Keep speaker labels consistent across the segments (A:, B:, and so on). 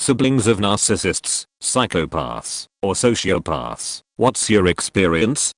A: siblings of narcissists, psychopaths, or sociopaths. What's your experience?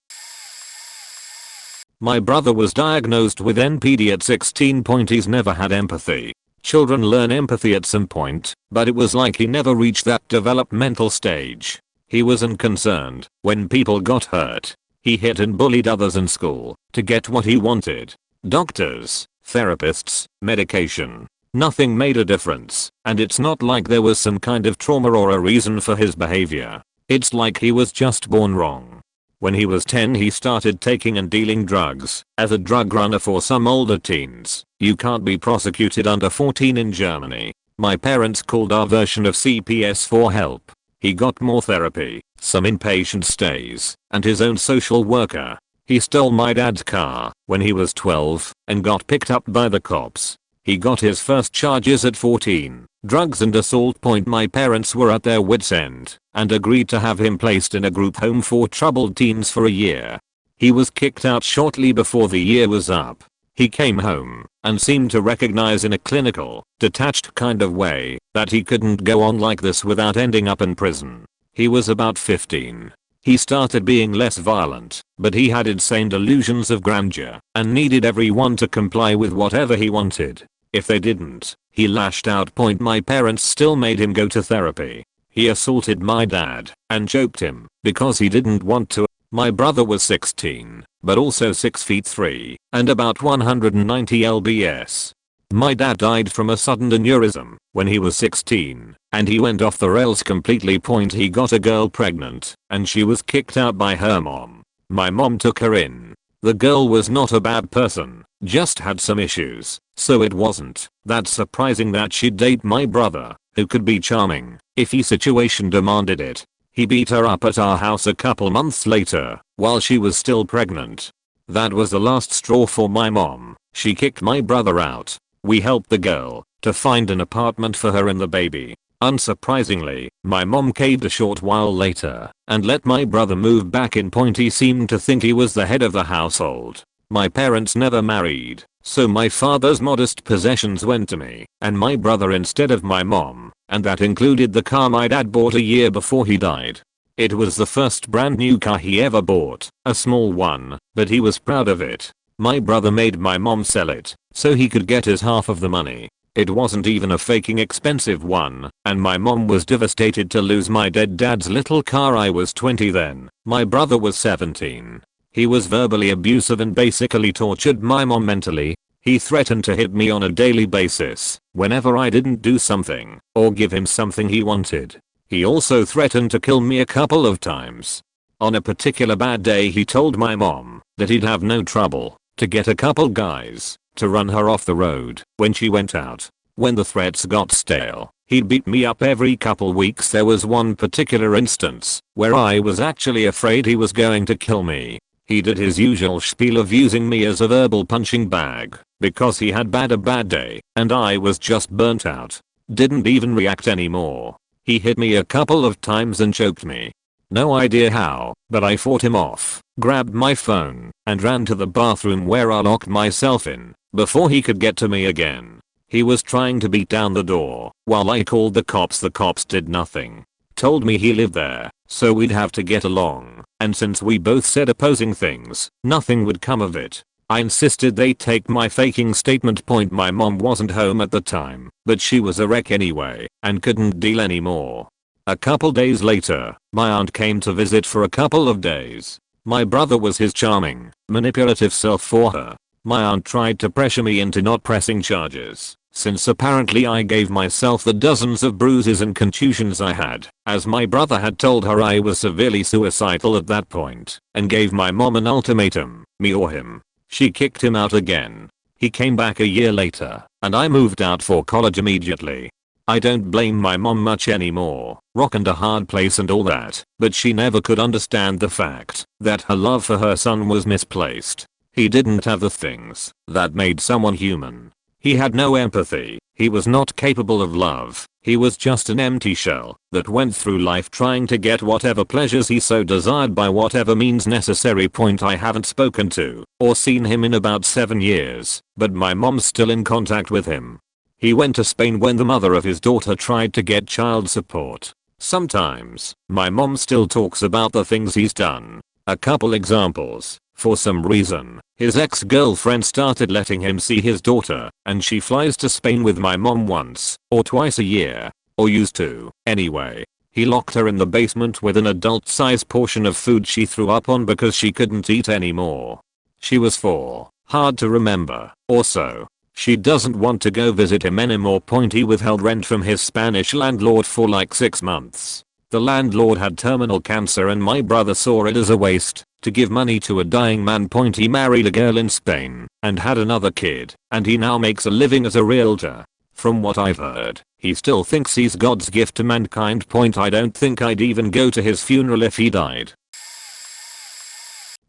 A: My brother was diagnosed with NPD at 16. He's never had empathy. Children learn empathy at some point, but it was like he never reached that developmental stage. He was unconcerned when people got hurt. He hit and bullied others in school to get what he wanted. Doctors, therapists, medication. Nothing made a difference, and it's not like there was some kind of trauma or a reason for his behavior. It's like he was just born wrong. When he was 10 he started taking and dealing drugs as a drug runner for some older teens. You can't be prosecuted under 14 in Germany. My parents called our version of CPS for help. He got more therapy, some inpatient stays, and his own social worker. He stole my dad's car when he was 12 and got picked up by the cops. He got his first charges at 14, drugs and assault. My parents were at their wits' end and agreed to have him placed in a group home for troubled teens for a year. He was kicked out shortly before the year was up. He came home and seemed to recognize in a clinical, detached kind of way that he couldn't go on like this without ending up in prison. He was about 15. He started being less violent, but he had insane delusions of grandeur and needed everyone to comply with whatever he wanted. If they didn't, he lashed out. My parents still made him go to therapy. He assaulted my dad and choked him because he didn't want to. My brother was 16, but also 6 feet 3 and about 190 lbs. My dad died from a sudden aneurysm when he was 16, and he went off the rails completely. He got a girl pregnant, and she was kicked out by her mom. My mom took her in. The girl was not a bad person, just had some issues, so it wasn't that surprising that she'd date my brother, who could be charming if the situation demanded it. He beat her up at our house a couple months later, while she was still pregnant. That was the last straw for my mom. She kicked my brother out. We helped the girl to find an apartment for her and the baby. Unsurprisingly, my mom caved a short while later and let my brother move back in. He seemed to think he was the head of the household. My parents never married, so my father's modest possessions went to me and my brother instead of my mom, and that included the car my dad bought a year before he died. It was the first brand new car he ever bought, a small one, but he was proud of it. My brother made my mom sell it so he could get his half of the money. It wasn't even a faking expensive one, and my mom was devastated to lose my dead dad's little car. I was 20 then. My brother was 17. He was verbally abusive and basically tortured my mom mentally. He threatened to hit me on a daily basis whenever I didn't do something or give him something he wanted. He also threatened to kill me a couple of times. On a particular bad day he told my mom that he'd have no trouble to get a couple guys to run her off the road when she went out. When the threats got stale, he'd beat me up every couple weeks. There was one particular instance where I was actually afraid he was going to kill me. He did his usual spiel of using me as a verbal punching bag because he had a bad day and I was just burnt out. Didn't even react anymore. He hit me a couple of times and choked me. No idea how, but I fought him off, grabbed my phone, and ran to the bathroom where I locked myself in before he could get to me again. He was trying to beat down the door while I called the cops. The cops did nothing. Told me he lived there, so we'd have to get along, and since we both said opposing things, nothing would come of it. I insisted they take my faking statement. My mom wasn't home at the time, but she was a wreck anyway and couldn't deal anymore. A couple days later, my aunt came to visit for a couple of days. My brother was his charming, manipulative self for her. My aunt tried to pressure me into not pressing charges, since apparently I gave myself the dozens of bruises and contusions I had, as my brother had told her I was severely suicidal at that point, and gave my mom an ultimatum, me or him. She kicked him out again. He came back a year later, and I moved out for college immediately. I don't blame my mom much anymore, rock and a hard place and all that, but she never could understand the fact that her love for her son was misplaced. He didn't have the things that made someone human. He had no empathy. He was not capable of love. He was just an empty shell that went through life trying to get whatever pleasures he so desired by whatever means necessary. I haven't spoken to or seen him in about 7 years, but my mom's still in contact with him. He went to Spain when the mother of his daughter tried to get child support. Sometimes, my mom still talks about the things he's done. A couple examples. For some reason, his ex-girlfriend started letting him see his daughter, and she flies to Spain with my mom once or twice a year. Or used to. Anyway, he locked her in the basement with an adult-size portion of food she threw up on because she couldn't eat anymore. She was 4. Hard to remember. Also, she doesn't want to go visit him anymore. He withheld rent from his Spanish landlord for like 6 months. The landlord had terminal cancer and my brother saw it as a waste to give money to a dying man. He married a girl in Spain and had another kid, and he now makes a living as a realtor. From what I've heard, he still thinks he's God's gift to mankind. I don't think I'd even go to his funeral if he died.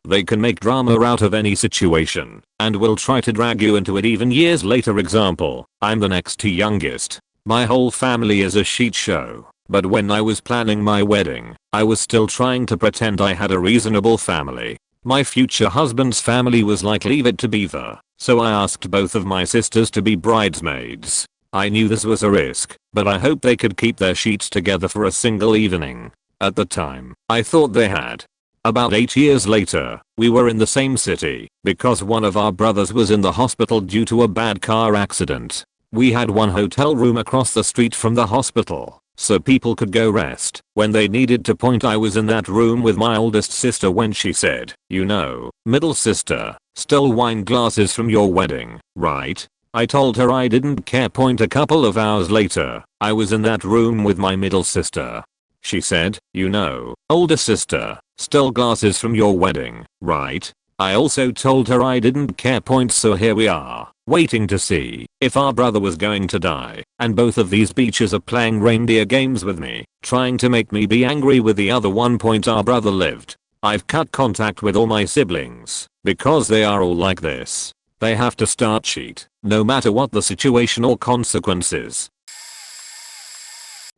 A: They can make drama out of any situation and will try to drag you into it even years later. Example, I'm the next to youngest. My whole family is a shit show, but when I was planning my wedding, I was still trying to pretend I had a reasonable family. My future husband's family was like leave it to Beaver, so I asked both of my sisters to be bridesmaids. I knew this was a risk, but I hoped they could keep their sheets together for a single evening. At the time, I thought they had. About 8 years later, we were in the same city because one of our brothers was in the hospital due to a bad car accident. We had one hotel room across the street from the hospital, so people could go rest when they needed to. I was in that room with my oldest sister when she said, "You know, middle sister, stole wine glasses from your wedding, right?" I told her I didn't care. A couple of hours later, I was in that room with my middle sister. She said, "You know, older sister, stole glasses from your wedding, right?" I also told her I didn't care. So here we are, waiting to see if our brother was going to die, and both of these bitches are playing reindeer games with me, trying to make me be angry with the other one. Our brother lived. I've cut contact with all my siblings because they are all like this. They have to start shit, no matter what the situation or consequences.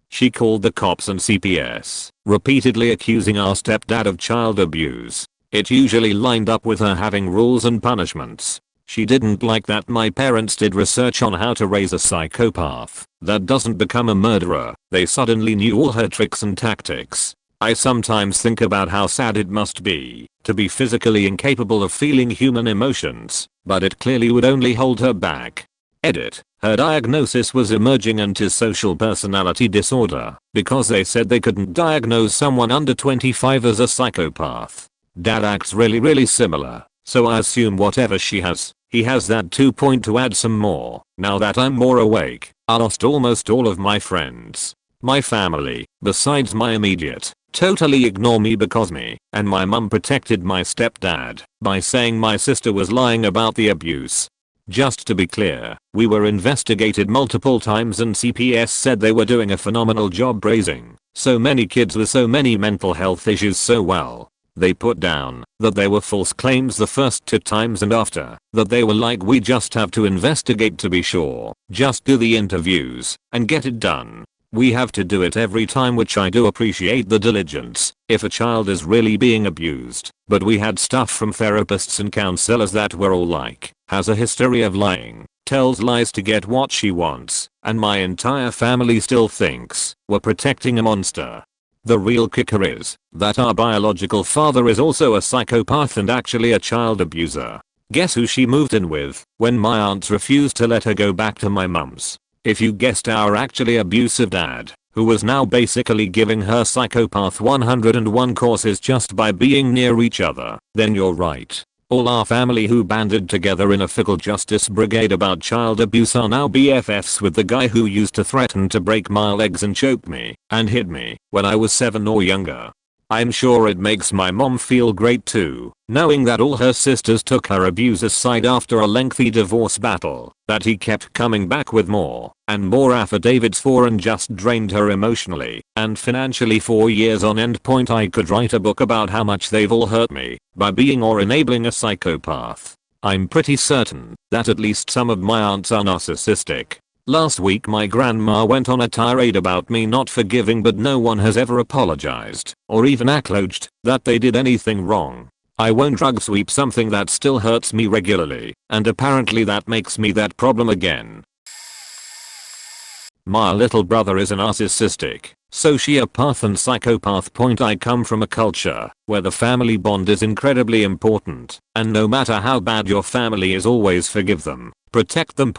A: She called the cops and CPS, repeatedly accusing our stepdad of child abuse. It usually lined up with her having rules and punishments. She didn't like that my parents did research on how to raise a psychopath that doesn't become a murderer. They suddenly knew all her tricks and tactics. I sometimes think about how sad it must be to be physically incapable of feeling human emotions, but it clearly would only hold her back. Edit. Her diagnosis was emerging antisocial personality disorder because they said they couldn't diagnose someone under 25 as a psychopath. Dad acts really similar, so I assume whatever she has, he has that too. To add some more, now that I'm more awake, I lost almost all of my friends. My family, besides my immediate, totally ignore me because me and my mum protected my stepdad by saying my sister was lying about the abuse. Just to be clear, we were investigated multiple times and CPS said they were doing a phenomenal job raising so many kids with so many mental health issues so well. They put down that they were false claims the first 2 times, and after that they were like, we just have to investigate to be sure, just do the interviews and get it done. We have to do it every time, which I do appreciate the diligence if a child is really being abused, but we had stuff from therapists and counselors that were all like, has a history of lying, tells lies to get what she wants, and my entire family still thinks we're protecting a monster. The real kicker is that our biological father is also a psychopath and actually a child abuser. Guess who she moved in with when my aunts refused to let her go back to my mum's? If you guessed our actually abusive dad, who was now basically giving her Psychopath 101 courses just by being near each other, then you're right. All our family who banded together in a fickle justice brigade about child abuse are now BFFs with the guy who used to threaten to break my legs and choke me and hit me when I was 7 or younger. I'm sure it makes my mom feel great too, knowing that all her sisters took her abuser's side after a lengthy divorce battle that he kept coming back with more and more affidavits for and just drained her emotionally and financially for years on end. I could write a book about how much they've all hurt me by being or enabling a psychopath. I'm pretty certain that at least some of my aunts are narcissistic. Last week my grandma went on a tirade about me not forgiving, but no one has ever apologized or even acknowledged that they did anything wrong. I won't drug sweep something that still hurts me regularly, and apparently that makes me that problem again. My little brother is a narcissistic, sociopath and psychopath. I come from a culture where the family bond is incredibly important, and no matter how bad your family is, always forgive them, protect them,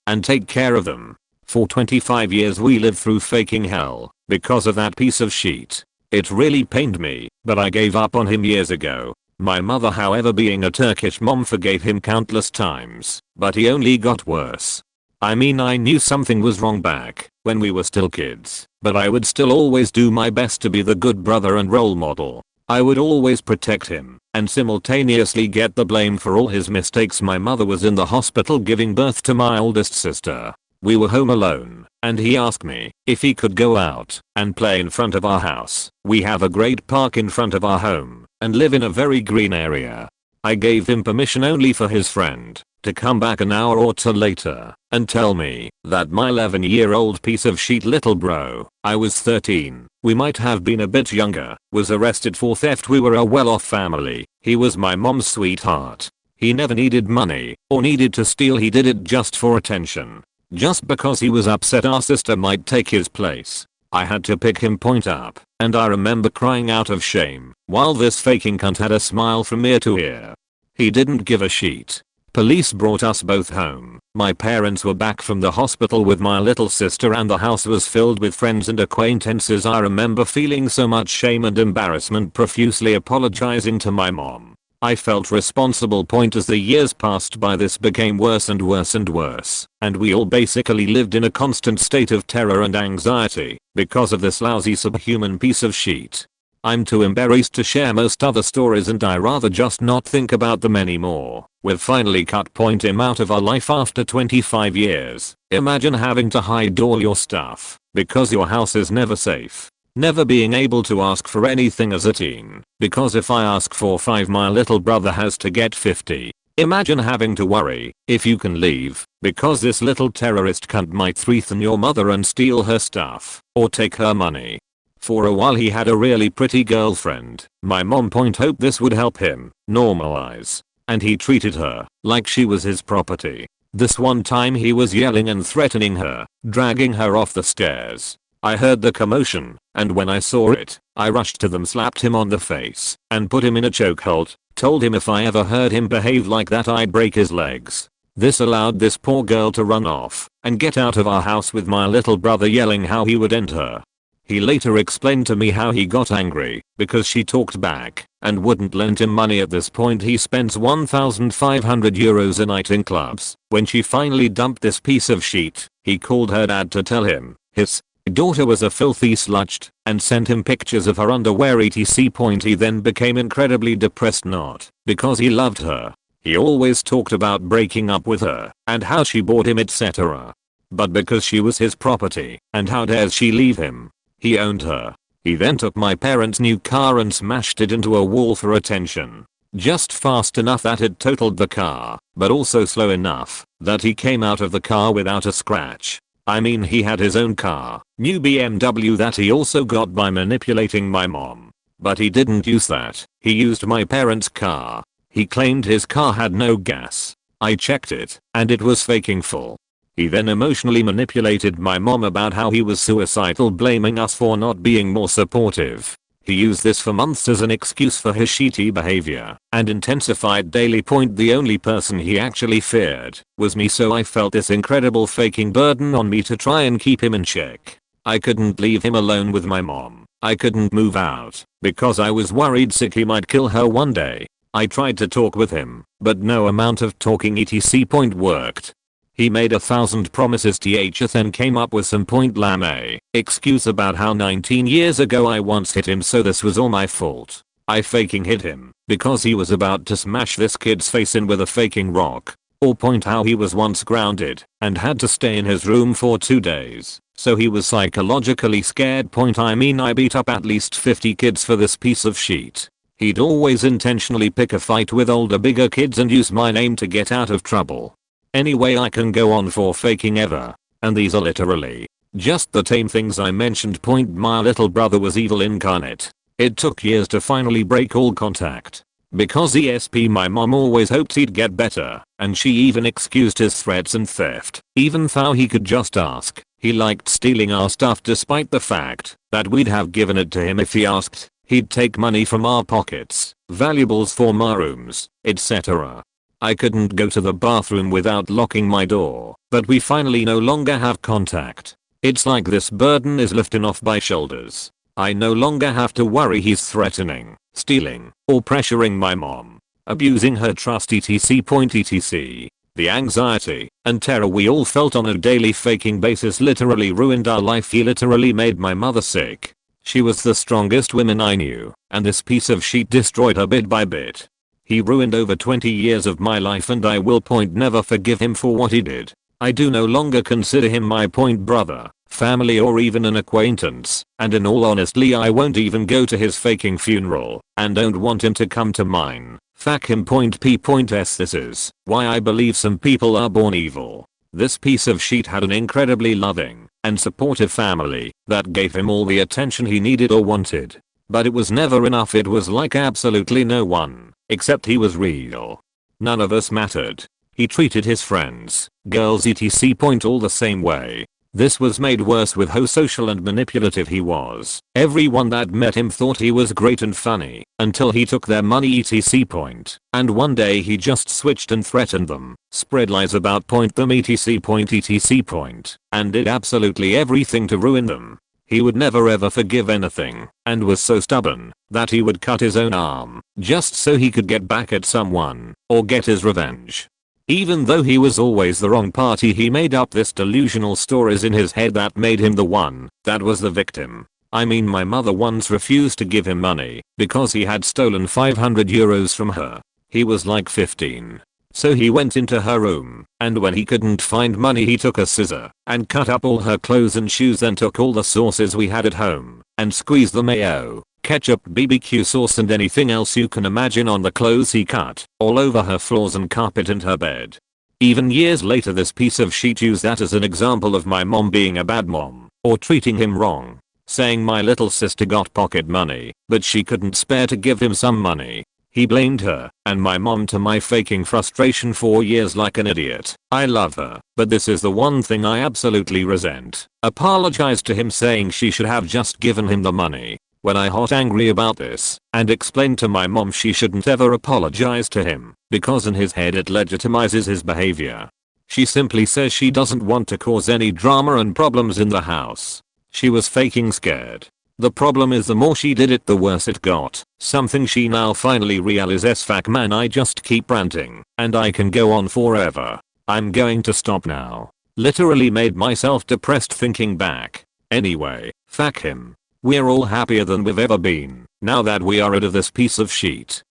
A: and take care of them. For 25 years we lived through faking hell because of that piece of shit. It really pained me, but I gave up on him years ago. My mother, however, being a Turkish mom, forgave him countless times, but he only got worse. I mean, I knew something was wrong back when we were still kids, but I would still always do my best to be the good brother and role model. I would always protect him and simultaneously get the blame for all his mistakes. My mother was in the hospital giving birth to my oldest sister. We were home alone, and he asked me if he could go out and play in front of our house. We have a great park in front of our home and live in a very green area. I gave him permission only for his friend to come back an hour or two later and tell me that my 11-year-old piece of shit little bro, I was 13, we might have been a bit younger, was arrested for theft. We were a well-off family. He was my mom's sweetheart. He never needed money or needed to steal. He did it just for attention. Just because he was upset our sister might take his place. I had to pick him up, and I remember crying out of shame while this faking cunt had a smile from ear to ear. He didn't give a shit. Police brought us both home. My parents were back from the hospital with my little sister, and the house was filled with friends and acquaintances. I remember feeling so much shame and embarrassment, profusely apologizing to my mom. I felt responsible. As the years passed by, this became worse and worse and worse, and we all basically lived in a constant state of terror and anxiety because of this lousy subhuman piece of shit. I'm too embarrassed to share most other stories, and I rather just not think about them anymore. We've finally cut him out of our life after 25 years. Imagine having to hide all your stuff because your house is never safe. Never being able to ask for anything as a teen, because if I ask for 5 my little brother has to get 50. Imagine having to worry if you can leave because this little terrorist cunt might threaten your mother and steal her stuff or take her money. For a while he had a really pretty girlfriend. My mom hoped this would help him normalize, and he treated her like she was his property. This one time he was yelling and threatening her, dragging her off the stairs. I heard the commotion, and when I saw it, I rushed to them, slapped him on the face, and put him in a chokehold. Told him if I ever heard him behave like that I'd break his legs. This allowed this poor girl to run off and get out of our house with my little brother yelling how he would end her. He later explained to me how he got angry because she talked back and wouldn't lend him money. At this point he spends 1,500 euros a night in clubs. When she finally dumped this piece of shit, he called her dad to tell him his daughter was a filthy slut and sent him pictures of her underwear etc. He then became incredibly depressed, not because he loved her. He always talked about breaking up with her and how she bored him etc. But because she was his property, and how dares she leave him. He owned her. He then took my parents' new car and smashed it into a wall for attention. Just fast enough that it totaled the car, but also slow enough that he came out of the car without a scratch. I mean, he had his own car, new BMW, that he also got by manipulating my mom. But he didn't use that. He used my parents' car. He claimed his car had no gas. I checked it, and it was faking full. He then emotionally manipulated my mom about how he was suicidal, blaming us for not being more supportive. He used this for months as an excuse for his shitty behavior and intensified daily. The only person he actually feared was me, so I felt this incredible faking burden on me to try and keep him in check. I couldn't leave him alone with my mom. I couldn't move out because I was worried sick he might kill her one day. I tried to talk with him, but no amount of talking etc. worked. He made 1,000 promises then came up with some lame excuse about how 19 years ago I once hit him, so this was all my fault. I faking hit him because he was about to smash this kid's face in with a faking rock. Or how he was once grounded and had to stay in his room for 2 days, so he was psychologically scared. I mean, I beat up at least 50 kids for this piece of shit. He'd always intentionally pick a fight with older, bigger kids and use my name to get out of trouble. Anyway, I can go on for faking ever, and these are literally just the tame things I mentioned. My little brother was evil incarnate. It took years to finally break all contact. Because ESP, my mom always hoped he'd get better, and she even excused his threats and theft, even though he could just ask He liked stealing our stuff despite the fact that we'd have given it to him if he asked. He'd take money from our pockets, valuables from our rooms, etc. I couldn't go to the bathroom without locking my door, but we finally no longer have contact. It's like this burden is lifted off my shoulders. I no longer have to worry he's threatening, stealing, or pressuring my mom, abusing her trust etc. The anxiety and terror we all felt on a daily faking basis literally ruined our life. He literally made my mother sick. She was the strongest woman I knew, and this piece of shit destroyed her bit by bit. He ruined over 20 years of my life and I will never forgive him for what he did. I do no longer consider him my brother, family or even an acquaintance, and in all honesty I won't even go to his faking funeral, and don't want him to come to mine. Fuck him. P.S. This is why I believe some people are born evil. This piece of shit had an incredibly loving and supportive family that gave him all the attention he needed or wanted. But it was never enough. It was like absolutely no one, except he was real. None of us mattered. He treated his friends, girls etc. all the same way. This was made worse with how social and manipulative he was. Everyone that met him thought he was great and funny until he took their money etc. And one day he just switched and threatened them, spread lies about them etc. and did absolutely everything to ruin them. He would never ever forgive anything and was so stubborn that he would cut his own arm just so he could get back at someone or get his revenge. Even though he was always the wrong party, he made up this delusional stories in his head that made him the one that was the victim. I mean, my mother once refused to give him money because he had stolen 500 euros from her. He was like 15. So he went into her room, and when he couldn't find money he took a scissor and cut up all her clothes and shoes, then took all the sauces we had at home and squeezed the mayo, ketchup, BBQ sauce and anything else you can imagine on the clothes he cut, all over her floors and carpet and her bed. Even years later this piece of shit used that as an example of my mom being a bad mom, or treating him wrong, saying my little sister got pocket money, but she couldn't spare to give him some money. He blamed her and my mom to my faking frustration for years like an idiot. I love her, but this is the one thing I absolutely resent. Apologized to him saying she should have just given him the money. When I hot angry about this and explained to my mom she shouldn't ever apologize to him because in his head it legitimizes his behavior. She simply says she doesn't want to cause any drama and problems in the house. She was faking scared. The problem is the more she did it the worse it got. Something she now finally realizes. Fuck man, I just keep ranting and I can go on forever. I'm going to stop now. Literally made myself depressed thinking back. Anyway, fuck him. We're all happier than we've ever been now that we are rid of this piece of shit.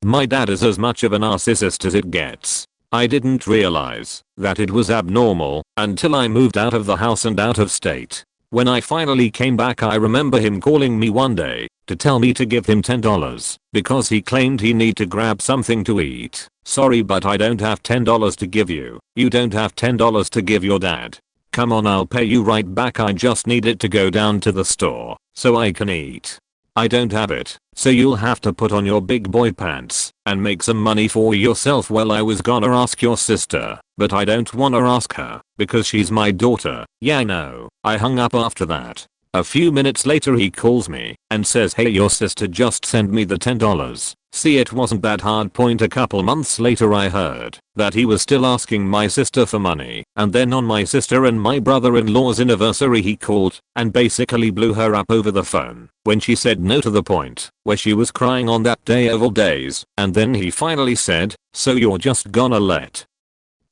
A: My dad is as much of a narcissist as it gets. I didn't realize that it was abnormal until I moved out of the house and out of state. When I finally came back I remember him calling me one day to tell me to give him $10 because he claimed he need to grab something to eat. Sorry, but I don't have $10 to give you. You don't have $10 to give your dad. Come on, I'll pay you right back. I just need it to go down to the store so I can eat. I don't have it, so you'll have to put on your big boy pants and make some money for yourself. Well, I was gonna ask your sister, but I don't wanna ask her because she's my daughter. Yeah, no. I hung up after that. A few minutes later he calls me and says, hey, your sister just sent me the $10. See, it wasn't that hard. A couple months later I heard that he was still asking my sister for money, and then on my sister and my brother-in-law's anniversary he called and basically blew her up over the phone when she said no, to the point where she was crying on that day of all days. And then he finally said, so you're just gonna let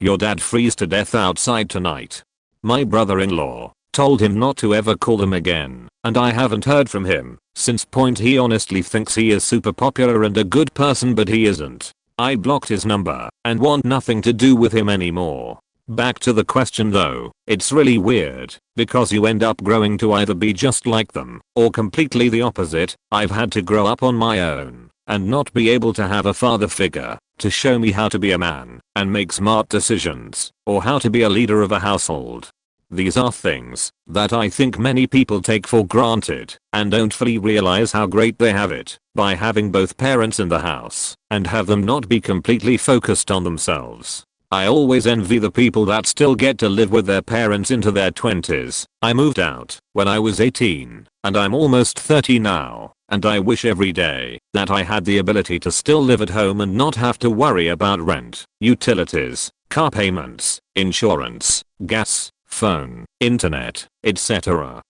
A: your dad freeze to death outside tonight? My brother-in-law told him not to ever call them again, and I haven't heard from him since. He honestly thinks he is super popular and a good person, but he isn't. I blocked his number and want nothing to do with him anymore. Back to the question though, it's really weird because you end up growing to either be just like them or completely the opposite. I've had to grow up on my own and not be able to have a father figure to show me how to be a man and make smart decisions or how to be a leader of a household. These are things that I think many people take for granted and don't fully realize how great they have it by having both parents in the house and have them not be completely focused on themselves. I always envy the people that still get to live with their parents into their 20s. I moved out when I was 18 and I'm almost 30 now, and I wish every day that I had the ability to still live at home and not have to worry about rent, utilities, car payments, insurance, gas, phone, internet, etc.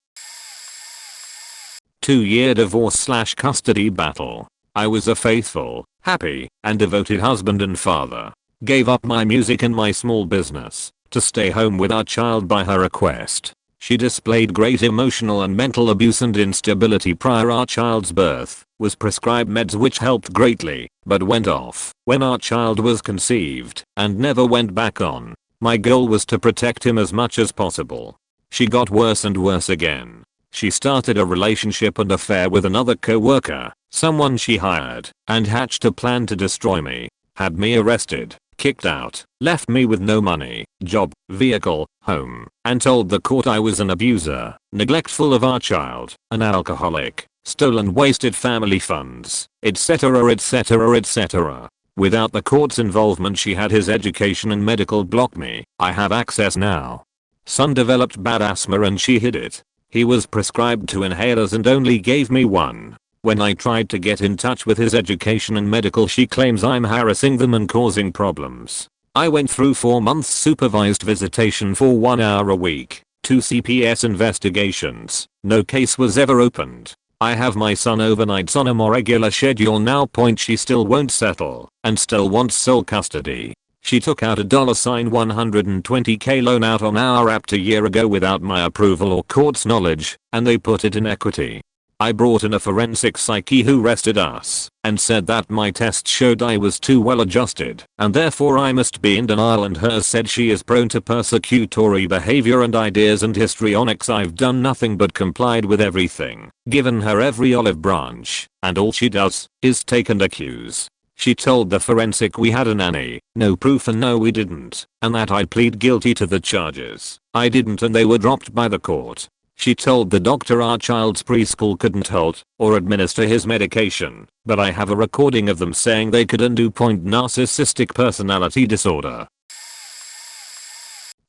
A: 2-year divorce/custody battle. I was a faithful, happy, and devoted husband and father. Gave up my music and my small business to stay home with our child by her request. She displayed great emotional and mental abuse and instability prior our child's birth, was prescribed meds which helped greatly, but went off when our child was conceived and never went back on. My goal was to protect him as much as possible. She got worse and worse again. She started a relationship and affair with another co-worker, someone she hired, and hatched a plan to destroy me. Had me arrested, kicked out, left me with no money, job, vehicle, home, and told the court I was an abuser, neglectful of our child, an alcoholic, stolen wasted family funds, etc. etc. etc. Without the court's involvement she had his education and medical block me. I have access now. Son developed bad asthma and she hid it. He was prescribed 2 inhalers and only gave me 1. When I tried to get in touch with his education and medical she claims I'm harassing them and causing problems. I went through 4 months supervised visitation for 1 hour a week, 2 CPS investigations, no case was ever opened. I have my son overnights on a more regular schedule now. She still won't settle and still wants sole custody. She took out a $120k loan out on our app 2 years ago without my approval or court's knowledge, and they put it in equity. I brought in a forensic psyche who arrested us and said that my test showed I was too well adjusted and therefore I must be in denial, and hers said she is prone to persecutory behavior and ideas and histrionics. I've done nothing but complied with everything, given her every olive branch, and all she does is take and accuse. She told the forensic we had a nanny, no proof and no we didn't, and that I'd plead guilty to the charges. I didn't and they were dropped by the court. She told the doctor our child's preschool couldn't hold or administer his medication, but I have a recording of them saying they could and do. Narcissistic personality disorder.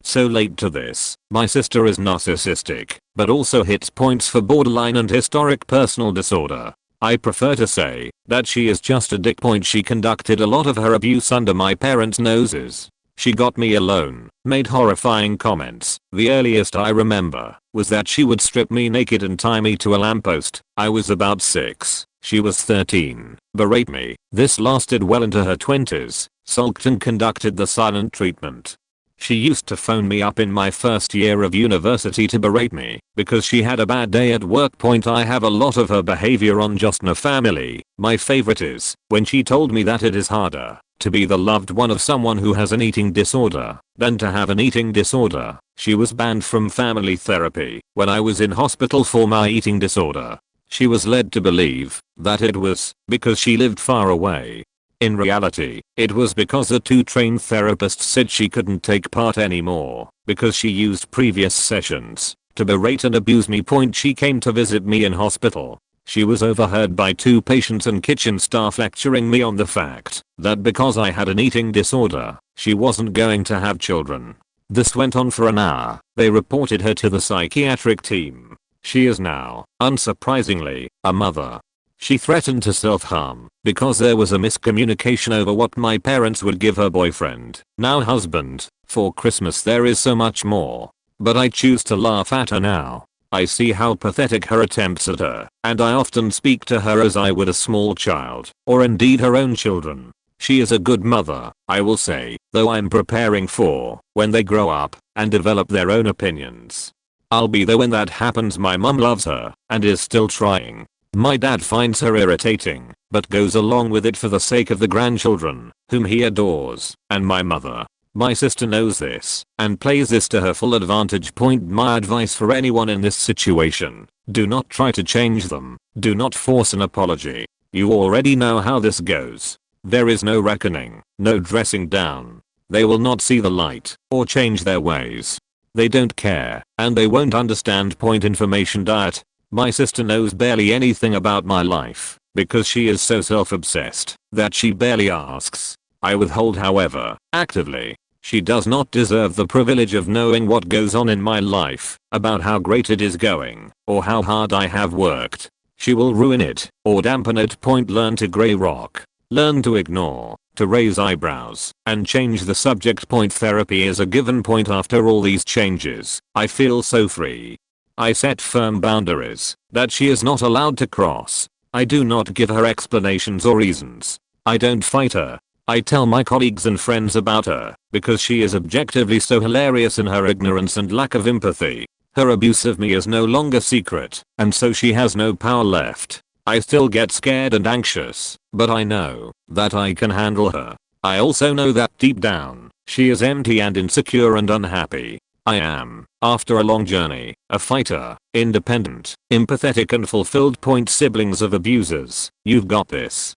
A: So late to this, my sister is narcissistic, but also hits points for borderline and historic personal disorder. I prefer to say that she is just a dick. She conducted a lot of her abuse under my parents' noses. She got me alone, made horrifying comments. The earliest I remember was that she would strip me naked and tie me to a lamppost. I was about 6. She was 13. Berate me. This lasted well into her 20s. Sulked and conducted the silent treatment. She used to phone me up in my first year of university to berate me because she had a bad day at work. I have a lot of her behavior on Just No Family. My favorite is when she told me that it is harder to be the loved one of someone who has an eating disorder than to have an eating disorder. She was banned from family therapy when I was in hospital for my eating disorder. She was led to believe that it was because she lived far away. In reality, it was because the 2 trained therapists said she couldn't take part anymore because she used previous sessions to berate and abuse me. She came to visit me in hospital. She was overheard by 2 patients and kitchen staff lecturing me on the fact that because I had an eating disorder, she wasn't going to have children. This went on for an hour. They reported her to the psychiatric team. She is now, unsurprisingly, a mother. She threatened to self-harm because there was a miscommunication over what my parents would give her boyfriend, now husband, for Christmas. There is so much more, but I choose to laugh at her now. I see how pathetic her attempts at her, and I often speak to her as I would a small child, or indeed her own children. She is a good mother, I will say, though I'm preparing for when they grow up and develop their own opinions. I'll be there when that happens. My mum loves her and is still trying. My dad finds her irritating, but goes along with it for the sake of the grandchildren, whom he adores, and my mother. My sister knows this, and plays this to her full advantage. My advice for anyone in this situation: do not try to change them, do not force an apology. You already know how this goes. There is no reckoning, no dressing down. They will not see the light, or change their ways. They don't care, and they won't understand. Information diet. My sister knows barely anything about my life, because she is so self-obsessed that she barely asks. I withhold, however, actively. She does not deserve the privilege of knowing what goes on in my life, about how great it is going, or how hard I have worked. She will ruin it, or dampen it. Learn to grey rock. Learn to ignore, to raise eyebrows, and change the subject. Therapy is a given. After all these changes, I feel so free. I set firm boundaries that she is not allowed to cross. I do not give her explanations or reasons. I don't fight her. I tell my colleagues and friends about her, because she is objectively so hilarious in her ignorance and lack of empathy. Her abuse of me is no longer secret, and so she has no power left. I still get scared and anxious, but I know that I can handle her. I also know that deep down, she is empty and insecure and unhappy. I am, after a long journey, a fighter, independent, empathetic and fulfilled. Siblings of abusers, you've got this.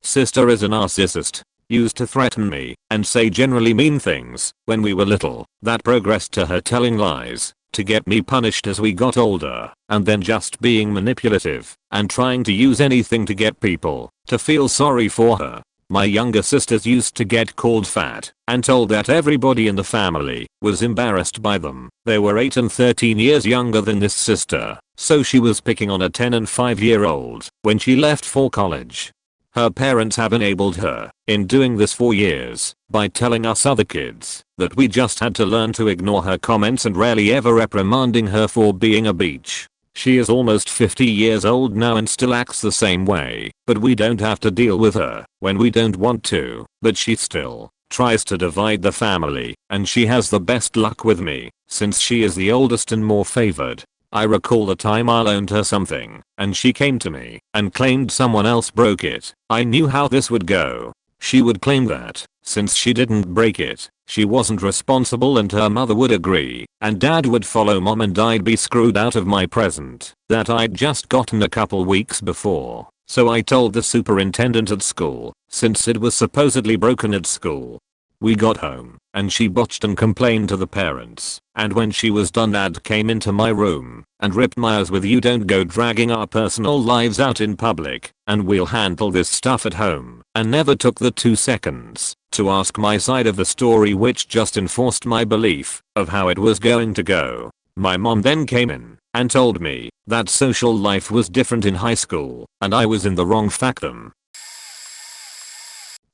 A: Sister is a narcissist. Used to threaten me and say generally mean things when we were little. That progressed to her telling lies to get me punished as we got older, and then just being manipulative and trying to use anything to get people to feel sorry for her. My younger sisters used to get called fat and told that everybody in the family was embarrassed by them. They were 8 and 13 years younger than this sister, so she was picking on a 10 and 5-year-old when she left for college. Her parents have enabled her in doing this for years by telling us other kids that we just had to learn to ignore her comments and rarely ever reprimanding her for being a bitch. She is almost 50 years old now and still acts the same way, but we don't have to deal with her when we don't want to. But she still tries to divide the family, and she has the best luck with me since she is the oldest and more favored. I recall the time I loaned her something, and she came to me and claimed someone else broke it. I knew how this would go. She would claim that, since she didn't break it, she wasn't responsible, and her mother would agree, and dad would follow mom, and I'd be screwed out of my present that I'd just gotten a couple weeks before. So I told the superintendent at school, since it was supposedly broken at school. We got home, and she botched and complained to the parents, and when she was done dad came into my room and ripped my ears with, "You don't go dragging our personal lives out in public, and we'll handle this stuff at home," and never took the 2 seconds to ask my side of the story, which just enforced my belief of how it was going to go. My mom then came in and told me that social life was different in high school, and I was in the wrong factum.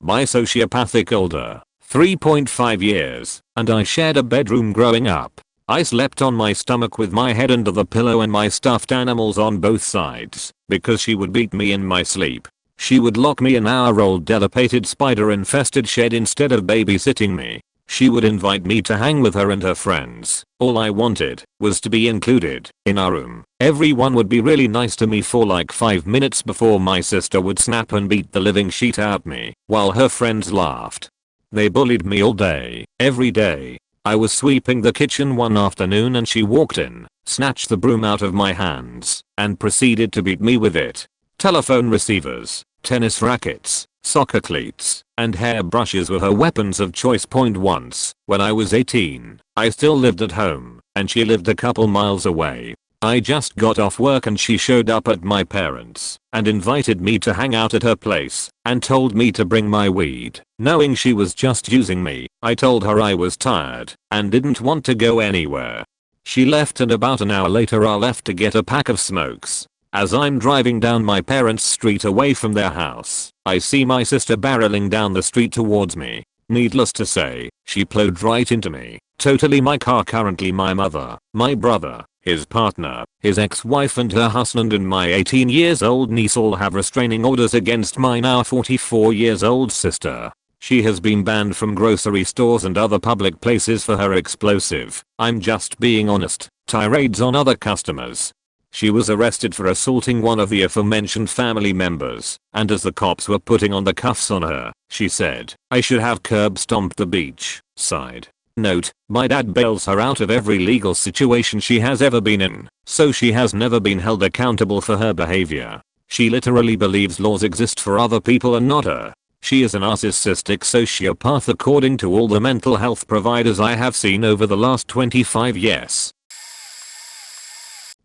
A: My sociopathic older 3.5 years, and I shared a bedroom growing up. I slept on my stomach with my head under the pillow and my stuffed animals on both sides, because she would beat me in my sleep. She would lock me in our old dilapidated spider-infested shed instead of babysitting me. She would invite me to hang with her and her friends. All I wanted was to be included in our room. Everyone would be really nice to me for like 5 minutes before my sister would snap and beat the living shit out me, while her friends laughed. They bullied me all day, every day. I was sweeping the kitchen one afternoon and she walked in, snatched the broom out of my hands, and proceeded to beat me with it. Telephone receivers, tennis rackets, soccer cleats, and hairbrushes were her weapons of choice. Once, when I was 18, I still lived at home, and she lived a couple miles away. I just got off work and she showed up at my parents' and invited me to hang out at her place and told me to bring my weed. Knowing she was just using me, I told her I was tired and didn't want to go anywhere. She left, and about an hour later I left to get a pack of smokes. As I'm driving down my parents' street away from their house, I see my sister barreling down the street towards me. Needless to say, she plowed right into me. Totally my car. Currently my mother, my brother, his partner, his ex-wife and her husband and my 18 years old niece all have restraining orders against my now 44 years old sister. She has been banned from grocery stores and other public places for her explosive, "I'm just being honest," tirades on other customers. She was arrested for assaulting one of the aforementioned family members, and as the cops were putting on the cuffs on her, she said, "I should have curb stomped the beach side." Note, my dad bails her out of every legal situation she has ever been in, so she has never been held accountable for her behavior. She literally believes laws exist for other people and not her. She is a narcissistic sociopath according to all the mental health providers I have seen over the last 25 years.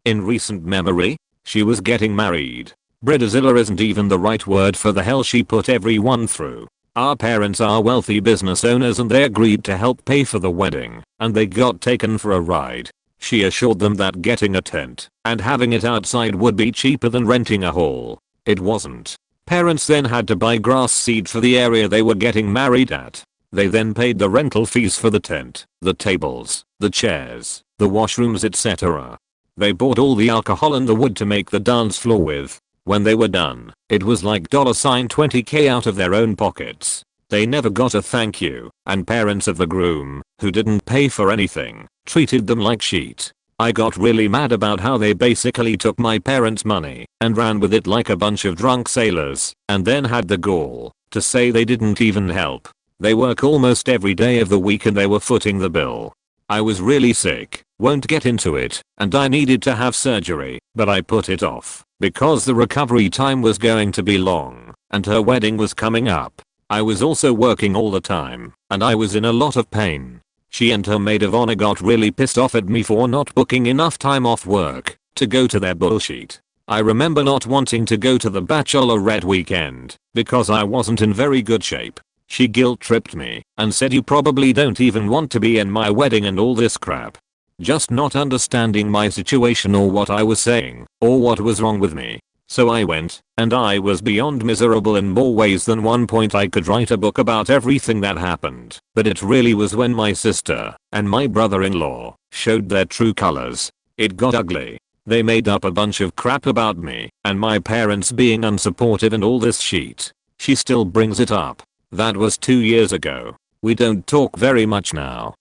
A: In recent memory, she was getting married. Bridezilla isn't even the right word for the hell she put everyone through. Our parents are wealthy business owners and they agreed to help pay for the wedding, and they got taken for a ride. She assured them that getting a tent and having it outside would be cheaper than renting a hall. It wasn't. Parents then had to buy grass seed for the area they were getting married at. They then paid the rental fees for the tent, the tables, the chairs, the washrooms, etc. They bought all the alcohol and the wood to make the dance floor with. When they were done, it was like $20k out of their own pockets. They never got a thank you, and parents of the groom, who didn't pay for anything, treated them like shit. I got really mad about how they basically took my parents' money and ran with it like a bunch of drunk sailors, and then had the gall to say they didn't even help. They work almost every day of the week and they were footing the bill. I was really sick, won't get into it, and I needed to have surgery, but I put it off because the recovery time was going to be long and her wedding was coming up. I was also working all the time and I was in a lot of pain. She and her maid of honor got really pissed off at me for not booking enough time off work to go to their bullshit. I remember not wanting to go to the bachelorette weekend because I wasn't in very good shape. She guilt tripped me and said you probably don't even want to be in my wedding and all this crap. Just not understanding my situation or what I was saying or what was wrong with me. So I went, and I was beyond miserable in more ways than one. I could write a book about everything that happened, but it really was when my sister and my brother-in-law showed their true colors. It got ugly. They made up a bunch of crap about me and my parents being unsupportive and all this shit. She still brings it up. That was 2 years ago. We don't talk very much now.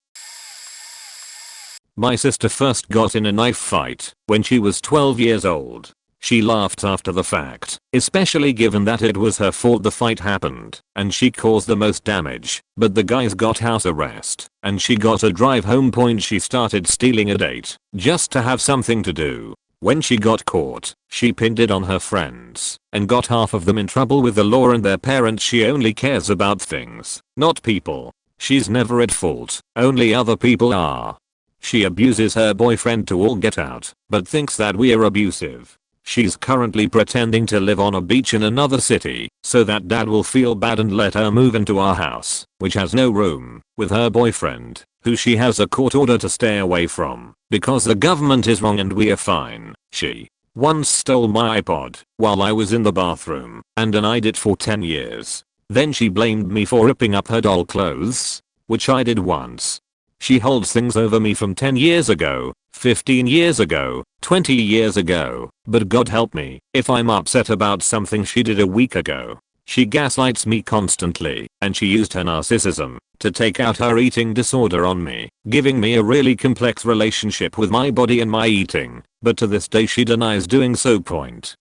A: My sister first got in a knife fight when she was 12 years old. She laughed after the fact, especially given that it was her fault the fight happened and she caused the most damage, but the guys got house arrest and she got a drive home. She started stealing a date just to have something to do. When she got caught, she pinned it on her friends and got half of them in trouble with the law and their parents. She only cares about things, not people. She's never at fault, only other people are. She abuses her boyfriend to all get out, but thinks that we're abusive. She's currently pretending to live on a beach in another city so that dad will feel bad and let her move into our house, which has no room, with her boyfriend, who she has a court order to stay away from because the government is wrong and we're fine. She once stole my iPod while I was in the bathroom and denied it for 10 years. Then she blamed me for ripping up her doll clothes, which I did once. She holds things over me from 10 years ago, 15 years ago, 20 years ago, but God help me if I'm upset about something she did a week ago. She gaslights me constantly, and she used her narcissism to take out her eating disorder on me, giving me a really complex relationship with my body and my eating, but to this day she denies doing so.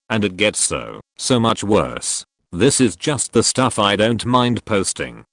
A: And it gets so much worse. This is just the stuff I don't mind posting.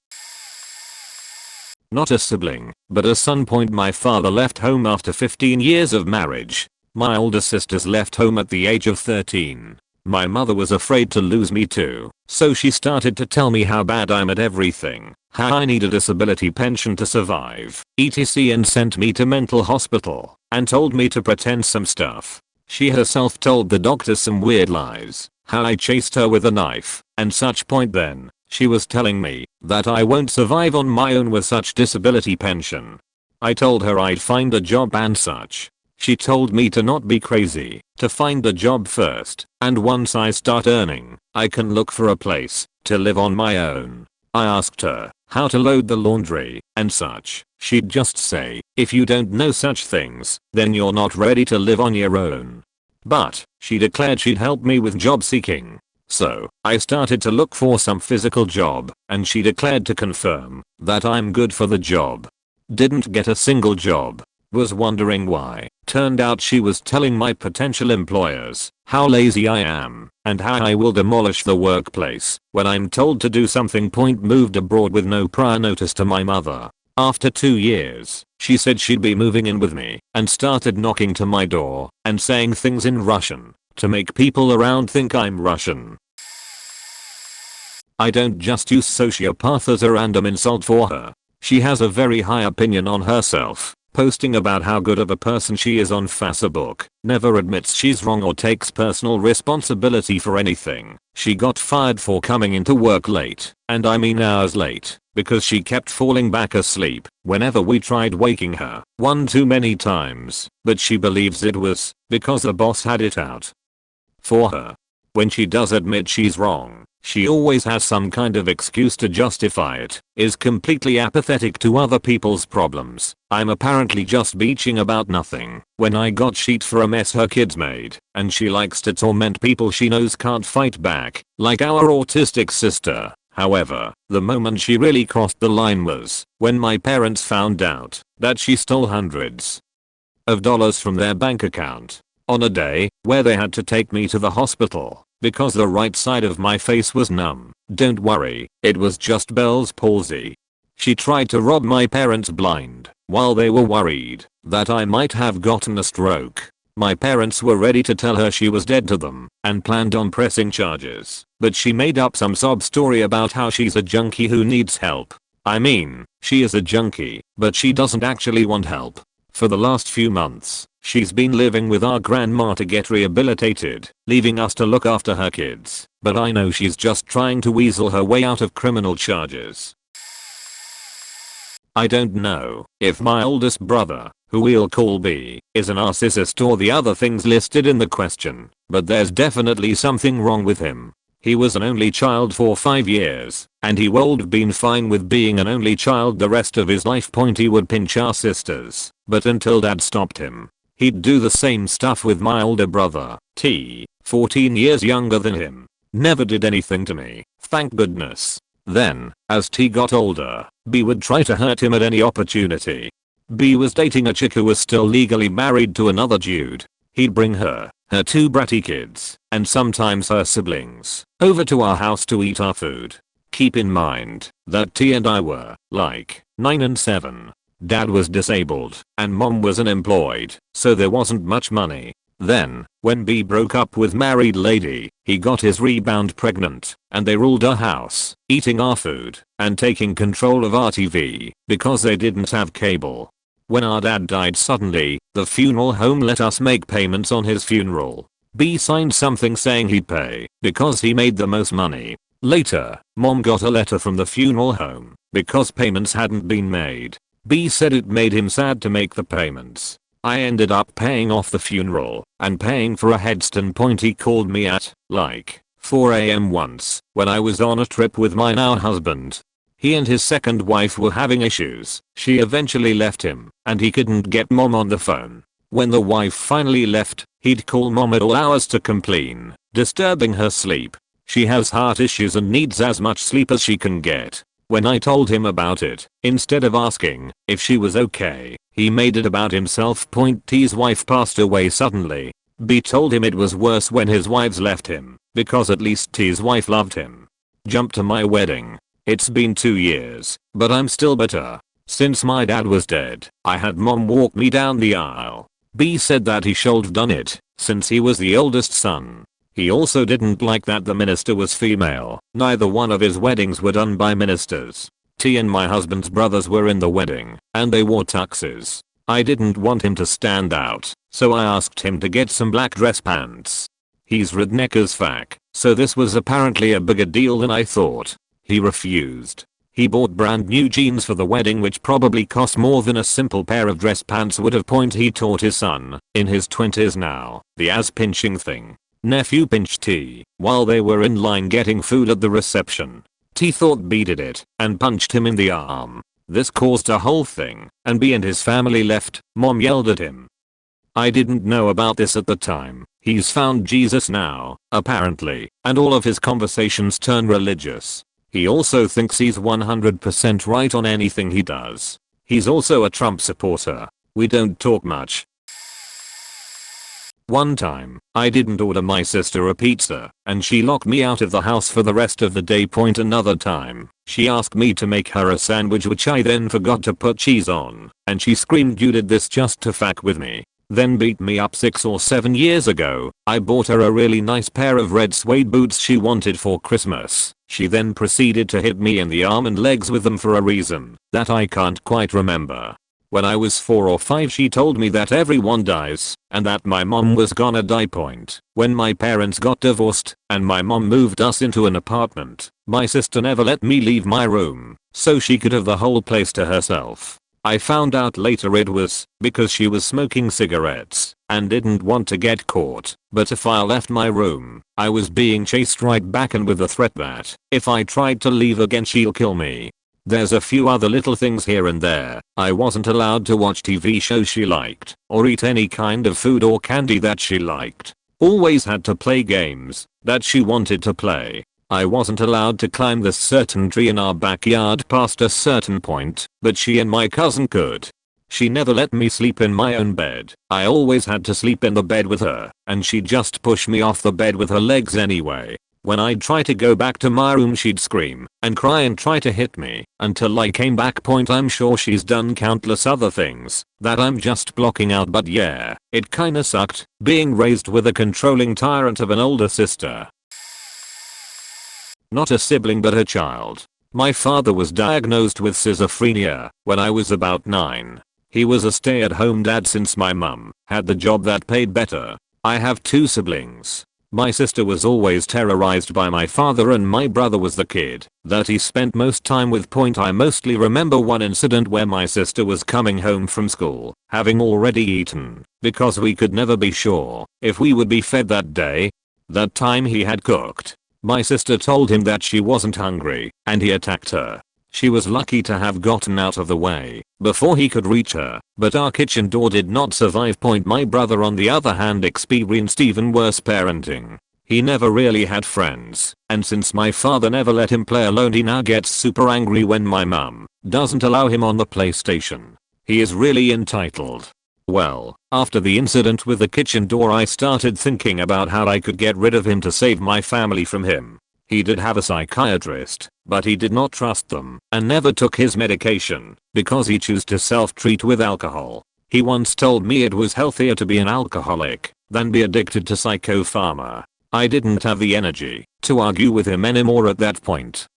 A: Not a sibling, but a son. My father left home after 15 years of marriage. My older sisters left home at the age of 13. My mother was afraid to lose me too, so she started to tell me how bad I'm at everything, how I need a disability pension to survive, etc., and sent me to mental hospital and told me to pretend some stuff. She herself told the doctors some weird lies, how I chased her with a knife and such. Then she was telling me that I won't survive on my own with such disability pension. I told her I'd find a job and such. She told me to not be crazy, to find a job first, and once I start earning, I can look for a place to live on my own. I asked her how to load the laundry and such. She'd just say, if you don't know such things, then you're not ready to live on your own. But she declared she'd help me with job seeking. So I started to look for some physical job, and she declared to confirm that I'm good for the job. Didn't get a single job. Was wondering why. Turned out she was telling my potential employers how lazy I am and how I will demolish the workplace when I'm told to do something. Moved abroad with no prior notice to my mother. After 2 years, she said she'd be moving in with me and started knocking to my door and saying things in Russian to make people around think I'm Russian. I don't just use sociopath as a random insult for her. She has a very high opinion on herself. posting about how good of a person she is on Facebook, never admits she's wrong or takes personal responsibility for anything. She got fired for coming into work late, and I mean hours late, because she kept falling back asleep whenever we tried waking her, one too many times, but she believes it was because the boss had it out for her. When she does admit she's wrong, she always has some kind of excuse to justify it, is completely apathetic to other people's problems. I'm apparently just bitching about nothing when I got shit for a mess her kids made, and she likes to torment people she knows can't fight back, like our autistic sister. However, the moment she really crossed the line was when my parents found out that she stole hundreds of dollars from their bank account on a day where they had to take me to the hospital because the right side of my face was numb. Don't worry, it was just Bell's palsy. She tried to rob my parents blind while they were worried that I might have gotten a stroke. My parents were ready to tell her she was dead to them and planned on pressing charges, but she made up some sob story about how she's a junkie who needs help. I mean, she is a junkie, but she doesn't actually want help. For the last few months, she's been living with our grandma to get rehabilitated, leaving us to look after her kids, but I know she's just trying to weasel her way out of criminal charges. I don't know if my oldest brother, who we'll call B, is a narcissist or the other things listed in the question, but there's definitely something wrong with him. He was an only child for 5 years, and he would have been fine with being an only child the rest of his life. He would pinch our sisters, but until dad stopped him, he'd do the same stuff with my older brother, T, 14 years younger than him. Never did anything to me, thank goodness. Then, as T got older, B would try to hurt him at any opportunity. B was dating a chick who was still legally married to another dude. He'd bring her 2 bratty kids, and sometimes her siblings, over to our house to eat our food. Keep in mind that T and I were, like, 9 and 7. Dad was disabled, and mom was unemployed, so there wasn't much money. Then, when B broke up with married lady, he got his rebound pregnant, and they ruled our house, eating our food, and taking control of our TV, because they didn't have cable. When our dad died suddenly, the funeral home let us make payments on his funeral. B signed something saying he'd pay because he made the most money. Later, mom got a letter from the funeral home because payments hadn't been made. B said it made him sad to make the payments. I ended up paying off the funeral and paying for a headstone. He called me at, like, 4 AM once when I was on a trip with my now husband. He and his second wife were having issues. She eventually left him, and he couldn't get mom on the phone. When the wife finally left, he'd call mom at all hours to complain, disturbing her sleep. She has heart issues and needs as much sleep as she can get. When I told him about it, instead of asking if she was okay, he made it about himself. T's wife passed away suddenly. B told him it was worse when his wives left him, because at least T's wife loved him. Jump to my wedding. It's been 2 years, but I'm still bitter. Since my dad was dead, I had mom walk me down the aisle. B said that he should have done it, since he was the oldest son. He also didn't like that the minister was female. Neither one of his weddings were done by ministers. T and my husband's brothers were in the wedding, and they wore tuxes. I didn't want him to stand out, so I asked him to get some black dress pants. He's redneck as fuck, so this was apparently a bigger deal than I thought. He refused. He bought brand new jeans for the wedding, which probably cost more than a simple pair of dress pants would have. He taught his son, in his 20s now, the ass pinching thing. Nephew pinched T while they were in line getting food at the reception. T thought B did it and punched him in the arm. This caused a whole thing, and B and his family left. Mom yelled at him. I didn't know about this at the time. He's found Jesus now, apparently, and all of his conversations turn religious. He also thinks he's 100% right on anything he does. He's also a Trump supporter. We don't talk much. One time, I didn't order my sister a pizza, and she locked me out of the house for the rest of the day. Another time, she asked me to make her a sandwich, which I then forgot to put cheese on, and she screamed you did this just to fuck with me. Then beat me up 6 or 7 years ago. I bought her a really nice pair of red suede boots she wanted for Christmas. She then proceeded to hit me in the arm and legs with them for a reason that I can't quite remember. When I was 4 or 5 she told me that everyone dies and that my mom was gonna die. When my parents got divorced and my mom moved us into an apartment, my sister never let me leave my room so she could have the whole place to herself. I found out later it was because she was smoking cigarettes and didn't want to get caught, but if I left my room, I was being chased right back and with the threat that if I tried to leave again she'll kill me. There's a few other little things here and there. I wasn't allowed to watch TV shows she liked or eat any kind of food or candy that she liked. Always had to play games that she wanted to play. I wasn't allowed to climb this certain tree in our backyard past a certain point, but she and my cousin could. She never let me sleep in my own bed. I always had to sleep in the bed with her, and she'd just push me off the bed with her legs anyway. When I'd try to go back to my room she'd scream and cry and try to hit me until I came back. I'm sure she's done countless other things that I'm just blocking out, but yeah, it kinda sucked being raised with a controlling tyrant of an older sister. Not a sibling but a child. My father was diagnosed with schizophrenia when I was about 9. He was a stay-at-home dad since my mum had the job that paid better. I have 2 siblings. My sister was always terrorized by my father and my brother was the kid that he spent most time with. I mostly remember one incident where my sister was coming home from school, having already eaten, because we could never be sure if we would be fed that day. That time he had cooked. My sister told him that she wasn't hungry, and he attacked her. She was lucky to have gotten out of the way before he could reach her, but our kitchen door did not survive. My brother on the other hand experienced even worse parenting. He never really had friends, and since my father never let him play alone he now gets super angry when my mum doesn't allow him on the PlayStation. He is really entitled. Well, after the incident with the kitchen door I started thinking about how I could get rid of him to save my family from him. He did have a psychiatrist, but he did not trust them and never took his medication because he chose to self-treat with alcohol. He once told me it was healthier to be an alcoholic than be addicted to psychopharma. I didn't have the energy to argue with him anymore at that point.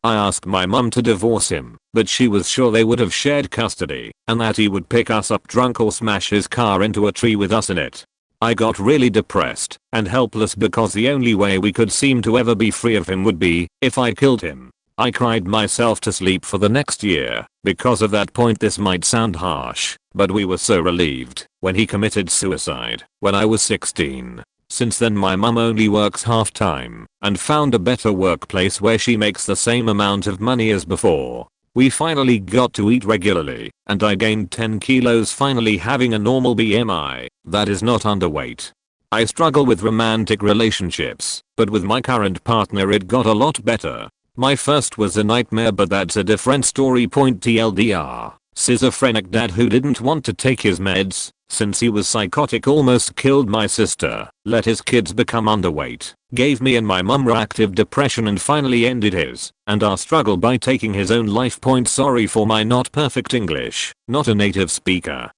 A: I asked my mum to divorce him, but she was sure they would have shared custody and that he would pick us up drunk or smash his car into a tree with us in it. I got really depressed and helpless because the only way we could seem to ever be free of him would be if I killed him. I cried myself to sleep for the next year because of that. This might sound harsh, but we were so relieved when he committed suicide when I was 16. Since then my mum only works half-time and found a better workplace where she makes the same amount of money as before. We finally got to eat regularly and I gained 10 kilos, finally having a normal BMI that is not underweight. I struggle with romantic relationships, but with my current partner it got a lot better. My first was a nightmare, but that's a different story. TLDR. Schizophrenic dad who didn't want to take his meds since he was psychotic almost killed my sister, let his kids become underweight, gave me and my mum reactive depression and finally ended his and our struggle by taking his own life. Sorry for my not perfect English, not a native speaker.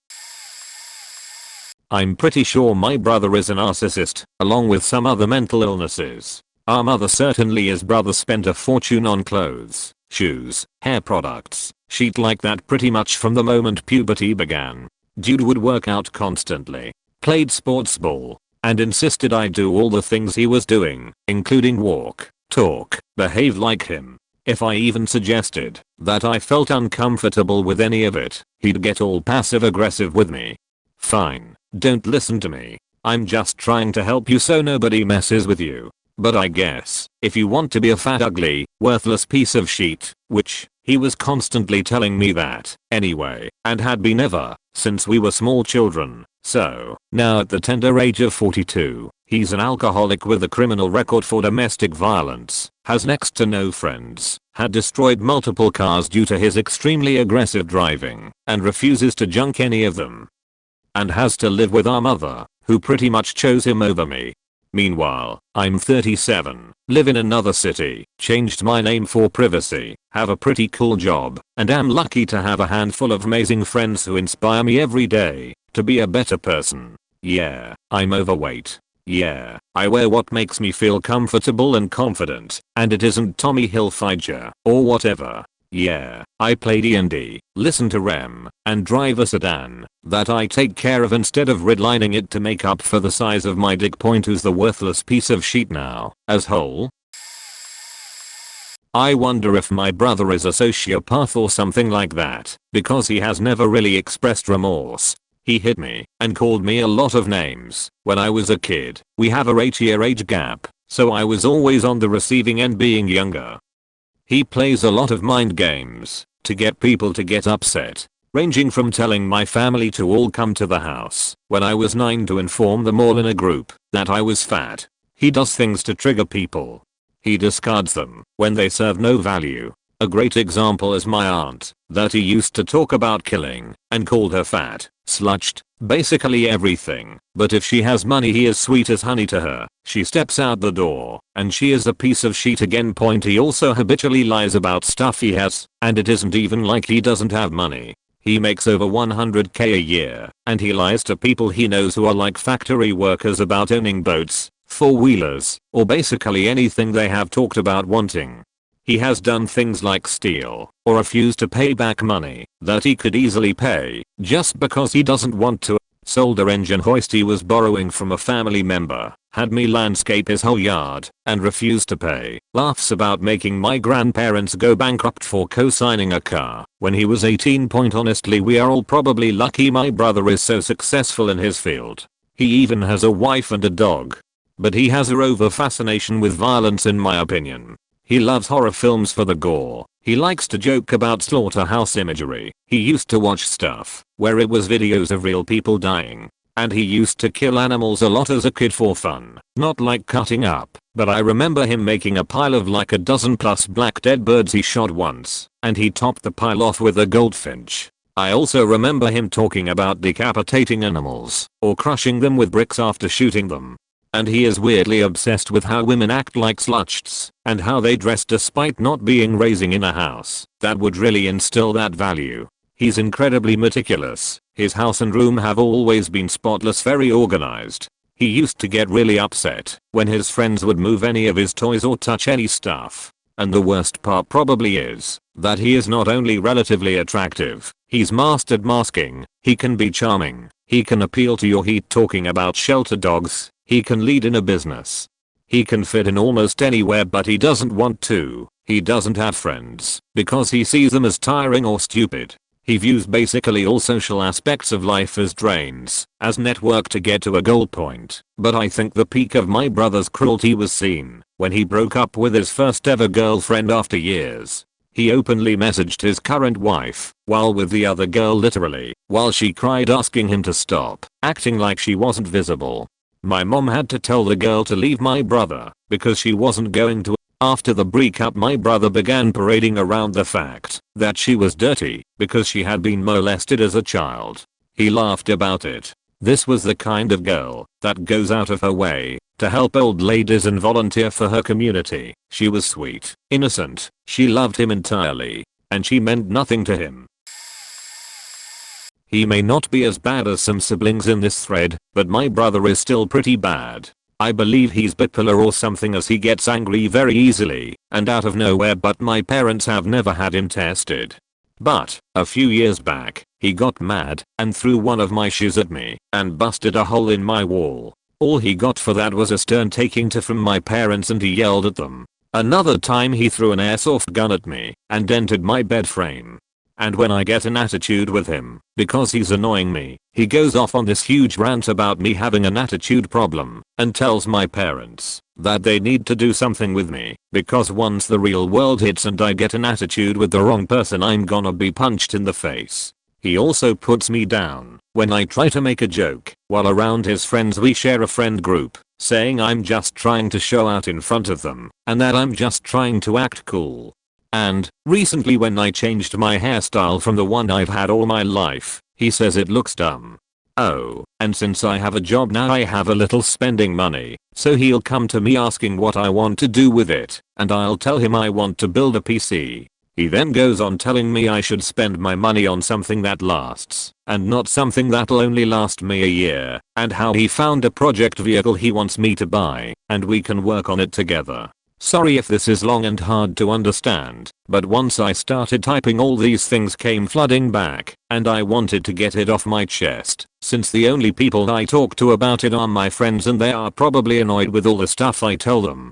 A: I'm pretty sure my brother is a narcissist, along with some other mental illnesses. Our mother certainly is. Brother spent a fortune on clothes, shoes, hair products, shit like that pretty much from the moment puberty began. Dude would work out constantly, played sports ball, and insisted I do all the things he was doing, including walk, talk, behave like him. If I even suggested that I felt uncomfortable with any of it, he'd get all passive aggressive with me. Fine, don't listen to me. I'm just trying to help you so nobody messes with you. But I guess, if you want to be a fat ugly, worthless piece of shit, which, he was constantly telling me that, anyway, and had been ever since we were small children. So, now at the tender age of 42, he's an alcoholic with a criminal record for domestic violence, has next to no friends, had destroyed multiple cars due to his extremely aggressive driving, and refuses to junk any of them. And has to live with our mother, who pretty much chose him over me. Meanwhile, I'm 37, live in another city, changed my name for privacy, have a pretty cool job, and am lucky to have a handful of amazing friends who inspire me every day to be a better person. Yeah, I'm overweight. Yeah, I wear what makes me feel comfortable and confident, and it isn't Tommy Hilfiger or whatever. Yeah, I play D&D, listen to REM, and drive a sedan that I take care of instead of redlining it to make up for the size of my dick. Point who's the worthless piece of shit now, as whole. I wonder if my brother is a sociopath or something like that, because he has never really expressed remorse. He hit me and called me a lot of names when I was a kid. We have a 8-year age gap, so I was always on the receiving end being younger. He plays a lot of mind games to get people to get upset, ranging from telling my family to all come to the house when I was 9 to inform them all in a group that I was fat. He does things to trigger people. He discards them when they serve no value. A great example is my aunt, that he used to talk about killing and called her fat, slutched, basically everything. But if she has money he is sweet as honey to her. She steps out the door and she is a piece of shit again. Point he also habitually lies about stuff he has, and it isn't even like he doesn't have money. He makes over 100k a year and he lies to people he knows who are like factory workers about owning boats, four-wheelers, or basically anything they have talked about wanting. He has done things like steal or refuse to pay back money that he could easily pay just because he doesn't want to. Sold a engine hoist he was borrowing from a family member, had me landscape his whole yard, and refused to pay. Laughs about making my grandparents go bankrupt for co-signing a car when he was 18. Honestly, we are all probably lucky my brother is so successful in his field. He even has a wife and a dog. But he has a over fascination with violence in my opinion. He loves horror films for the gore. He likes to joke about slaughterhouse imagery. He used to watch stuff where it was videos of real people dying. And he used to kill animals a lot as a kid for fun. Not like cutting up, but I remember him making a pile of like a dozen plus black dead birds he shot once, and he topped the pile off with a goldfinch. I also remember him talking about decapitating animals or crushing them with bricks after shooting them. And he is weirdly obsessed with how women act like sluts and how they dress despite not being raising in a house that would really instill that value. He's incredibly meticulous. His house and room have always been spotless, very organized. He used to get really upset when his friends would move any of his toys or touch any stuff. And the worst part probably is that he is not only relatively attractive, he's mastered masking. He can be charming. He can appeal to your heat talking about shelter dogs. He can lead in a business. He can fit in almost anywhere, but he doesn't want to. He doesn't have friends because he sees them as tiring or stupid. He views basically all social aspects of life as drains, as network to get to a goal point. But I think the peak of my brother's cruelty was seen when he broke up with his first ever girlfriend after years. He openly messaged his current wife while with the other girl, literally, while she cried asking him to stop, acting like she wasn't visible. My mom had to tell the girl to leave my brother because she wasn't going to. After the breakup, my brother began parading around the fact that she was dirty because she had been molested as a child. He laughed about it. This was the kind of girl that goes out of her way to help old ladies and volunteer for her community. She was sweet, innocent, she loved him entirely, and she meant nothing to him. He may not be as bad as some siblings in this thread, but my brother is still pretty bad. I believe he's bipolar or something, as he gets angry very easily and out of nowhere, but my parents have never had him tested. But a few years back, he got mad and threw one of my shoes at me and busted a hole in my wall. All he got for that was a stern taking to from my parents, and he yelled at them. Another time he threw an airsoft gun at me and dented my bed frame. And when I get an attitude with him, because he's annoying me, he goes off on this huge rant about me having an attitude problem and tells my parents that they need to do something with me because once the real world hits and I get an attitude with the wrong person, I'm gonna be punched in the face. He also puts me down when I try to make a joke while around his friends. We share a friend group, saying I'm just trying to show out in front of them and that I'm just trying to act cool. And recently when I changed my hairstyle from the one I've had all my life, he says it looks dumb. Oh, and since I have a job now, I have a little spending money, so he'll come to me asking what I want to do with it, and I'll tell him I want to build a PC. He then goes on telling me I should spend my money on something that lasts, and not something that'll only last me a year, and how he found a project vehicle he wants me to buy, and we can work on it together. Sorry if this is long and hard to understand, but once I started typing all these things came flooding back, and I wanted to get it off my chest, since the only people I talk to about it are my friends and they are probably annoyed with all the stuff I tell them.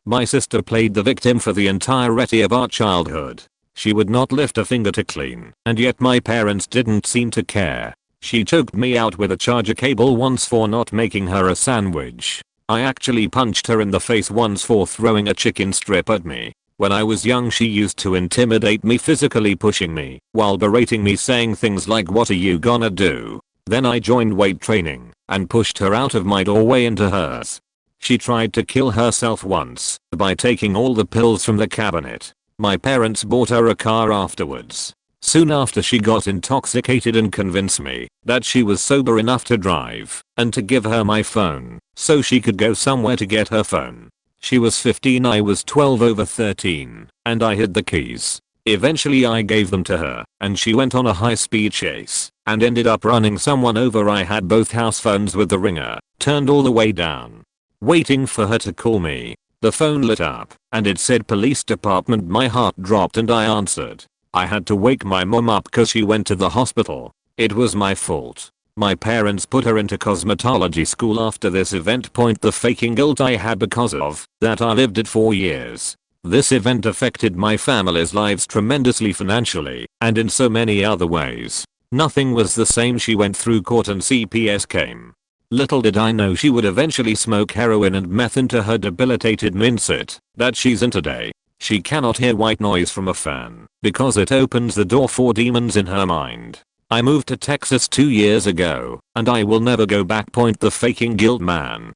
A: My sister played the victim for the entirety of our childhood. She would not lift a finger to clean, and yet my parents didn't seem to care. She choked me out with a charger cable once for not making her a sandwich. I actually punched her in the face once for throwing a chicken strip at me. When I was young she used to intimidate me, physically pushing me while berating me, saying things like, "What are you gonna do?" Then I joined weight training and pushed her out of my doorway into hers. She tried to kill herself once by taking all the pills from the cabinet. My parents bought her a car afterwards. Soon after she got intoxicated and convinced me that she was sober enough to drive and to give her my phone so she could go somewhere to get her phone. She was 15, I was 12 over 13, and I hid the keys. Eventually I gave them to her and she went on a high-speed chase and ended up running someone over. I had both house phones with the ringer turned all the way down, waiting for her to call me. The phone lit up and it said police department. My heart dropped and I answered. I had to wake my mom up cause she went to the hospital. It was my fault. My parents put her into cosmetology school after this event. The faking guilt I had because of that I lived it for years. This event affected my family's lives tremendously, financially and in so many other ways. Nothing was the same. She went through court and CPS came. Little did I know she would eventually smoke heroin and meth into her debilitated mindset that she's in today. She cannot hear white noise from a fan because it opens the door for demons in her mind. I moved to Texas 2 years ago and I will never go back. The faking guilt man.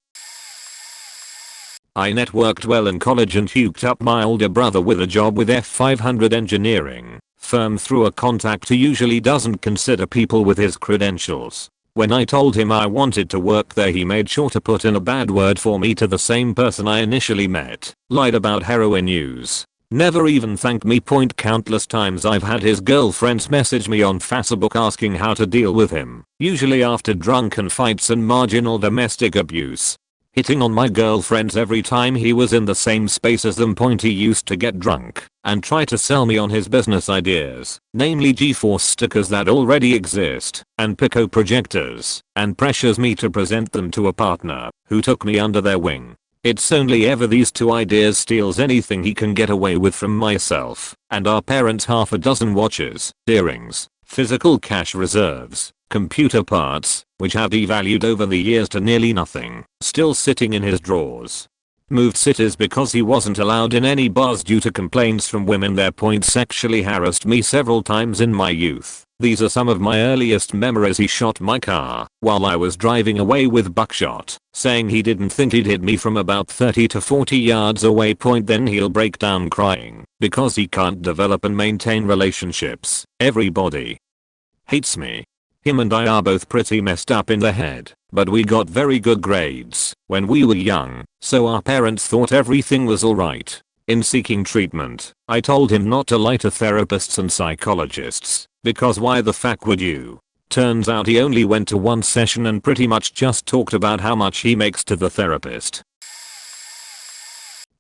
A: I networked well in college and hooked up my older brother with a job with F500 engineering firm through a contact who usually doesn't consider people with his credentials. When I told him I wanted to work there, he made sure to put in a bad word for me to the same person I initially met, lied about heroin use, never even thanked me. Countless times I've had his girlfriends message me on Facebook asking how to deal with him, usually after drunken fights and marginal domestic abuse. Hitting on my girlfriends every time he was in the same space as them. He used to get drunk and try to sell me on his business ideas, namely GeForce stickers that already exist and Pico projectors, and pressures me to present them to a partner who took me under their wing. It's only ever these two ideas steals anything he can get away with from myself and our parents. Half a dozen watches, earrings, physical cash reserves, computer parts, which have devalued over the years to nearly nothing, still sitting in his drawers. Moved cities because he wasn't allowed in any bars due to complaints from women there. Sexually harassed me several times in my youth. These are some of my earliest memories. He shot my car while I was driving away with buckshot, saying he didn't think he'd hit me from about 30 to 40 yards away. Then he'll break down crying because he can't develop and maintain relationships. Everybody hates me. Him and I are both pretty messed up in the head, but we got very good grades when we were young, so our parents thought everything was alright. In seeking treatment, I told him not to lie to therapists and psychologists, because why the fuck would you? Turns out he only went to one session and pretty much just talked about how much he makes to the therapist.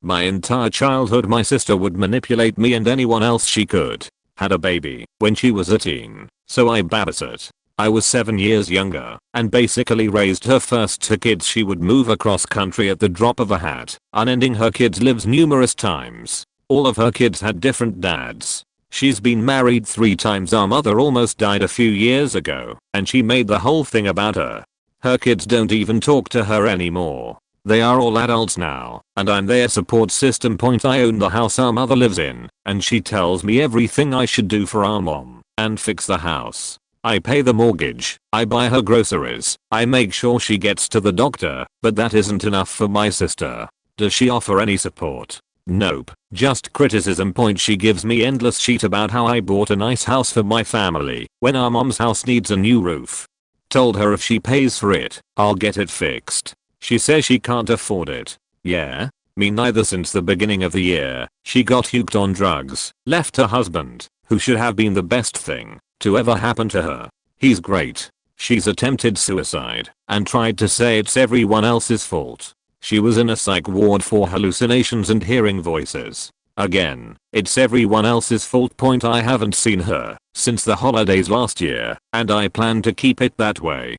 A: My entire childhood my sister would manipulate me and anyone else she could. Had a baby when she was a teen, so I babysat. I was 7 years younger and basically raised her first 2 kids. She would move across country at the drop of a hat, unending her kids' lives numerous times. All of her kids had different dads. She's been married 3 times. Our mother almost died a few years ago and she made the whole thing about her. Her kids don't even talk to her anymore. They are all adults now and I'm their support system. I own the house our mother lives in and she tells me everything I should do for our mom and fix the house. I pay the mortgage, I buy her groceries, I make sure she gets to the doctor, but that isn't enough for my sister. Does she offer any support? Nope, just criticism. She gives me endless shit about how I bought a nice house for my family when our mom's house needs a new roof. Told her if she pays for it, I'll get it fixed. She says she can't afford it. Yeah? Me neither. Since the beginning of the year, she got hooked on drugs, left her husband, who should have been the best thing to ever happen to her. He's great. She's attempted suicide and tried to say it's everyone else's fault. She was in a psych ward for hallucinations and hearing voices. Again, it's everyone else's fault. I haven't seen her since the holidays last year, and I plan to keep it that way.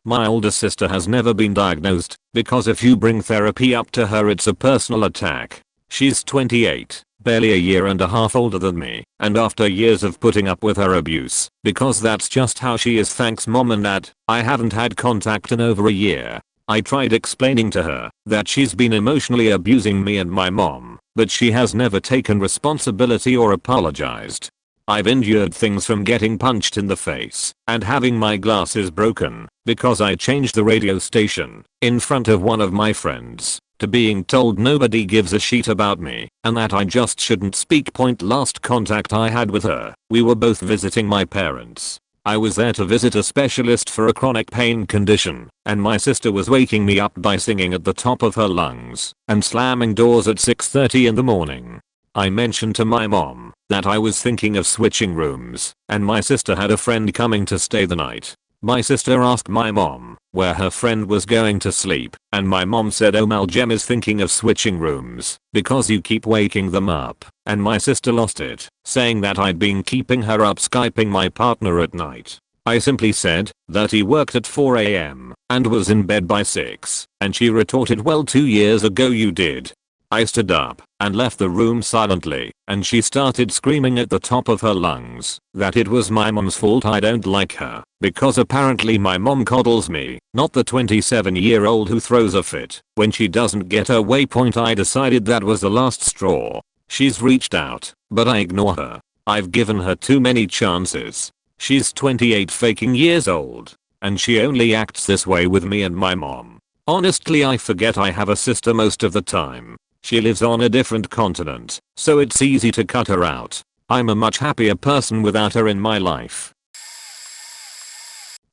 A: My older sister has never been diagnosed, because if you bring therapy up to her it's a personal attack. She's 28, barely a year and a half older than me, and after years of putting up with her abuse, because that's just how she is, thanks mom and dad, I haven't had contact in over a year. I tried explaining to her that she's been emotionally abusing me and my mom, but she has never taken responsibility or apologized. I've endured things from getting punched in the face and having my glasses broken because I changed the radio station in front of one of my friends, to being told nobody gives a shit about me and that I just shouldn't speak. Last contact I had with her, we were both visiting my parents. I was there to visit a specialist for a chronic pain condition, and my sister was waking me up by singing at the top of her lungs and slamming doors at 6:30 in the morning. I mentioned to my mom that I was thinking of switching rooms, and my sister had a friend coming to stay the night. My sister asked my mom where her friend was going to sleep, and my mom said, "Oh, Maljem is thinking of switching rooms because you keep waking them up," and my sister lost it, saying that I'd been keeping her up Skyping my partner at night. I simply said that he worked at 4 AM and was in bed by 6, and she retorted, "Well, 2 years ago you did." I stood up and left the room silently, and she started screaming at the top of her lungs that it was my mom's fault I don't like her, because apparently my mom coddles me, not the 27-year-old who throws a fit when she doesn't get her way. I decided that was the last straw. She's reached out, but I ignore her. I've given her too many chances. She's 28 faking years old, and she only acts this way with me and my mom. Honestly, I forget I have a sister most of the time. She lives on a different continent, so it's easy to cut her out. I'm a much happier person without her in my life.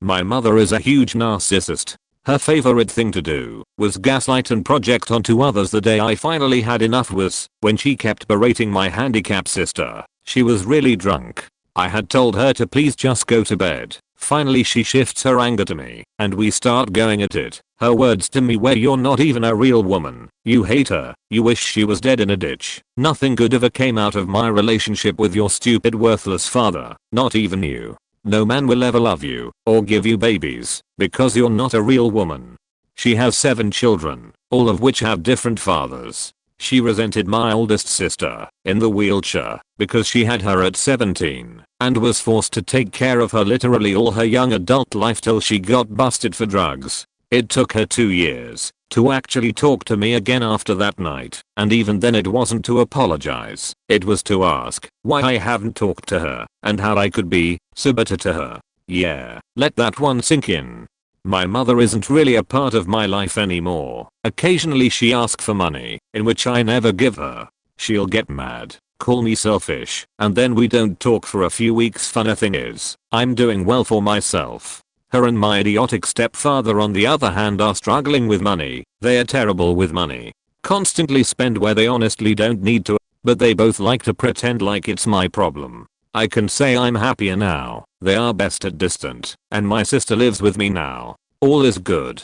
A: My mother is a huge narcissist. Her favorite thing to do was gaslight and project onto others. The day I finally had enough was when she kept berating my handicapped sister. She was really drunk. I had told her to please just go to bed. Finally she shifts her anger to me, and we start going at it. Her words to me were, "You're not even a real woman. You hate her. You wish she was dead in a ditch. Nothing good ever came out of my relationship with your stupid, worthless father. Not even you. No man will ever love you or give you babies because you're not a real woman." She has 7 children, all of which have different fathers. She resented my oldest sister, in the wheelchair, because she had her at 17 and was forced to take care of her literally all her young adult life till she got busted for drugs. It took her 2 years to actually talk to me again after that night, and even then it wasn't to apologize. It was to ask why I haven't talked to her and how I could be so bitter to her. Yeah, let that one sink in. My mother isn't really a part of my life anymore. Occasionally she asks for money, in which I never give her. She'll get mad, call me selfish, and then we don't talk for a few weeks. Funny thing is, I'm doing well for myself. Her and my idiotic stepfather on the other hand are struggling with money. They are terrible with money. Constantly spend where they honestly don't need to, but they both like to pretend like it's my problem. I can say I'm happier now. They are best at distant, and my sister lives with me now. All is good.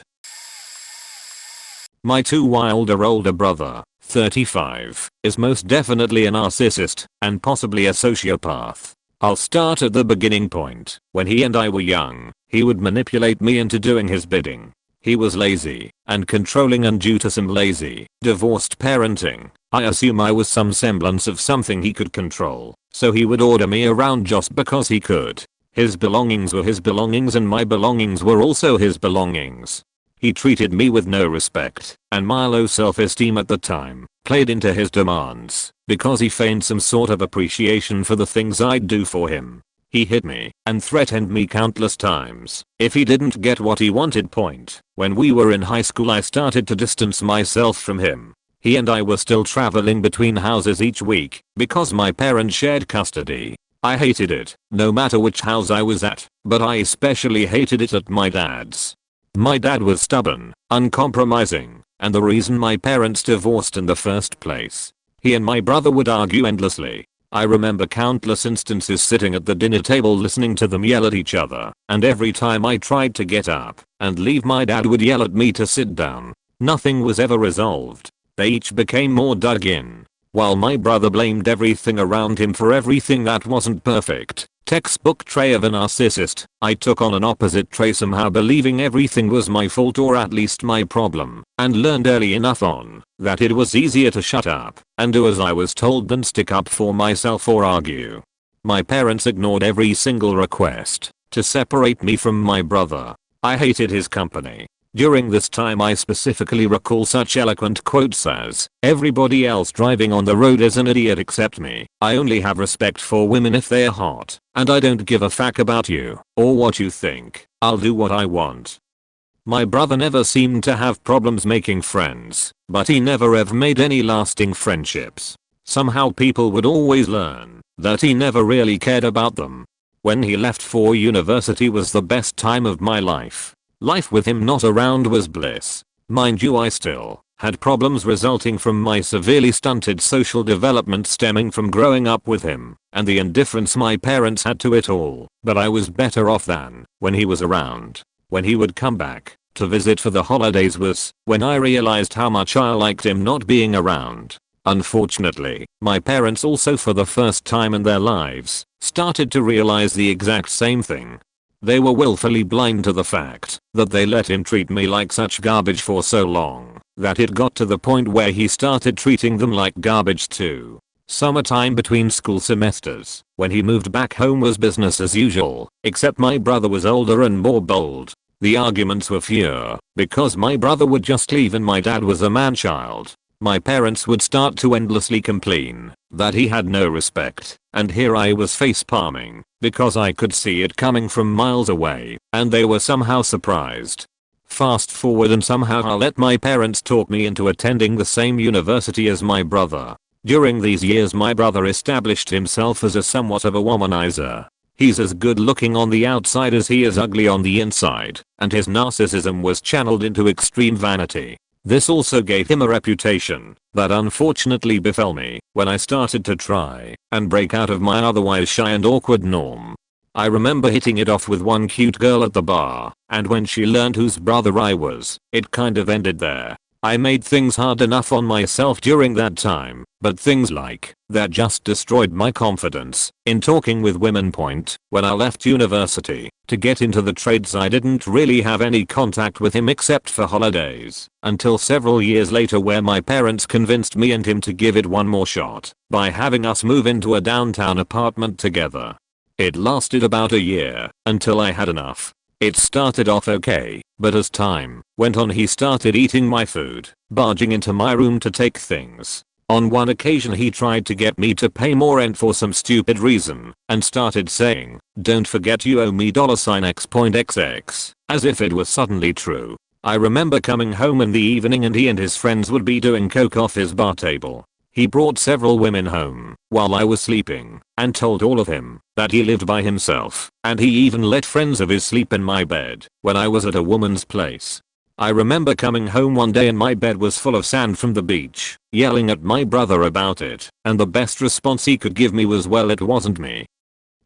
A: My 2 wilder older brother, 35, is most definitely a narcissist and possibly a sociopath. I'll start at the beginning point. When he and I were young, he would manipulate me into doing his bidding. He was lazy and controlling, and due to some lazy, divorced parenting, I assume I was some semblance of something he could control, so he would order me around just because he could. His belongings were his belongings and my belongings were also his belongings. He treated me with no respect, and my low self-esteem at the time played into his demands because he feigned some sort of appreciation for the things I'd do for him. He hit me and threatened me countless times if he didn't get what he wanted. When we were in high school I started to distance myself from him. He and I were still traveling between houses each week because my parents shared custody. I hated it, no matter which house I was at, but I especially hated it at my dad's. My dad was stubborn, uncompromising, and the reason my parents divorced in the first place. He and my brother would argue endlessly. I remember countless instances sitting at the dinner table listening to them yell at each other, and every time I tried to get up and leave, my dad would yell at me to sit down. Nothing was ever resolved. They each became more dug in, while my brother blamed everything around him for everything that wasn't perfect. Textbook trait of a narcissist. I took on an opposite trait, somehow believing everything was my fault or at least my problem, and learned early enough on that it was easier to shut up and do as I was told than stick up for myself or argue. My parents ignored every single request to separate me from my brother. I hated his company. During this time I specifically recall such eloquent quotes as, "Everybody else driving on the road is an idiot except me. I only have respect for women if they're hot, and I don't give a fuck about you or what you think. I'll do what I want." My brother never seemed to have problems making friends, but he never ever made any lasting friendships. Somehow people would always learn that he never really cared about them. When he left for university was the best time of my life. Life with him not around was bliss. Mind you, I still had problems resulting from my severely stunted social development stemming from growing up with him and the indifference my parents had to it all, but I was better off than when he was around. When he would come back to visit for the holidays was when I realized how much I liked him not being around. Unfortunately, my parents also for the first time in their lives started to realize the exact same thing. They were willfully blind to the fact that they let him treat me like such garbage for so long that it got to the point where he started treating them like garbage too. Summertime between school semesters, when he moved back home, was business as usual, except my brother was older and more bold. The arguments were fewer because my brother would just leave and my dad was a man-child. My parents would start to endlessly complain that he had no respect, and here I was face-palming because I could see it coming from miles away, and they were somehow surprised. Fast forward and somehow I let my parents talk me into attending the same university as my brother. During these years my brother established himself as a somewhat of a womanizer. He's as good looking on the outside as he is ugly on the inside, and his narcissism was channeled into extreme vanity. This also gave him a reputation that unfortunately befell me when I started to try and break out of my otherwise shy and awkward norm. I remember hitting it off with one cute girl at the bar, and when she learned whose brother I was, it kind of ended there. I made things hard enough on myself during that time, but things like that just destroyed my confidence in talking with women. When I left university to get into the trades, I didn't really have any contact with him except for holidays, until several years later where my parents convinced me and him to give it one more shot by having us move into a downtown apartment together. It lasted about a year until I had enough. It started off okay, but as time went on he started eating my food, barging into my room to take things. On one occasion he tried to get me to pay more rent for some stupid reason, and started saying, "Don't forget you owe me $X.XX, as if it was suddenly true. I remember coming home in the evening and he and his friends would be doing coke off his bar table. He brought several women home while I was sleeping and told all of him that he lived by himself, and he even let friends of his sleep in my bed when I was at a woman's place. I remember coming home one day and my bed was full of sand from the beach, yelling at my brother about it, and the best response he could give me was, "Well, it wasn't me."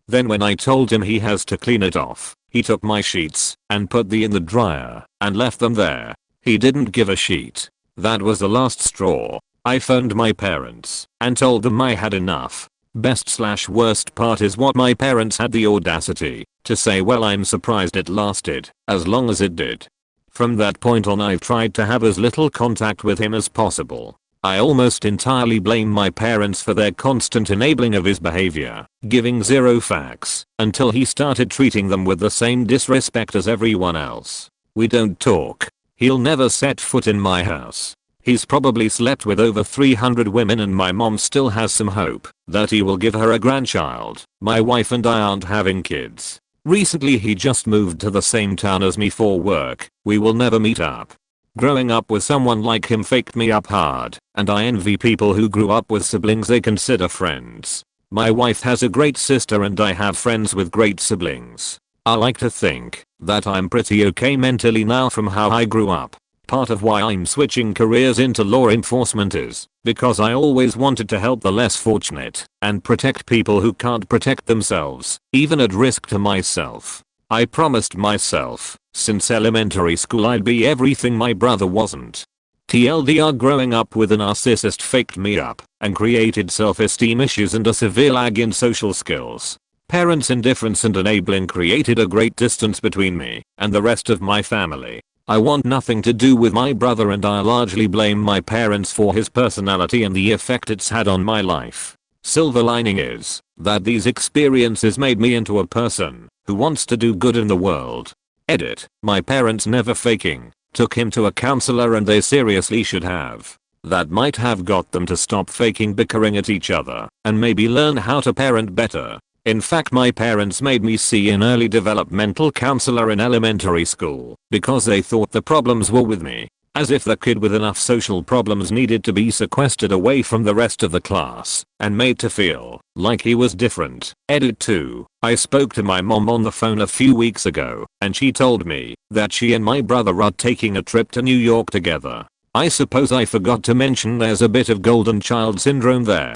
A: Then when I told him he has to clean it off, he took my sheets and put them in the dryer and left them there. He didn't give a shit. That was the last straw. I phoned my parents and told them I had enough. Best/worst part is what my parents had the audacity to say, "Well, I'm surprised it lasted as long as it did." From that point on I've tried to have as little contact with him as possible. I almost entirely blame my parents for their constant enabling of his behavior, giving zero facts, until he started treating them with the same disrespect as everyone else. We don't talk. He'll never set foot in my house. He's probably slept with over 300 women and my mom still has some hope that he will give her a grandchild. My wife and I aren't having kids. Recently he just moved to the same town as me for work. We will never meet up. Growing up with someone like him faked me up hard, and I envy people who grew up with siblings they consider friends. My wife has a great sister and I have friends with great siblings. I like to think that I'm pretty okay mentally now from how I grew up. Part of why I'm switching careers into law enforcement is because I always wanted to help the less fortunate and protect people who can't protect themselves, even at risk to myself. I promised myself, since elementary school, I'd be everything my brother wasn't. TLDR, growing up with a narcissist faked me up and created self-esteem issues and a severe lag in social skills. Parents' indifference and enabling created a great distance between me and the rest of my family. I want nothing to do with my brother, and I largely blame my parents for his personality and the effect it's had on my life. Silver lining is that these experiences made me into a person who wants to do good in the world. Edit. My parents never faking took him to a counselor, and they seriously should have. That might have got them to stop faking bickering at each other and maybe learn how to parent better. In fact, my parents made me see an early developmental counselor in elementary school because they thought the problems were with me. As if the kid with enough social problems needed to be sequestered away from the rest of the class and made to feel like he was different. Edit 2. I spoke to my mom on the phone a few weeks ago, and she told me that she and my brother are taking a trip to New York together. I suppose I forgot to mention there's a bit of golden child syndrome there.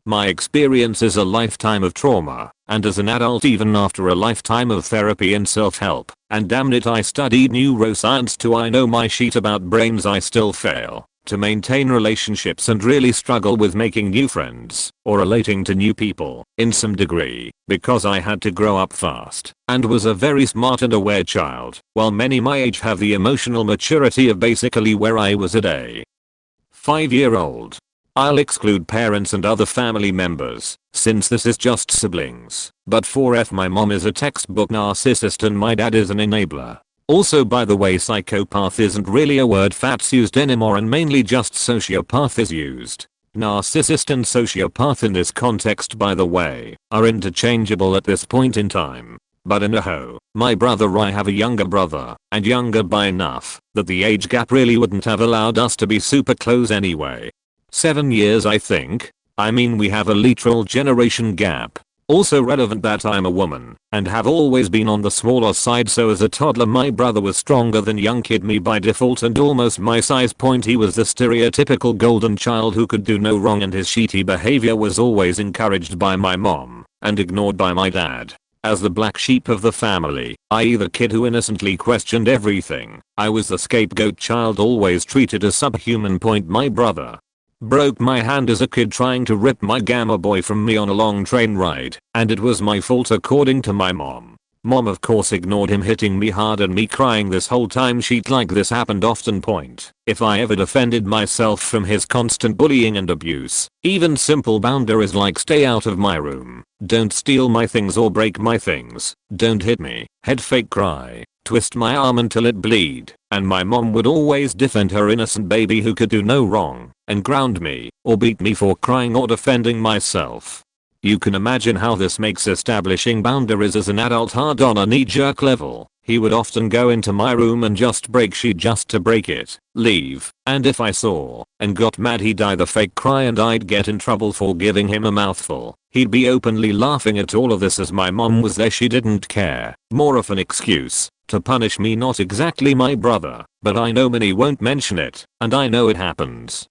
A: My experience is a lifetime of trauma, and as an adult, even after a lifetime of therapy and self-help, and damn it, I studied neuroscience too, I know my shit about brains, I still fail to maintain relationships and really struggle with making new friends or relating to new people in some degree because I had to grow up fast and was a very smart and aware child, while many my age have the emotional maturity of basically where I was at a 5-year-old. I'll exclude parents and other family members, since this is just siblings, but 4F, my mom is a textbook narcissist and my dad is an enabler. Also, by the way, psychopath isn't really a word that's used anymore and mainly just sociopath is used. Narcissist and sociopath in this context, by the way, are interchangeable at this point in time. But my brother, I have a younger brother, and younger by enough that the age gap really wouldn't have allowed us to be super close anyway. 7 years, I think. I mean, we have a literal generation gap. Also relevant that I'm a woman and have always been on the smaller side, so as a toddler my brother was stronger than young kid me by default and almost my size. Point, he was the stereotypical golden child who could do no wrong, and his shitty behavior was always encouraged by my mom and ignored by my dad. As the black sheep of the family, i.e. the kid who innocently questioned everything, I was the scapegoat child, always treated as subhuman. Point, my brother broke my hand as a kid trying to rip my Gamma Boy from me on a long train ride, and it was my fault according to my mom. Mom of course ignored him hitting me hard and me crying this whole time. Shit like this happened often. Point, if I ever defended myself from his constant bullying and abuse, even simple boundaries like stay out of my room, don't steal my things or break my things, don't hit me, head fake cry, twist my arm until it bleed, and my mom would always defend her innocent baby who could do no wrong, and ground me or beat me for crying or defending myself. You can imagine how this makes establishing boundaries as an adult hard on a knee-jerk level. He would often go into my room and just break shit just to break it, leave, and if I saw and got mad, he'd either fake cry and I'd get in trouble for giving him a mouthful. He'd be openly laughing at all of this as my mom was there. She didn't care. More of an excuse to punish me, not exactly my brother, but I know many won't mention it, and I know it happens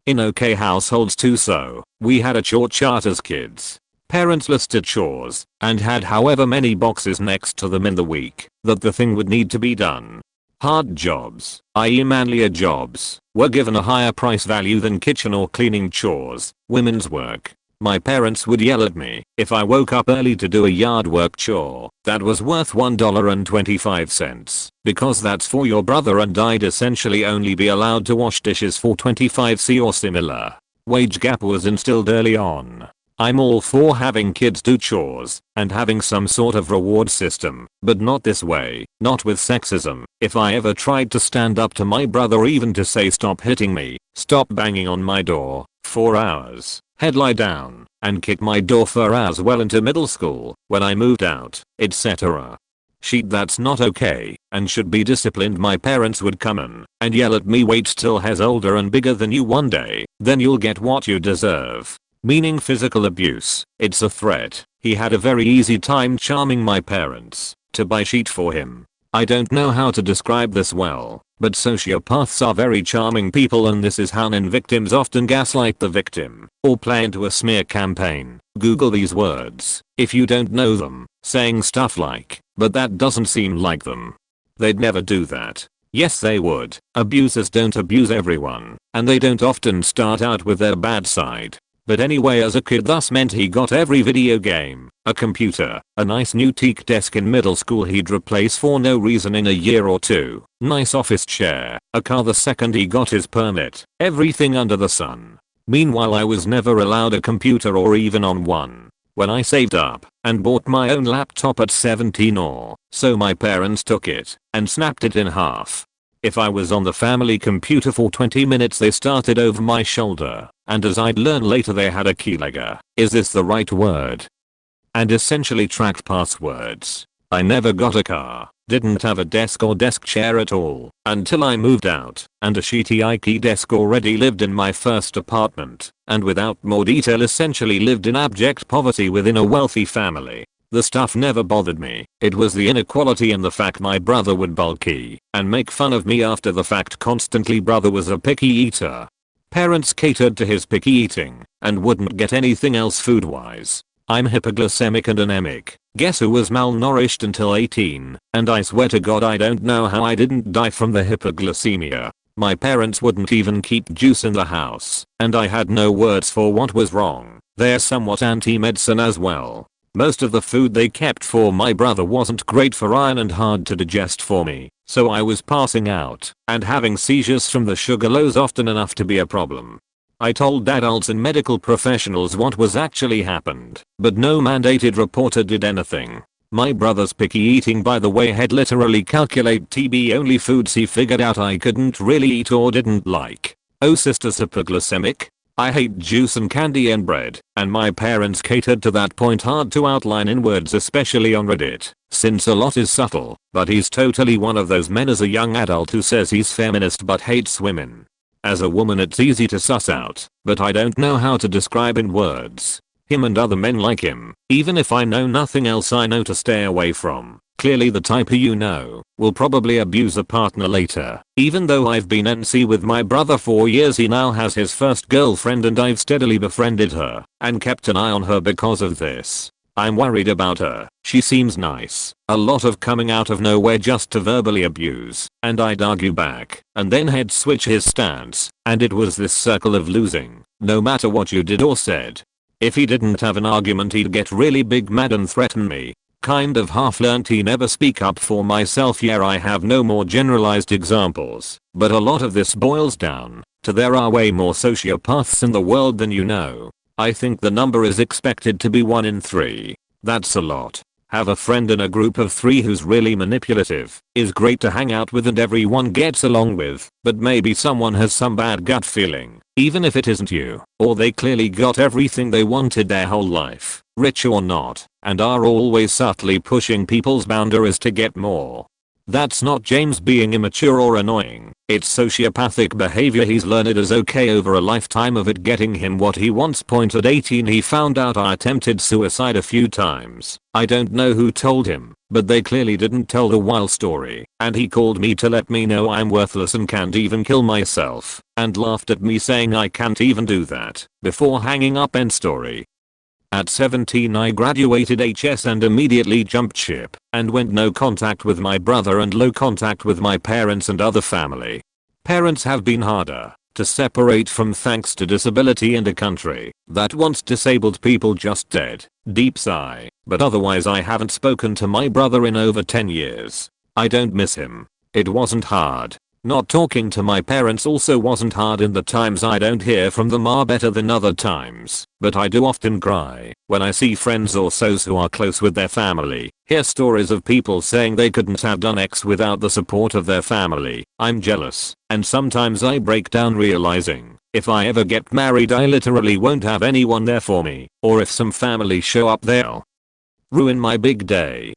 A: in okay households too. So we had a chore chart as kids. Parents listed chores and had however many boxes next to them in the week that the thing would need to be done. Hard jobs, i.e. manlier jobs, were given a higher price value than kitchen or cleaning chores, women's work. My parents would yell at me if I woke up early to do a yard work chore that was worth $1.25, because that's for your brother and I'd essentially only be allowed to wash dishes for 25 cents or similar. Wage gap was instilled early on. I'm all for having kids do chores and having some sort of reward system, but not this way, not with sexism. If I ever tried to stand up to my brother, even to say stop hitting me, stop banging on my door, 4 hours, head lie down, and kick my door for hours well into middle school, when I moved out, etc. Shit, that's not okay and should be disciplined. My parents would come in and yell at me, wait till he's older and bigger than you one day, then you'll get what you deserve. Meaning physical abuse. It's a threat. He had a very easy time charming my parents to buy shit for him. I don't know how to describe this well, but sociopaths are very charming people, and this is how victims often gaslight the victim or play into a smear campaign. Google these words if you don't know them, saying stuff like, "But that doesn't seem like them." They'd never do that. Yes, they would. Abusers don't abuse everyone, and they don't often start out with their bad side. But anyway, as a kid, thus meant he got every video game, a computer, a nice new teak desk in middle school he'd replace for no reason in a year or two, nice office chair, a car the second he got his permit, everything under the sun. Meanwhile, I was never allowed a computer or even on one. When I saved up and bought my own laptop at 17 or so, my parents took it and snapped it in half. If I was on the family computer for 20 minutes, they started over my shoulder, and as I'd learn later, they had a keylogger, is this the right word? And essentially tracked passwords. I never got a car, didn't have a desk or desk chair at all, until I moved out, and a shitty IKEA desk already lived in my first apartment, and without more detail essentially lived in abject poverty within a wealthy family. The stuff never bothered me. It was the inequality and the fact my brother would bulky and make fun of me after the fact constantly. Brother was a picky eater. Parents catered to his picky eating and wouldn't get anything else food wise. I'm hypoglycemic and anemic. Guess who was malnourished until 18, and I swear to God I don't know how I didn't die from the hypoglycemia. My parents wouldn't even keep juice in the house, and I had no words for what was wrong. They're somewhat anti-medicine as well. Most of the food they kept for my brother wasn't great for iron and hard to digest for me, so I was passing out and having seizures from the sugar lows often enough to be a problem. I told adults and medical professionals what was actually happened, but no mandated reporter did anything. My brother's picky eating, by the way, had literally calculate TB only foods he figured out I couldn't really eat or didn't like. Oh, sister's hypoglycemic? I hate juice and candy and bread, and my parents catered to that point. Hard to outline in words, especially on Reddit, since a lot is subtle, but he's totally one of those men as a young adult who says he's feminist but hates women. As a woman it's easy to suss out, but I don't know how to describe in words. Him and other men like him, even if I know nothing else, I know to stay away from. Clearly the type who you know will probably abuse a partner later. Even though I've been NC with my brother for years, he now has his first girlfriend and I've steadily befriended her and kept an eye on her because of this. I'm worried about her. She seems nice. A lot of coming out of nowhere just to verbally abuse, and I'd argue back, and then he'd switch his stance, and it was this circle of losing, no matter what you did or said. If he didn't have an argument, he'd get really big mad and threaten me. Kind of half learned he never speak up for myself. Yeah, I have no more generalized examples, but a lot of this boils down to there are way more sociopaths in the world than you know. I think the number is expected to be 1 in 3. That's a lot. Have a friend in a group of 3 who's really manipulative, is great to hang out with and everyone gets along with, but maybe someone has some bad gut feeling, even if it isn't you, or they clearly got everything they wanted their whole life, rich or not, and are always subtly pushing people's boundaries to get more. That's not James being immature or annoying, it's sociopathic behavior. He's learned it as okay over a lifetime of it getting him what he wants. At 18 he found out I attempted suicide a few times. I don't know who told him, but they clearly didn't tell the wild story, and he called me to let me know I'm worthless and can't even kill myself, and laughed at me saying I can't even do that, before hanging up. End story. At 17 I graduated HS and immediately jumped ship and went no contact with my brother and low contact with my parents and other family. Parents have been harder to separate from thanks to disability in a country that wants disabled people just dead. Deep sigh. But otherwise I haven't spoken to my brother in over 10 years. I don't miss him. It wasn't hard. Not talking to my parents also wasn't hard. In the times I don't hear from them are better than other times, but I do often cry when I see friends or so's who are close with their family, hear stories of people saying they couldn't have done X without the support of their family. I'm jealous, and sometimes I break down realizing if I ever get married I literally won't have anyone there for me, or if some family show up they'll ruin my big day.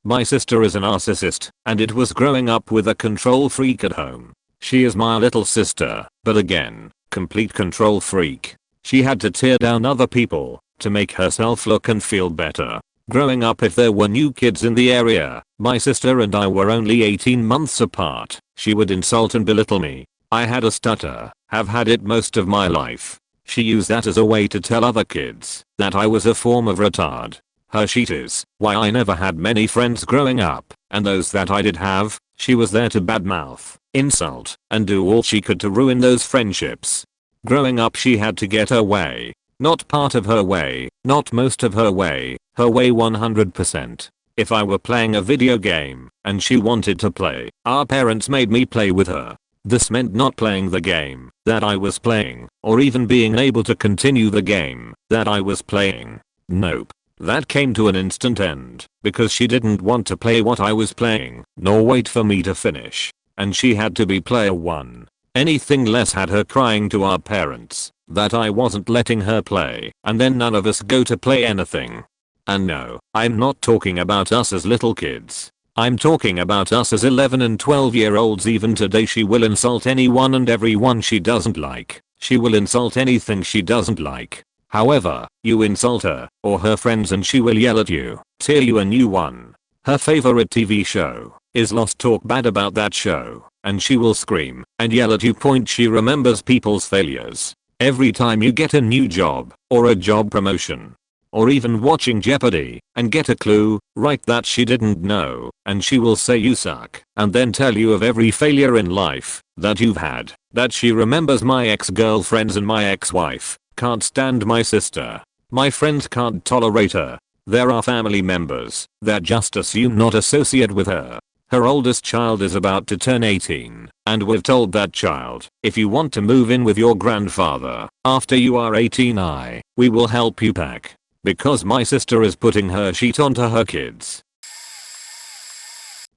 A: My sister is a narcissist, and it was growing up with a control freak at home. She is my little sister, but again, complete control freak. She had to tear down other people to make herself look and feel better. Growing up, if there were new kids in the area, my sister and I were only 18 months apart, she would insult and belittle me. I had a stutter, have had it most of my life. She used that as a way to tell other kids that I was a form of retard. Her shit is why I never had many friends growing up, and those that I did have, she was there to badmouth, insult, and do all she could to ruin those friendships. Growing up, she had to get her way. Not part of her way, not most of her way 100%. If I were playing a video game and she wanted to play, our parents made me play with her. This meant not playing the game that I was playing, or even being able to continue the game that I was playing. Nope. That came to an instant end because she didn't want to play what I was playing, nor wait for me to finish. And she had to be player 1. Anything less had her crying to our parents that I wasn't letting her play, and then none of us go to play anything. And no, I'm not talking about us as little kids. I'm talking about us as 11 and 12-year-olds. Even today she will insult anyone and everyone she doesn't like. She will insult anything she doesn't like. However, you insult her or her friends and she will yell at you, tear you a new one. Her favorite TV show is Lost. Talk bad about that show, and she will scream and yell at you. She remembers people's failures. Every time you get a new job, or a job promotion, or even watching Jeopardy, and get a clue, right, that she didn't know, and she will say you suck, and then tell you of every failure in life that you've had. That she remembers my ex-girlfriends and my ex-wife. Can't stand my sister. My friends can't tolerate her. There are family members that just assume not associate with her. Her oldest child is about to turn 18, and we've told that child, if you want to move in with your grandfather after you are 18, we will help you pack. Because my sister is putting her sheet onto her kids.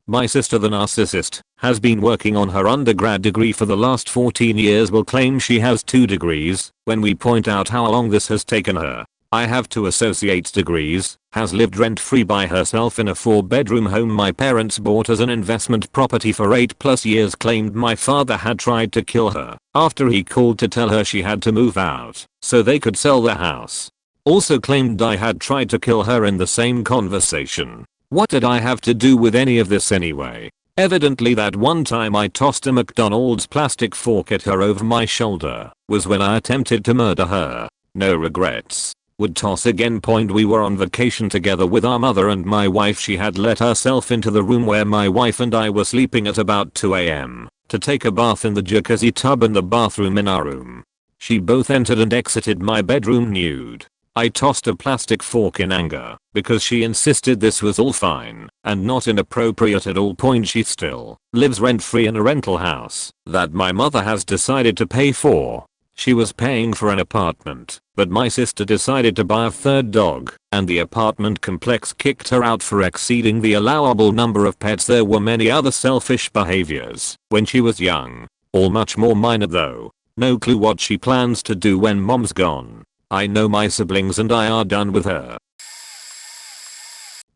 A: My sister, the narcissist, has been working on her undergrad degree for the last 14 years. Will claim she has 2 degrees when we point out how long this has taken her. I have 2 associate's degrees, has lived rent-free by herself in a 4-bedroom home my parents bought as an investment property for 8+ years. Claimed my father had tried to kill her after he called to tell her she had to move out so they could sell the house. Also claimed I had tried to kill her in the same conversation. What did I have to do with any of this anyway? Evidently that one time I tossed a McDonald's plastic fork at her over my shoulder was when I attempted to murder her. No regrets. Would toss again. We were on vacation together with our mother and my wife. She had let herself into the room where my wife and I were sleeping at about 2 AM to take a bath in the jacuzzi tub in the bathroom in our room. She both entered and exited my bedroom nude. I tossed a plastic fork in anger because she insisted this was all fine and not inappropriate at all. She still lives rent-free in a rental house that my mother has decided to pay for. She was paying for an apartment, but my sister decided to buy a 3rd dog, and the apartment complex kicked her out for exceeding the allowable number of pets. There were many other selfish behaviors when she was young, all much more minor though. No clue what she plans to do when mom's gone. I know my siblings and I are done with her.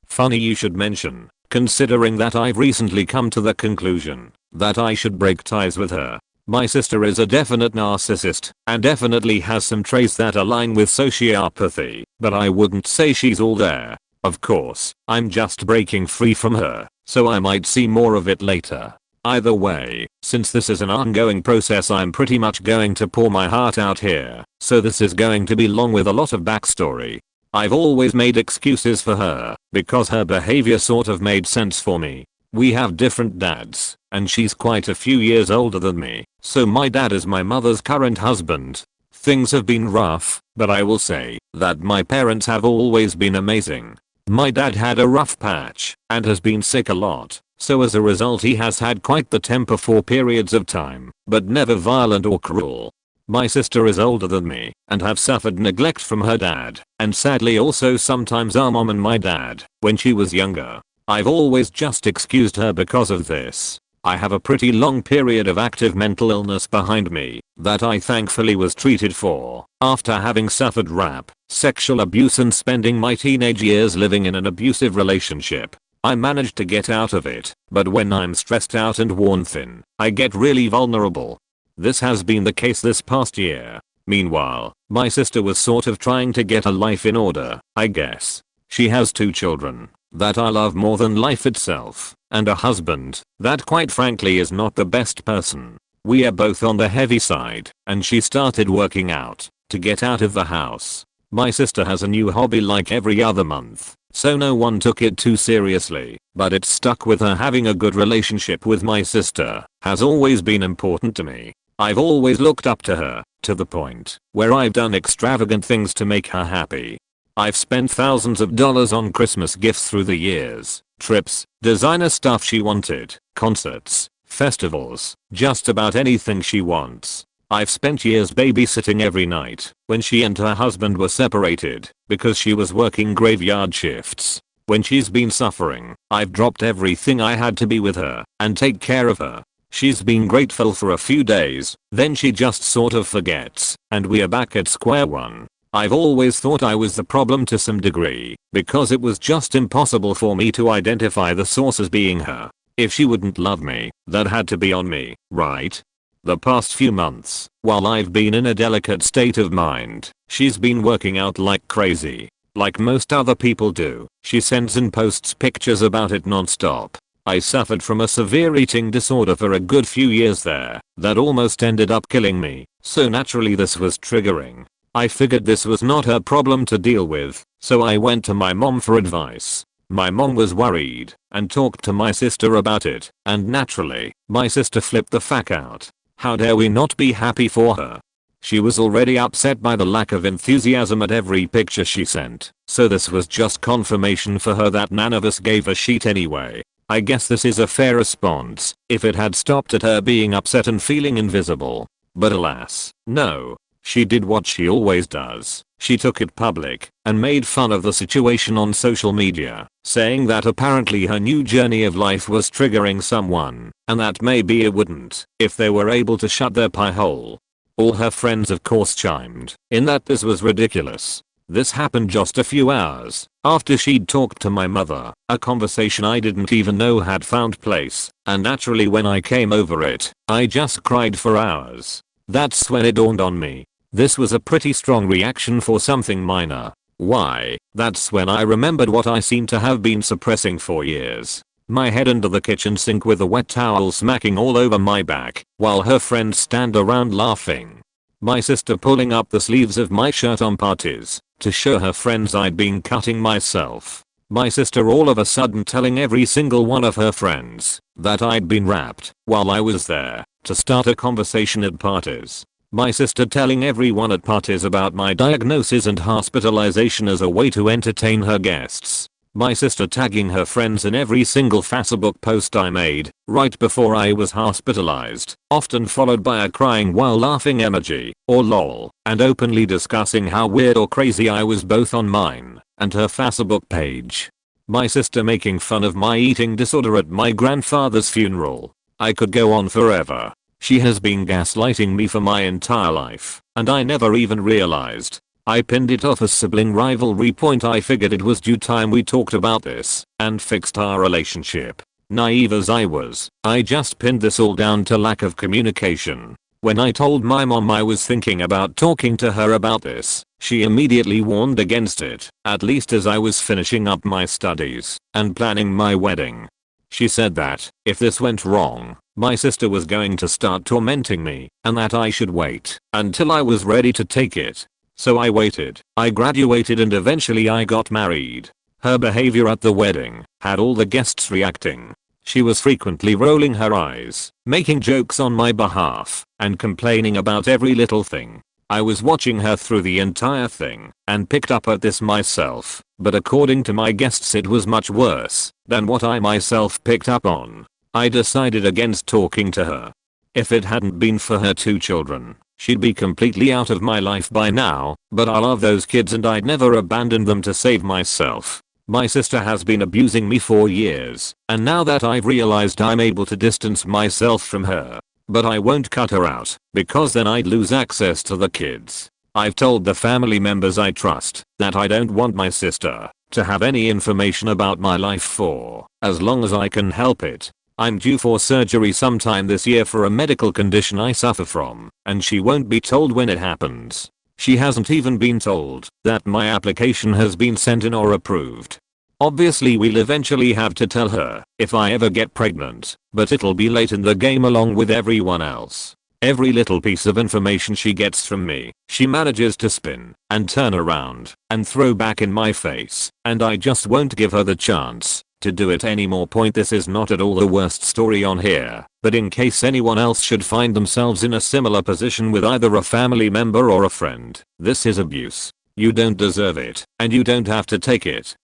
A: Funny you should mention, considering that I've recently come to the conclusion that I should break ties with her. My sister is a definite narcissist and definitely has some traits that align with sociopathy, but I wouldn't say she's all there. Of course, I'm just breaking free from her, so I might see more of it later. Either way, since this is an ongoing process, I'm pretty much going to pour my heart out here, so this is going to be long with a lot of backstory. I've always made excuses for her because her behavior sort of made sense for me. We have different dads, and she's quite a few years older than me, so my dad is my mother's current husband. Things have been rough, but I will say that my parents have always been amazing. My dad had a rough patch and has been sick a lot, so as a result he has had quite the temper for periods of time, but never violent or cruel. My sister is older than me and have suffered neglect from her dad, and sadly also sometimes our mom and my dad when she was younger. I've always just excused her because of this. I have a pretty long period of active mental illness behind me that I thankfully was treated for after having suffered rap, sexual abuse and spending my teenage years living in an abusive relationship. I managed to get out of it, but when I'm stressed out and worn thin, I get really vulnerable. This has been the case this past year. Meanwhile, my sister was sort of trying to get her life in order, I guess. She has 2 children that I love more than life itself, and a husband that quite frankly is not the best person. We are both on the heavy side, and she started working out to get out of the house. My sister has a new hobby like every other month, so no one took it too seriously, but it stuck with her. Having a good relationship with my sister has always been important to me. I've always looked up to her, to the point where I've done extravagant things to make her happy. I've spent thousands of dollars on Christmas gifts through the years, trips, designer stuff she wanted, concerts, festivals, just about anything she wants. I've spent years babysitting every night when she and her husband were separated because she was working graveyard shifts. When she's been suffering, I've dropped everything I had to be with her and take care of her. She's been grateful for a few days, then she just sort of forgets, and we are back at square one. I've always thought I was the problem to some degree, because it was just impossible for me to identify the source as being her. If she wouldn't love me, that had to be on me, right? The past few months, while I've been in a delicate state of mind, she's been working out like crazy. Like most other people do, she sends and posts pictures about it non-stop. I suffered from a severe eating disorder for a good few years there that almost ended up killing me, so naturally this was triggering. I figured this was not her problem to deal with, so I went to my mom for advice. My mom was worried and talked to my sister about it, and naturally, my sister flipped the fuck out. How dare we not be happy for her? She was already upset by the lack of enthusiasm at every picture she sent, so this was just confirmation for her that none of us gave a shit anyway. I guess this is a fair response if it had stopped at her being upset and feeling invisible. But alas, no. She did what she always does. She took it public and made fun of the situation on social media, saying that apparently her new journey of life was triggering someone, and that maybe it wouldn't if they were able to shut their pie hole. All her friends of course chimed in that this was ridiculous. This happened just a few hours after she'd talked to my mother, a conversation I didn't even know had found place, and naturally when I came over it, I just cried for hours. That's when it dawned on me. This was a pretty strong reaction for something minor. Why? That's when I remembered what I seemed to have been suppressing for years. My head under the kitchen sink with a wet towel smacking all over my back, while her friends stand around laughing. My sister pulling up the sleeves of my shirt on parties to show her friends I'd been cutting myself. My sister all of a sudden telling every single one of her friends that I'd been rapped while I was there to start a conversation at parties. My sister telling everyone at parties about my diagnosis and hospitalization as a way to entertain her guests. My sister tagging her friends in every single Facebook post I made right before I was hospitalized, often followed by a crying while laughing emoji or lol, and openly discussing how weird or crazy I was both on mine and her Facebook page. My sister making fun of my eating disorder at my grandfather's funeral. I could go on forever. She has been gaslighting me for my entire life, and I never even realized. I pinned it off as sibling rivalry. I figured it was due time we talked about this and fixed our relationship. Naive as I was, I just pinned this all down to lack of communication. When I told my mom I was thinking about talking to her about this, she immediately warned against it, at least as I was finishing up my studies and planning my wedding. She said that, if this went wrong, my sister was going to start tormenting me, and that I should wait until I was ready to take it. So I waited, I graduated, and eventually I got married. Her behavior at the wedding had all the guests reacting. She was frequently rolling her eyes, making jokes on my behalf, and complaining about every little thing. I was watching her through the entire thing and picked up at this myself, but according to my guests it was much worse than what I myself picked up on. I decided against talking to her. If it hadn't been for her 2 children, she'd be completely out of my life by now, but I love those kids and I'd never abandon them to save myself. My sister has been abusing me for years, and now that I've realized I'm able to distance myself from her. But I won't cut her out, because then I'd lose access to the kids. I've told the family members I trust that I don't want my sister to have any information about my life for as long as I can help it. I'm due for surgery sometime this year for a medical condition I suffer from, and she won't be told when it happens. She hasn't even been told that my application has been sent in or approved. Obviously we'll eventually have to tell her if I ever get pregnant, but it'll be late in the game along with everyone else. Every little piece of information she gets from me, she manages to spin and turn around and throw back in my face, and I just won't give her the chance to do it anymore. This is not at all the worst story on here, but in case anyone else should find themselves in a similar position with either a family member or a friend, this is abuse. You don't deserve it, and you don't have to take it.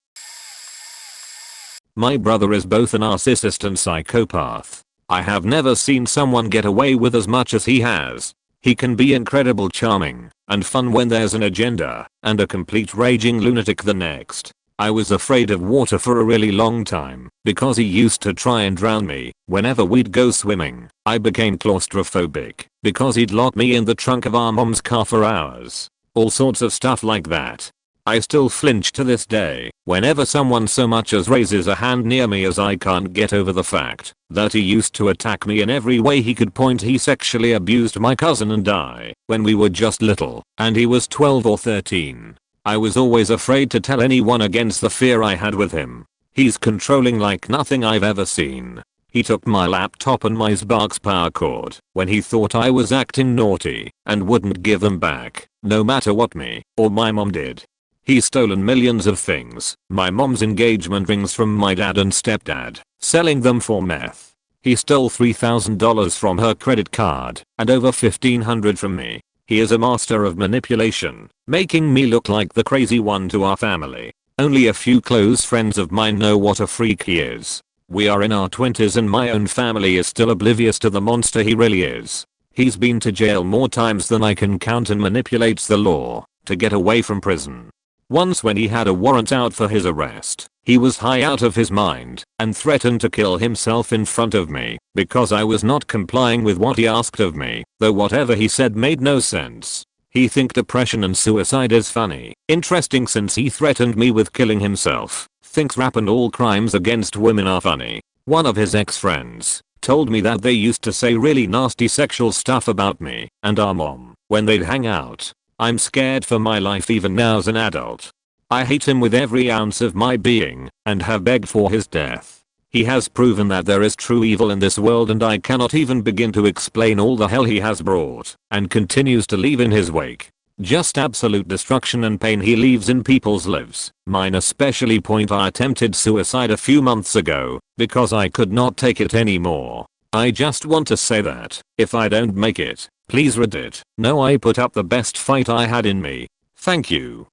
A: My brother is both a narcissist and psychopath. I have never seen someone get away with as much as he has. He can be incredible charming and fun when there's an agenda, and a complete raging lunatic the next. I was afraid of water for a really long time because he used to try and drown me whenever we'd go swimming. I became claustrophobic because he'd lock me in the trunk of our mom's car for hours. All sorts of stuff like that. I still flinch to this day whenever someone so much as raises a hand near me, as I can't get over the fact that he used to attack me in every way he could point. He sexually abused my cousin and I when we were just little, and he was 12 or 13. I was always afraid to tell anyone against the fear I had with him. He's controlling like nothing I've ever seen. He took my laptop and my Xbox power cord when he thought I was acting naughty and wouldn't give them back, no matter what me or my mom did. He's stolen millions of things, my mom's engagement rings from my dad and stepdad, selling them for meth. He stole $3,000 from her credit card and over $1,500 from me. He is a master of manipulation, making me look like the crazy one to our family. Only a few close friends of mine know what a freak he is. We are in our 20s and my own family is still oblivious to the monster he really is. He's been to jail more times than I can count and manipulates the law to get away from prison. Once when he had a warrant out for his arrest, he was high out of his mind and threatened to kill himself in front of me because I was not complying with what he asked of me, though whatever he said made no sense. He think depression and suicide is funny. Interesting, since he threatened me with killing himself. Thinks rap and all crimes against women are funny. One of his ex-friends told me that they used to say really nasty sexual stuff about me and our mom when they'd hang out. I'm scared for my life even now as an adult. I hate him with every ounce of my being and have begged for his death. He has proven that there is true evil in this world, and I cannot even begin to explain all the hell he has brought and continues to leave in his wake. Just absolute destruction and pain he leaves in people's lives. Mine especially. I attempted suicide a few months ago because I could not take it anymore. I just want to say that if I don't make it, please read it. No, I put up the best fight I had in me. Thank you.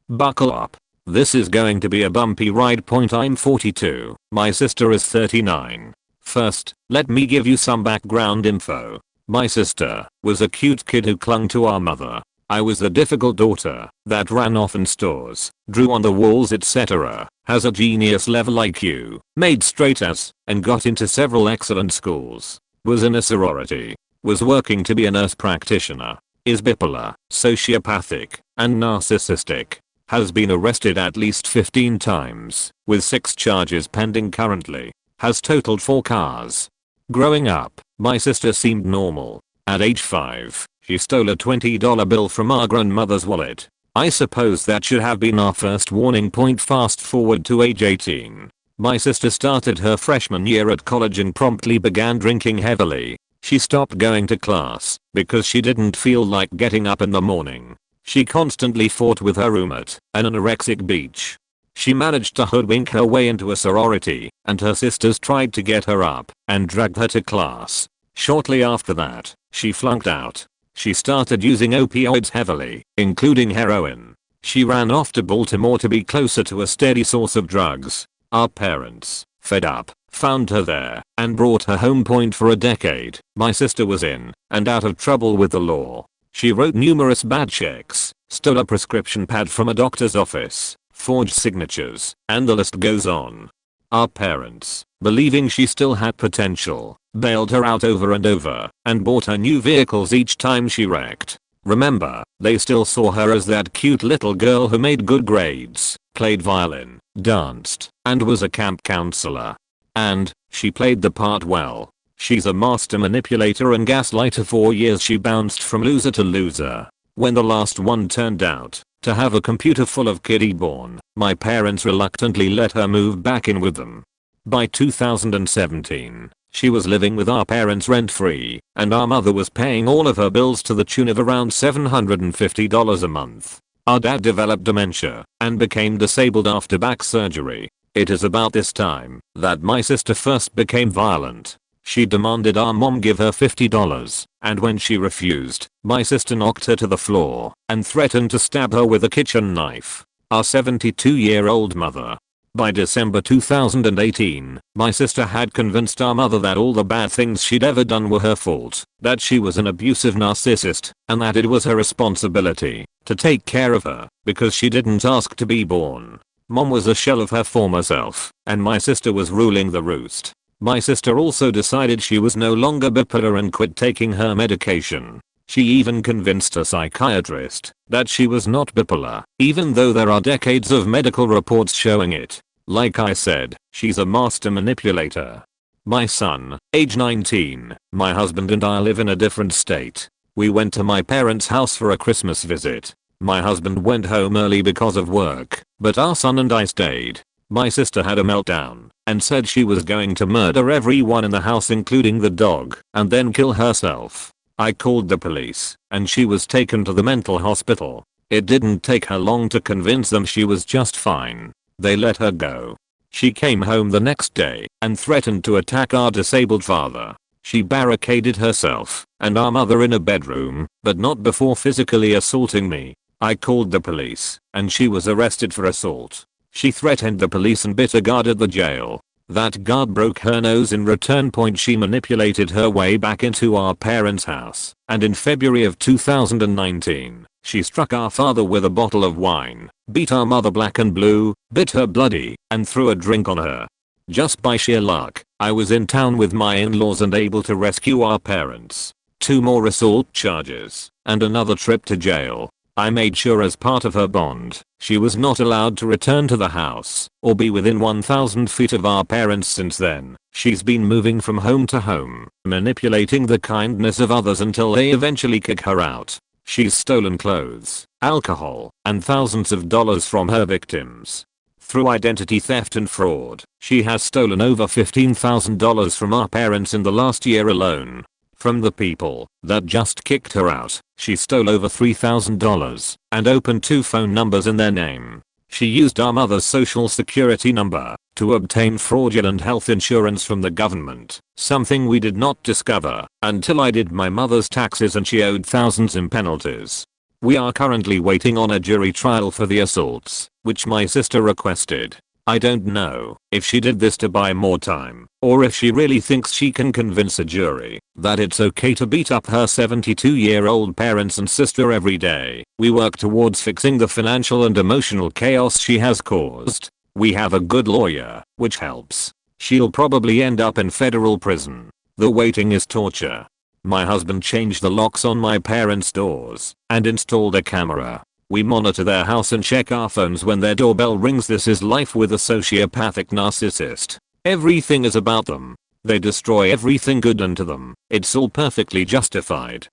A: Buckle up. This is going to be a bumpy ride. I'm 42. My sister is 39. First, let me give you some background info. My sister was a cute kid who clung to our mother. I was the difficult daughter that ran off in stores, drew on the walls, etc. Has a genius level IQ, made straight A's, and got into several excellent schools. Was in a sorority. Was working to be a nurse practitioner. Is bipolar, sociopathic, and narcissistic. Has been arrested at least 15 times, with 6 charges pending currently. Has totaled 4 cars. Growing up, my sister seemed normal. At age 5, she stole a $20 bill from our grandmother's wallet. I suppose that should have been our first warning point. Fast forward to age 18. My sister started her freshman year at college and promptly began drinking heavily. She stopped going to class because she didn't feel like getting up in the morning. She constantly fought with her roommate, an anorexic bitch. She managed to hoodwink her way into a sorority, and her sisters tried to get her up and dragged her to class. Shortly after that, she flunked out. She started using opioids heavily, including heroin. She ran off to Baltimore to be closer to a steady source of drugs. Our parents, fed up, found her there and brought her home. For a decade, my sister was in and out of trouble with the law. She wrote numerous bad checks, stole a prescription pad from a doctor's office, forged signatures, and the list goes on. Our parents, believing she still had potential, bailed her out over and over and bought her new vehicles each time she wrecked. Remember, they still saw her as that cute little girl who made good grades, played violin, danced, and was a camp counselor. And she played the part well. She's a master manipulator and gaslighter. For years she bounced from loser to loser. When the last one turned out to have a computer full of kiddie porn, my parents reluctantly let her move back in with them. By 2017, she was living with our parents rent-free, and our mother was paying all of her bills to the tune of around $750 a month. Our dad developed dementia and became disabled after back surgery. It is about this time that my sister first became violent. She demanded our mom give her $50, and when she refused, my sister knocked her to the floor and threatened to stab her with a kitchen knife. Our 72-year-old mother. By December 2018, my sister had convinced our mother that all the bad things she'd ever done were her fault, that she was an abusive narcissist, and that it was her responsibility to take care of her because she didn't ask to be born. Mom was a shell of her former self, and my sister was ruling the roost. My sister also decided she was no longer bipolar and quit taking her medication. She even convinced a psychiatrist that she was not bipolar, even though there are decades of medical reports showing it. Like I said, she's a master manipulator. My son, age 19, my husband and I live in a different state. We went to my parents' house for a Christmas visit. My husband went home early because of work, but our son and I stayed. My sister had a meltdown and said she was going to murder everyone in the house including the dog and then kill herself. I called the police and she was taken to the mental hospital. It didn't take her long to convince them she was just fine. They let her go. She came home the next day and threatened to attack our disabled father. She barricaded herself and our mother in a bedroom, but not before physically assaulting me. I called the police and she was arrested for assault. She threatened the police and bit a guard at the jail. That guard broke her nose in return. She manipulated her way back into our parents' house, and in February of 2019, she struck our father with a bottle of wine, beat our mother black and blue, bit her bloody, and threw a drink on her. Just by sheer luck, I was in town with my in-laws and able to rescue our parents. 2 more assault charges, and another trip to jail. I made sure as part of her bond, she was not allowed to return to the house or be within 1,000 feet of our parents. Since then, she's been moving from home to home, manipulating the kindness of others until they eventually kick her out. She's stolen clothes, alcohol, and thousands of dollars from her victims. Through identity theft and fraud, she has stolen over $15,000 from our parents in the last year alone. From the people that just kicked her out, she stole over $3,000 and opened 2 phone numbers in their name. She used our mother's social security number to obtain fraudulent health insurance from the government, something we did not discover until I did my mother's taxes and she owed thousands in penalties. We are currently waiting on a jury trial for the assaults, which my sister requested. I don't know if she did this to buy more time or if she really thinks she can convince a jury that it's okay to beat up her 72-year-old parents and sister every day. We work towards fixing the financial and emotional chaos she has caused. We have a good lawyer, which helps. She'll probably end up in federal prison. The waiting is torture. My husband changed the locks on my parents' doors and installed a camera. We monitor their house and check our phones when their doorbell rings. This is life with a sociopathic narcissist. Everything is about them. They destroy everything good unto them. It's all perfectly justified.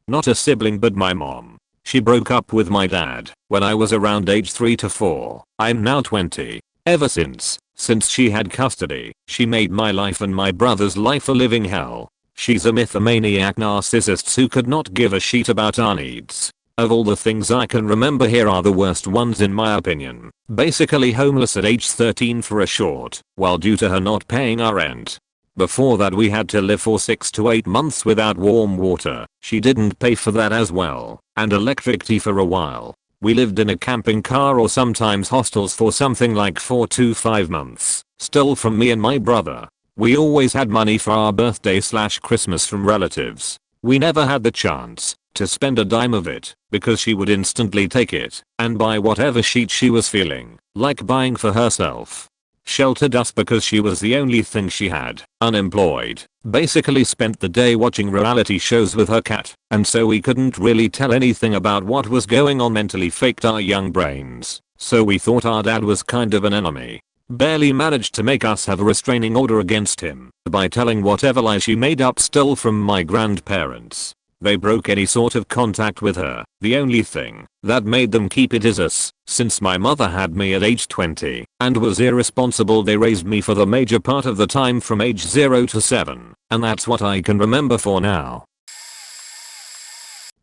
A: Not a sibling but my mom. She broke up with my dad when I was around age 3 to 4. I'm now 20. Ever since she had custody, she made my life and my brother's life a living hell. She's a mythomaniac narcissist who could not give a shit about our needs. Of all the things I can remember, here are the worst ones in my opinion. Basically homeless at age 13 for a short while due to her not paying our rent. Before that we had to live for 6 to 8 months without warm water. She didn't pay for that as well. And electric tea for a while. We lived in a camping car or sometimes hostels for something like 4 to 5 months. Stole from me and my brother. We always had money for our birthday/Christmas from relatives. We never had the chance to spend a dime of it because she would instantly take it and buy whatever shit she was feeling like buying for herself. Sheltered us because she was the only thing she had. Unemployed. Basically spent the day watching reality shows with her cat, and so we couldn't really tell anything about what was going on mentally. Faked our young brains, so we thought our dad was kind of an enemy. barely managed to make us have a restraining order against him by telling whatever lie she made up stole from my grandparents. They broke any sort of contact with her. The only thing that made them keep it is us. Since my mother had me at age 20 and was irresponsible, they raised me for the major part of the time from age 0 to 7, and that's what I can remember for now.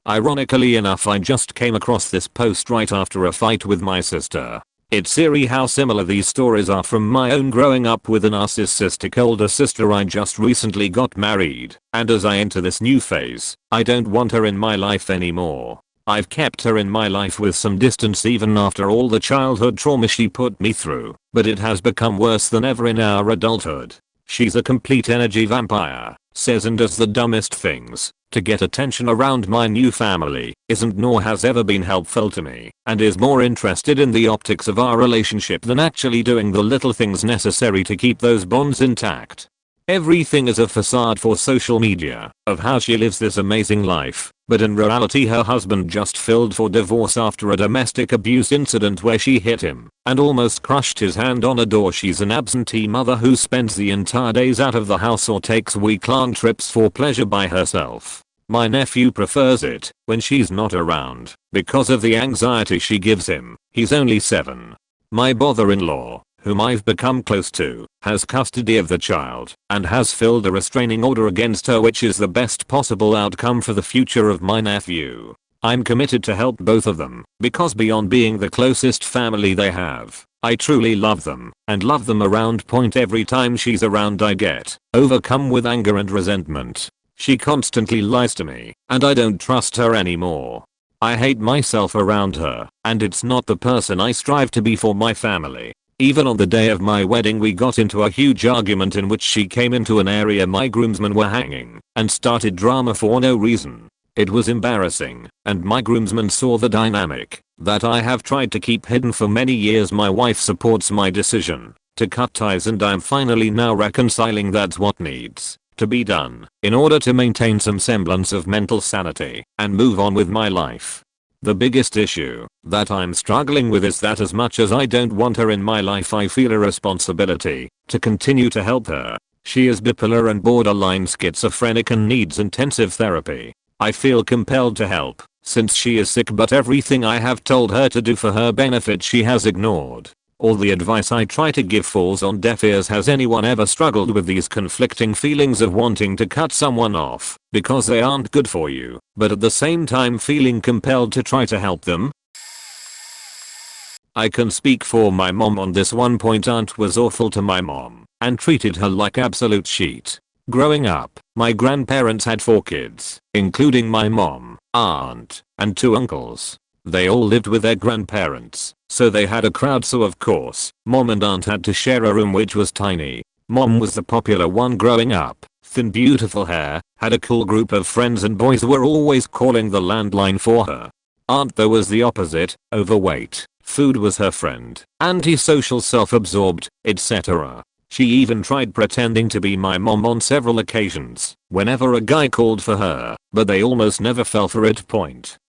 A: Ironically enough, I just came across this post right after a fight with my sister. It's eerie how similar these stories are from my own growing up with a narcissistic older sister. I just recently got married, and as I enter this new phase, I don't want her in my life anymore. I've kept her in my life with some distance even after all the childhood trauma she put me through, but it has become worse than ever in our adulthood. She's a complete energy vampire, says and does the dumbest things to get attention around my new family, isn't nor has ever been helpful to me, and is more interested in the optics of our relationship than actually doing the little things necessary to keep those bonds intact. Everything is a facade for social media of how she lives this amazing life, but in reality her husband just filed for divorce after a domestic abuse incident where she hit him and almost crushed his hand on a door. She's an absentee mother who spends the entire days out of the house or takes week-long trips for pleasure by herself. My nephew prefers it when she's not around because of the anxiety she gives him. He's only 7. My brother-in-law, whom I've become close to, has custody of the child and has filed a restraining order against her, which is the best possible outcome for the future of my nephew. I'm committed to help both of them because beyond being the closest family they have, I truly love them and love them around. Every time she's around I get overcome with anger and resentment. She constantly lies to me and I don't trust her anymore. I hate myself around her, and it's not the person I strive to be for my family. Even on the day of my wedding we got into a huge argument in which she came into an area my groomsmen were hanging and started drama for no reason. It was embarrassing, and my groomsmen saw the dynamic that I have tried to keep hidden for many years. My wife supports my decision to cut ties, and I'm finally now reconciling that's what needs to be done in order to maintain some semblance of mental sanity and move on with my life. The biggest issue that I'm struggling with is that as much as I don't want her in my life, I feel a responsibility to continue to help her. She is bipolar and borderline schizophrenic and needs intensive therapy. I feel compelled to help since she is sick, but everything I have told her to do for her benefit she has ignored. All the advice I try to give falls on deaf ears. Has anyone ever struggled with these conflicting feelings of wanting to cut someone off because they aren't good for you, but at the same time feeling compelled to try to help them? I can speak for my mom on this one point. Aunt was awful to my mom and treated her like absolute shit. Growing up, my grandparents had 4 kids, including my mom, aunt, and 2 uncles. They all lived with their grandparents, so they had a crowd, so of course, mom and aunt had to share a room which was tiny. Mom was the popular one growing up, thin beautiful hair, had a cool group of friends and boys were always calling the landline for her. Aunt though was the opposite, overweight, food was her friend, antisocial, self-absorbed, etc. She even tried pretending to be my mom on several occasions whenever a guy called for her, but they almost never fell for it.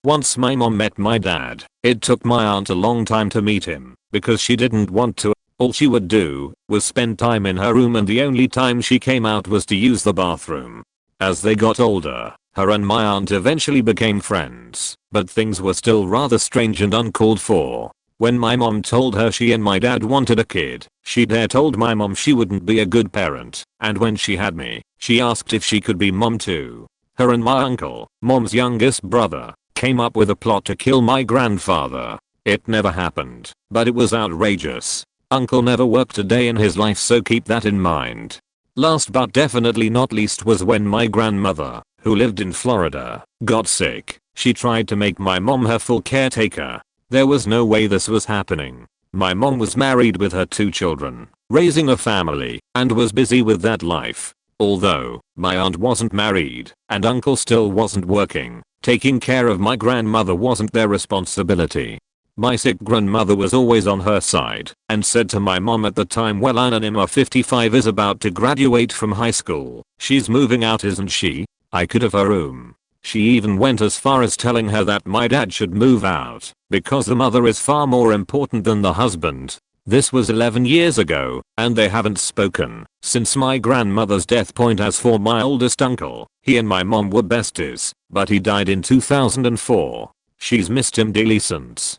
A: Once my mom met my dad, it took my aunt a long time to meet him because she didn't want to. All she would do was spend time in her room, and the only time she came out was to use the bathroom. As they got older, her and my aunt eventually became friends, but things were still rather strange and uncalled for. When my mom told her she and my dad wanted a kid, she told my mom she wouldn't be a good parent, and when she had me, she asked if she could be mom too. Her and my uncle, mom's youngest brother, came up with a plot to kill my grandfather. It never happened, but it was outrageous. Uncle never worked a day in his life, so keep that in mind. Last but definitely not least was when my grandmother, who lived in Florida, got sick. She tried to make my mom her full caretaker. There was no way this was happening. My mom was married with her 2 children, raising a family, and was busy with that life. Although my aunt wasn't married and uncle still wasn't working, taking care of my grandmother wasn't their responsibility. My sick grandmother was always on her side and said to my mom at the time, well, Anonymous 55 is about to graduate from high school. She's moving out, isn't she? I could have her room. She even went as far as telling her that my dad should move out because the mother is far more important than the husband. This was 11 years ago, and they haven't spoken since my grandmother's death. Point as for my oldest uncle, he and my mom were besties, but he died in 2004. She's missed him daily since.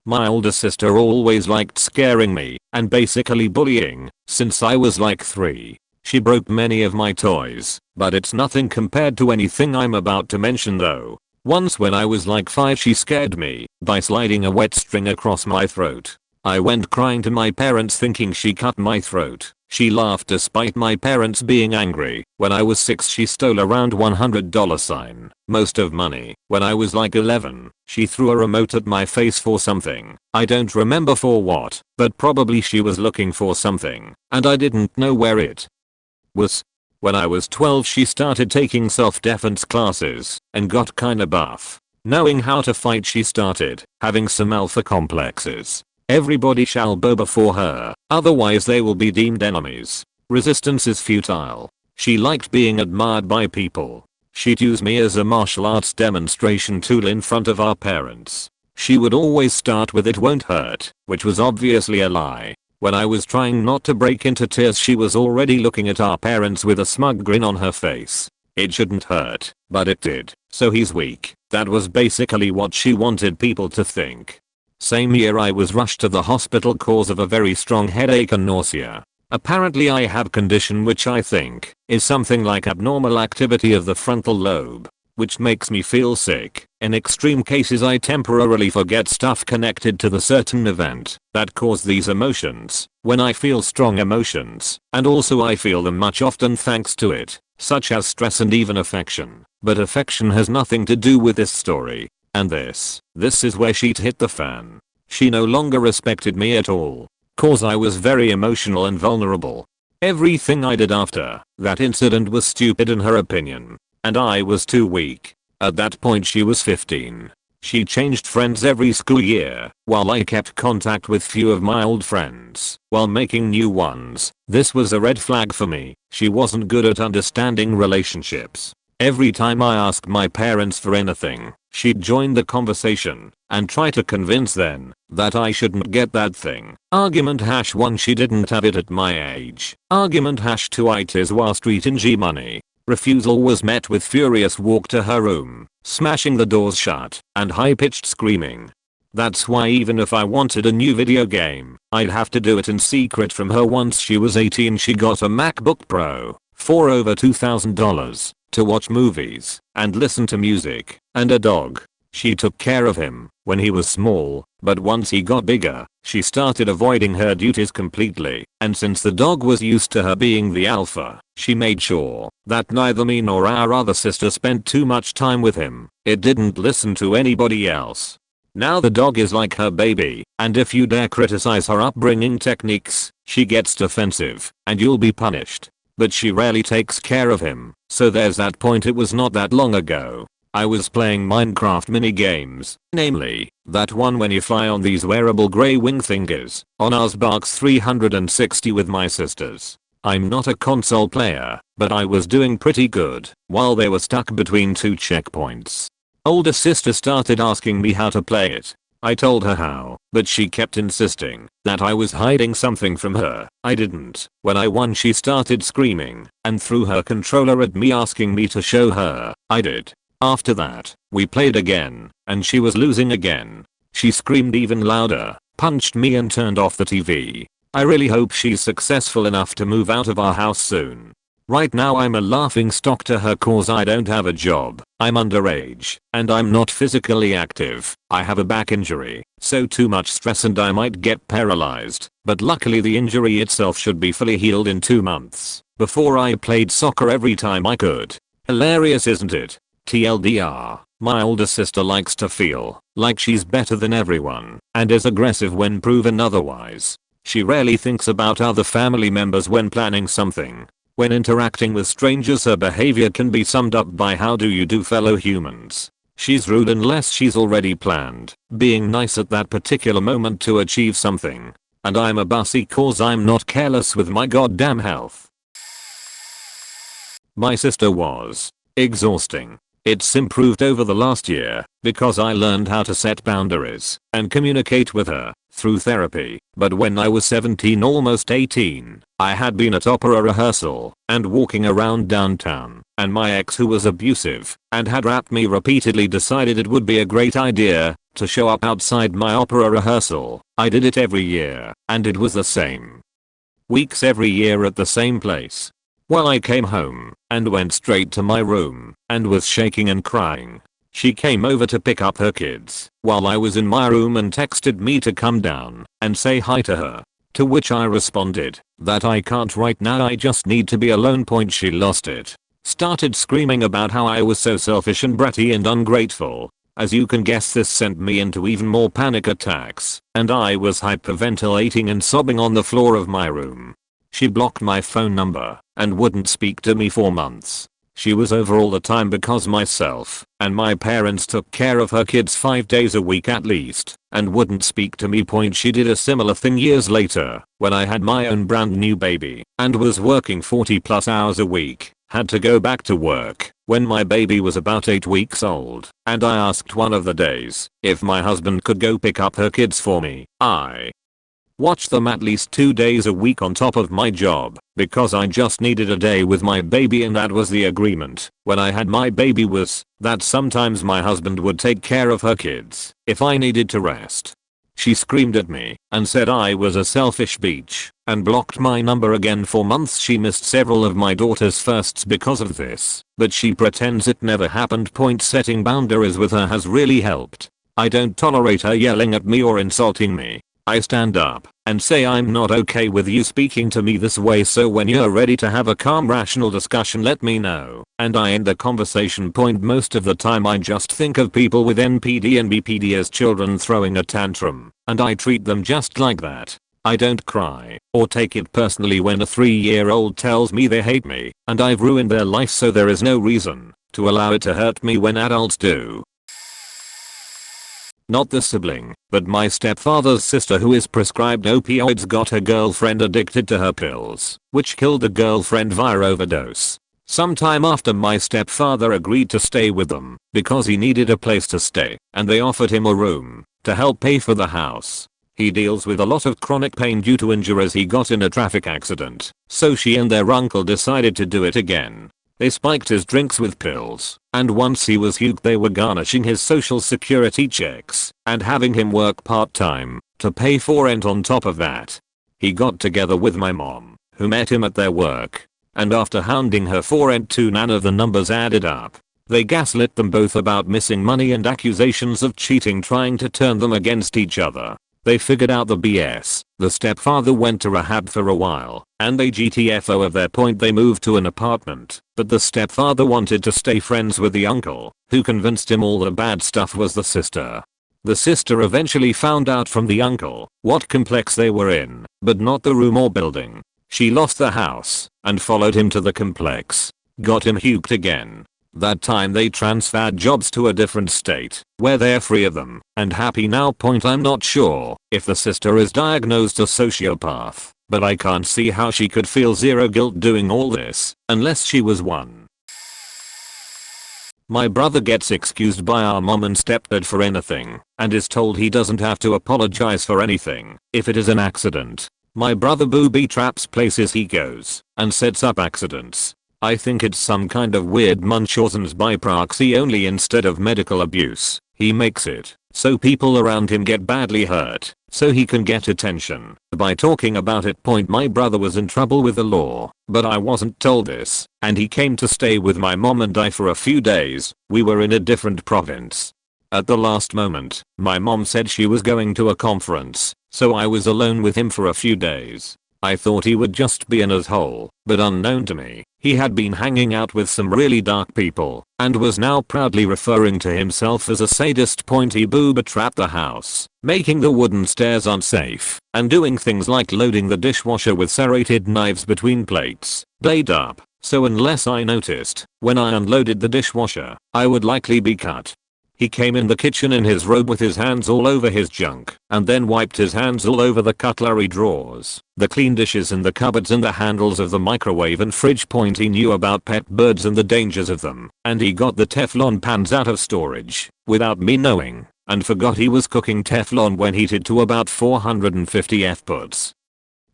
A: My older sister always liked scaring me and basically bullying since I was like 3. She broke many of my toys, but it's nothing compared to anything I'm about to mention though. Once when I was like 5, she scared me by sliding a wet string across my throat. I went crying to my parents thinking she cut my throat. She laughed despite my parents being angry. When I was 6, she stole around $100 most of money. When I was like 11, she threw a remote at my face for something. I don't remember for what, but probably she was looking for something, and I didn't know where it was. When I was 12, she started taking self-defense classes and got kinda buff. Knowing how to fight, she started having some alpha complexes. Everybody shall bow before her, otherwise they will be deemed enemies. Resistance is futile. She liked being admired by people. She'd use me as a martial arts demonstration tool in front of our parents. She would always start with "it won't hurt," which was obviously a lie. When I was trying not to break into tears, she was already looking at our parents with a smug grin on her face. It shouldn't hurt, but it did, so he's weak. That was basically what she wanted people to think. Same year I was rushed to the hospital cause of a very strong headache and nausea. Apparently I have condition which I think is something like abnormal activity of the frontal lobe, which makes me feel sick. In extreme cases I temporarily forget stuff connected to the certain event that caused these emotions. When I feel strong emotions, and also I feel them much often thanks to it, such as stress and even affection. But affection has nothing to do with this story. And this is where shit hit the fan. She no longer respected me at all, cause I was very emotional and vulnerable. Everything I did after that incident was stupid in her opinion, and I was too weak. At that point she was 15. She changed friends every school year, while I kept contact with few of my old friends while making new ones. This was a red flag for me. She wasn't good at understanding relationships. Every time I asked my parents for anything, she'd join the conversation and try to convince them that I shouldn't get that thing. Argument #1, she didn't have it at my age. Argument #2, it is Wall Street in G money. Refusal was met with furious walk to her room, smashing the doors shut, and high-pitched screaming. That's why even if I wanted a new video game, I'd have to do it in secret from her. Once she was 18, she got a MacBook Pro for over $2,000 to watch movies and listen to music, and a dog. She took care of him when he was small, but once he got bigger, she started avoiding her duties completely, and since the dog was used to her being the alpha, she made sure that neither me nor our other sister spent too much time with him. It didn't listen to anybody else. Now the dog is like her baby, and if you dare criticize her upbringing techniques, she gets defensive, and you'll be punished. But she rarely takes care of him, so there's that point. It was not that long ago. I was playing Minecraft mini games, namely, that one when you fly on these wearable grey wing thingies, on Xbox 360 with my sisters. I'm not a console player, but I was doing pretty good while they were stuck between 2 checkpoints. Older sister started asking me how to play it. I told her how, but she kept insisting that I was hiding something from her. I didn't. When I won, she started screaming and threw her controller at me, asking me to show her. I did. After that, we played again, and she was losing again. She screamed even louder, punched me, and turned off the TV. I really hope she's successful enough to move out of our house soon. Right now I'm a laughing stock to her cause I don't have a job, I'm underage, and I'm not physically active. I have a back injury, so too much stress and I might get paralyzed, but luckily the injury itself should be fully healed in 2 months. Before I played soccer every time I could. Hilarious, isn't it? TLDR, my older sister likes to feel like she's better than everyone and is aggressive when proven otherwise. She rarely thinks about other family members when planning something. When interacting with strangers, her behavior can be summed up by "how do you do, fellow humans." She's rude unless she's already planned being nice at that particular moment to achieve something. And I'm a bussy cause I'm not careless with my goddamn health. My sister was exhausting. It's improved over the last year because I learned how to set boundaries and communicate with her. through therapy, but when I was 17 almost 18, I had been at opera rehearsal and walking around downtown, and my ex, who was abusive and had rapped me repeatedly, decided it would be a great idea to show up outside my opera rehearsal. I did it every year, and it was the same weeks every year at the same place. Well, I came home and went straight to my room and was shaking and crying. She came over to pick up her kids while I was in my room and texted me to come down and say hi to her. To which I responded that I can't right now, I just need to be alone. She lost it. Started screaming about how I was so selfish and bratty and ungrateful. As you can guess, this sent me into even more panic attacks, and I was hyperventilating and sobbing on the floor of my room. She blocked my phone number and wouldn't speak to me for months. She was over all the time because myself and my parents took care of her kids 5 days a week at least, and wouldn't speak to me. She did a similar thing years later when I had my own brand new baby and was working 40+ hours a week. Had to go back to work when my baby was about 8 weeks old, and I asked one of the days if my husband could go pick up her kids for me. I watched them at least 2 days a week on top of my job because I just needed a day with my baby, and that was the agreement when I had my baby, was that sometimes my husband would take care of her kids if I needed to rest. She screamed at me and said I was a selfish bitch and blocked my number again for months. She missed several of my daughter's firsts because of this, but she pretends it never happened. Setting boundaries with her has really helped. I don't tolerate her yelling at me or insulting me. I stand up and say I'm not okay with you speaking to me this way, so when you're ready to have a calm, rational discussion, let me know, and I end the conversation. Most of the time I just think of people with NPD and BPD as children throwing a tantrum, and I treat them just like that. I don't cry or take it personally when a 3-year-old tells me they hate me and I've ruined their life, so there is no reason to allow it to hurt me when adults do. Not the sibling, but my stepfather's sister, who is prescribed opioids, got her girlfriend addicted to her pills, which killed the girlfriend via overdose. Sometime after, my stepfather agreed to stay with them because he needed a place to stay, and they offered him a room to help pay for the house. He deals with a lot of chronic pain due to injuries he got in a traffic accident, so she and their uncle decided to do it again. They spiked his drinks with pills, and once he was hooked, they were garnishing his social security checks and having him work part-time to pay for rent on top of that. He got together with my mom, who met him at their work, and after hounding her for rent too, none of the numbers added up. They gaslit them both about missing money and accusations of cheating, trying to turn them against each other. They figured out the BS. The stepfather went to rehab for a while, and they GTFO of their point. They moved to an apartment, but the stepfather wanted to stay friends with the uncle, who convinced him all the bad stuff was the sister. The sister eventually found out from the uncle what complex they were in, but not the room or building. She lost the house and followed him to the complex, got him hooked again. That time they transferred jobs to a different state, where they're free of them and happy now. I'm not sure if the sister is diagnosed a sociopath, but I can't see how she could feel zero guilt doing all this, unless she was one. My brother gets excused by our mom and stepdad for anything, and is told he doesn't have to apologize for anything if it is an accident. My brother booby traps places he goes and sets up accidents. I think it's some kind of weird Munchausen's by proxy, only instead of medical abuse, he makes it so people around him get badly hurt so he can get attention by talking about it. My brother was in trouble with the law, but I wasn't told this, and he came to stay with my mom and I for a few days. We were in a different province. At the last moment, my mom said she was going to a conference, so I was alone with him for a few days. I thought he would just be an asshole, but unknown to me, he had been hanging out with some really dark people and was now proudly referring to himself as a sadist. He booby trapped the house, making the wooden stairs unsafe and doing things like loading the dishwasher with serrated knives between plates, blade up, so unless I noticed when I unloaded the dishwasher, I would likely be cut. He came in the kitchen in his robe with his hands all over his junk, and then wiped his hands all over the cutlery drawers, the clean dishes in the cupboards, and the handles of the microwave and fridge. He knew about pet birds and the dangers of them, and he got the Teflon pans out of storage without me knowing. and forgot he was cooking Teflon when heated to about 450 F-puts.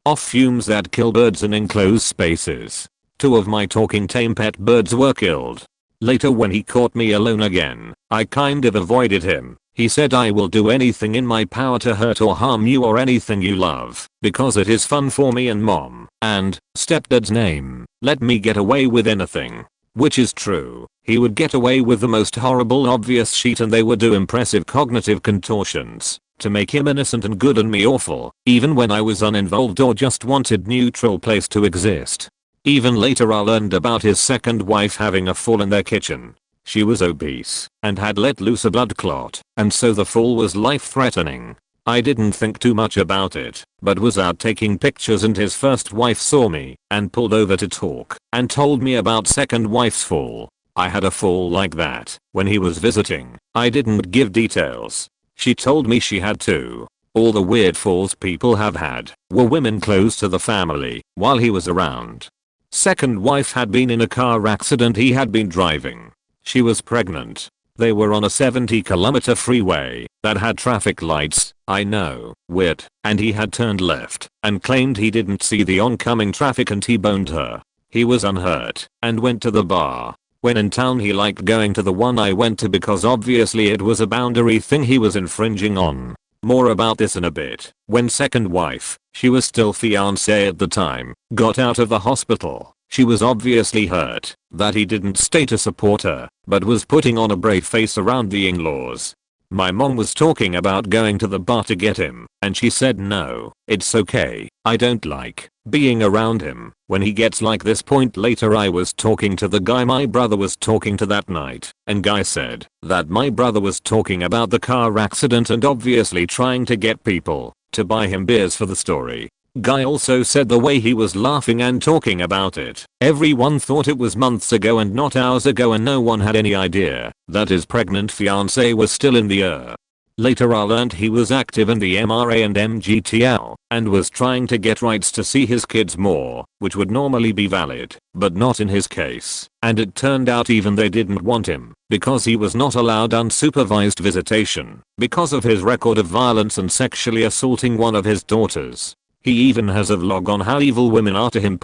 A: Off fumes that kill birds in enclosed spaces. 2 of my talking tame pet birds were killed. Later when he caught me alone again, I kind of avoided him. He said, I will do anything in my power to hurt or harm you or anything you love, because it is fun for me and mom, and, stepdad's name, let me get away with anything. Which is true. He would get away with the most horrible obvious shit and they would do impressive cognitive contortions to make him innocent and good and me awful, even when I was uninvolved or just wanted neutral place to exist. Even later I learned about his second wife having a fall in their kitchen. She was obese and had let loose a blood clot, and so the fall was life-threatening. I didn't think too much about it, but was out taking pictures and his first wife saw me and pulled over to talk and told me about second wife's fall. I had a fall like that when he was visiting. I didn't give details. She told me she had too. All the weird falls people have had were women close to the family while he was around. Second wife had been in a car accident he had been driving. She was pregnant. They were on a 70-kilometer freeway that had traffic lights, I know, weird, and he had turned left and claimed he didn't see the oncoming traffic and T-boned her. He was unhurt and went to the bar. When in town he liked going to the one I went to because obviously it was a boundary thing he was infringing on. More about this in a bit. When second wife, she was still fiancé at the time, got out of the hospital. She was obviously hurt that he didn't stay to support her, but was putting on a brave face around the in-laws. My mom was talking about going to the bar to get him, and she said no, it's okay, I don't like being around him when he gets like this. Point later I was talking to the guy my brother was talking to that night, and guy said that my brother was talking about the car accident and obviously trying to get people to buy him beers for the story. Guy also said the way he was laughing and talking about it, everyone thought it was months ago and not hours ago and no one had any idea that his pregnant fiancée was still in the air. Later I learned he was active in the MRA and MGTL and was trying to get rights to see his kids more, which would normally be valid, but not in his case, and it turned out even they didn't want him because he was not allowed unsupervised visitation because of his record of violence and sexually assaulting one of his daughters. He even has a vlog on how evil women are to him.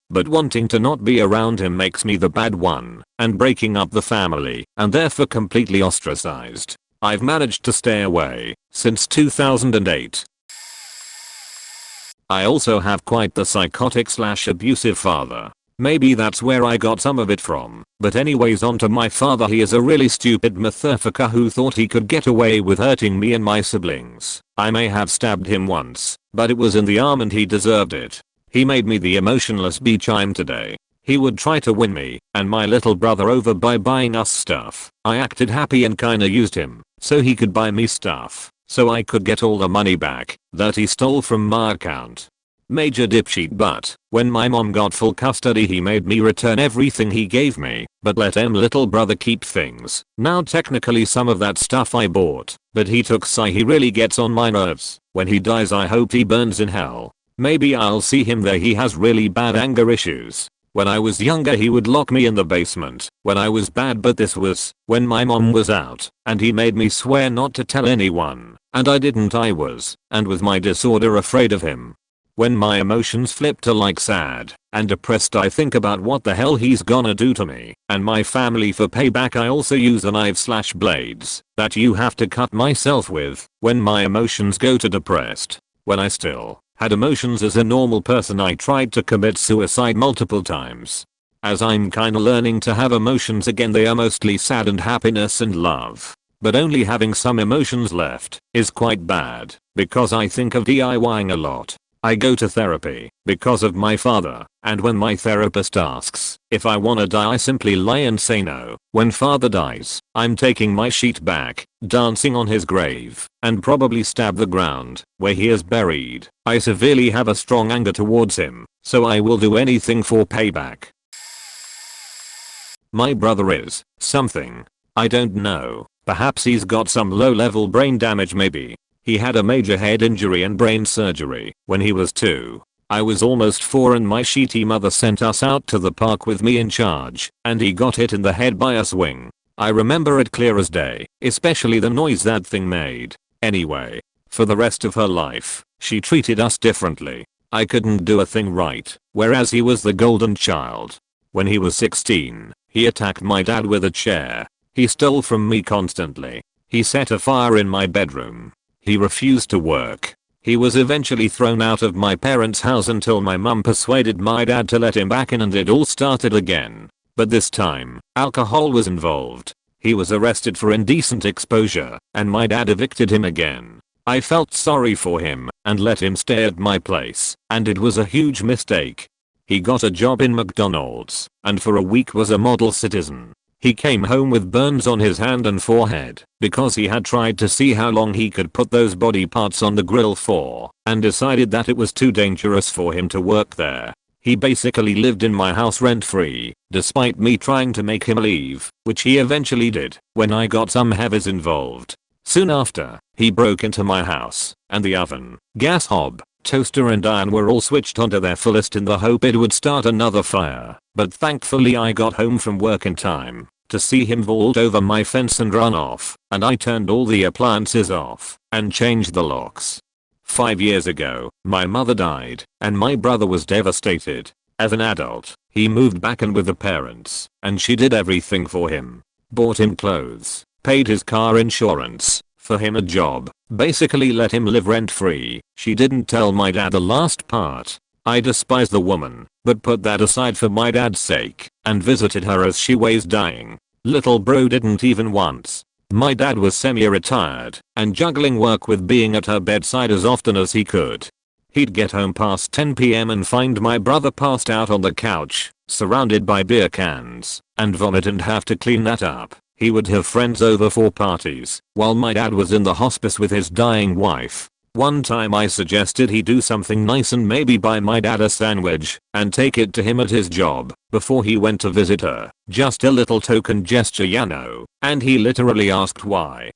A: But wanting to not be around him makes me the bad one and breaking up the family and therefore completely ostracized. I've managed to stay away since 2008. I also have quite the psychotic/abusive father. Maybe that's where I got some of it from. But anyways, on to my father. He is a really stupid motherfucker who thought he could get away with hurting me and my siblings. I may have stabbed him once, but it was in the arm and he deserved it. He made me the emotionless beach I am today. He would try to win me and my little brother over by buying us stuff. I acted happy and kinda used him so he could buy me stuff so I could get all the money back that he stole from my account. Major dipshit, but when my mom got full custody he made me return everything he gave me, but let little brother keep things. Now technically some of that stuff I bought, but he took he really gets on my nerves. When he dies I hope he burns in hell. Maybe I'll see him there. He has really bad anger issues. When I was younger he would lock me in the basement when I was bad, but this was when my mom was out and he made me swear not to tell anyone, and I didn't. I was, and with my disorder, afraid of him. When my emotions flip to like sad and depressed I think about what the hell he's gonna do to me and my family for payback. I also use the knives/blades that you have to cut myself with when my emotions go to depressed. When I still had emotions as a normal person I tried to commit suicide multiple times. As I'm kinda learning to have emotions again, they are mostly sad and happiness and love. But only having some emotions left is quite bad because I think of DIYing a lot. I go to therapy because of my father, and when my therapist asks if I wanna die I simply lie and say no. When father dies, I'm taking my sheet back, dancing on his grave, and probably stab the ground where he is buried. I severely have a strong anger towards him, so I will do anything for payback. My brother is something. I don't know. Perhaps he's got some low-level brain damage maybe. He had a major head injury and brain surgery when he was 2. I was almost 4 and my shitty mother sent us out to the park with me in charge, and he got hit in the head by a swing. I remember it clear as day, especially the noise that thing made. Anyway, for the rest of her life, she treated us differently. I couldn't do a thing right, whereas he was the golden child. When he was 16, he attacked my dad with a chair. He stole from me constantly. He set a fire in my bedroom. He refused to work. He was eventually thrown out of my parents' house until my mum persuaded my dad to let him back in, and it all started again. But this time, alcohol was involved. He was arrested for indecent exposure, and my dad evicted him again. I felt sorry for him and let him stay at my place, and it was a huge mistake. He got a job in McDonald's and for a week was a model citizen. He came home with burns on his hand and forehead because he had tried to see how long he could put those body parts on the grill for and decided that it was too dangerous for him to work there. He basically lived in my house rent-free, despite me trying to make him leave, which he eventually did when I got some heavies involved. Soon after, he broke into my house, and the oven, gas hob, toaster and iron were all switched onto their fullest in the hope it would start another fire, but thankfully I got home from work in time to see him vault over my fence and run off, and I turned all the appliances off and changed the locks. 5 years ago, my mother died, and my brother was devastated. As an adult, he moved back in with the parents, and she did everything for him. Bought him clothes, paid his car insurance, for him a job, basically let him live rent-free. She didn't tell my dad the last part. I despise the woman, but put that aside for my dad's sake, and visited her as she was dying. Little bro didn't even once. My dad was semi-retired and juggling work with being at her bedside as often as he could. He'd get home past 10 PM and find my brother passed out on the couch, surrounded by beer cans, and vomit and have to clean that up. He would have friends over for parties, while my dad was in the hospice with his dying wife. One time I suggested he do something nice and maybe buy my dad a sandwich and take it to him at his job before he went to visit her. Just a little token gesture, you know, and he literally asked why.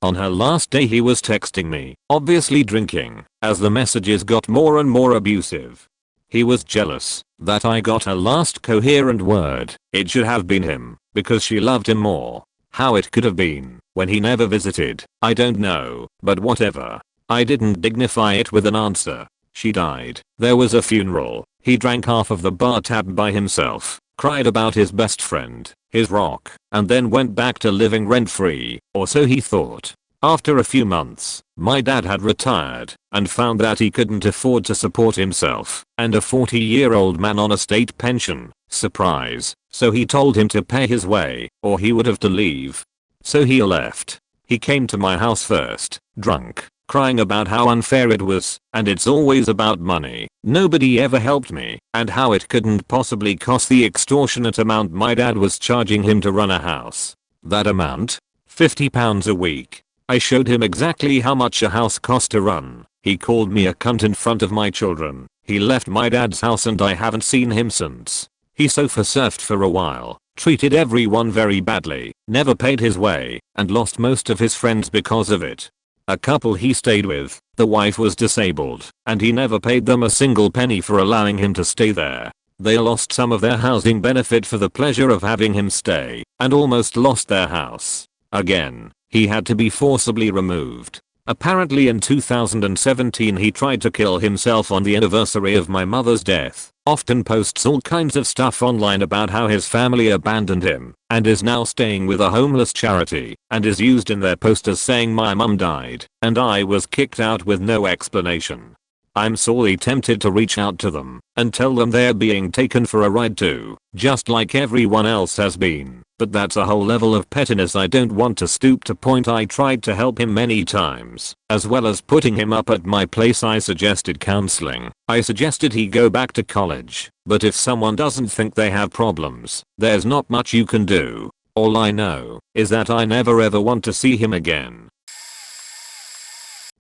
A: On her last day he was texting me, obviously drinking, as the messages got more and more abusive. He was jealous that I got her last coherent word. It should have been him, because she loved him more. How it could have been when he never visited, I don't know, but whatever. I didn't dignify it with an answer. She died. There was a funeral. He drank half of the bar tab by himself, cried about his best friend, his rock, and then went back to living rent-free, or so he thought. After a few months, my dad had retired and found that he couldn't afford to support himself and a 40-year-old man on a state pension. Surprise. So he told him to pay his way or he would have to leave. So he left. He came to my house first, drunk, crying about how unfair it was, and it's always about money. Nobody ever helped me, and how it couldn't possibly cost the extortionate amount my dad was charging him to run a house. That amount? £50 a week. I showed him exactly how much a house cost to run. He called me a cunt in front of my children. He left my dad's house and I haven't seen him since. He sofa surfed for a while, treated everyone very badly, never paid his way, and lost most of his friends because of it. A couple he stayed with, the wife was disabled, and he never paid them a single penny for allowing him to stay there. They lost some of their housing benefit for the pleasure of having him stay, and almost lost their house. Again, he had to be forcibly removed. Apparently in 2017 he tried to kill himself on the anniversary of my mother's death. Often posts all kinds of stuff online about how his family abandoned him and is now staying with a homeless charity, and is used in their posters saying my mum died and I was kicked out with no explanation. I'm sorely tempted to reach out to them and tell them they're being taken for a ride too, just like everyone else has been, but that's a whole level of pettiness I don't want to stoop to. Point I tried to help him many times, as well as putting him up at my place. I suggested counseling. I suggested he go back to college, but if someone doesn't think they have problems, there's not much you can do. All I know is that I never ever want to see him again.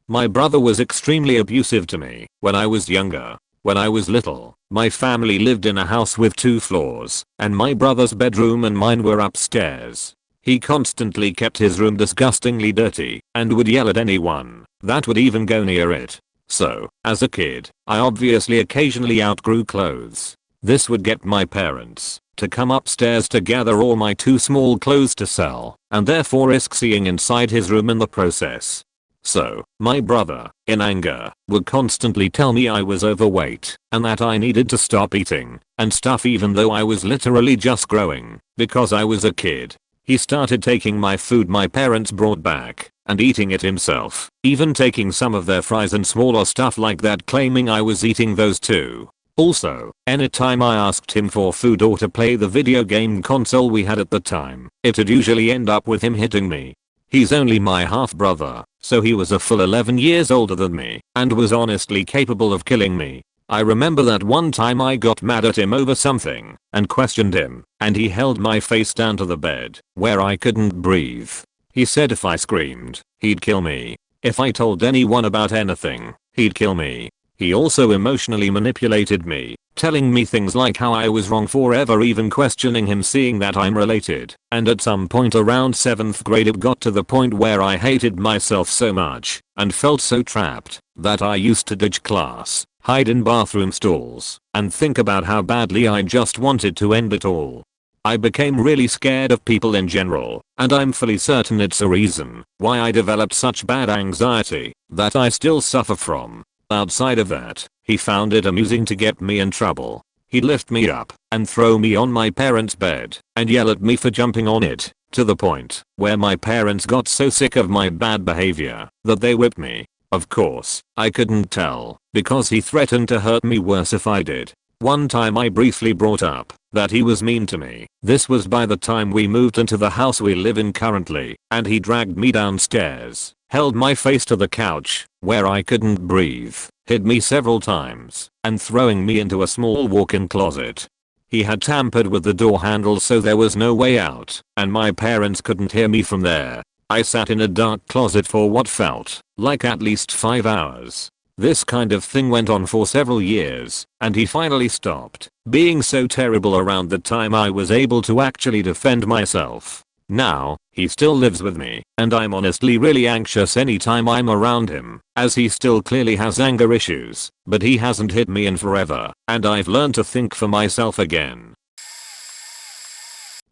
A: My brother was extremely abusive to me when I was younger. When I was little, my family lived in a house with 2 floors, and my brother's bedroom and mine were upstairs. He constantly kept his room disgustingly dirty and would yell at anyone that would even go near it. So, as a kid, I obviously occasionally outgrew clothes. This would get my parents to come upstairs to gather all my too small clothes to sell, and therefore risk seeing inside his room in the process. So, my brother, in anger, would constantly tell me I was overweight and that I needed to stop eating and stuff even though I was literally just growing because I was a kid. He started taking my food my parents brought back and eating it himself, even taking some of their fries and smaller stuff like that, claiming I was eating those too. Also, anytime I asked him for food or to play the video game console we had at the time, it'd usually end up with him hitting me. He's only my half brother, so he was a full 11 years older than me and was honestly capable of killing me. I remember that one time I got mad at him over something and questioned him, and he held my face down to the bed where I couldn't breathe. He said if I screamed, he'd kill me. If I told anyone about anything, he'd kill me. He also emotionally manipulated me, telling me things like how I was wrong for ever even questioning him, seeing that I'm related, and at some point around 7th grade it got to the point where I hated myself so much and felt so trapped that I used to ditch class, hide in bathroom stalls, and think about how badly I just wanted to end it all. I became really scared of people in general, and I'm fully certain it's a reason why I developed such bad anxiety that I still suffer from. Outside of that, he found it amusing to get me in trouble. He'd lift me up and throw me on my parents' bed and yell at me for jumping on it, to the point where my parents got so sick of my bad behavior that they whipped me. Of course, I couldn't tell because he threatened to hurt me worse if I did. One time I briefly brought up that he was mean to me. This was by the time we moved into the house we live in currently, and he dragged me downstairs, held my face to the couch where I couldn't breathe, hit me several times, and throwing me into a small walk-in closet. He had tampered with the door handle so there was no way out, and my parents couldn't hear me from there. I sat in a dark closet for what felt like at least 5 hours. This kind of thing went on for several years, and he finally stopped being so terrible around the time I was able to actually defend myself. Now, he still lives with me, and I'm honestly really anxious anytime I'm around him, as he still clearly has anger issues, but he hasn't hit me in forever, and I've learned to think for myself again.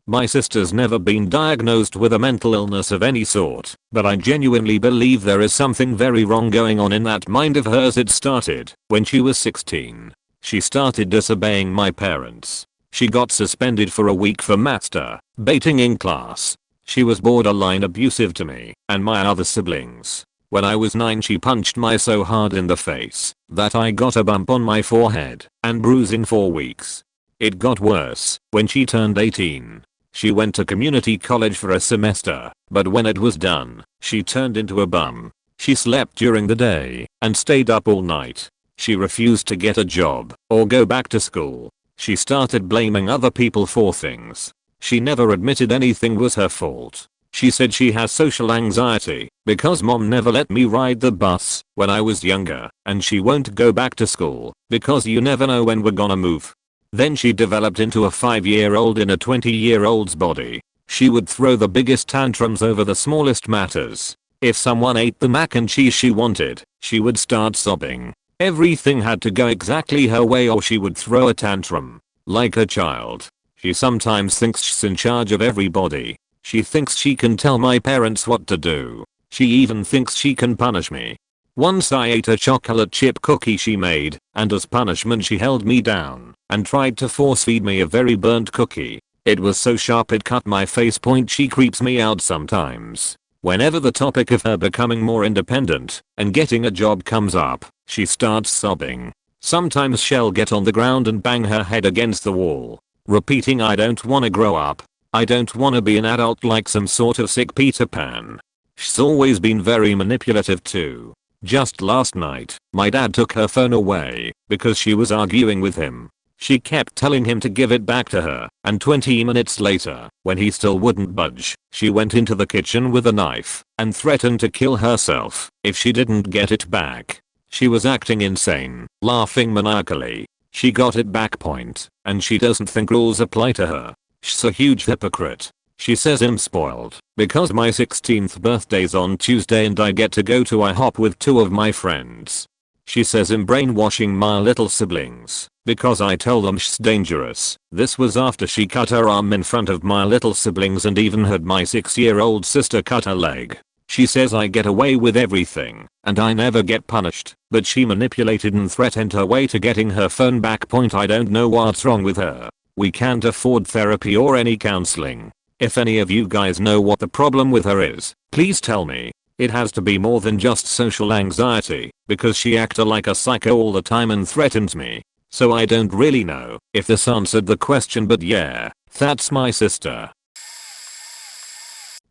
A: My sister's never been diagnosed with a mental illness of any sort, but I genuinely believe there is something very wrong going on in that mind of hers. It started when she was 16. She started disobeying my parents. She got suspended for a week for masturbating in class. She was borderline abusive to me and my other siblings. When I was 9 she punched me so hard in the face that I got a bump on my forehead and bruising for weeks. It got worse when she turned 18. She went to community college for a semester, but when it was done, she turned into a bum. She slept during the day and stayed up all night. She refused to get a job or go back to school. She started blaming other people for things. She never admitted anything was her fault. She said she has social anxiety because mom never let me ride the bus when I was younger, and she won't go back to school because you never know when we're gonna move. Then she developed into a 5-year-old in a 20-year-old's body. She would throw the biggest tantrums over the smallest matters. If someone ate the mac and cheese she wanted, she would start sobbing. Everything had to go exactly her way or she would throw a tantrum. Like a child. She sometimes thinks she's in charge of everybody. She thinks she can tell my parents what to do. She even thinks she can punish me. Once I ate a chocolate chip cookie she made, and as punishment she held me down and tried to force feed me a very burnt cookie. It was so sharp it cut my face point. She creeps me out sometimes. Whenever the topic of her becoming more independent and getting a job comes up, she starts sobbing. Sometimes she'll get on the ground and bang her head against the wall, repeating I don't wanna grow up. I don't wanna be an adult, like some sort of sick Peter Pan. She's always been very manipulative too. Just last night, my dad took her phone away because she was arguing with him. She kept telling him to give it back to her, and 20 minutes later, when he still wouldn't budge, she went into the kitchen with a knife and threatened to kill herself if she didn't get it back. She was acting insane, laughing maniacally. She got it back point, and she doesn't think rules apply to her. She's a huge hypocrite. She says I'm spoiled because my 16th birthday's on Tuesday and I get to go to IHOP with 2 of my friends. She says I'm brainwashing my little siblings because I tell them sh's dangerous. This was after she cut her arm in front of my little siblings and even had my 6-year-old sister cut her leg. She says I get away with everything and I never get punished, but she manipulated and threatened her way to getting her phone back. I don't know what's wrong with her. We can't afford therapy or any counseling. If any of you guys know what the problem with her is, please tell me. It has to be more than just social anxiety, because she acted like a psycho all the time and threatens me. So I don't really know if this answered the question, but yeah, that's my sister.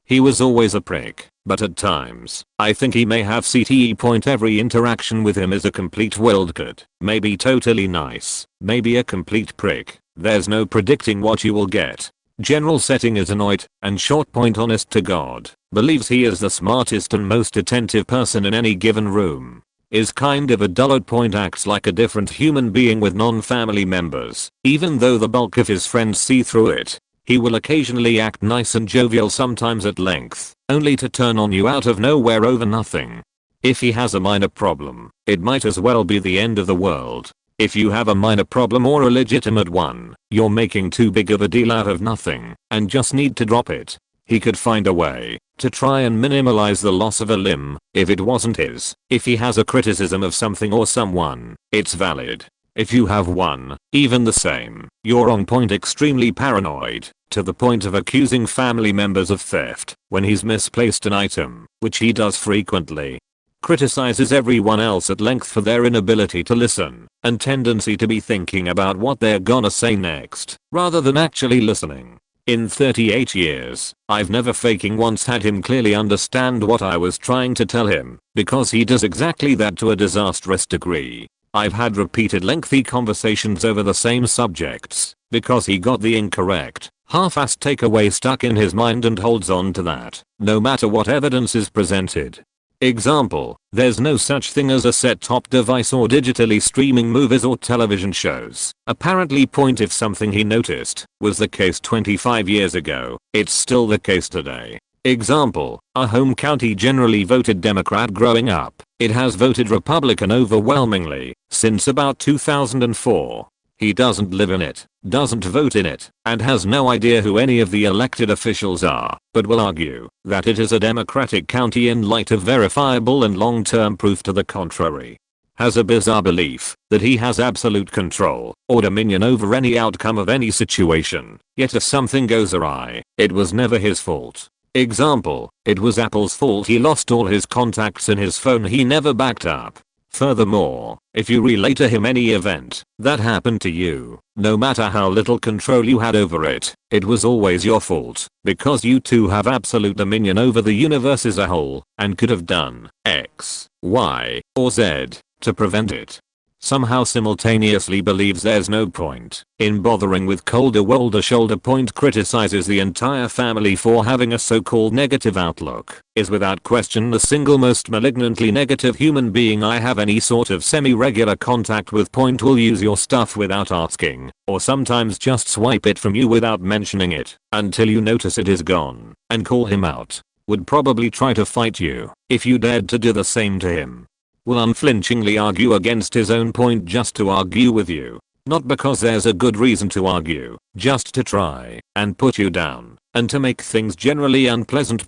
A: He was always a prick, but at times, I think he may have CTE. Every interaction with him is a complete wildcat. Maybe totally nice, maybe a complete prick. There's no predicting what you will get. General setting is annoyed, and short. Honest to God, believes he is the smartest and most attentive person in any given room. Is kind of a dullard. Acts like a different human being with non-family members, even though the bulk of his friends see through it. He will occasionally act nice and jovial, sometimes at length, only to turn on you out of nowhere over nothing. If he has a minor problem, it might as well be the end of the world. If you have a minor problem or a legitimate one, you're making too big of a deal out of nothing and just need to drop it. He could find a way to try and minimize the loss of a limb if it wasn't his. If he has a criticism of something or someone, it's valid. If you have one, even the same, you're on point. Extremely paranoid, to the point of accusing family members of theft when he's misplaced an item, which he does frequently. Criticizes everyone else at length for their inability to listen and tendency to be thinking about what they're gonna say next rather than actually listening. In 38 years, I've never faking once had him clearly understand what I was trying to tell him, because he does exactly that to a disastrous degree. I've had repeated lengthy conversations over the same subjects because he got the incorrect, half-assed takeaway stuck in his mind and holds on to that, no matter what evidence is presented. Example, there's no such thing as a set-top device or digitally streaming movies or television shows. Apparently. If something he noticed was the case 25 years ago, it's still the case today. Example, our home county generally voted Democrat growing up. It has voted Republican overwhelmingly since about 2004. He doesn't live in it, doesn't vote in it, and has no idea who any of the elected officials are, but will argue that it is a Democratic county in light of verifiable and long-term proof to the contrary. Has a bizarre belief that he has absolute control or dominion over any outcome of any situation, yet if something goes awry, it was never his fault. Example, it was Apple's fault he lost all his contacts in his phone he never backed up. Furthermore, if you relate to him any event that happened to you, no matter how little control you had over it, it was always your fault, because you too have absolute dominion over the universe as a whole, and could have done X, Y, or Z to prevent it. Somehow simultaneously believes there's no point in bothering with colder shoulder. Criticizes the entire family for having a so-called negative outlook. Is without question the single most malignantly negative human being I have any sort of semi-regular contact with. Will use your stuff without asking, or sometimes just swipe it from you without mentioning it until you notice it is gone and call him out. Would probably try to fight you if you dared to do the same to him. Will unflinchingly argue against his own point just to argue with you. Not because there's a good reason to argue, just to try and put you down and to make things generally unpleasant.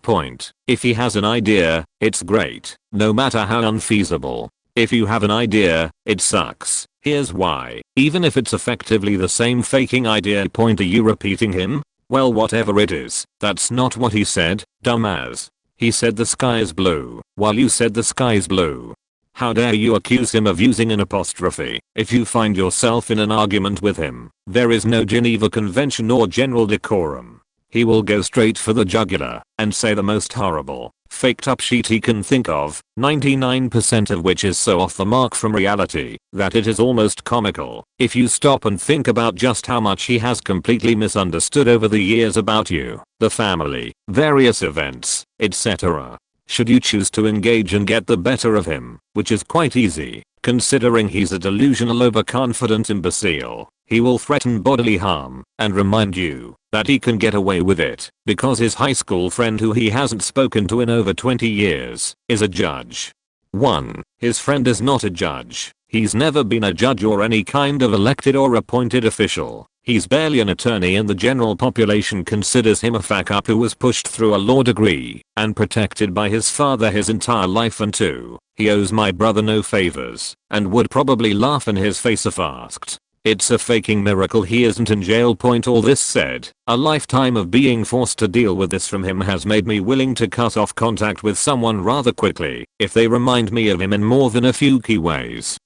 A: If he has an idea, it's great, no matter how unfeasible. If you have an idea, it sucks. Here's why. Even if it's effectively the same faking idea. Are you repeating him? Well, whatever it is, that's not what he said, dumbass. He said the sky is blue, while you said the sky is blue. How dare you accuse him of using an apostrophe? If you find yourself in an argument with him, there is no Geneva Convention or general decorum. He will go straight for the jugular and say the most horrible, faked up shit he can think of, 99% of which is so off the mark from reality that it is almost comical. If you stop and think about just how much he has completely misunderstood over the years about you, the family, various events, etc. Should you choose to engage and get the better of him, which is quite easy, considering he's a delusional overconfident imbecile, he will threaten bodily harm and remind you that he can get away with it because his high school friend who he hasn't spoken to in over 20 years is a judge. 1. His friend is not a judge. He's never been a judge or any kind of elected or appointed official. He's barely an attorney and the general population considers him a fuck up who was pushed through a law degree and protected by his father his entire life. And 2. He owes my brother no favors and would probably laugh in his face if asked. It's a faking miracle he isn't in jail. All this said, a lifetime of being forced to deal with this from him has made me willing to cut off contact with someone rather quickly if they remind me of him in more than a few key ways.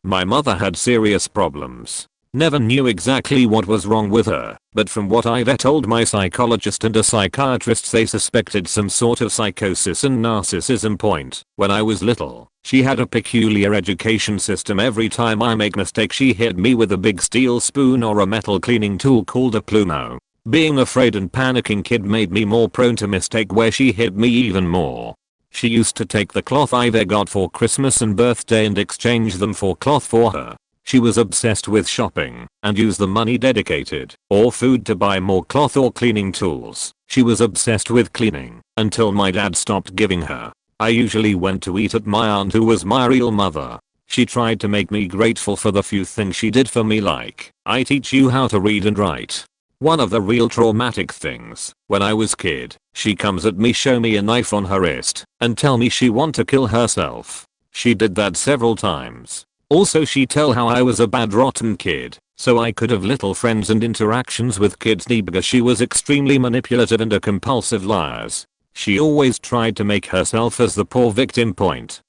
A: My mother had serious problems. Never knew exactly what was wrong with her, but from what I've told my psychologist and a psychiatrist, they suspected some sort of psychosis and narcissism. When I was little, she had a peculiar education system. Every time I make mistake she hit me with a big steel spoon or a metal cleaning tool called a plumo. Being afraid and panicking kid made me more prone to mistake, where she hit me even more. She used to take the cloth I got for Christmas and birthday and exchange them for cloth for her. She was obsessed with shopping and used the money dedicated or food to buy more cloth or cleaning tools. She was obsessed with cleaning until my dad stopped giving her. I usually went to eat at my aunt, who was my real mother. She tried to make me grateful for the few things she did for me, like, I teach you how to read and write. One of the real traumatic things, when I was kid, she comes at me, show me a knife on her wrist, and tell me she want to kill herself. She did that several times. Also she tell how I was a bad rotten kid, so I could have little friends and interactions with kids, because she was extremely manipulative and a compulsive liar. She always tried to make herself as the poor victim.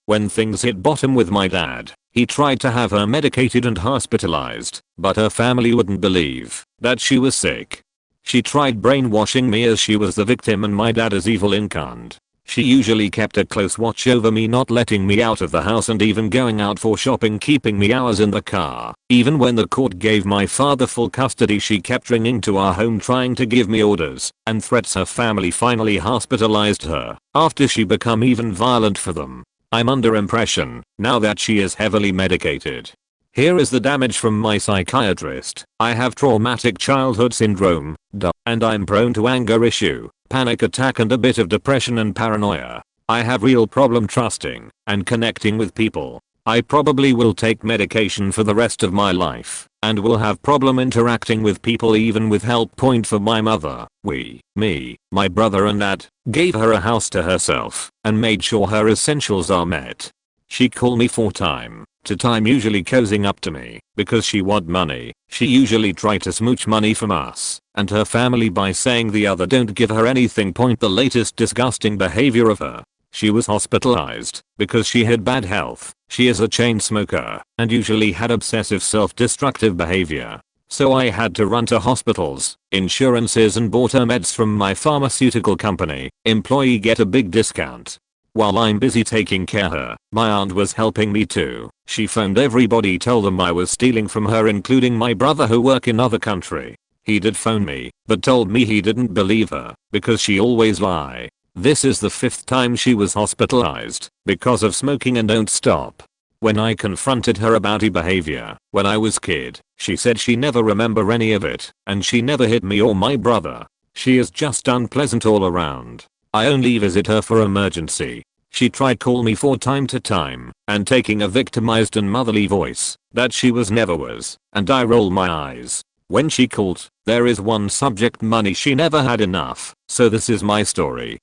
A: When things hit bottom with my dad, he tried to have her medicated and hospitalized, but her family wouldn't believe that she was sick. She tried brainwashing me as she was the victim and my dad as evil incarnate. She usually kept a close watch over me, not letting me out of the house and even going out for shopping, keeping me hours in the car. Even when the court gave my father full custody, she kept ringing to our home trying to give me orders and threats. Her family finally hospitalized her after she became even violent for them. I'm under impression now that she is heavily medicated. Here is the damage from my psychiatrist. I have traumatic childhood syndrome, and I'm prone to anger issue, panic attack and a bit of depression and paranoia. I have real problem trusting and connecting with people. I probably will take medication for the rest of my life and will have problem interacting with people, even with help. For my mother, me, my brother and dad gave her a house to herself and made sure her essentials are met. She called me for time to time, usually cozying up to me because she want money. She usually try to smooch money from us and her family by saying the other don't give her anything. The latest disgusting behavior of her. She was hospitalized because she had bad health. She is a chain smoker and usually had obsessive self-destructive behavior. So I had to run to hospitals, insurances and bought her meds from my pharmaceutical company. Employee get a big discount. While I'm busy taking care of her, my aunt was helping me too. She phoned everybody, told them I was stealing from her, including my brother who work in other country. He did phone me, but told me he didn't believe her because she always lie. This is the 5th time she was hospitalized because of smoking and don't stop. When I confronted her about her behavior when I was kid, she said she never remember any of it and she never hit me or my brother. She is just unpleasant all around. I only visit her for emergency. She tried call me for time to time and taking a victimized and motherly voice that she was never was, and I roll my eyes. When she called, there is one subject: money. She never had enough. So this is my story.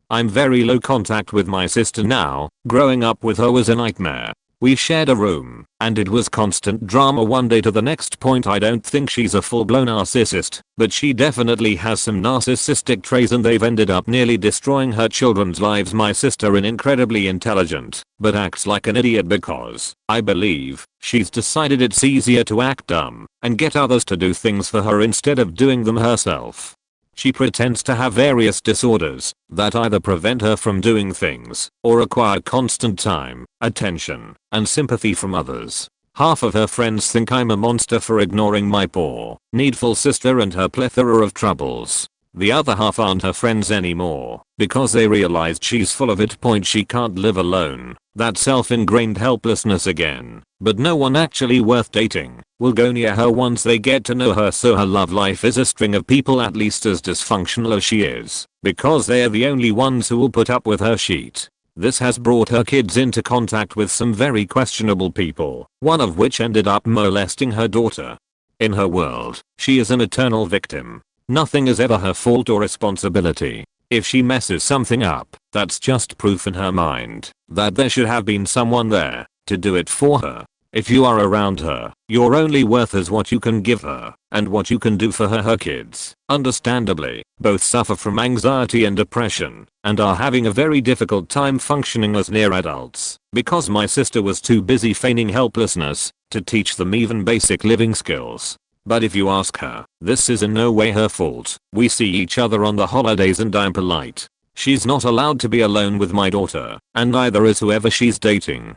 A: I'm very low contact with my sister now. Growing up with her was a nightmare. We shared a room, and it was constant drama one day to the next. I don't think she's a full-blown narcissist, but she definitely has some narcissistic traits and they've ended up nearly destroying her children's lives. My sister is incredibly intelligent, but acts like an idiot because, I believe, she's decided it's easier to act dumb and get others to do things for her instead of doing them herself. She pretends to have various disorders that either prevent her from doing things or require constant time, attention, and sympathy from others. Half of her friends think I'm a monster for ignoring my poor, needful sister and her plethora of troubles. The other half aren't her friends anymore because they realized she's full of it. She can't live alone. That self-ingrained helplessness again. But no one actually worth dating will go near her once they get to know her, so her love life is a string of people at least as dysfunctional as she is, because they are the only ones who will put up with her shit. This has brought her kids into contact with some very questionable people, one of which ended up molesting her daughter. In her world, she is an eternal victim. Nothing is ever her fault or responsibility. If she messes something up, that's just proof in her mind that there should have been someone there to do it for her. If you are around her, your only worth is what you can give her and what you can do for her. Her kids, understandably, both suffer from anxiety and depression and are having a very difficult time functioning as near adults because my sister was too busy feigning helplessness to teach them even basic living skills. But if you ask her, this is in no way her fault. We see each other on the holidays and I'm polite. She's not allowed to be alone with my daughter, and neither is whoever she's dating.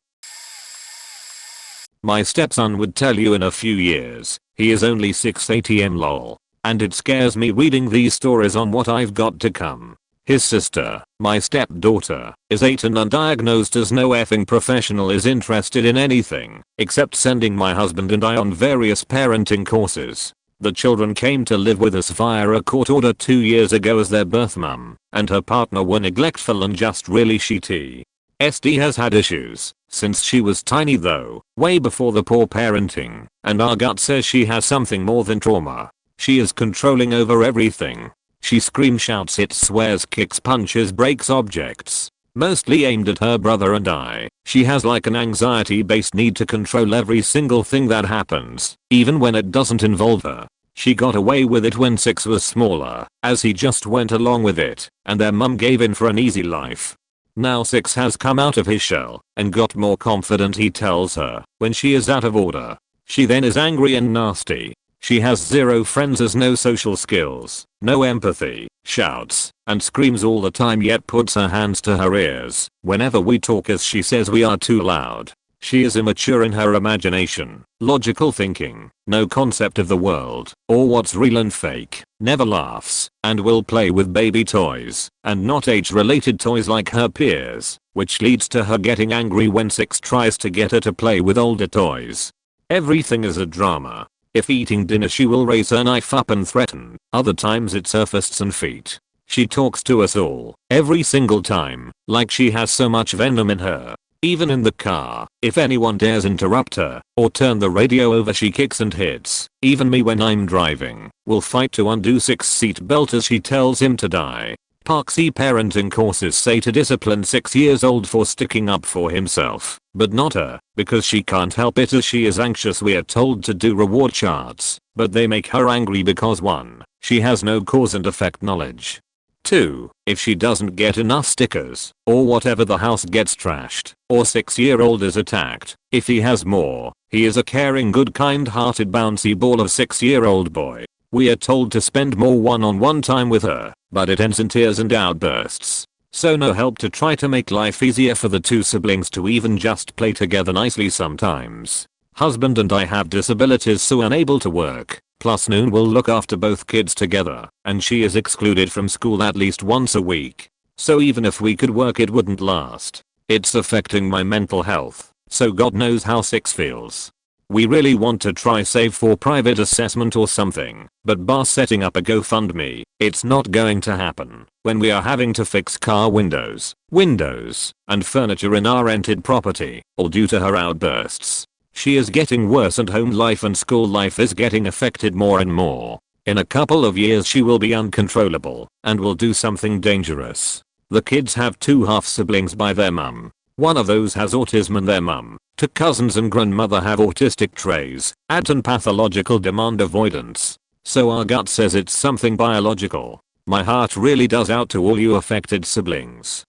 A: My stepson would tell you in a few years, he is only 6 ATM lol. And it scares me reading these stories on what I've got to come. His sister, my stepdaughter, is 8 and undiagnosed as no effing professional is interested in anything except sending my husband and I on various parenting courses. The children came to live with us via a court order 2 years ago as their birth mum and her partner were neglectful and just really shitty. SD has had issues since she was tiny though, way before the poor parenting, and our gut says she has something more than trauma. She is controlling over everything. She screams, shouts, hits, swears, kicks, punches, breaks objects. Mostly aimed at her brother and I. She has like an anxiety-based need to control every single thing that happens, even when it doesn't involve her. She got away with it when 6 was smaller, as he just went along with it, and their mum gave in for an easy life. Now 6 has come out of his shell and got more confident, he tells her, when she is out of order. She then is angry and nasty. She has 0 friends, has no social skills, no empathy, shouts and screams all the time, yet puts her hands to her ears whenever we talk as she says we are too loud. She is immature in her imagination, logical thinking, no concept of the world or what's real and fake, never laughs, and will play with baby toys and not age-related toys like her peers, which leads to her getting angry when 6 tries to get her to play with older toys. Everything is a drama. If eating dinner she will raise her knife up and threaten, other times it's her fists and feet. She talks to us all, every single time, like she has so much venom in her. Even in the car, if anyone dares interrupt her or turn the radio over she kicks and hits. Even me when I'm driving, will fight to undo 6's seat belt as she tells him to die. Parksy parenting courses say to discipline 6-year-old for sticking up for himself, but not her, because she can't help it as she is anxious. We are told to do reward charts, but they make her angry because 1. She has no cause and effect knowledge. 2. If she doesn't get enough stickers, or whatever, the house gets trashed, or 6-year-old is attacked. If he has more, he is a caring, good, kind-hearted bouncy ball of 6-year-old boy. We are told to spend more one-on-one time with her, but it ends in tears and outbursts. So no help to try to make life easier for the 2 siblings to even just play together nicely sometimes. Husband and I have disabilities, so unable to work, plus Noon will look after both kids together, and she is excluded from school at least once a week. So even if we could work it wouldn't last. It's affecting my mental health, so God knows how 6 feels. We really want to try save for private assessment or something, but bar setting up a GoFundMe, it's not going to happen when we are having to fix car windows, and furniture in our rented property, all due to her outbursts. She is getting worse and home life and school life is getting affected more and more. In a couple of years she will be uncontrollable and will do something dangerous. The kids have 2 half siblings by their mum. One of those has autism and their mum, 2 cousins and grandmother have autistic traits, and pathological demand avoidance. So our gut says it's something biological. My heart really does out to all you affected siblings.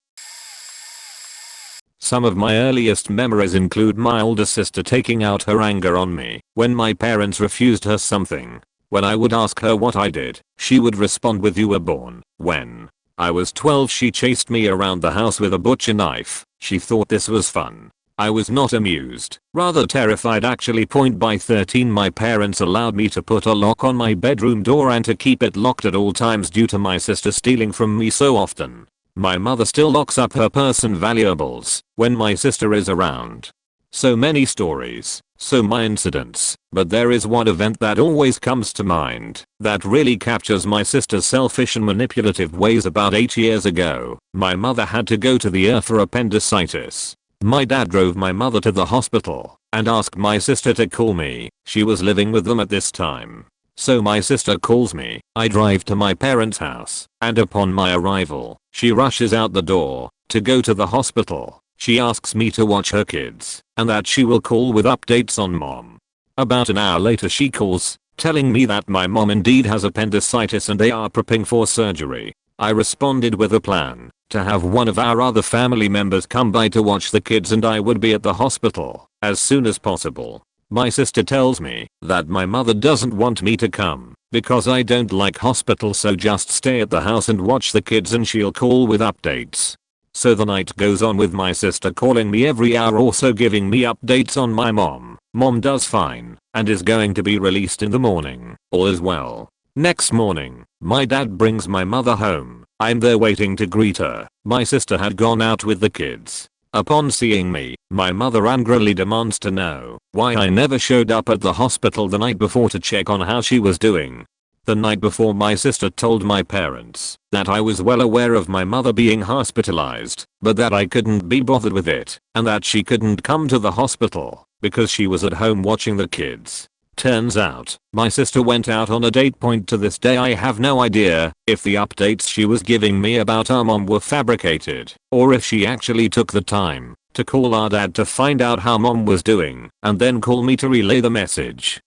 A: Some of my earliest memories include my older sister taking out her anger on me when my parents refused her something. When I would ask her what I did, she would respond with, "You were born." When I was 12 she chased me around the house with a butcher knife. She thought this was fun. I was not amused, rather terrified actually. By 13 my parents allowed me to put a lock on my bedroom door and to keep it locked at all times due to my sister stealing from me so often. My mother still locks up her purse and valuables when my sister is around. So many stories, so many incidents, but there is one event that always comes to mind that really captures my sister's selfish and manipulative ways. About 8 years ago, my mother had to go to the ER for appendicitis. My dad drove my mother to the hospital and asked my sister to call me. She was living with them at this time. So my sister calls me, I drive to my parents' house, and upon my arrival, she rushes out the door to go to the hospital. She asks me to watch her kids and that she will call with updates on mom. About an hour later she calls, telling me that my mom indeed has appendicitis and they are prepping for surgery. I responded with a plan to have one of our other family members come by to watch the kids and I would be at the hospital as soon as possible. My sister tells me that my mother doesn't want me to come because I don't like hospitals, so just stay at the house and watch the kids and she'll call with updates. So the night goes on with my sister calling me every hour, also giving me updates on my mom. Mom does fine and is going to be released in the morning. All is well. Next morning, my dad brings my mother home. I'm there waiting to greet her. My sister had gone out with the kids. Upon seeing me, my mother angrily demands to know why I never showed up at the hospital the night before to check on how she was doing. The night before, my sister told my parents that I was well aware of my mother being hospitalized, but that I couldn't be bothered with it, and that she couldn't come to the hospital because she was at home watching the kids. Turns out, my sister went out on a date. To this day I have no idea if the updates she was giving me about our mom were fabricated, or if she actually took the time to call our dad to find out how mom was doing, and then call me to relay the message.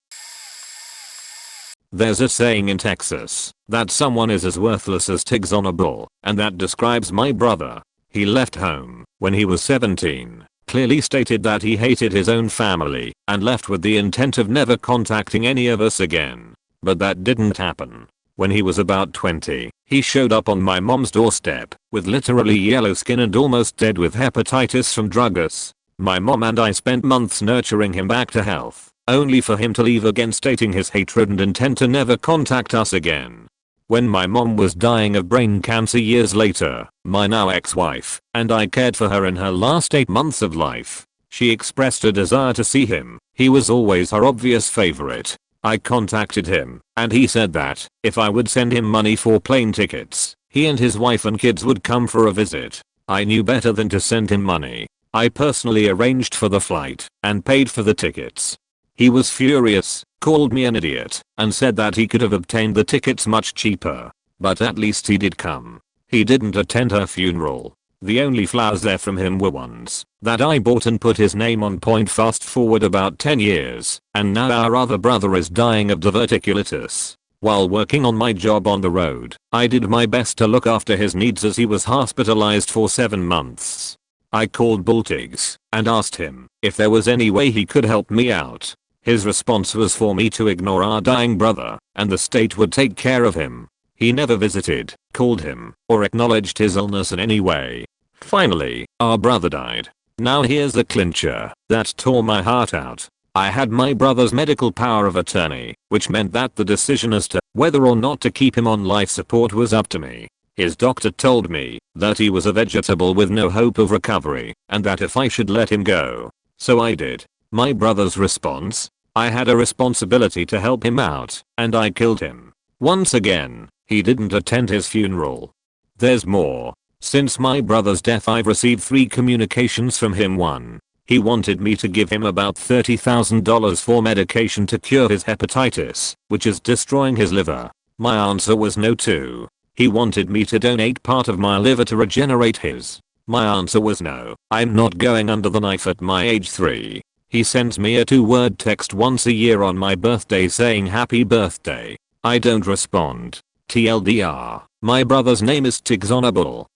A: There's a saying in Texas that someone is as worthless as tiggs on a bull, and that describes my brother. He left home when he was 17, clearly stated that he hated his own family, and left with the intent of never contacting any of us again. But that didn't happen. When he was about 20, he showed up on my mom's doorstep with literally yellow skin and almost dead with hepatitis from drug use. My mom and I spent months nurturing him back to health, only for him to leave again, stating his hatred and intent to never contact us again. When my mom was dying of brain cancer years later, my now ex-wife and I cared for her in her last 8 months of life. She expressed a desire to see him. He was always her obvious favorite. I contacted him, and he said that if I would send him money for plane tickets, he and his wife and kids would come for a visit. I knew better than to send him money. I personally arranged for the flight and paid for the tickets. He was furious, called me an idiot, and said that he could have obtained the tickets much cheaper. But at least he did come. He didn't attend her funeral. The only flowers there from him were ones that I bought and put his name on. Fast forward about 10 years, and now our other brother is dying of diverticulitis. While working on my job on the road, I did my best to look after his needs as he was hospitalized for 7 months. I called Baltigs and asked him if there was any way he could help me out. His response was for me to ignore our dying brother, and the state would take care of him. He never visited, called him, or acknowledged his illness in any way. Finally, our brother died. Now here's the clincher that tore my heart out. I had my brother's medical power of attorney, which meant that the decision as to whether or not to keep him on life support was up to me. His doctor told me that he was a vegetable with no hope of recovery, and that if I should let him go. So I did. My brother's response? I had a responsibility to help him out, and I killed him. Once again, he didn't attend his funeral. There's more. Since my brother's death I've received 3 communications from him. 1. He wanted me to give him about $30,000 for medication to cure his hepatitis, which is destroying his liver. My answer was no. 2. He wanted me to donate part of my liver to regenerate his. My answer was no. I'm not going under the knife at my age. 3. He sends me a 2-word text once a year on my birthday saying happy birthday. I don't respond. TLDR, my brother's name is Tigzonable.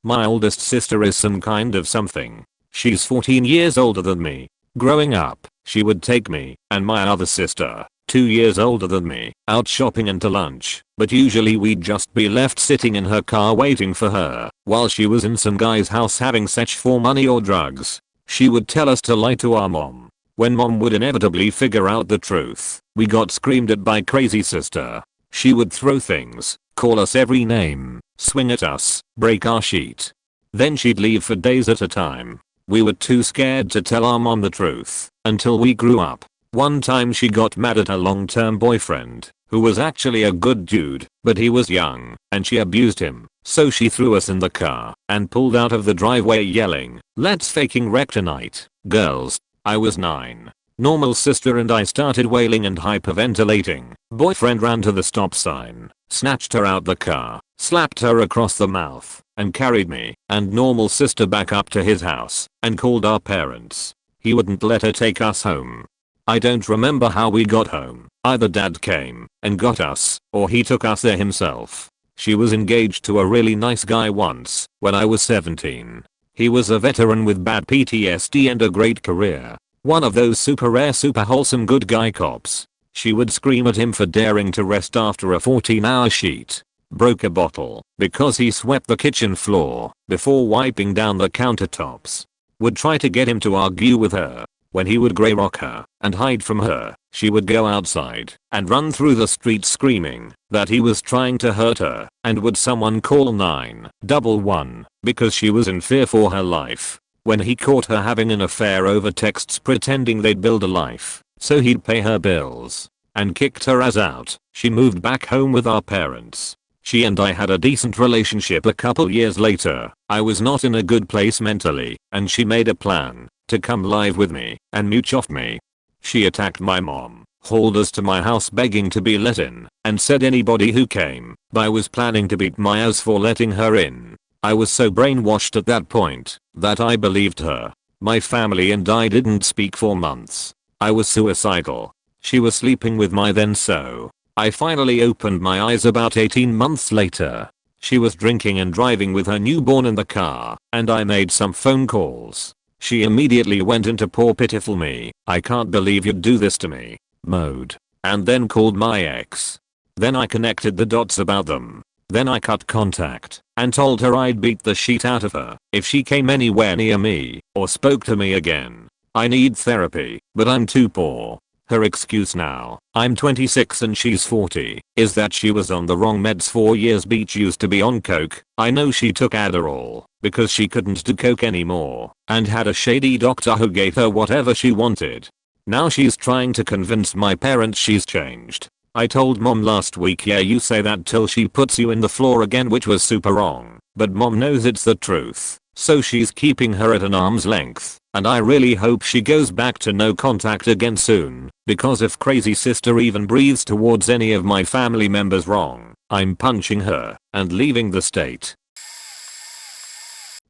A: My oldest sister is some kind of something. She's 14 years older than me. Growing up, she would take me and my other sister, 2 years older than me, out shopping and to lunch, but usually we'd just be left sitting in her car waiting for her. while she was in some guy's house having sex for money or drugs. She would tell us to lie to our mom. When mom would inevitably figure out the truth, we got screamed at by crazy sister. She would throw things, call us every name, swing at us, break our sheet. Then she'd leave for days at a time. We were too scared to tell our mom the truth until we grew up. One time she got mad at her long-term boyfriend, who was actually a good dude, but he was young, and she abused him. So she threw us in the car and pulled out of the driveway yelling, "Let's faking wreck tonight, girls." I was 9. Normal sister and I started wailing and hyperventilating. Boyfriend ran to the stop sign, snatched her out the car, slapped her across the mouth, and carried me and normal sister back up to his house and called our parents. He wouldn't let her take us home. I don't remember how we got home. Either dad came and got us, or he took us there himself. She was engaged to a really nice guy once, when I was 17. He was a veteran with bad PTSD and a great career. One of those super rare super wholesome good guy cops. She would scream at him for daring to rest after a 14-hour sheet. Broke a bottle because he swept the kitchen floor before wiping down the countertops. Would try to get him to argue with her. When he would grey rock her and hide from her, she would go outside and run through the street screaming that he was trying to hurt her, and would someone call 911 because she was in fear for her life. When he caught her having an affair over texts pretending they'd build a life so he'd pay her bills, and kicked her ass out, she moved back home with our parents. She and I had a decent relationship a couple years later. I was not in a good place mentally, and she made a plan to come live with me and mooch off me. She attacked my mom, hauled us to my house begging to be let in, and said anybody who came by was planning to beat my ass for letting her in. I was so brainwashed at that point that I believed her. My family and I didn't speak for months. I was suicidal. She was sleeping with my then so. I finally opened my eyes about 18 months later. She was drinking and driving with her newborn in the car, and I made some phone calls. She immediately went into poor pitiful me, "I can't believe you'd do this to me" mode, and then called my ex. Then I connected the dots about them. Then I cut contact and told her I'd beat the shit out of her if she came anywhere near me or spoke to me again. I need therapy, but I'm too poor. Her excuse now, I'm 26 and she's 40, is that she was on the wrong meds 4 years. Beach used to be on coke. I know she took Adderall because she couldn't do coke anymore and had a shady doctor who gave her whatever she wanted. Now she's trying to convince my parents she's changed. I told mom last week, yeah, you say that till she puts you in the floor again, which was super wrong, but mom knows it's the truth, so she's keeping her at an arm's length, and I really hope she goes back to no contact again soon, because if crazy sister even breathes towards any of my family members wrong, I'm punching her and leaving the state.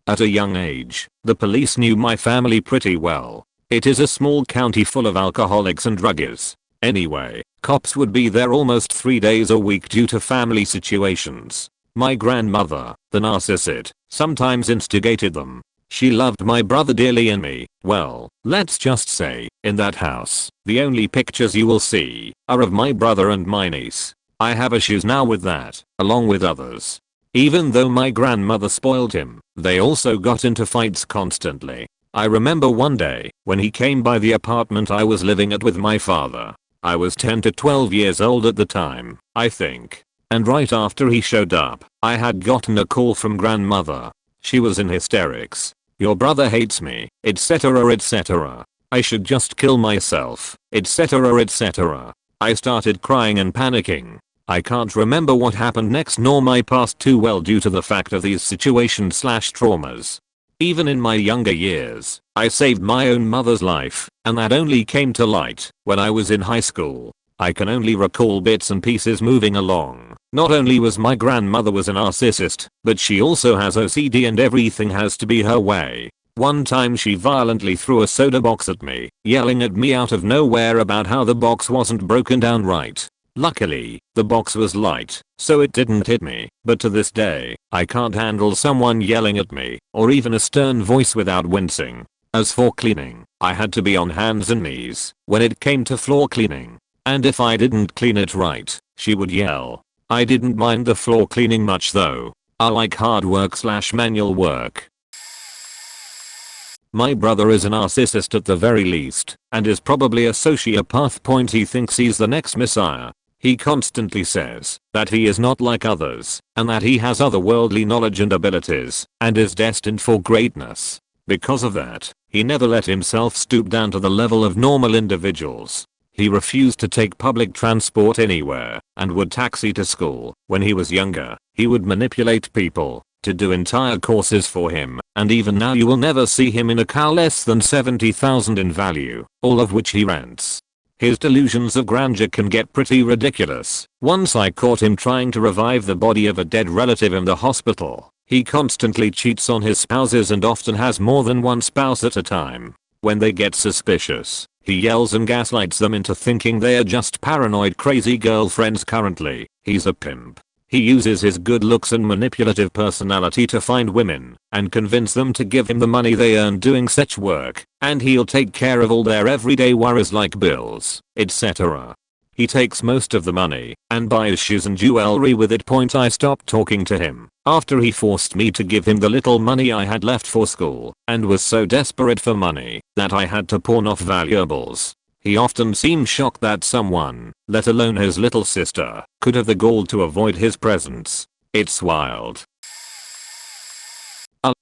A: At a young age, the police knew my family pretty well. It is a small county full of alcoholics and druggies. Anyway, cops would be there almost 3 days a week due to family situations. My grandmother, the narcissist, sometimes instigated them. She loved my brother dearly and me. Well, let's just say, in that house, the only pictures you will see are of my brother and my niece. I have issues now with that, along with others. Even though my grandmother spoiled him, they also got into fights constantly. I remember one day, when he came by the apartment I was living at with my father. I was 10 to 12 years old at the time, I think. And right after he showed up, I had gotten a call from grandmother. She was in hysterics. "Your brother hates me, etc, etc. I should just kill myself, etc, etc." I started crying and panicking. I can't remember what happened next nor my past too well due to the fact of these situations/traumas. Even in my younger years, I saved my own mother's life, and that only came to light when I was in high school. I can only recall bits and pieces moving along. Not only was my grandmother was a narcissist, but she also has OCD and everything has to be her way. One time she violently threw a soda box at me, yelling at me out of nowhere about how the box wasn't broken down right. Luckily, the box was light, so it didn't hit me, but to this day, I can't handle someone yelling at me, or even a stern voice without wincing. As for cleaning, I had to be on hands and knees when it came to floor cleaning. And if I didn't clean it right, she would yell. I didn't mind the floor cleaning much though. I like hard work / manual work. My brother is a narcissist at the very least, and is probably a sociopath. He thinks he's the next messiah. He constantly says that he is not like others, and that he has otherworldly knowledge and abilities, and is destined for greatness. Because of that, he never let himself stoop down to the level of normal individuals. He refused to take public transport anywhere, and would taxi to school. When he was younger, he would manipulate people to do entire courses for him, and even now you will never see him in a car less than 70,000 in value, all of which he rents. His delusions of grandeur can get pretty ridiculous. Once I caught him trying to revive the body of a dead relative in the hospital. He constantly cheats on his spouses and often has more than one spouse at a time. When they get suspicious, he yells and gaslights them into thinking they are just paranoid crazy girlfriends. Currently, he's a pimp. He uses his good looks and manipulative personality to find women and convince them to give him the money they earn doing such work, and he'll take care of all their everyday worries like bills, etc. He takes most of the money and buys shoes and jewelry with it. I stopped talking to him after he forced me to give him the little money I had left for school, and was so desperate for money that I had to pawn off valuables. He often seemed shocked that someone, let alone his little sister, could have the gall to avoid his presence. It's wild.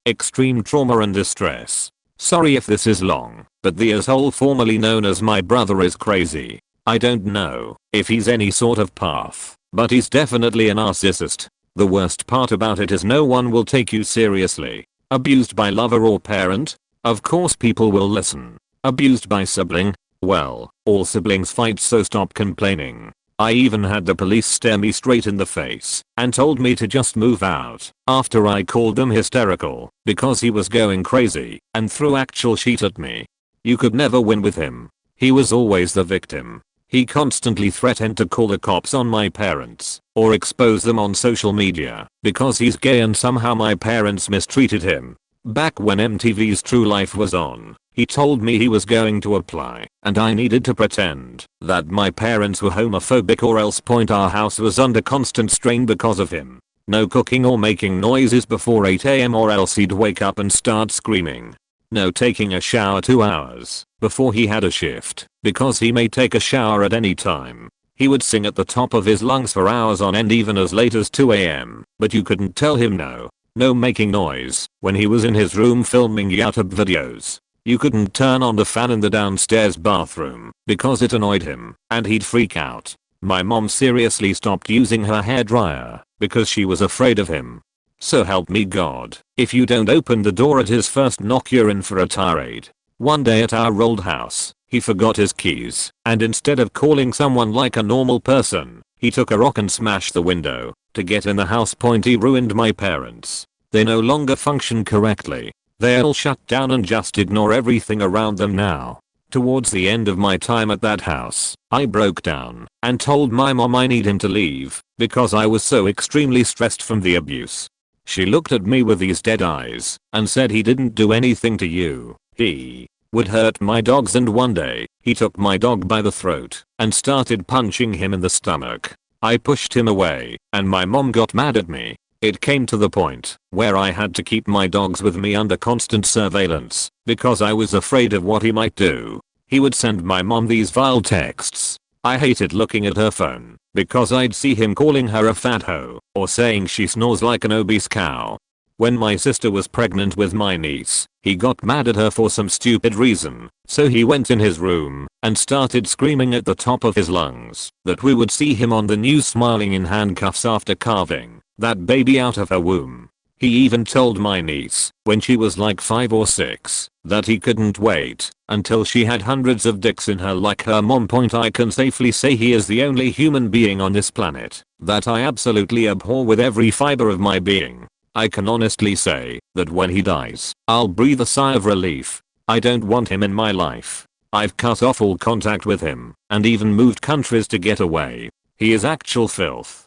A: Extreme trauma and distress. Sorry if this is long, but the asshole formerly known as my brother is crazy. I don't know if he's any sort of path, but he's definitely a narcissist. The worst part about it is no one will take you seriously. Abused by lover or parent? Of course people will listen. Abused by sibling? Well, all siblings fight, so stop complaining. I even had the police stare me straight in the face and told me to just move out after I called them hysterical because he was going crazy and threw actual shit at me. You could never win with him. He was always the victim. He constantly threatened to call the cops on my parents or expose them on social media because he's gay, and somehow my parents mistreated him. Back when MTV's True Life was on, he told me he was going to apply, and I needed to pretend that my parents were homophobic or else. Our house was under constant strain because of him. No cooking or making noises before 8 AM or else he'd wake up and start screaming. No taking a shower 2 hours before he had a shift because he may take a shower at any time. He would sing at the top of his lungs for hours on end, even as late as 2 AM, but you couldn't tell him no. No making noise when he was in his room filming YouTube videos. You couldn't turn on the fan in the downstairs bathroom because it annoyed him and he'd freak out. My mom seriously stopped using her hairdryer because she was afraid of him. So help me God, if you don't open the door at his first knock you're in for a tirade. One day at our old house, he forgot his keys, and instead of calling someone like a normal person, he took a rock and smashed the window to get in the house. He ruined my parents. They no longer function correctly. They're all shut down and just ignore everything around them now. Towards the end of my time at that house, I broke down and told my mom I need him to leave because I was so extremely stressed from the abuse. She looked at me with these dead eyes and said, he didn't do anything to you. He would hurt my dogs, and one day, he took my dog by the throat and started punching him in the stomach. I pushed him away and my mom got mad at me. It came to the point where I had to keep my dogs with me under constant surveillance because I was afraid of what he might do. He would send my mom these vile texts. I hated looking at her phone because I'd see him calling her a fat hoe or saying she snores like an obese cow. When my sister was pregnant with my niece, he got mad at her for some stupid reason, so he went in his room and started screaming at the top of his lungs that we would see him on the news smiling in handcuffs after carving that baby out of her womb. He even told my niece, when she was like 5 or 6, that he couldn't wait until she had hundreds of dicks in her like her mom. I can safely say he is the only human being on this planet that I absolutely abhor with every fiber of my being. I can honestly say that when he dies, I'll breathe a sigh of relief. I don't want him in my life. I've cut off all contact with him and even moved countries to get away. He is actual filth.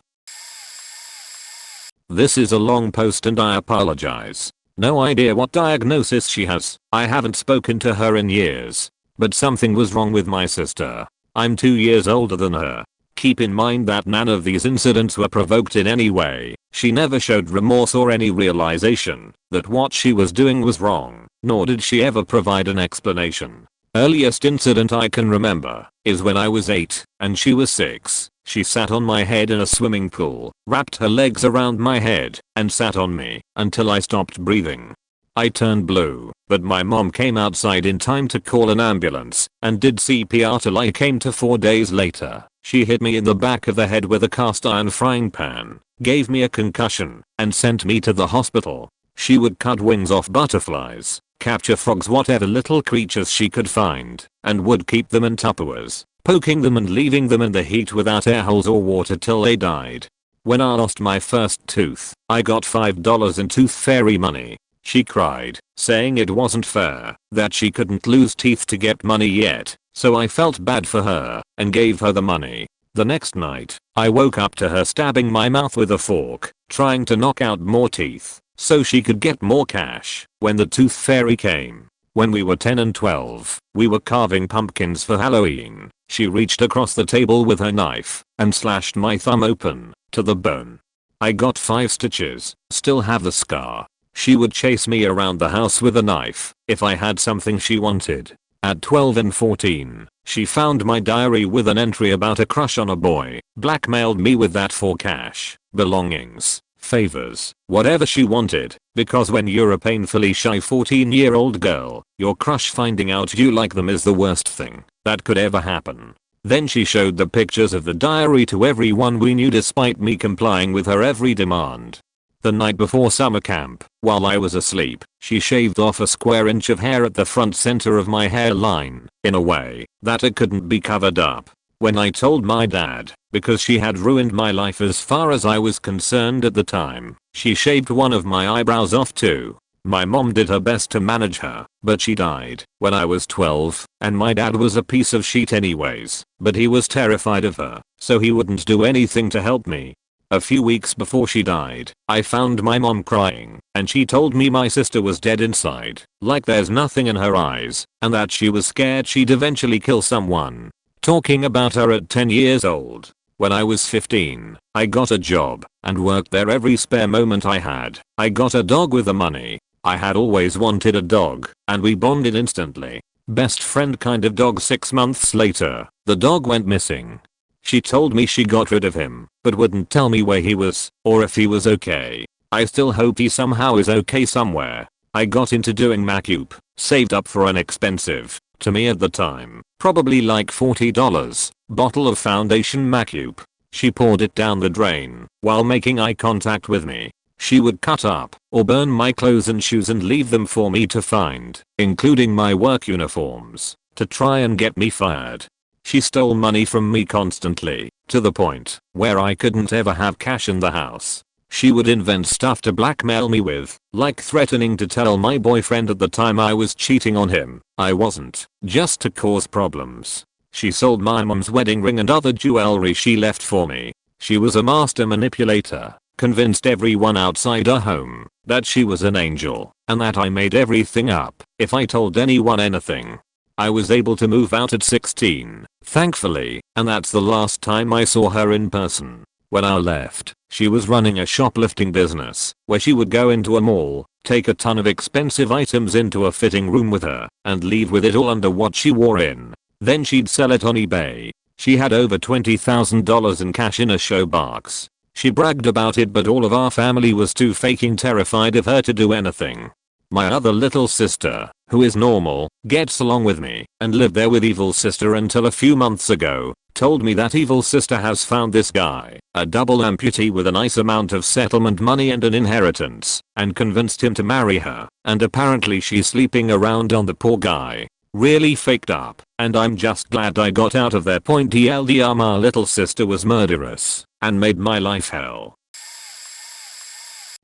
A: This is a long post and I apologize. No idea what diagnosis she has. I haven't spoken to her in years. But something was wrong with my sister. I'm 2 years older than her. Keep in mind that none of these incidents were provoked in any way. She never showed remorse or any realization that what she was doing was wrong, nor did she ever provide an explanation. Earliest incident I can remember is when I was 8 and she was 6. She sat on my head in a swimming pool, wrapped her legs around my head, and sat on me until I stopped breathing. I turned blue, but my mom came outside in time to call an ambulance and did CPR till I came to. 4 days later, she hit me in the back of the head with a cast iron frying pan, gave me a concussion, and sent me to the hospital. She would cut wings off butterflies, capture frogs, whatever little creatures she could find, and would keep them in Tupperwares, poking them and leaving them in the heat without air holes or water till they died. When I lost my first tooth, I got $5 in tooth fairy money. She cried, saying it wasn't fair, that she couldn't lose teeth to get money yet, so I felt bad for her and gave her the money. The next night, I woke up to her stabbing my mouth with a fork, trying to knock out more teeth so she could get more cash when the tooth fairy came. When we were 10 and 12, we were carving pumpkins for Halloween. She reached across the table with her knife and slashed my thumb open to the bone. I got 5 stitches, still have the scar. She would chase me around the house with a knife if I had something she wanted. At 12 and 14, she found my diary with an entry about a crush on a boy, blackmailed me with that for cash, belongings, favors, whatever she wanted, because when you're a painfully shy 14-year-old girl, your crush finding out you like them is the worst thing that could ever happen. Then she showed the pictures of the diary to everyone we knew despite me complying with her every demand. The night before summer camp, while I was asleep, she shaved off a square inch of hair at the front center of my hairline, in a way that it couldn't be covered up. When I told my dad, because she had ruined my life as far as I was concerned at the time, she shaved one of my eyebrows off too. My mom did her best to manage her, but she died when I was 12, and my dad was a piece of shit anyways, but he was terrified of her, so he wouldn't do anything to help me. A few weeks before she died, I found my mom crying, and she told me my sister was dead inside, like there's nothing in her eyes, and that she was scared she'd eventually kill someone. Talking about her at 10 years old. When I was 15, I got a job and worked there every spare moment I had. I got a dog with the money. I had always wanted a dog, and we bonded instantly. Best friend kind of dog. 6 months later, the dog went missing. She told me she got rid of him, but wouldn't tell me where he was, or if he was okay. I still hope he somehow is okay somewhere. I got into doing makeup, saved up for an expensive, to me at the time, probably like $40, bottle of foundation makeup. She poured it down the drain while making eye contact with me. She would cut up or burn my clothes and shoes and leave them for me to find, including my work uniforms, to try and get me fired. She stole money from me constantly, to the point where I couldn't ever have cash in the house. She would invent stuff to blackmail me with, like threatening to tell my boyfriend at the time I was cheating on him. I wasn't, just to cause problems. She sold my mom's wedding ring and other jewelry she left for me. She was a master manipulator, convinced everyone outside her home that she was an angel, and that I made everything up if I told anyone anything. I was able to move out at 16, thankfully, and that's the last time I saw her in person. When I left, she was running a shoplifting business where she would go into a mall, take a ton of expensive items into a fitting room with her, and leave with it all under what she wore in. Then she'd sell it on eBay. She had over $20,000 in cash in a showbox. She bragged about it, but all of our family was too fucking terrified of her to do anything. My other little sister, who is normal, gets along with me, and lived there with evil sister until a few months ago, told me that evil sister has found this guy, a double amputee with a nice amount of settlement money and an inheritance, and convinced him to marry her, and apparently she's sleeping around on the poor guy. Really faked up, and I'm just glad I got out of there. TLDR, my little sister was murderous, and made my life hell.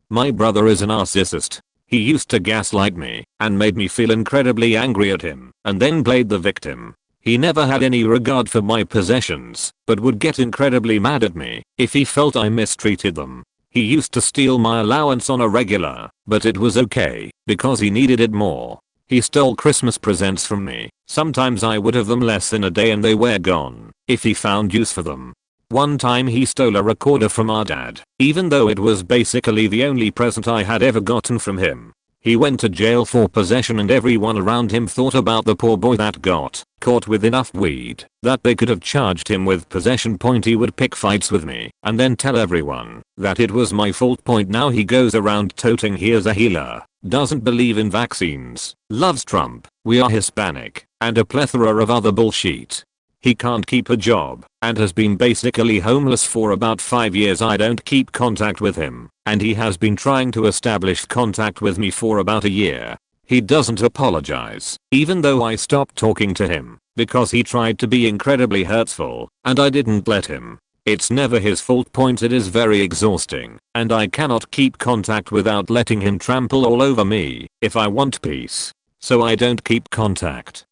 A: My brother is a narcissist. He used to gaslight me and made me feel incredibly angry at him, and then played the victim. He never had any regard for my possessions, but would get incredibly mad at me if he felt I mistreated them. He used to steal my allowance on a regular, but it was okay because he needed it more. He stole Christmas presents from me. Sometimes I would have them less than a day and they were gone if he found use for them. One time he stole a recorder from our dad, even though it was basically the only present I had ever gotten from him. He went to jail for possession and everyone around him thought about the poor boy that got caught with enough weed that they could have charged him with possession. He would pick fights with me and then tell everyone that it was my fault. Now he goes around toting here's a healer, doesn't believe in vaccines, loves Trump, we are Hispanic, and a plethora of other bullshit. He can't keep a job and has been basically homeless for about 5 years. I don't keep contact with him and he has been trying to establish contact with me for about a year. He doesn't apologize, even though I stopped talking to him because he tried to be incredibly hurtful and I didn't let him. It's never his fault. It is very exhausting and I cannot keep contact without letting him trample all over me if I want peace. So I don't keep contact.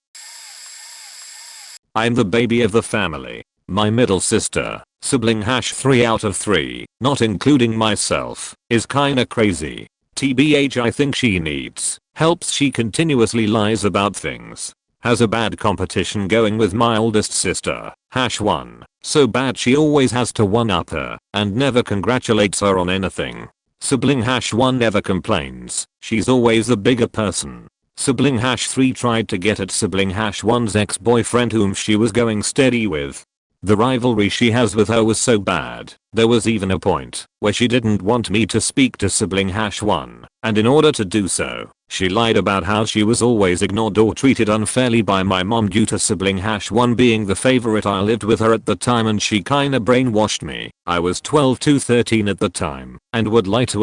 A: I'm the baby of the family. My middle sister, sibling #3 out of 3, not including myself, is kinda crazy. TBH, I think she needs help. She continuously lies about things. Has a bad competition going with my oldest sister, #1, so bad she always has to one-up her and never congratulates her on anything. Sibling #1 never complains, she's always the bigger person. Sibling #3 tried to get at sibling #1's ex-boyfriend whom she was going steady with. The rivalry she has with her was so bad, there was even a point where she didn't want me to speak to sibling #1, and in order to do so, she lied about how she was always ignored or treated unfairly by my mom due to sibling #1 being the favorite. I lived with her at the time and she kinda brainwashed me. I was 12 to 13 at the time and would lie to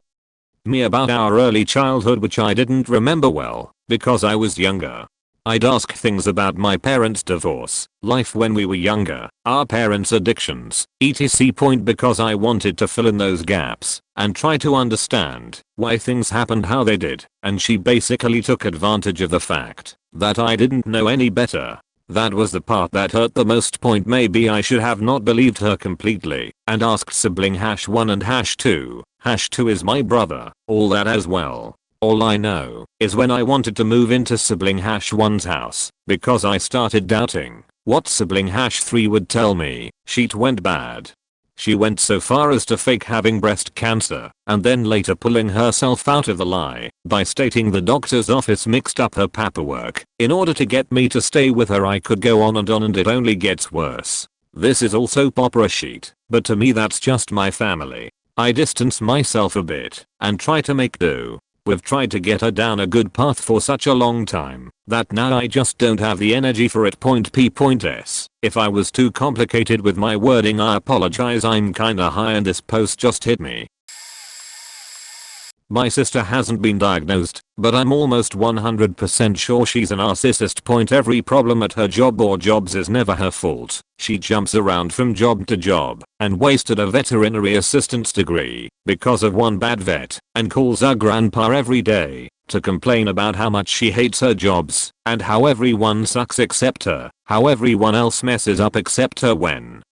A: me about our early childhood, which I didn't remember well because I was younger. I'd ask things about my parents' divorce, life when we were younger, our parents' addictions, etc. because I wanted to fill in those gaps and try to understand why things happened how they did, and she basically took advantage of the fact that I didn't know any better. That was the part that hurt the most. Maybe I should have not believed her completely and asked sibling #1 and #2. #2 is my brother, all that as well. All I know is when I wanted to move into sibling #1's house because I started doubting what sibling #3 would tell me, shit went bad. She went so far as to fake having breast cancer and then later pulling herself out of the lie by stating the doctor's office mixed up her paperwork in order to get me to stay with her. I could go on and it only gets worse. This is all soap opera shit, but to me that's just my family. I distance myself a bit and try to make do. We've tried to get her down a good path for such a long time that now I just don't have the energy for it. P.S. If I was too complicated with my wording, I apologize. I'm kinda high and this post just hit me. My sister hasn't been diagnosed, but I'm almost 100% sure she's a narcissist. Every problem at her job or jobs is never her fault. She jumps around from job to job and wasted a veterinary assistant's degree because of one bad vet and calls her grandpa every day to complain about how much she hates her jobs and how everyone sucks except her, how everyone else messes up except her. When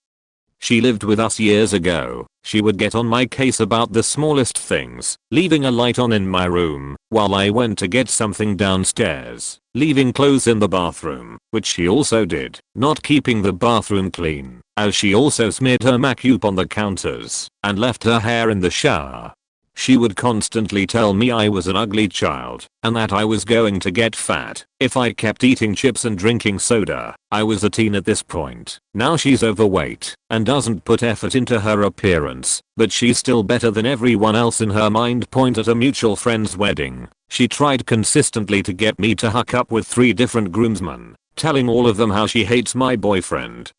A: she lived with us years ago, she would get on my case about the smallest things, leaving a light on in my room while I went to get something downstairs, leaving clothes in the bathroom, which she also did, not keeping the bathroom clean, as she also smeared her makeup on the counters and left her hair in the shower. She would constantly tell me I was an ugly child and that I was going to get fat if I kept eating chips and drinking soda. I was a teen at this point. Now she's overweight and doesn't put effort into her appearance, but she's still better than everyone else in her mind. At a mutual friend's wedding, she tried consistently to get me to hook up with 3 different groomsmen, telling all of them how she hates my boyfriend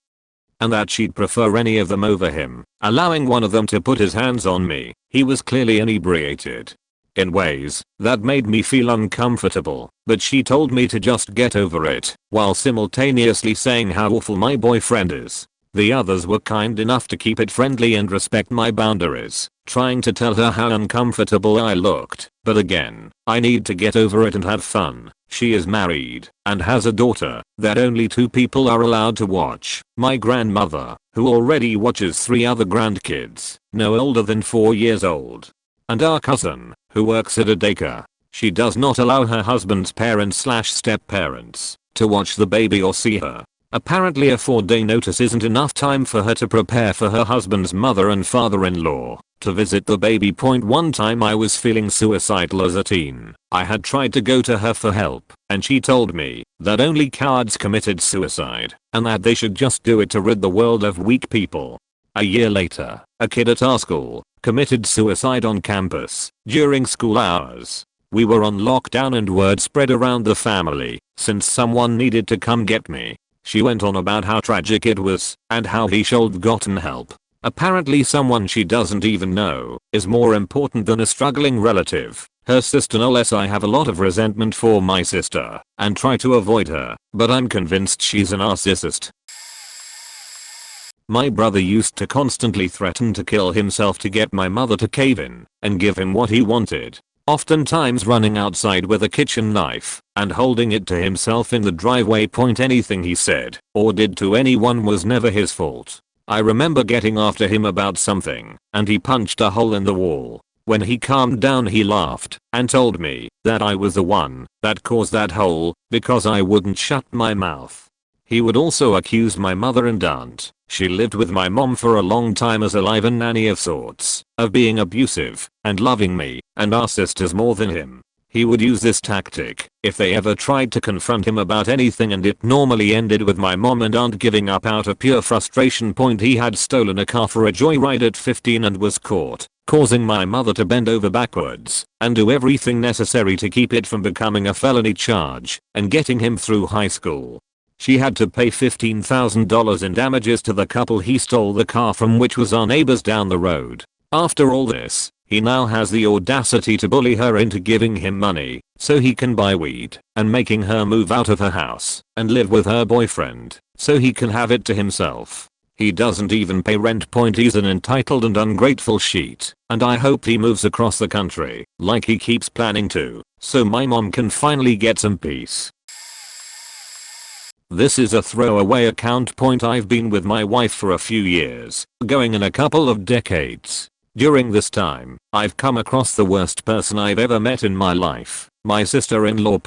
A: and that she'd prefer any of them over him, allowing one of them to put his hands on me. He was clearly inebriated in ways that made me feel uncomfortable, but she told me to just get over it while simultaneously saying how awful my boyfriend is. The others were kind enough to keep it friendly and respect my boundaries, trying to tell her how uncomfortable I looked, but again, I need to get over it and have fun. She is married and has a daughter that only 2 people are allowed to watch. My grandmother, who already watches 3 other grandkids, no older than 4 years old. And our cousin, who works at a daycare. She does not allow her husband's parents/step-parents to watch the baby or see her. Apparently a 4-day notice isn't enough time for her to prepare for her husband's mother and father-in-law to visit the baby. One time I was feeling suicidal as a teen. I had tried to go to her for help, and she told me that only cowards committed suicide, and that they should just do it to rid the world of weak people. A year later, a kid at our school committed suicide on campus during school hours. We were on lockdown and word spread around the family since someone needed to come get me. She went on about how tragic it was and how he should have gotten help. Apparently someone she doesn't even know is more important than a struggling relative. Her sister. No less. I have a lot of resentment for my sister and try to avoid her, but I'm convinced she's a narcissist. My brother used to constantly threaten to kill himself to get my mother to cave in and give him what he wanted. Oftentimes running outside with a kitchen knife and holding it to himself in the driveway. Anything he said or did to anyone was never his fault. I remember getting after him about something and he punched a hole in the wall. When he calmed down he laughed and told me that I was the one that caused that hole because I wouldn't shut my mouth. He would also accuse my mother and aunt, she lived with my mom for a long time as a live-in nanny of sorts, of being abusive and loving me and our sisters more than him. He would use this tactic if they ever tried to confront him about anything, and it normally ended with my mom and aunt giving up out of pure frustration. He had stolen a car for a joyride at 15 and was caught, causing my mother to bend over backwards and do everything necessary to keep it from becoming a felony charge and getting him through high school. She had to pay $15,000 in damages to the couple he stole the car from, which was our neighbors down the road. After all this, he now has the audacity to bully her into giving him money so he can buy weed and making her move out of her house and live with her boyfriend so he can have it to himself. He doesn't even pay rent. He's an entitled and ungrateful sheet, and I hope he moves across the country like he keeps planning to, so my mom can finally get some peace. This is a throwaway account. I've been with my wife for a few years, going in a couple of decades. During this time, I've come across the worst person I've ever met in my life, my sister-in-law.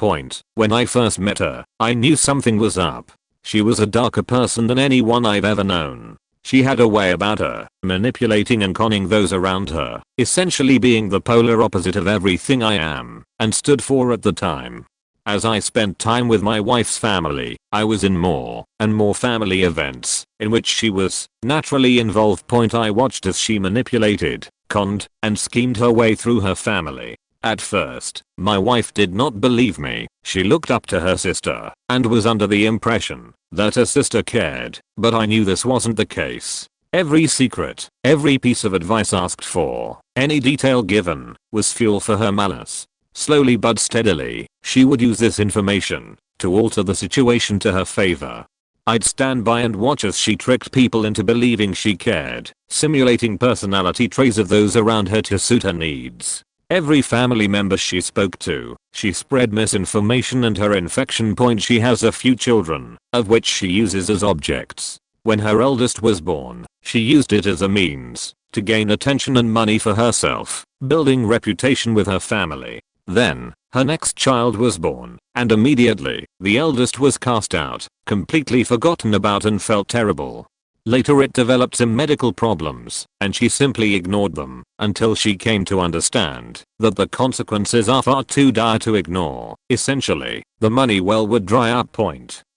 A: When I first met her, I knew something was up. She was a darker person than anyone I've ever known. She had a way about her, manipulating and conning those around her, essentially being the polar opposite of everything I am and stood for at the time. As I spent time with my wife's family, I was in more and more family events in which she was naturally involved. I watched as she manipulated, conned, and schemed her way through her family. At first, my wife did not believe me. She looked up to her sister and was under the impression that her sister cared, but I knew this wasn't the case. Every secret, every piece of advice asked for, any detail given, was fuel for her malice. Slowly but steadily, she would use this information to alter the situation to her favor. I'd stand by and watch as she tricked people into believing she cared, simulating personality traits of those around her to suit her needs. Every family member she spoke to, she spread misinformation and her infection. She has a few children, of which she uses as objects. When her eldest was born, she used it as a means to gain attention and money for herself, building reputation with her family. Then, her next child was born, and immediately, the eldest was cast out, completely forgotten about, and felt terrible. Later it developed some medical problems, and she simply ignored them, until she came to understand that the consequences are far too dire to ignore. Essentially, the money well would dry up.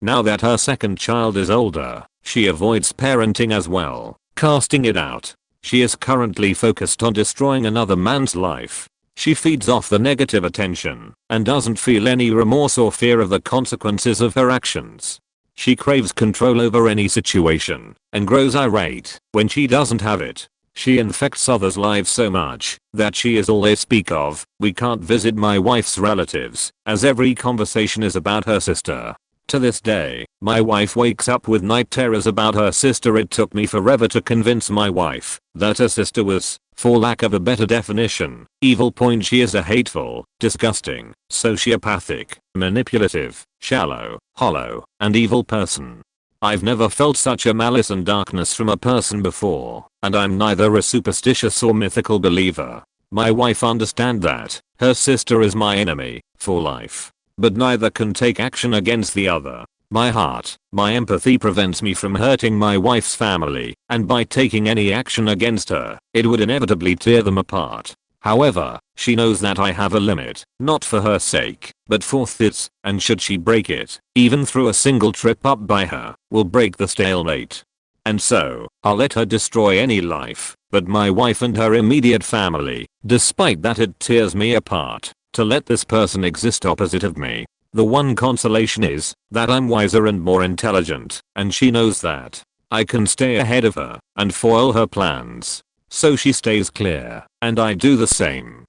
A: Now that her second child is older, she avoids parenting as well, casting it out. She is currently focused on destroying another man's life. She feeds off the negative attention and doesn't feel any remorse or fear of the consequences of her actions. She craves control over any situation and grows irate when she doesn't have it. She infects others' lives so much that she is all they speak of. We can't visit my wife's relatives as every conversation is about her sister. To this day, my wife wakes up with night terrors about her sister. It took me forever to convince my wife that her sister was, for lack of a better definition, evil. She is a hateful, disgusting, sociopathic, manipulative, shallow, hollow, and evil person. I've never felt such a malice and darkness from a person before, and I'm neither a superstitious or mythical believer. My wife understands that her sister is my enemy for life, but neither can take action against the other. My heart, my empathy prevents me from hurting my wife's family, and by taking any action against her, it would inevitably tear them apart. However, she knows that I have a limit, not for her sake, but for this, and should she break it, even through a single trip up by her, will break the stalemate. And so, I'll let her destroy any life, but my wife and her immediate family, despite that it tears me apart, to let this person exist opposite of me. The one consolation is, that I'm wiser and more intelligent, and she knows that. I can stay ahead of her, and foil her plans. So she stays clear, and I do the same.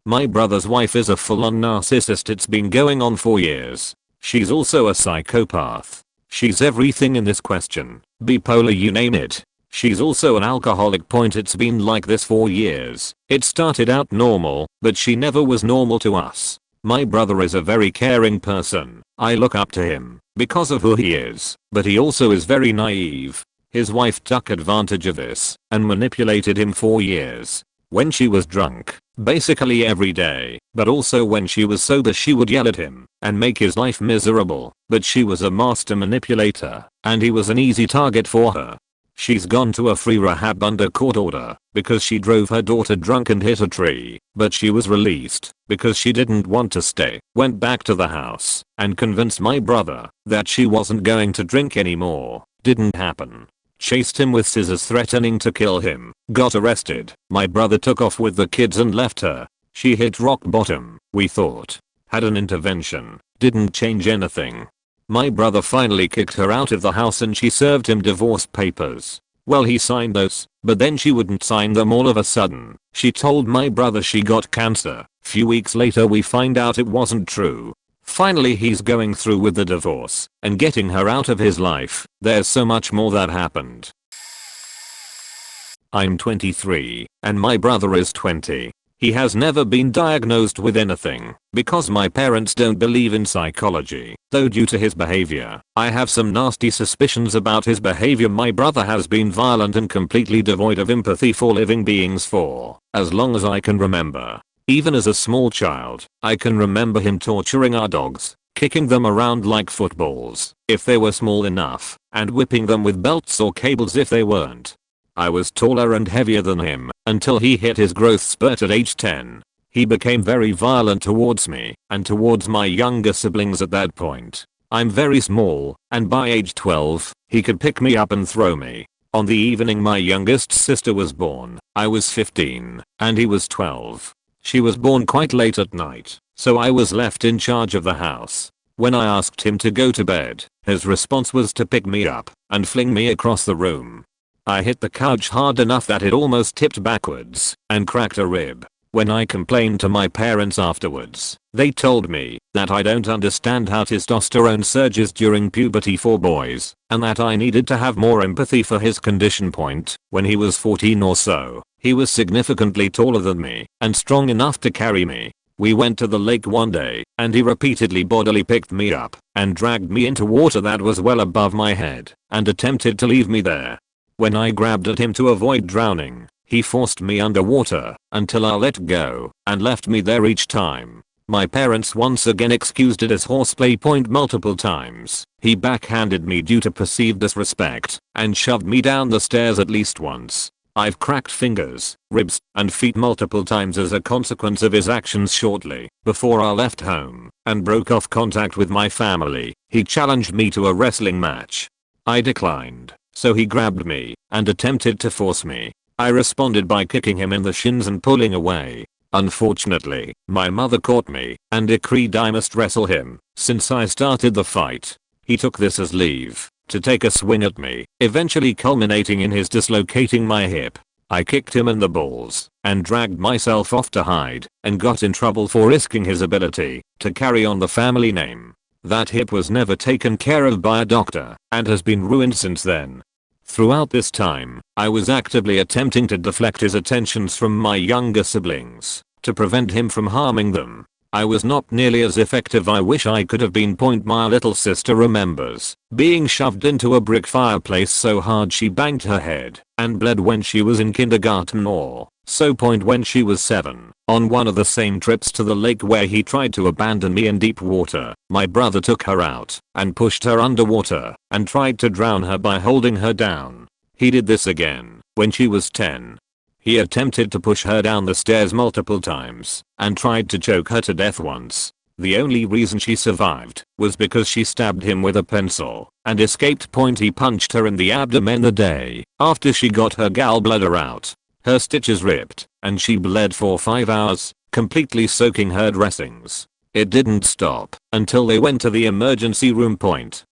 A: My brother's wife is a full-on narcissist. It's been going on for years. She's also a psychopath. She's everything in this question. Bipolar, you name it. She's also an alcoholic. It's been like this for years. It started out normal, but she never was normal to us. My brother is a very caring person. I look up to him because of who he is, but he also is very naive. His wife took advantage of this and manipulated him for years. When she was drunk, basically every day, but also when she was sober, she would yell at him and make his life miserable. But she was a master manipulator, and he was an easy target for her. She's gone to a free rehab under court order because she drove her daughter drunk and hit a tree, but she was released because she didn't want to stay. Went back to the house and convinced my brother that she wasn't going to drink anymore. Didn't happen. Chased him with scissors, threatening to kill him. Got arrested. My brother took off with the kids and left her. She hit rock bottom, we thought. Had an intervention. Didn't change anything. My brother finally kicked her out of the house and she served him divorce papers. Well, he signed those, but then she wouldn't sign them all of a sudden. She told my brother she got cancer. Few weeks later we find out it wasn't true. Finally he's going through with the divorce and getting her out of his life. There's so much more that happened. I'm 23 and my brother is 20. He has never been diagnosed with anything because my parents don't believe in psychology, though due to his behavior, I have some nasty suspicions about his behavior. My brother has been violent and completely devoid of empathy for living beings for as long as I can remember. Even as a small child, I can remember him torturing our dogs, kicking them around like footballs if they were small enough, and whipping them with belts or cables if they weren't. I was taller and heavier than him until he hit his growth spurt at age 10. He became very violent towards me and towards my younger siblings at that point. I'm very small, and by age 12, he could pick me up and throw me. On the evening my youngest sister was born, I was 15, and he was 12. She was born quite late at night, so I was left in charge of the house. When I asked him to go to bed, his response was to pick me up and fling me across the room. I hit the couch hard enough that it almost tipped backwards and cracked a rib. When I complained to my parents afterwards, they told me that I don't understand how testosterone surges during puberty for boys, and that I needed to have more empathy for his condition. When he was 14 or so, he was significantly taller than me and strong enough to carry me. We went to the lake one day and he repeatedly bodily picked me up and dragged me into water that was well above my head and attempted to leave me there. When I grabbed at him to avoid drowning, he forced me underwater until I let go and left me there each time. My parents once again excused it as horseplay. Multiple times, he backhanded me due to perceived disrespect and shoved me down the stairs at least once. I've cracked fingers, ribs, and feet multiple times as a consequence of his actions. Shortly before I left home and broke off contact with my family, he challenged me to a wrestling match. I declined, so he grabbed me and attempted to force me. I responded by kicking him in the shins and pulling away. Unfortunately, my mother caught me and decreed I must wrestle him since I started the fight. He took this as leave to take a swing at me, eventually culminating in his dislocating my hip. I kicked him in the balls and dragged myself off to hide and got in trouble for risking his ability to carry on the family name. That hip was never taken care of by a doctor and has been ruined since then. Throughout this time, I was actively attempting to deflect his attentions from my younger siblings to prevent him from harming them. I was not nearly as effective. I wish I could have been. My little sister remembers being shoved into a brick fireplace so hard she banged her head and bled when she was in kindergarten, or so when she was 7. On one of the same trips to the lake where he tried to abandon me in deep water, my brother took her out and pushed her underwater and tried to drown her by holding her down. He did this again when she was 10. He attempted to push her down the stairs multiple times and tried to choke her to death once. The only reason she survived was because she stabbed him with a pencil and escaped. He punched her in the abdomen the day after she got her gallbladder out. Her stitches ripped and she bled for 5 hours, completely soaking her dressings. It didn't stop until they went to the emergency room.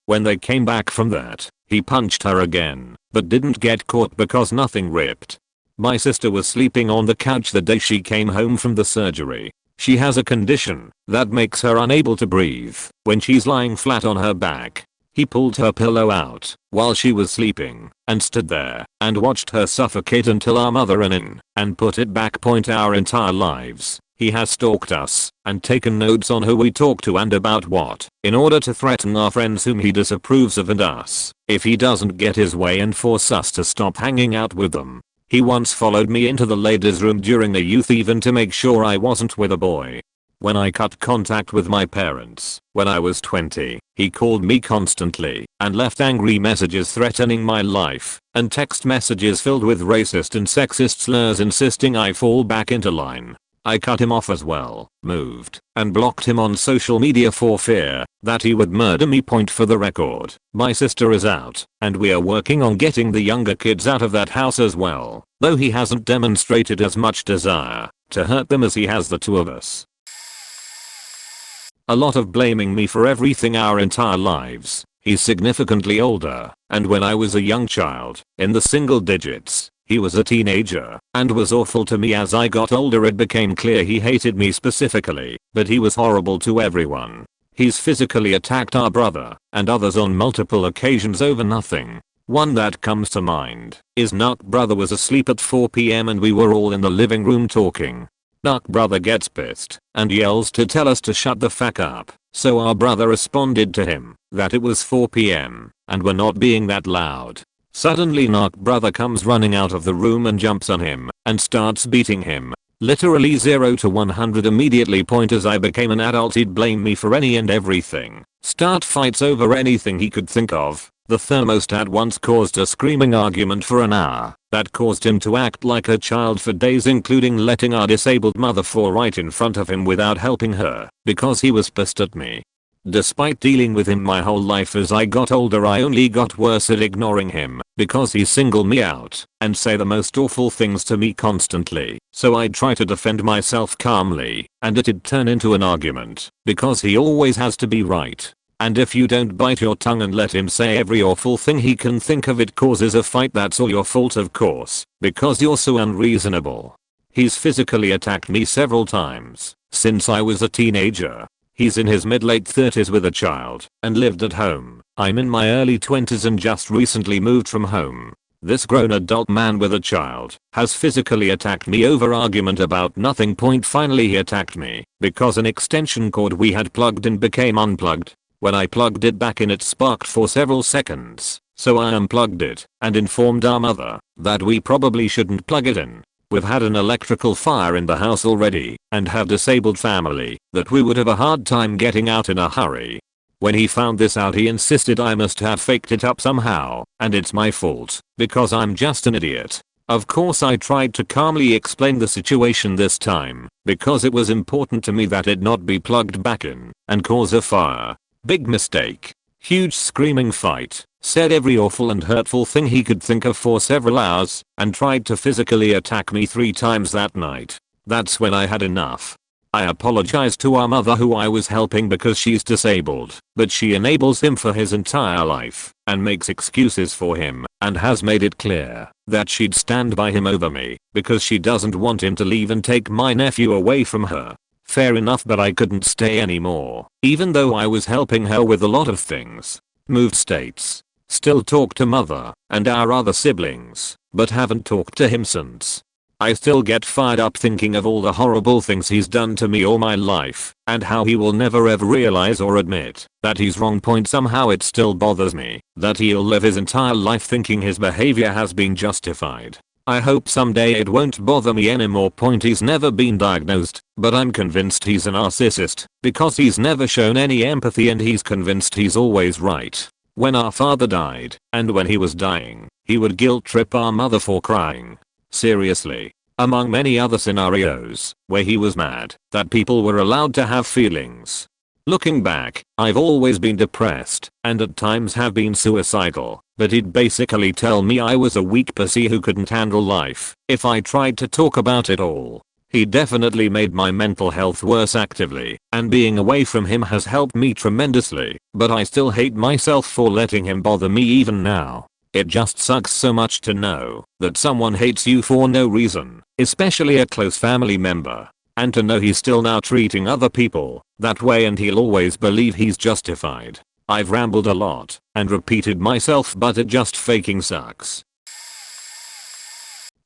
A: When they came back from that, he punched her again, but didn't get caught because nothing ripped. My sister was sleeping on the couch the day she came home from the surgery. She has a condition that makes her unable to breathe when she's lying flat on her back. He pulled her pillow out while she was sleeping and stood there and watched her suffocate until our mother ran in and put it back. Our entire lives, he has stalked us and taken notes on who we talk to and about what, in order to threaten our friends whom he disapproves of and us if he doesn't get his way and force us to stop hanging out with them. He once followed me into the ladies' room during a youth event to make sure I wasn't with a boy. When I cut contact with my parents when I was 20, he called me constantly and left angry messages threatening my life and text messages filled with racist and sexist slurs insisting I fall back into line. I cut him off as well, moved, and blocked him on social media for fear that he would murder me. For the record, my sister is out, and we are working on getting the younger kids out of that house as well, though he hasn't demonstrated as much desire to hurt them as he has the two of us. A lot of blaming me for everything our entire lives. He's significantly older, and when I was a young child, in the single digits, he was a teenager and was awful to me. As I got older it became clear he hated me specifically, but he was horrible to everyone. He's physically attacked our brother and others on multiple occasions over nothing. One that comes to mind is Narc brother was asleep at 4 PM and we were all in the living room talking. Narc brother gets pissed and yells to tell us to shut the fuck up, so our brother responded to him that it was 4 PM and we're not being that loud. Suddenly Narc brother comes running out of the room and jumps on him and starts beating him. Literally 0 to 100 immediately. As I became an adult he'd blame me for any and everything. Start fights over anything he could think of. The thermostat once caused a screaming argument for an hour that caused him to act like a child for days, including letting our disabled mother fall right in front of him without helping her because he was pissed at me. Despite dealing with him my whole life, as I got older I only got worse at ignoring him because he singled me out and say the most awful things to me constantly. So I'd try to defend myself calmly and it'd turn into an argument because he always has to be right. And if you don't bite your tongue and let him say every awful thing he can think of, it causes a fight. That's all your fault, of course, because you're so unreasonable. He's physically attacked me several times since I was a teenager. He's in his mid-late 30s with a child and lived at home. I'm in my early 20s and just recently moved from home. This grown adult man with a child has physically attacked me over argument about nothing. Finally he attacked me because an extension cord we had plugged in became unplugged. When I plugged it back in it sparked for several seconds, so I unplugged it and informed our mother that we probably shouldn't plug it in. We've had an electrical fire in the house already and have disabled family that we would have a hard time getting out in a hurry. When he found this out he insisted I must have faked it up somehow and it's my fault because I'm just an idiot. Of course I tried to calmly explain the situation this time because it was important to me that it not be plugged back in and cause a fire. Big mistake. Huge screaming fight. Said every awful and hurtful thing he could think of for several hours and tried to physically attack me 3 times that night. That's when I had enough. I apologized to our mother who I was helping because she's disabled, but she enables him for his entire life and makes excuses for him and has made it clear that she'd stand by him over me because she doesn't want him to leave and take my nephew away from her. Fair enough, but I couldn't stay anymore, even though I was helping her with a lot of things. Moved states. Still talk to mother and our other siblings, but haven't talked to him since. I still get fired up thinking of all the horrible things he's done to me all my life, and how he will never ever realize or admit that he's wrong. Somehow it still bothers me that he'll live his entire life thinking his behavior has been justified. I hope someday it won't bother me anymore. He's never been diagnosed, but I'm convinced he's a narcissist because he's never shown any empathy and he's convinced he's always right. When our father died, and when he was dying, he would guilt trip our mother for crying. Seriously. Among many other scenarios where he was mad that people were allowed to have feelings. Looking back, I've always been depressed and at times have been suicidal, but he'd basically tell me I was a weak pussy who couldn't handle life if I tried to talk about it all. He definitely made my mental health worse actively, and being away from him has helped me tremendously, but I still hate myself for letting him bother me even now. It just sucks so much to know that someone hates you for no reason, especially a close family member, and to know he's still now treating other people that way and he'll always believe he's justified. I've rambled a lot and repeated myself, but it just faking sucks.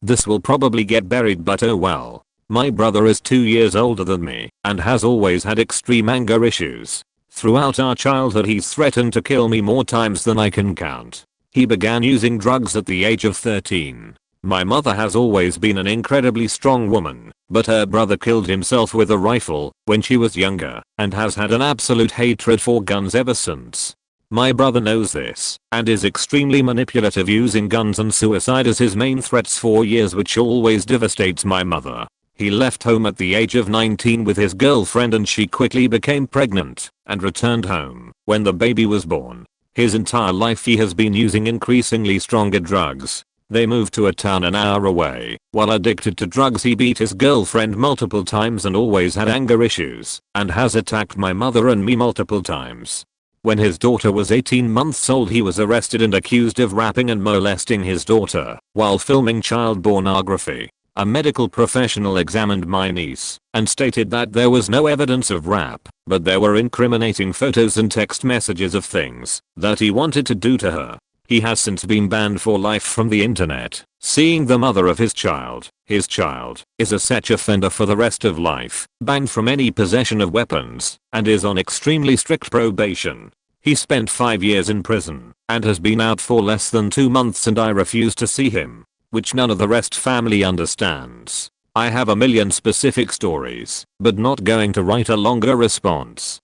A: This will probably get buried, but oh well. My brother is 2 years older than me and has always had extreme anger issues. Throughout our childhood he's threatened to kill me more times than I can count. He began using drugs at the age of 13. My mother has always been an incredibly strong woman, but her brother killed himself with a rifle when she was younger and has had an absolute hatred for guns ever since. My brother knows this and is extremely manipulative, using guns and suicide as his main threats for years, which always devastates my mother. He left home at the age of 19 with his girlfriend and she quickly became pregnant and returned home when the baby was born. His entire life he has been using increasingly stronger drugs. They moved to a town an hour away. While addicted to drugs he beat his girlfriend multiple times and always had anger issues and has attacked my mother and me multiple times. When his daughter was 18 months old he was arrested and accused of raping and molesting his daughter while filming child pornography. A medical professional examined my niece and stated that there was no evidence of rap, but there were incriminating photos and text messages of things that he wanted to do to her. He has since been banned for life from the internet. Seeing the mother of his child is a sex offender for the rest of life, banned from any possession of weapons, and is on extremely strict probation. He spent 5 years in prison and has been out for less than 2 months, and I refuse to see him, which none of the rest family understands. I have a million specific stories, but not going to write a longer response.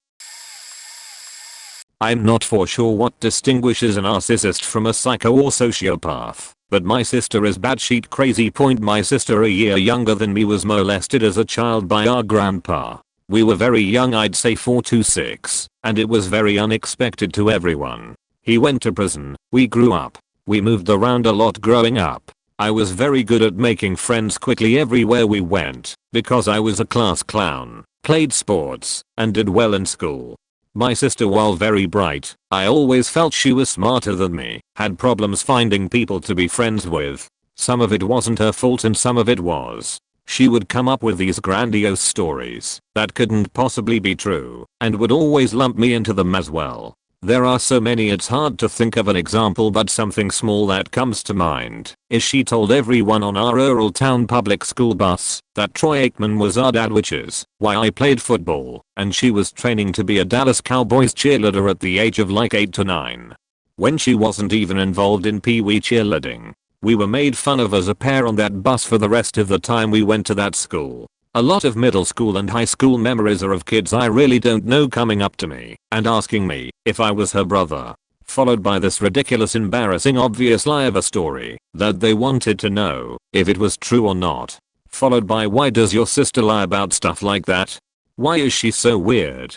A: I'm not for sure what distinguishes a narcissist from a psycho or sociopath, but my sister is batshit crazy. My sister, a year younger than me, was molested as a child by our grandpa. We were very young, I'd say 4 to 6, and it was very unexpected to everyone. He went to prison, we grew up. We moved around a lot growing up. I was very good at making friends quickly everywhere we went because I was a class clown, played sports, and did well in school. My sister, while very bright, I always felt she was smarter than me, had problems finding people to be friends with. Some of it wasn't her fault and some of it was. She would come up with these grandiose stories that couldn't possibly be true and would always lump me into them as well. There are so many it's hard to think of an example, but something small that comes to mind is she told everyone on our rural town public school bus that Troy Aikman was our dad, which is why I played football, and she was training to be a Dallas Cowboys cheerleader at the age of like 8 to 9. When she wasn't even involved in pee-wee cheerleading. We were made fun of as a pair on that bus for the rest of the time we went to that school. A lot of middle school and high school memories are of kids I really don't know coming up to me and asking me if I was her brother, followed by this ridiculous, embarrassing, obvious lie of a story that they wanted to know if it was true or not, followed by why does your sister lie about stuff like that? Why is she so weird?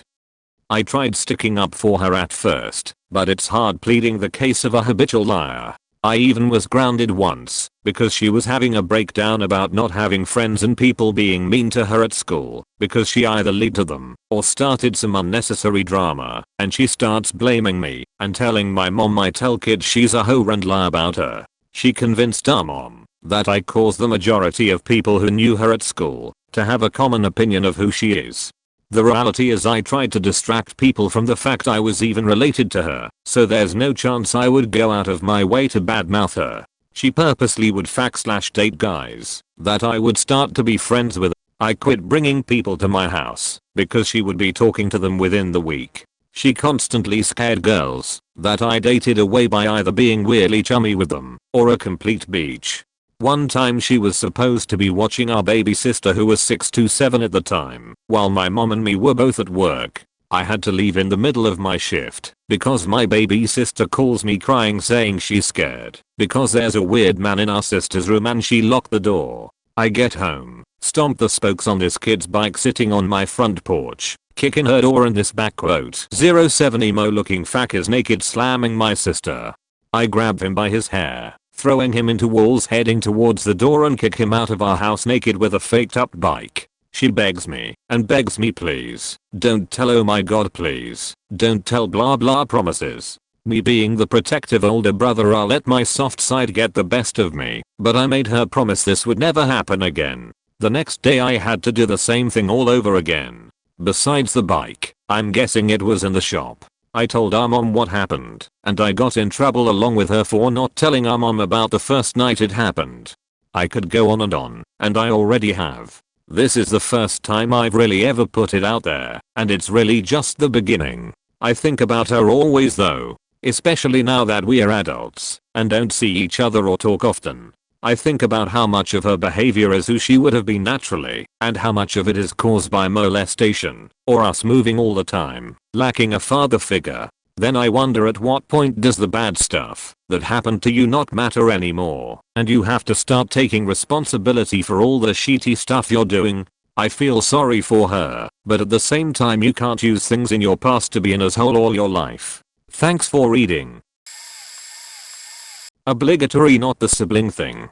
A: I tried sticking up for her at first, but it's hard pleading the case of a habitual liar. I even was grounded once because she was having a breakdown about not having friends and people being mean to her at school because she either lied to them or started some unnecessary drama, and she starts blaming me and telling my mom I tell kids she's a hoe and lie about her. She convinced our mom that I caused the majority of people who knew her at school to have a common opinion of who she is. The reality is I tried to distract people from the fact I was even related to her, so there's no chance I would go out of my way to badmouth her. She purposely would /date guys that I would start to be friends with. I quit bringing people to my house because she would be talking to them within the week. She constantly scared girls that I dated away by either being weirdly chummy with them or a complete beach. One time she was supposed to be watching our baby sister who was 6 to 7 at the time while my mom and me were both at work. I had to leave in the middle of my shift because my baby sister calls me crying saying she's scared because there's a weird man in our sister's room and she locked the door. I get home, stomp the spokes on this kid's bike sitting on my front porch, kick in her door and this back quote 07 emo looking fuck is naked slamming my sister. I grab him by his hair, throwing him into walls heading towards the door and kick him out of our house naked with a faked up bike. She begs me and begs me please, don't tell, oh my god please, don't tell, blah blah promises. Me being the protective older brother, I'll let my soft side get the best of me, but I made her promise this would never happen again. The next day I had to do the same thing all over again. Besides the bike, I'm guessing it was in the shop. I told our mom what happened, and I got in trouble along with her for not telling our mom about the first night it happened. I could go on, and I already have. This is the first time I've really ever put it out there, and it's really just the beginning. I think about her always though. Especially now that we are adults and don't see each other or talk often. I think about how much of her behavior is who she would have been naturally and how much of it is caused by molestation or us moving all the time, lacking a father figure. Then I wonder at what point does the bad stuff that happened to you not matter anymore and you have to start taking responsibility for all the shitty stuff you're doing. I feel sorry for her, but at the same time you can't use things in your past to be an asshole all your life. Thanks for reading. Obligatory, not the sibling thing.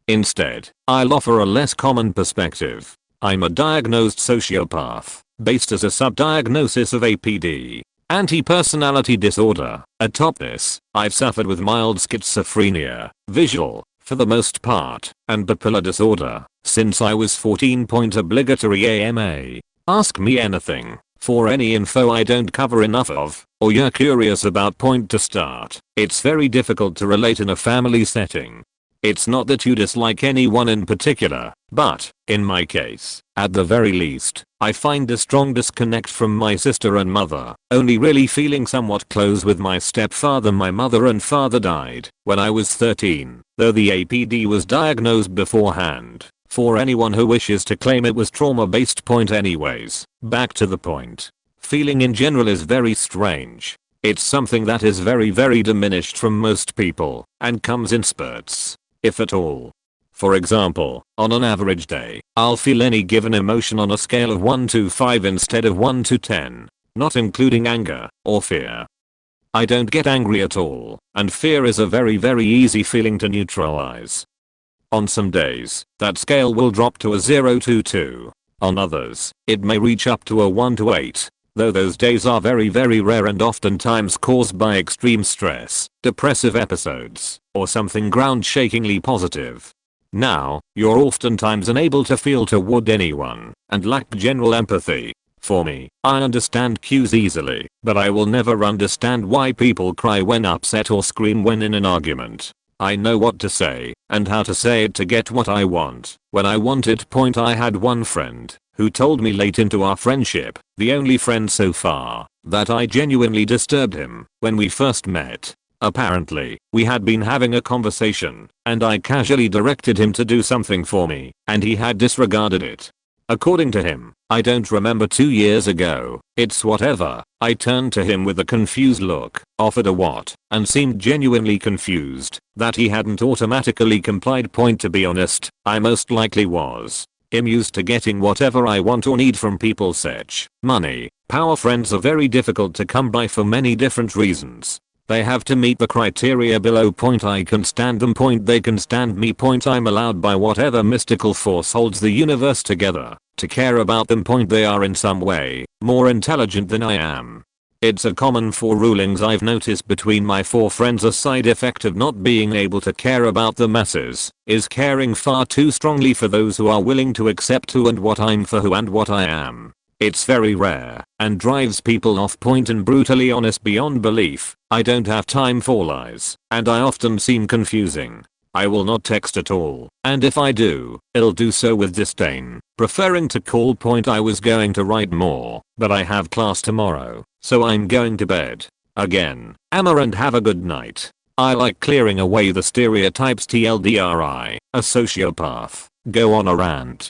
A: Instead, I'll offer a less common perspective. I'm a diagnosed sociopath, based as a subdiagnosis of APD, anti-personality disorder. Atop this, I've suffered with mild schizophrenia, visual, for the most part, and bipolar disorder, since I was 14. Obligatory AMA. Ask me anything. For any info I don't cover enough of, or you're curious about, to start. It's very difficult to relate in a family setting. It's not that you dislike anyone in particular, but, in my case, at the very least, I find a strong disconnect from my sister and mother, only really feeling somewhat close with my stepfather. My mother and father died when I was 13, though the APD was diagnosed beforehand. For anyone who wishes to claim it was trauma-based. Anyways, back to the point. Feeling in general is very strange. It's something that is very diminished from most people and comes in spurts, if at all. For example, on an average day, I'll feel any given emotion on a scale of 1 to 5 instead of 1 to 10, not including anger or fear. I don't get angry at all, and fear is a very easy feeling to neutralize. On some days, that scale will drop to a 0 to 2. On others, it may reach up to a 1 to 8, though those days are very rare and oftentimes caused by extreme stress, depressive episodes, or something ground-shakingly positive. Now, you're oftentimes unable to feel toward anyone, and lack general empathy. For me, I understand cues easily, but I will never understand why people cry when upset or scream when in an argument. I know what to say, and how to say it to get what I want, when I want it. I had one friend, who told me late into our friendship, the only friend so far, that I genuinely disturbed him, when we first met. Apparently, we had been having a conversation, and I casually directed him to do something for me, and he had disregarded it. According to him, I don't remember 2 years ago, it's whatever. I turned to him with a confused look, offered a what, and seemed genuinely confused that he hadn't automatically complied. To be honest, I most likely was. I'm used to getting whatever I want or need from people such money, power. Friends are very difficult to come by for many different reasons. They have to meet the criteria below. I can stand them. They can stand me. I'm allowed by whatever mystical force holds the universe together to care about them. They are in some way more intelligent than I am. It's a common 4 rulings I've noticed between my 4 friends. A side effect of not being able to care about the masses is caring far too strongly for those who are willing to accept who and what I'm for who and what I am. It's very rare and drives people off. And brutally honest beyond belief, I don't have time for lies, and I often seem confusing. I will not text at all, and if I do, I'll do so with disdain, preferring to call. I was going to write more, but I have class tomorrow, so I'm going to bed. Again, Amma, and have a good night. I like clearing away the stereotypes. TLDRI, a sociopath. Go on a rant.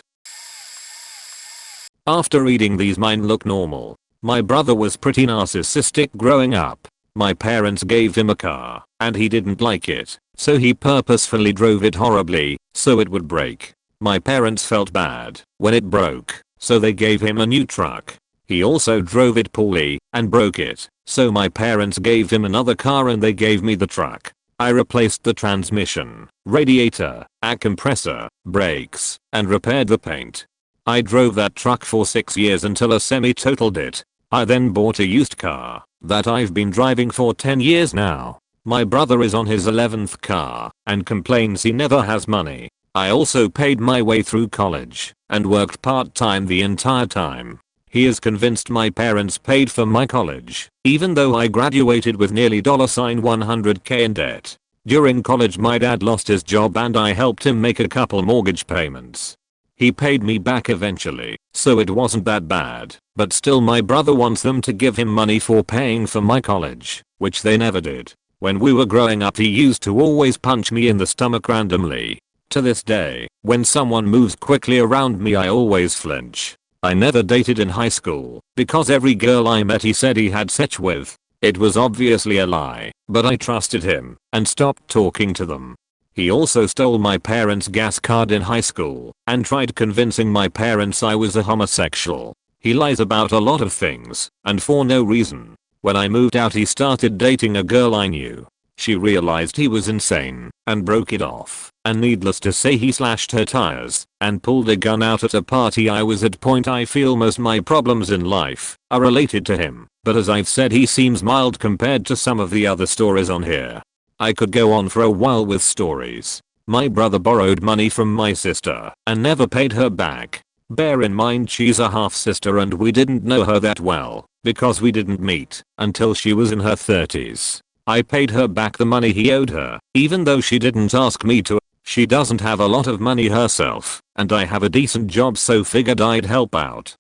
A: After reading these, mine look normal. My brother was pretty narcissistic growing up. My parents gave him a car, and he didn't like it, so he purposefully drove it horribly, so it would break. My parents felt bad when it broke, so they gave him a new truck. He also drove it poorly and broke it, so my parents gave him another car and they gave me the truck. I replaced the transmission, radiator, air compressor, brakes, and repaired the paint. I drove that truck for 6 years until a semi totaled it. I then bought a used car that I've been driving for 10 years now. My brother is on his 11th car and complains he never has money. I also paid my way through college and worked part-time the entire time. He is convinced my parents paid for my college, even though I graduated with nearly $100k in debt. During college my dad lost his job and I helped him make a couple mortgage payments. He paid me back eventually, so it wasn't that bad, but still my brother wants them to give him money for paying for my college, which they never did. When we were growing up he used to always punch me in the stomach randomly. To this day, when someone moves quickly around me I always flinch. I never dated in high school, because every girl I met he said he had sex with. It was obviously a lie, but I trusted him and stopped talking to them. He also stole my parents' gas card in high school and tried convincing my parents I was a homosexual. He lies about a lot of things and for no reason. When I moved out he started dating a girl I knew. She realized he was insane and broke it off, and needless to say he slashed her tires and pulled a gun out at a party I was at. I feel most my problems in life are related to him, but as I've said he seems mild compared to some of the other stories on here. I could go on for a while with stories. My brother borrowed money from my sister and never paid her back. Bear in mind she's a half sister and we didn't know her that well because we didn't meet until she was in her 30s. I paid her back the money he owed her, even though she didn't ask me to. She doesn't have a lot of money herself, and I have a decent job, so figured I'd help out.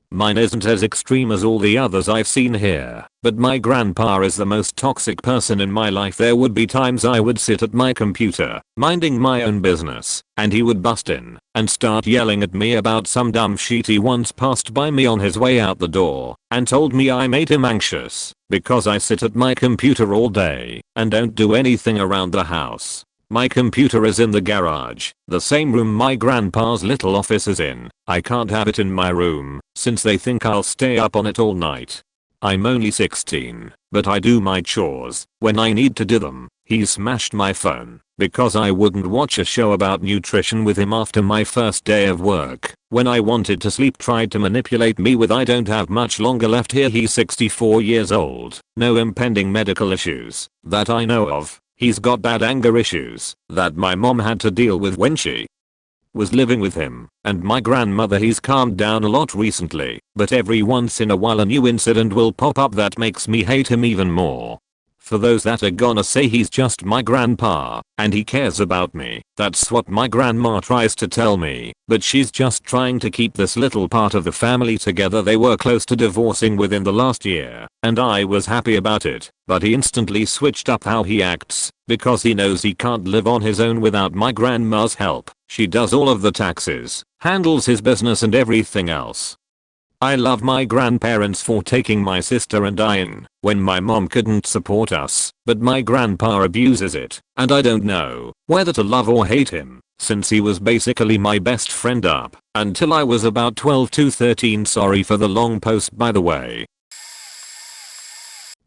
A: Mine isn't as extreme as all the others I've seen here, but my grandpa is the most toxic person in my life. There would be times I would sit at my computer, minding my own business, and he would bust in and start yelling at me about some dumb shit. He once passed by me on his way out the door and told me I made him anxious because I sit at my computer all day and don't do anything around the house. My computer is in the garage, the same room my grandpa's little office is in. I can't have it in my room, since they think I'll stay up on it all night. I'm only 16, but I do my chores when I need to do them. He smashed my phone because I wouldn't watch a show about nutrition with him after my first day of work. When I wanted to sleep, tried to manipulate me with I don't have much longer left here. He's 64 years old, no impending medical issues that I know of. He's got bad anger issues that my mom had to deal with when she was living with him, and my grandmother. He's calmed down a lot recently, but every once in a while a new incident will pop up that makes me hate him even more. For those that are gonna say he's just my grandpa and he cares about me, that's what my grandma tries to tell me, but she's just trying to keep this little part of the family together. They were close to divorcing within the last year, and I was happy about it, but he instantly switched up how he acts because he knows he can't live on his own without my grandma's help. She does all of the taxes, handles his business and everything else. I love my grandparents for taking my sister and I in when my mom couldn't support us, but my grandpa abuses it, and I don't know whether to love or hate him, since he was basically my best friend up until I was about 12 to 13. Sorry for the long post, by the way.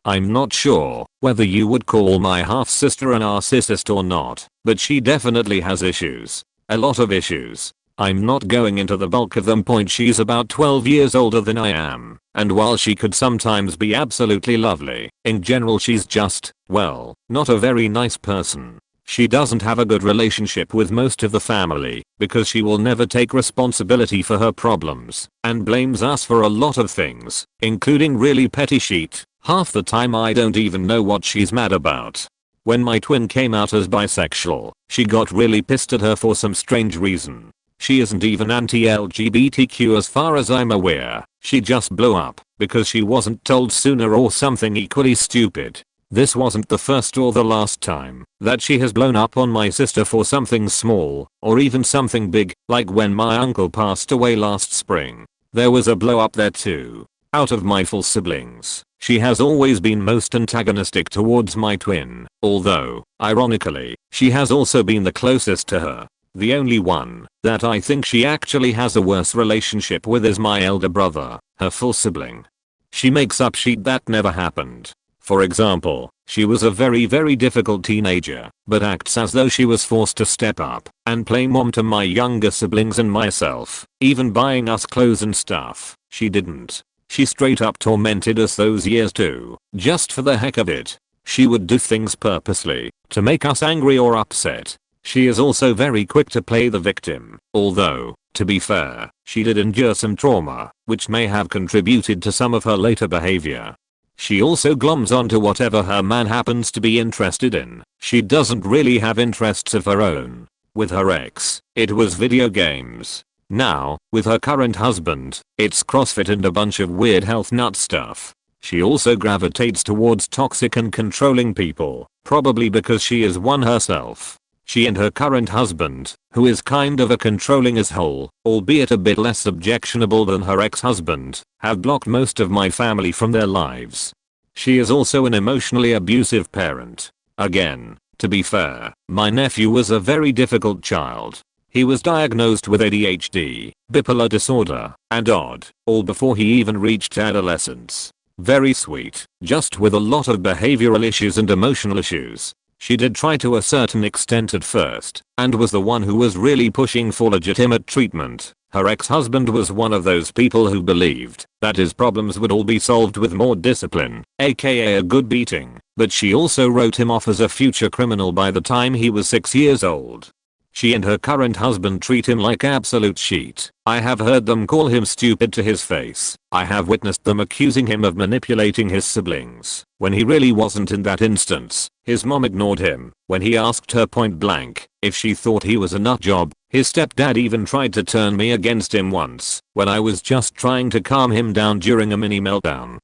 A: I'm not sure whether you would call my half sister a narcissist or not, but she definitely has issues. A lot of issues. I'm not going into the bulk of them. She's about 12 years older than I am, and while she could sometimes be absolutely lovely, in general she's just, well, not a very nice person. She doesn't have a good relationship with most of the family because she will never take responsibility for her problems and blames us for a lot of things, including really petty shit. Half the time I don't even know what she's mad about. When my twin came out as bisexual, she got really pissed at her for some strange reason. She isn't even anti-LGBTQ as far as I'm aware. She just blew up because she wasn't told sooner or something equally stupid. This wasn't the first or the last time that she has blown up on my sister for something small or even something big, like when my uncle passed away last spring. There was a blow up there too. Out of my full siblings, she has always been most antagonistic towards my twin, although, ironically, she has also been the closest to her. The only one that I think she actually has a worse relationship with is my elder brother, her full sibling. She makes up shit that never happened. For example, she was a very difficult teenager, but acts as though she was forced to step up and play mom to my younger siblings and myself, even buying us clothes and stuff. She didn't. She straight up tormented us those years too, just for the heck of it. She would do things purposely to make us angry or upset. She is also very quick to play the victim, although, to be fair, she did endure some trauma, which may have contributed to some of her later behavior. She also gloms onto whatever her man happens to be interested in. She doesn't really have interests of her own. With her ex, it was video games. Now, with her current husband, it's CrossFit and a bunch of weird health nut stuff. She also gravitates towards toxic and controlling people, probably because she is one herself. She and her current husband, who is kind of a controlling asshole, albeit a bit less objectionable than her ex-husband, have blocked most of my family from their lives. She is also an emotionally abusive parent. Again, to be fair, my nephew was a very difficult child. He was diagnosed with ADHD, bipolar disorder, and odd, all before he even reached adolescence. Very sweet, just with a lot of behavioral issues and emotional issues. She did try to a certain extent at first, and was the one who was really pushing for legitimate treatment. Her ex-husband was one of those people who believed that his problems would all be solved with more discipline, aka a good beating, but she also wrote him off as a future criminal by the time he was 6 years old. She and her current husband treat him like absolute shit. I have heard them call him stupid to his face. I have witnessed them accusing him of manipulating his siblings, when he really wasn't in that instance. His mom ignored him when he asked her point blank if she thought he was a nut job. His stepdad even tried to turn me against him once when I was just trying to calm him down during a mini meltdown.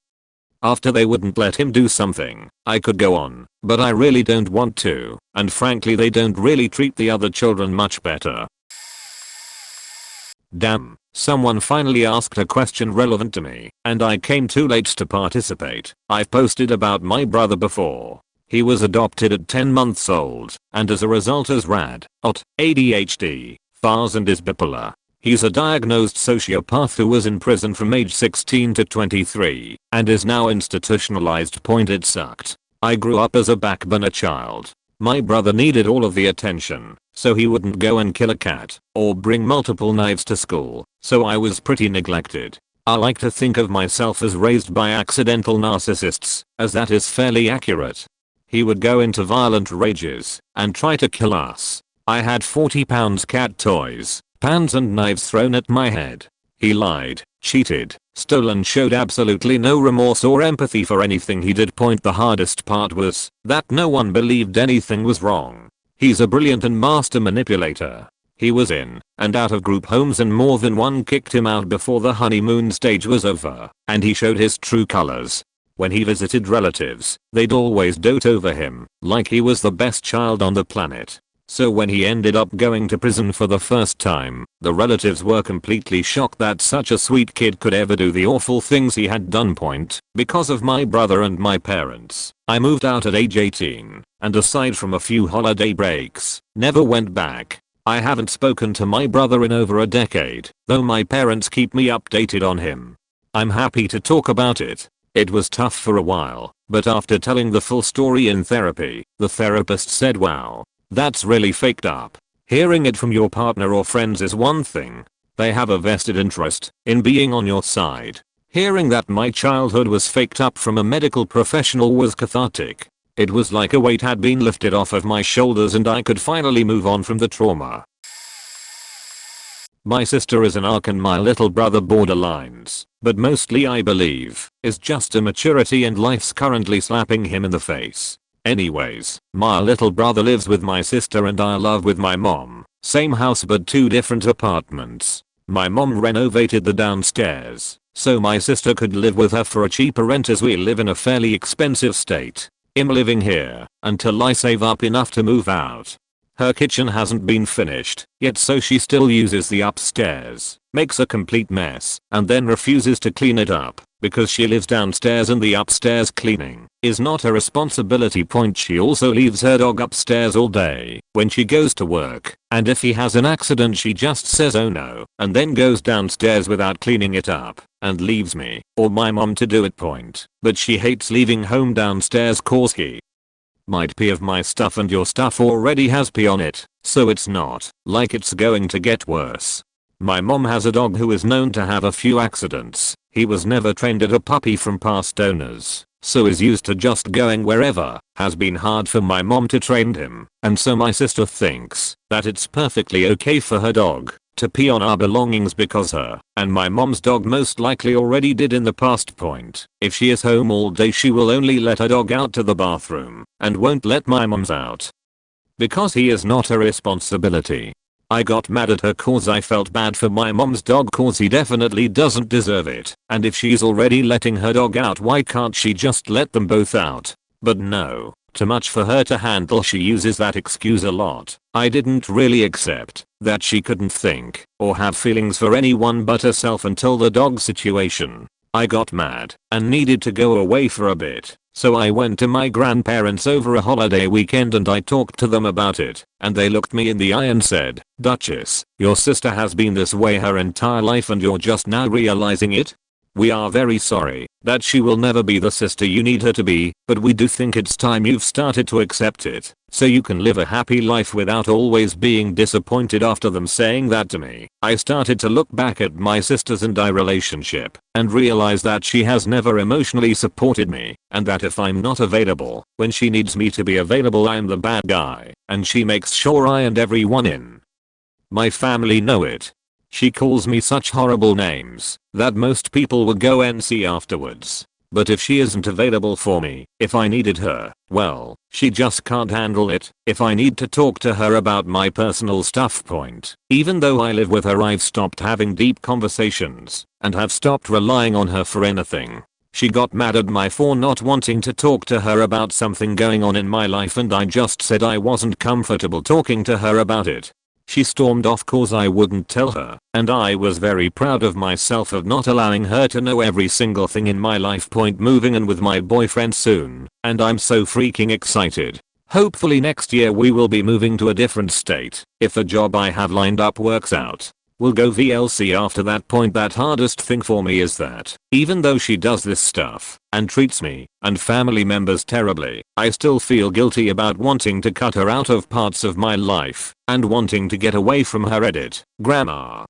A: After they wouldn't let him do something, I could go on, but I really don't want to, and frankly they don't really treat the other children much better. Damn, someone finally asked a question relevant to me, and I came too late to participate. I've posted about my brother before. He was adopted at 10 months old, and as a result has ADHD, FARS and is bipolar. He's a diagnosed sociopath who was in prison from age 16 to 23, and is now institutionalized. It sucked. I grew up as a backburner child. My brother needed all of the attention, so he wouldn't go and kill a cat, or bring multiple knives to school, so I was pretty neglected. I like to think of myself as raised by accidental narcissists, as that is fairly accurate. He would go into violent rages, and try to kill us. I had 40-pound cat toys, pans and knives thrown at my head. He lied, cheated, stole and showed absolutely no remorse or empathy for anything he did. The hardest part was that no one believed anything was wrong. He's a brilliant and master manipulator. He was in and out of group homes and more than one kicked him out before the honeymoon stage was over, and he showed his true colors. When he visited relatives, they'd always dote over him, like he was the best child on the planet. So when he ended up going to prison for the first time, the relatives were completely shocked that such a sweet kid could ever do the awful things he had done. Because of my brother and my parents, I moved out at age 18, and aside from a few holiday breaks, never went back. I haven't spoken to my brother in over a decade, though my parents keep me updated on him. I'm happy to talk about it. It was tough for a while, but after telling the full story in therapy, the therapist said, "Wow, that's really faked up. Hearing it from your partner or friends is one thing. They have a vested interest in being on your side. Hearing that my childhood was faked up from a medical professional was cathartic. It was like a weight had been lifted off of my shoulders and I could finally move on from the trauma." My sister is an arc and my little brother borderlines, but mostly I believe is just immaturity and life's currently slapping him in the face. Anyways, my little brother lives with my sister and I live with my mom. Same house but 2 different apartments. My mom renovated the downstairs, so my sister could live with her for a cheaper rent as we live in a fairly expensive state. I'm living here until I save up enough to move out. Her kitchen hasn't been finished yet, so she still uses the upstairs, makes a complete mess, and then refuses to clean it up because she lives downstairs and the upstairs cleaning is not her responsibility. She also leaves her dog upstairs all day when she goes to work, and if he has an accident she just says oh no and then goes downstairs without cleaning it up and leaves me or my mom to do it. But she hates leaving home downstairs cause he might pee of my stuff and your stuff already has pee on it, so it's not like it's going to get worse. My mom has a dog who is known to have a few accidents. He was never trained at a puppy from past owners, so is used to just going wherever. Has been hard for my mom to train him, and so my sister thinks that it's perfectly okay for her dog to pee on our belongings because her and my mom's dog most likely already did in the past. If she is home all day she will only let her dog out to the bathroom and won't let my mom's out because he is not her responsibility. I got mad at her cause I felt bad for my mom's dog cause he definitely doesn't deserve it, and if she's already letting her dog out why can't she just let them both out? But no, too much for her to handle. She uses that excuse a lot. I didn't really accept that she couldn't think or have feelings for anyone but herself until the dog situation. I got mad and needed to go away for a bit, so I went to my grandparents over a holiday weekend and I talked to them about it, and they looked me in the eye and said, "Duchess, your sister has been this way her entire life and you're just now realizing it? We are very sorry that she will never be the sister you need her to be, but we do think it's time you've started to accept it, so you can live a happy life without always being disappointed." After them saying that to me, I started to look back at my sister's and I relationship and realize that she has never emotionally supported me, and that if I'm not available when she needs me to be available I'm the bad guy, and she makes sure I and everyone in my family know it. She calls me such horrible names that most people would go and see afterwards. But if she isn't available for me, if I needed her, well, she just can't handle it. If I need to talk to her about my personal stuff, even though I live with her, I've stopped having deep conversations and have stopped relying on her for anything. She got mad at me for not wanting to talk to her about something going on in my life, and I just said I wasn't comfortable talking to her about it. She stormed off cause I wouldn't tell her, and I was very proud of myself of not allowing her to know every single thing in my life. Moving in with my boyfriend soon, and I'm so freaking excited. Hopefully next year we will be moving to a different state if the job I have lined up works out. We'll go VLC after that point. That hardest thing for me is that even though she does this stuff and treats me and family members terribly, I still feel guilty about wanting to cut her out of parts of my life and wanting to get away from her. Edit. Grandma.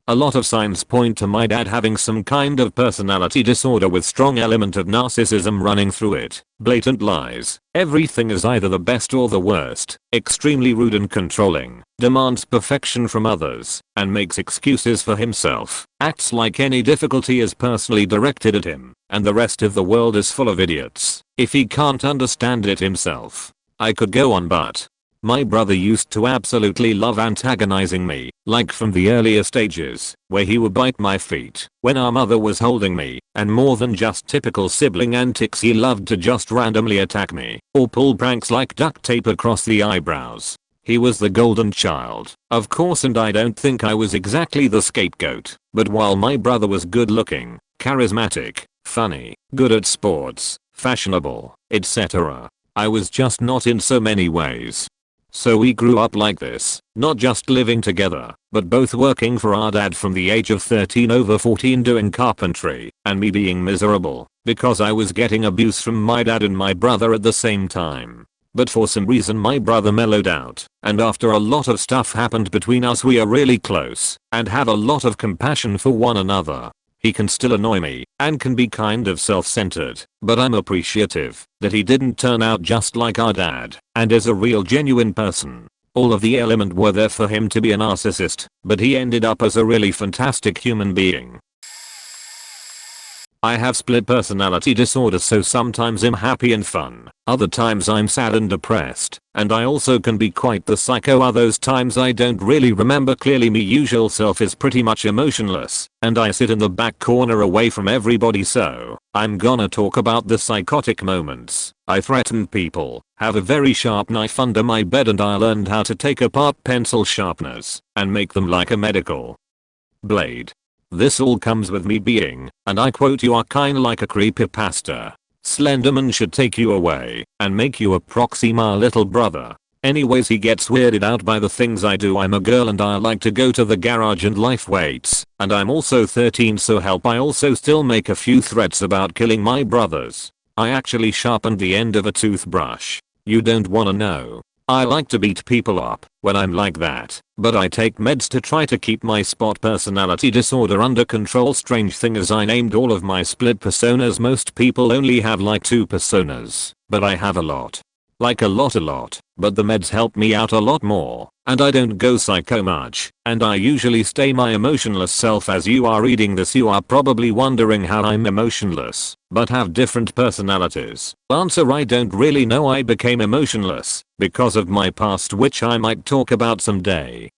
A: A lot of signs point to my dad having some kind of personality disorder with strong element of narcissism running through it. Blatant lies. Everything is either the best or the worst. Extremely rude and controlling. Demands perfection from others and makes excuses for himself. Acts like any difficulty is personally directed at him and the rest of the world is full of idiots if he can't understand it himself. I could go on, but my brother used to absolutely love antagonizing me, like from the earlier stages, where he would bite my feet when our mother was holding me, and more than just typical sibling antics, he loved to just randomly attack me, or pull pranks like duct tape across the eyebrows. He was the golden child, of course, and I don't think I was exactly the scapegoat, but while my brother was good looking, charismatic, funny, good at sports, fashionable, etc., I was just not in so many ways. So we grew up like this, not just living together, but both working for our dad from the age of 13 over 14 doing carpentry, and me being miserable because I was getting abuse from my dad and my brother at the same time. But for some reason my brother mellowed out, and after a lot of stuff happened between us we are really close and have a lot of compassion for one another. He can still annoy me and can be kind of self-centered, but I'm appreciative that he didn't turn out just like our dad and is a real genuine person. All of the elements were there for him to be a narcissist, but he ended up as a really fantastic human being. I have split personality disorder, so sometimes I'm happy and fun, other times I'm sad and depressed, and I also can be quite the psycho. Are those times I don't really remember clearly. My usual self is pretty much emotionless, and I sit in the back corner away from everybody, so I'm gonna talk about the psychotic moments. I threatened people, have a very sharp knife under my bed, and I learned how to take apart pencil sharpeners and make them like a medical blade. This all comes with me being, and I quote, "You are kinda like a creepypasta. Slenderman should take you away and make you a proxy, my little brother." Anyways, he gets weirded out by the things I do. I'm a girl and I like to go to the garage and lift weights, and I'm also 13, so help, I also still make a few threats about killing my brothers. I actually sharpened the end of a toothbrush. You don't wanna know. I like to beat people up when I'm like that, but I take meds to try to keep my spot personality disorder under control. Strange thing is I named all of my split personas. Most people only have like 2 personas, but I have a lot. Like a lot, but the meds help me out a lot more, and I don't go psycho much, and I usually stay my emotionless self. As you are reading this, you are probably wondering how I'm emotionless, but have different personalities. Answer: I don't really know. I became emotionless because of my past, which I might talk about someday.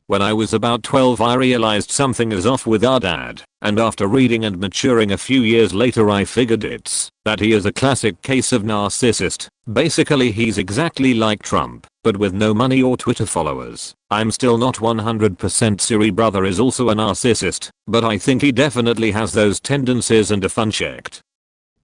A: When I was about 12, I realized something is off with our dad, and after reading and maturing a few years later, I figured it's that he is a classic case of narcissist. Basically, he's exactly like Trump, but with no money or Twitter followers. I'm still not 100% sure brother is also a narcissist, but I think he definitely has those tendencies and if unchecked,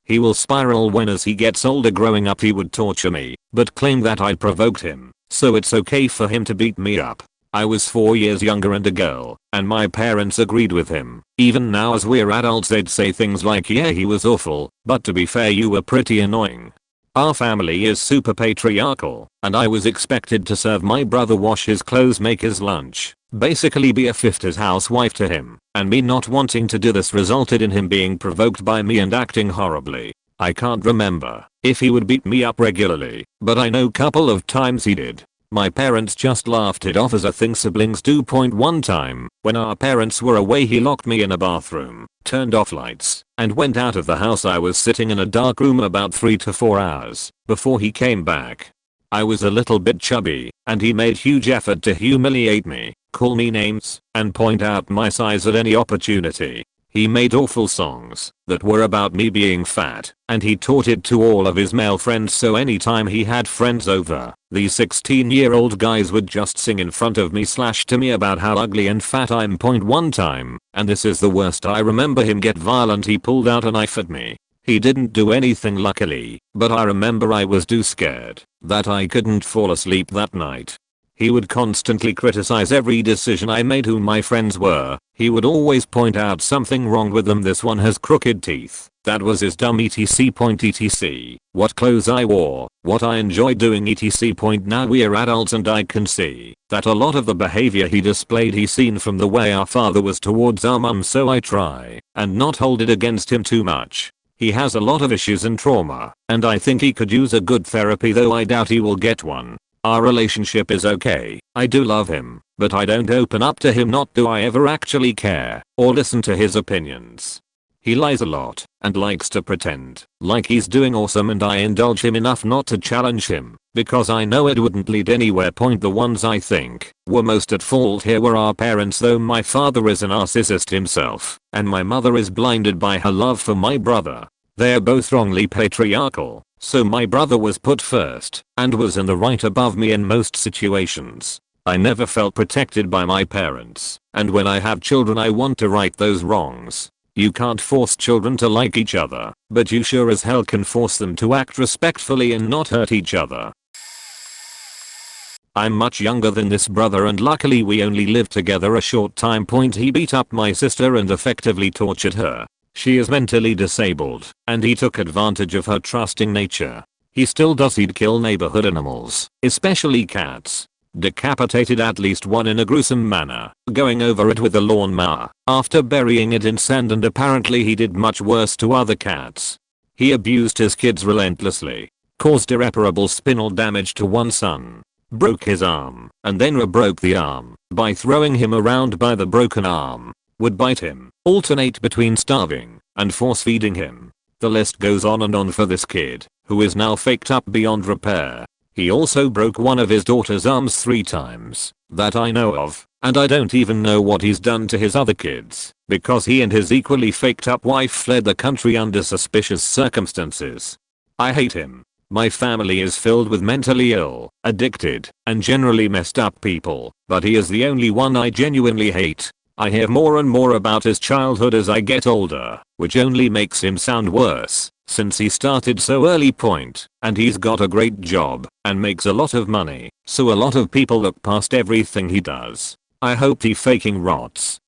A: he will spiral when as he gets older. Growing up, he would torture me, but claim that I provoked him, so it's okay for him to beat me up. I was 4 years younger and a girl, and my parents agreed with him. Even now as we're adults, they'd say things like, "Yeah, he was awful, but to be fair, you were pretty annoying." Our family is super patriarchal, and I was expected to serve my brother, wash his clothes, make his lunch, basically be a fifth housewife to him, and me not wanting to do this resulted in him being provoked by me and acting horribly. I can't remember if he would beat me up regularly, but I know couple of times he did. My parents just laughed it off as a thing siblings do. One time, when our parents were away, he locked me in a bathroom, turned off lights, and went out of the house. I was sitting in a dark room about 3 to 4 hours before he came back. I was a little bit chubby, and he made huge effort to humiliate me, call me names, and point out my size at any opportunity. He made awful songs that were about me being fat, and he taught it to all of his male friends, so anytime he had friends over, these 16-year-old guys would just sing in front of me / to me about how ugly and fat I'm. One time, and this is the worst, I remember him get violent. He pulled out a knife at me. He didn't do anything luckily, but I remember I was too scared that I couldn't fall asleep that night. He would constantly criticize every decision I made, who my friends were. He would always point out something wrong with them. This one has crooked teeth. That was his dumb etc. What clothes I wore, what I enjoyed doing etc. Now we're adults and I can see that a lot of the behavior he displayed he seen from the way our father was towards our mum, so I try and not hold it against him too much. He has a lot of issues and trauma, and I think he could use a good therapy, though I doubt he will get one. Our relationship is okay. I do love him, but I don't open up to him. Not do I ever actually care or listen to his opinions. He lies a lot and likes to pretend like he's doing awesome, and I indulge him enough not to challenge him because I know it wouldn't lead anywhere. The ones I think were most at fault here were our parents, though my father is a narcissist himself and my mother is blinded by her love for my brother. They're both wrongly patriarchal, so my brother was put first and was in the right above me in most situations. I never felt protected by my parents, and when I have children I want to right those wrongs. You can't force children to like each other, but you sure as hell can force them to act respectfully and not hurt each other. I'm much younger than this brother, and luckily we only lived together a short time. He beat up my sister and effectively tortured her. She is mentally disabled, and he took advantage of her trusting nature. He still does. He'd kill neighborhood animals, especially cats. Decapitated at least one in a gruesome manner, going over it with a lawnmower after burying it in sand, and apparently he did much worse to other cats. He abused his kids relentlessly, caused irreparable spinal damage to one son, broke his arm, and then broke the arm by throwing him around by the broken arm. would bite him, alternate between starving and force feeding him. The list goes on and on for this kid, who is now faked up beyond repair. He also broke one of his daughter's arms 3 times, that I know of, and I don't even know what he's done to his other kids, because he and his equally faked up wife fled the country under suspicious circumstances. I hate him. My family is filled with mentally ill, addicted, and generally messed up people, but he is the only one I genuinely hate. I hear more and more about his childhood as I get older, which only makes him sound worse, since he started so early point, and he's got a great job, and makes a lot of money, so a lot of people look past everything he does. I hope he faking rots.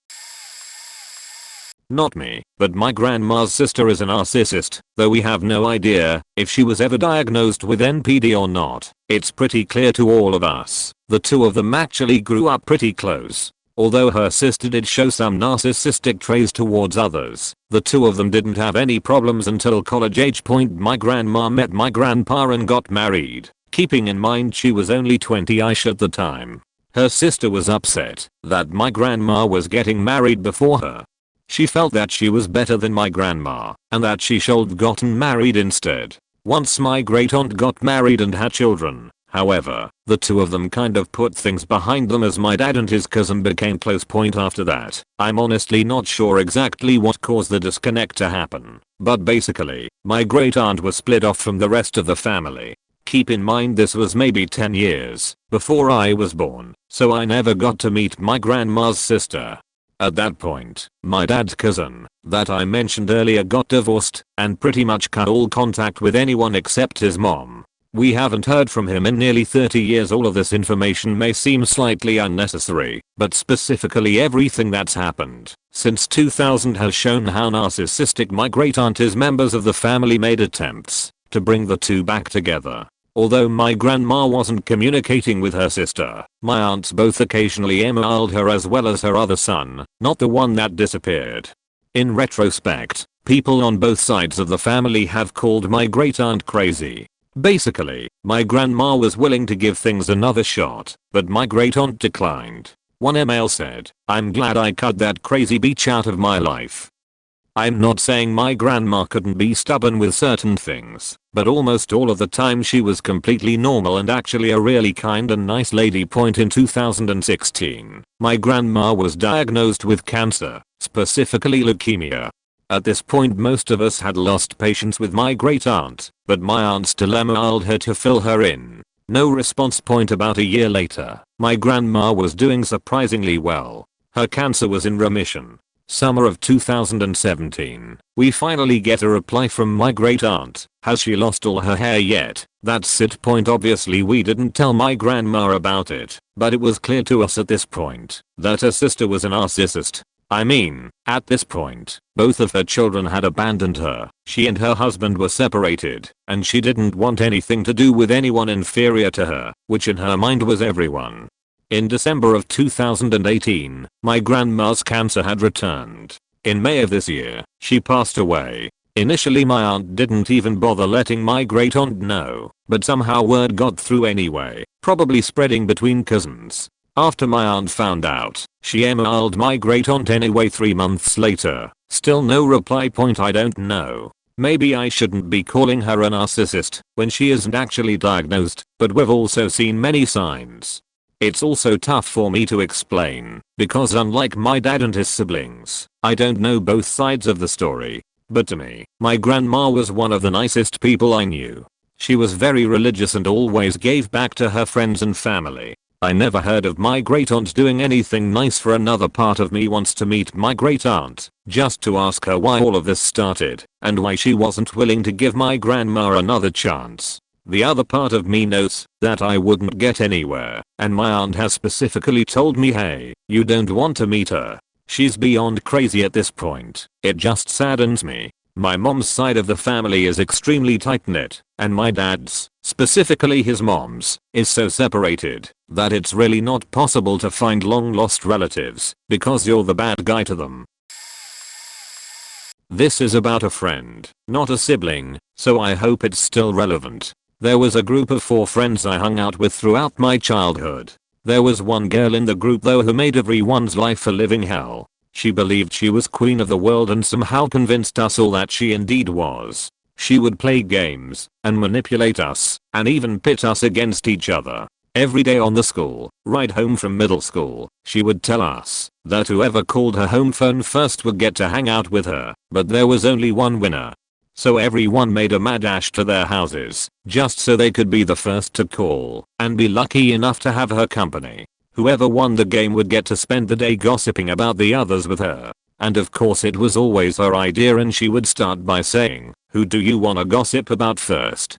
A: Not me, but my grandma's sister is a narcissist, though we have no idea if she was ever diagnosed with NPD or not. It's pretty clear to all of us. The two of them actually grew up pretty close. Although her sister did show some narcissistic traits towards others, the two of them didn't have any problems until college age point. My grandma met my grandpa and got married, keeping in mind she was only 20ish at the time. Her sister was upset that my grandma was getting married before her. She felt that she was better than my grandma, and that she should have gotten married instead. Once my great aunt got married and had children, however, the two of them kind of put things behind them as my dad and his cousin became close point after that. I'm honestly not sure exactly what caused the disconnect to happen, but basically, my great aunt was split off from the rest of the family. Keep in mind this was maybe 10 years before I was born, so I never got to meet my grandma's sister. At that point, my dad's cousin, that I mentioned earlier, got divorced and pretty much cut all contact with anyone except his mom. We haven't heard from him in nearly 30 years. All of this information may seem slightly unnecessary, but specifically everything that's happened since 2000 has shown how narcissistic my great aunt is. Members of the family made attempts to bring the two back together. Although my grandma wasn't communicating with her sister, my aunts both occasionally emailed her as well as her other son, not the one that disappeared. In retrospect, people on both sides of the family have called my great aunt crazy. Basically, my grandma was willing to give things another shot, but my great aunt declined. One email said, "I'm glad I cut that crazy bitch out of my life." I'm not saying my grandma couldn't be stubborn with certain things, but almost all of the time she was completely normal and actually a really kind and nice lady. In 2016, my grandma was diagnosed with cancer, specifically leukemia. At this point most of us had lost patience with my great aunt, but my aunt still emailed her to fill her in. No response. About a year later, my grandma was doing surprisingly well. Her cancer was in remission. Summer of 2017, we finally get a reply from my great aunt. Has she lost all her hair yet? That's it. Obviously we didn't tell my grandma about it, but it was clear to us at this point that her sister was a narcissist. I mean, at this point, both of her children had abandoned her. She and her husband were separated, and she didn't want anything to do with anyone inferior to her, which in her mind was everyone. In December of 2018, my grandma's cancer had returned. In May of this year, she passed away. Initially my aunt didn't even bother letting my great aunt know, but somehow word got through anyway, probably spreading between cousins. After my aunt found out, she emailed my great aunt anyway 3 months later. Still no reply. I don't know. Maybe I shouldn't be calling her a narcissist when she isn't actually diagnosed, but we've also seen many signs. It's also tough for me to explain, because unlike my dad and his siblings, I don't know both sides of the story. But to me, my grandma was one of the nicest people I knew. She was very religious and always gave back to her friends and family. I never heard of my great aunt doing anything nice for another. Part of me wants to meet my great aunt, just to ask her why all of this started, and why she wasn't willing to give my grandma another chance. The other part of me knows that I wouldn't get anywhere, and my aunt has specifically told me, hey, you don't want to meet her. She's beyond crazy at this point. It just saddens me. My mom's side of the family is extremely tight-knit, and my dad's, specifically his mom's, is so separated that it's really not possible to find long-lost relatives, because you're the bad guy to them. This is about a friend, not a sibling, so I hope it's still relevant. There was a group of 4 friends I hung out with throughout my childhood. There was one girl in the group though who made everyone's life a living hell. She believed she was queen of the world and somehow convinced us all that she indeed was. She would play games and manipulate us and even pit us against each other. Every day on the school ride home from middle school, she would tell us that whoever called her home phone first would get to hang out with her, but there was only one winner. So everyone made a mad dash to their houses just so they could be the first to call and be lucky enough to have her company. Whoever won the game would get to spend the day gossiping about the others with her. And of course it was always her idea and she would start by saying, "Who do you wanna gossip about first?"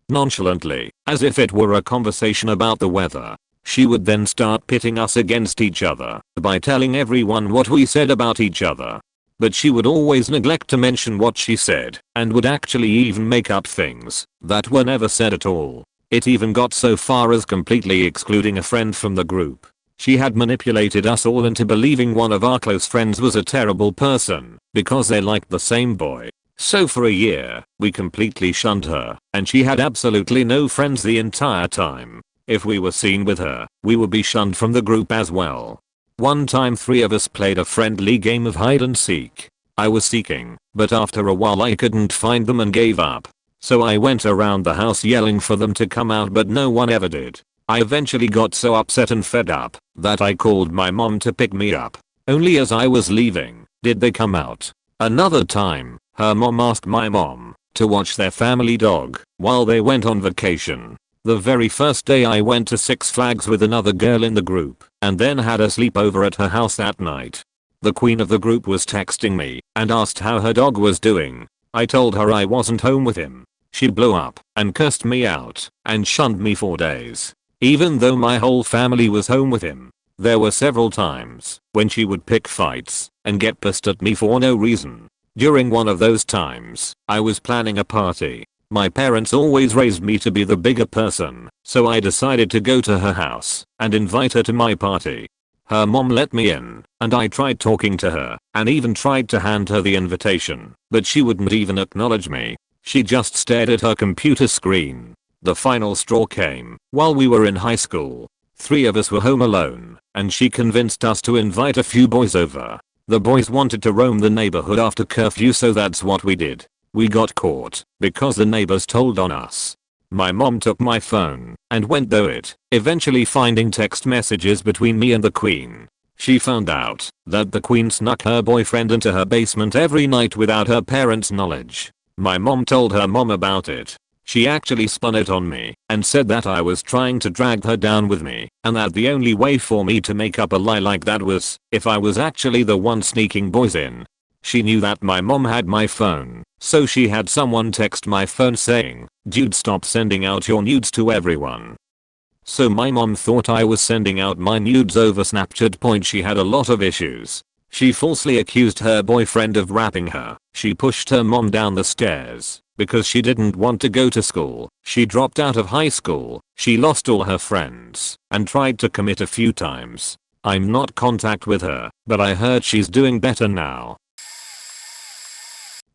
A: Nonchalantly, as if it were a conversation about the weather. She would then start pitting us against each other by telling everyone what we said about each other. But she would always neglect to mention what she said and would actually even make up things that were never said at all. It even got so far as completely excluding a friend from the group. She had manipulated us all into believing one of our close friends was a terrible person because they liked the same boy. So for a year, we completely shunned her, and she had absolutely no friends the entire time. If we were seen with her, we would be shunned from the group as well. One time 3 of us played a friendly game of hide and seek. I was seeking, but after a while I couldn't find them and gave up. So I went around the house yelling for them to come out, but no one ever did. I eventually got so upset and fed up that I called my mom to pick me up. Only as I was leaving did they come out. Another time, her mom asked my mom to watch their family dog while they went on vacation. The very first day I went to Six Flags with another girl in the group and then had a sleepover at her house that night. The queen of the group was texting me and asked how her dog was doing. I told her I wasn't home with him. She blew up and cursed me out and shunned me for days. Even though my whole family was home with him. There were several times when she would pick fights and get pissed at me for no reason. During one of those times, I was planning a party. My parents always raised me to be the bigger person, so I decided to go to her house and invite her to my party. Her mom let me in, and I tried talking to her and even tried to hand her the invitation, but she wouldn't even acknowledge me. She just stared at her computer screen. The final straw came while we were in high school. 3 of us were home alone, and she convinced us to invite a few boys over. The boys wanted to roam the neighborhood after curfew, so that's what we did. We got caught because the neighbors told on us. My mom took my phone and went through it, eventually finding text messages between me and the queen. She found out that the queen snuck her boyfriend into her basement every night without her parents' knowledge. My mom told her mom about it. She actually spun it on me and said that I was trying to drag her down with me and that the only way for me to make up a lie like that was if I was actually the one sneaking boys in. She knew that my mom had my phone, so she had someone text my phone saying, "Dude, stop sending out your nudes to everyone." So my mom thought I was sending out my nudes over Snapchat. She had a lot of issues. She falsely accused her boyfriend of rapping her. She pushed her mom down the stairs because she didn't want to go to school. She dropped out of high school. She lost all her friends and tried to commit a few times. I'm not contact with her, but I heard she's doing better now.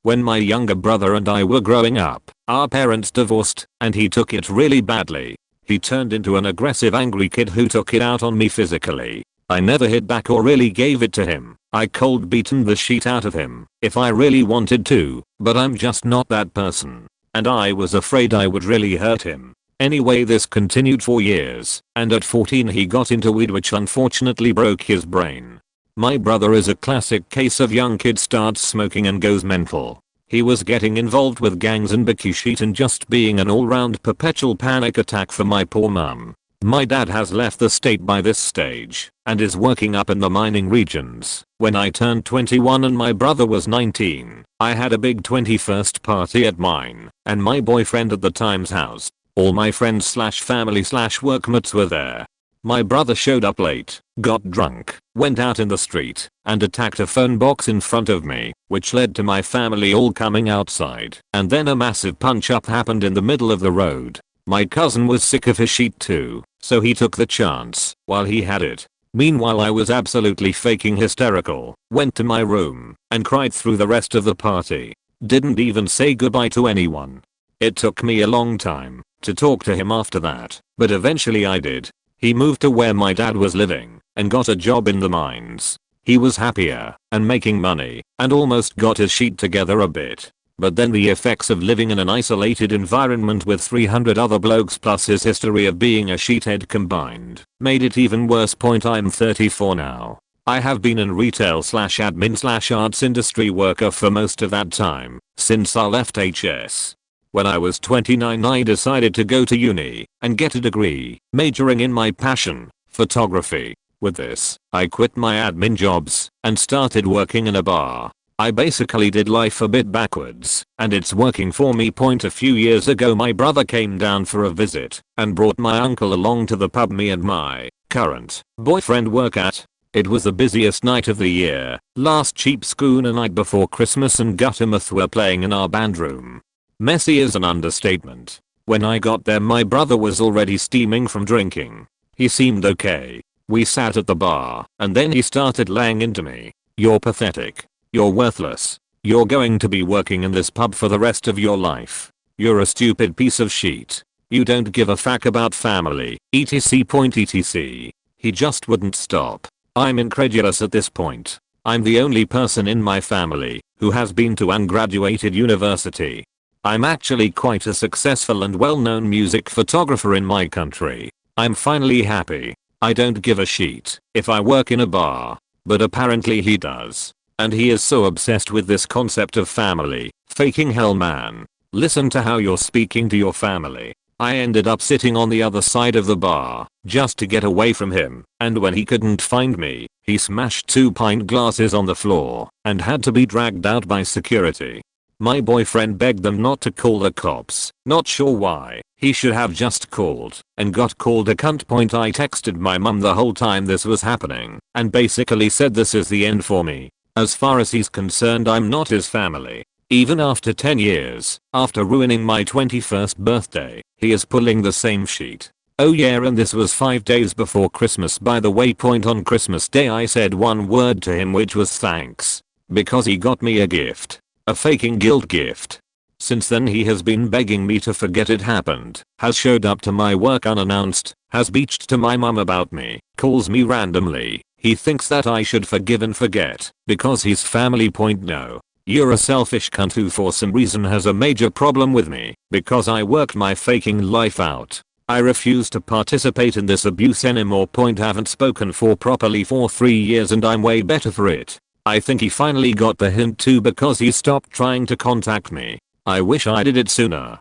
A: When my younger brother and I were growing up, our parents divorced and he took it really badly. He turned into an aggressive, angry kid who took it out on me physically. I never hit back or really gave it to him. I cold beaten the shit out of him if I really wanted to, but I'm just not that person. And I was afraid I would really hurt him. Anyway, this continued for years, and at 14 he got into weed, which unfortunately broke his brain. My brother is a classic case of young kid starts smoking and goes mental. He was getting involved with gangs and bikini shit and just being an all-round perpetual panic attack for my poor mum. My dad has left the state by this stage and is working up in the mining regions. When I turned 21 and my brother was 19, I had a big 21st party at mine and my boyfriend at the time's house. All my friends slash family slash workmates were there. My brother showed up late, got drunk, went out in the street, and attacked a phone box in front of me, which led to my family all coming outside, and then a massive punch-up happened in the middle of the road. My cousin was sick of his shit too, so he took the chance while he had it. Meanwhile, I was absolutely faking hysterical, went to my room, and cried through the rest of the party. Didn't even say goodbye to anyone. It took me a long time to talk to him after that, but eventually I did. He moved to where my dad was living and got a job in the mines. He was happier and making money and almost got his sheet together a bit. But then the effects of living in an isolated environment with 300 other blokes plus his history of being a sheethead combined made it even worse. I'm 34 now. I have been in retail/admin/arts industry worker for most of that time since I left HS. When I was 29 I decided to go to uni and get a degree majoring in my passion, photography. With this, I quit my admin jobs and started working in a bar. I basically did life a bit backwards, and it's working for me. A few years ago my brother came down for a visit and brought my uncle along to the pub me and my current boyfriend work at. It was the busiest night of the year, last cheap schooner night before Christmas, and Guttermouth were playing in our band room. Messy is an understatement. When I got there my brother was already steaming from drinking. He seemed okay. We sat at the bar, and then he started laying into me. "You're pathetic. You're worthless. You're going to be working in this pub for the rest of your life. You're a stupid piece of shit. You don't give a fuck about family, etc. He just wouldn't stop. I'm incredulous at this point. I'm the only person in my family who has been to ungraduated university. I'm actually quite a successful and well-known music photographer in my country. I'm finally happy. I don't give a shit if I work in a bar. But apparently he does. And he is so obsessed with this concept of family. Faking hell, man. Listen to how you're speaking to your family." I ended up sitting on the other side of the bar just to get away from him, and when he couldn't find me, he smashed 2 pint glasses on the floor and had to be dragged out by security. My boyfriend begged them not to call the cops, not sure why. He should have just called and got called a cunt. I texted my mum the whole time this was happening and basically said this is the end for me. As far as he's concerned I'm not his family. Even after 10 years, after ruining my 21st birthday, he is pulling the same shit. Oh yeah, and this was 5 days before Christmas by the way. On Christmas Day I said one word to him which was thanks. Because he got me a gift. A faking guilt gift. Since then he has been begging me to forget it happened, has showed up to my work unannounced, has beached to my mum about me, calls me randomly. He thinks that I should forgive and forget because he's family. No. You're a selfish cunt who for some reason has a major problem with me because I worked my faking life out. I refuse to participate in this abuse anymore. Haven't spoken properly for 3 years and I'm way better for it. I think he finally got the hint too because he stopped trying to contact me. I wish I did it sooner.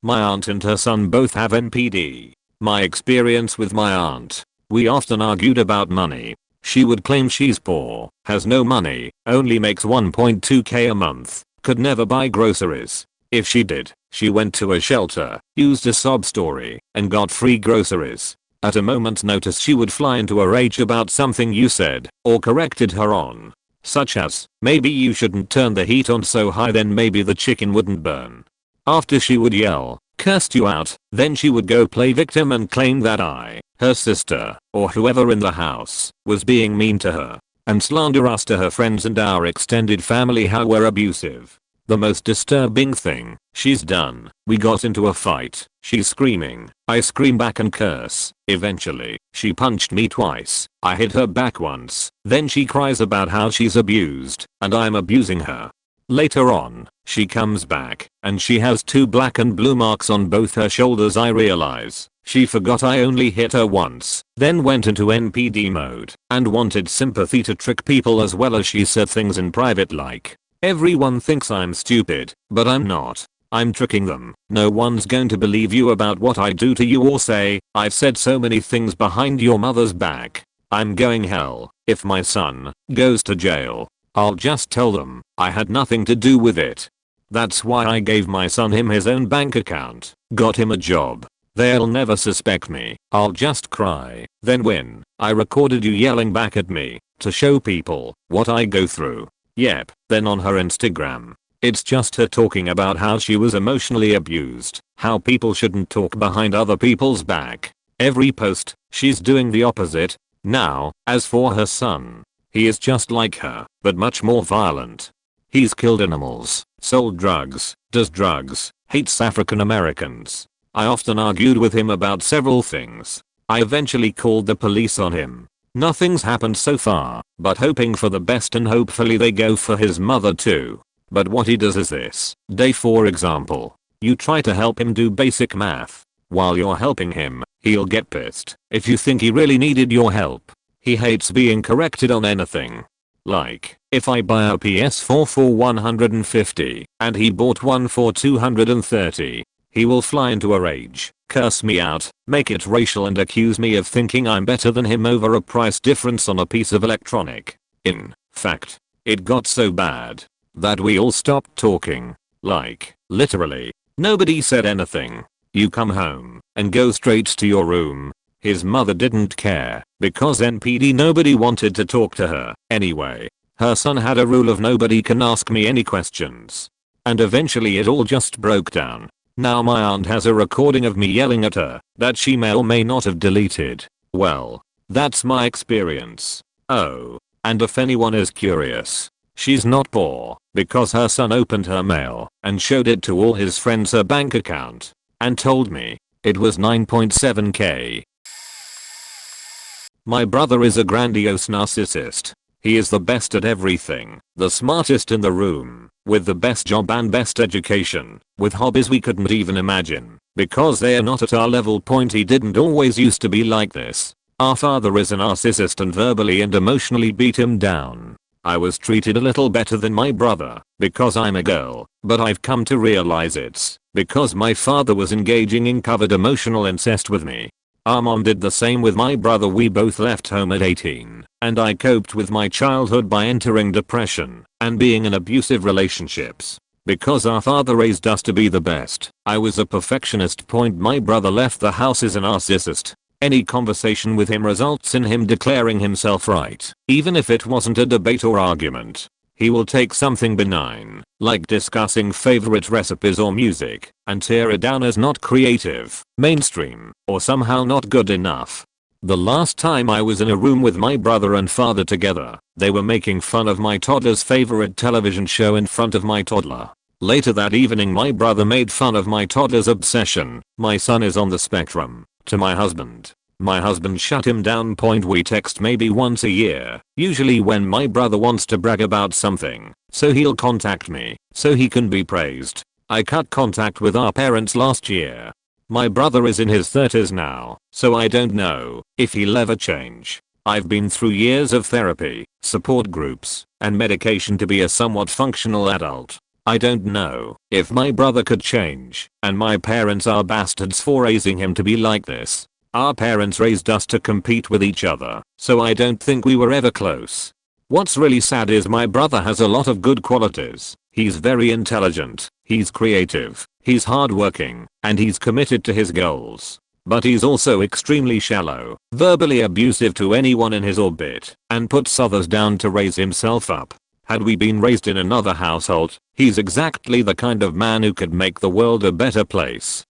A: My aunt and her son both have NPD. My experience with my aunt. We often argued about money. She would claim she's poor, has no money, only makes 1.2k a month, could never buy groceries. If she did, she went to a shelter, used a sob story, and got free groceries. At a moment's notice she would fly into a rage about something you said or corrected her on. Such as, maybe you shouldn't turn the heat on so high, then maybe the chicken wouldn't burn. After she would yell, cursed you out, then she would go play victim and claim that I, her sister, or whoever in the house, was being mean to her, and slander us to her friends and our extended family how we're abusive. The most disturbing thing she's done, we got into a fight, she's screaming, I scream back and curse. Eventually, she punched me twice, I hit her back once, then she cries about how she's abused, and I'm abusing her. Later on, she comes back, and she has 2 black and blue marks on both her shoulders. I realize she forgot I only hit her once, then went into NPD mode, and wanted sympathy to trick people as well as she said things in private like, everyone thinks I'm stupid, but I'm not. I'm tricking them. No one's going to believe you about what I do to you or say, I've said so many things behind your mother's back. I'm going hell. If my son goes to jail, I'll just tell them I had nothing to do with it. That's why I gave my son his own bank account, got him a job. They'll never suspect me. I'll just cry, then win. I recorded you yelling back at me to show people what I go through. Yep, then on her Instagram, it's just her talking about how she was emotionally abused, how people shouldn't talk behind other people's back. Every post, she's doing the opposite. Now, as for her son, he is just like her, but much more violent. He's killed animals, sold drugs, does drugs, hates African Americans. I often argued with him about several things. I eventually called the police on him. Nothing's happened so far, but hoping for the best and hopefully they go for his mother too. But what he does is this. Day for example. You try to help him do basic math. While you're helping him, he'll get pissed if you think he really needed your help. He hates being corrected on anything. Like, if I buy a PS4 for 150 and he bought one for 230, he will fly into a rage, curse me out, make it racial and accuse me of thinking I'm better than him over a price difference on a piece of electronic. In fact, it got so bad that we all stopped talking. Like, literally, nobody said anything. You come home and go straight to your room. His mother didn't care because NPD nobody wanted to talk to her. Anyway, her son had a rule of nobody can ask me any questions. And eventually it all just broke down. Now my aunt has a recording of me yelling at her that she may or may not have deleted. Well, that's my experience. Oh, and if anyone is curious, she's not poor because her son opened her mail and showed it to all his friends her bank account and told me it was 9.7k. My brother is a grandiose narcissist. He is the best at everything, the smartest in the room, with the best job and best education, with hobbies we couldn't even imagine. Because they are not at our level point, he didn't always used to be like this. Our father is a narcissist and verbally and emotionally beat him down. I was treated a little better than my brother because I'm a girl, but I've come to realize it's because my father was engaging in covert emotional incest with me. Our mom did the same with my brother. We both left home at 18, and I coped with my childhood by entering depression and being in abusive relationships. Because our father raised us to be the best, I was a perfectionist. My brother left the house as a narcissist. Any conversation with him results in him declaring himself right, even if it wasn't a debate or argument. He will take something benign, like discussing favorite recipes or music, and tear it down as not creative, mainstream, or somehow not good enough. The last time I was in a room with my brother and father together, they were making fun of my toddler's favorite television show in front of my toddler. Later that evening my brother made fun of my toddler's obsession, my son is on the spectrum, to my husband. My husband shut him down. We text maybe once a year, usually when my brother wants to brag about something, so he'll contact me, so he can be praised. I cut contact with our parents last year. My brother is in his 30s now, so I don't know if he'll ever change. I've been through years of therapy, support groups, and medication to be a somewhat functional adult. I don't know if my brother could change, and my parents are bastards for raising him to be like this. Our parents raised us to compete with each other, so I don't think we were ever close. What's really sad is my brother has a lot of good qualities. He's very intelligent, he's creative, he's hardworking, and he's committed to his goals. But he's also extremely shallow, verbally abusive to anyone in his orbit, and puts others down to raise himself up. Had we been raised in another household, he's exactly the kind of man who could make the world a better place.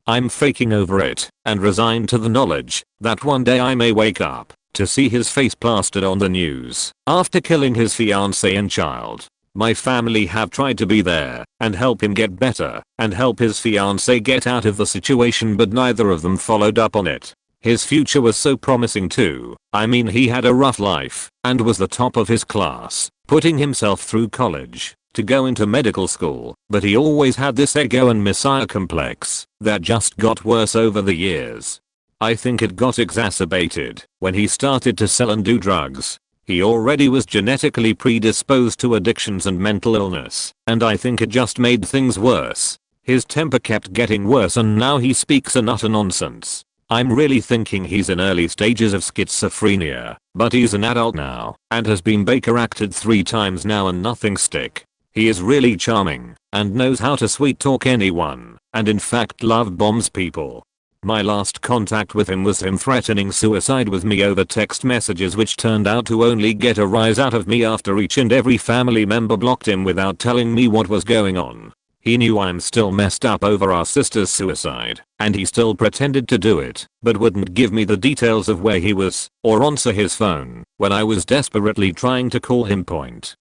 A: I'm faking over it and resigned to the knowledge that one day I may wake up to see his face plastered on the news after killing his fiancée and child. My family have tried to be there and help him get better and help his fiancée get out of the situation, but neither of them followed up on it. His future was so promising too. I mean, he had a rough life and was the top of his class, putting himself through college to go into medical school, but he always had this ego and messiah complex that just got worse over the years. I think it got exacerbated when he started to sell and do drugs. He already was genetically predisposed to addictions and mental illness, and I think it just made things worse. His temper kept getting worse and now he speaks an utter nonsense. I'm really thinking he's in early stages of schizophrenia, but he's an adult now and has been Baker acted 3 times now and nothing stick. He is really charming and knows how to sweet talk anyone, and in fact love bombs people. My last contact with him was him threatening suicide with me over text messages, which turned out to only get a rise out of me after each and every family member blocked him without telling me what was going on. He knew I'm still messed up over our sister's suicide, and he still pretended to do it, but wouldn't give me the details of where he was, or answer his phone, when I was desperately trying to call him.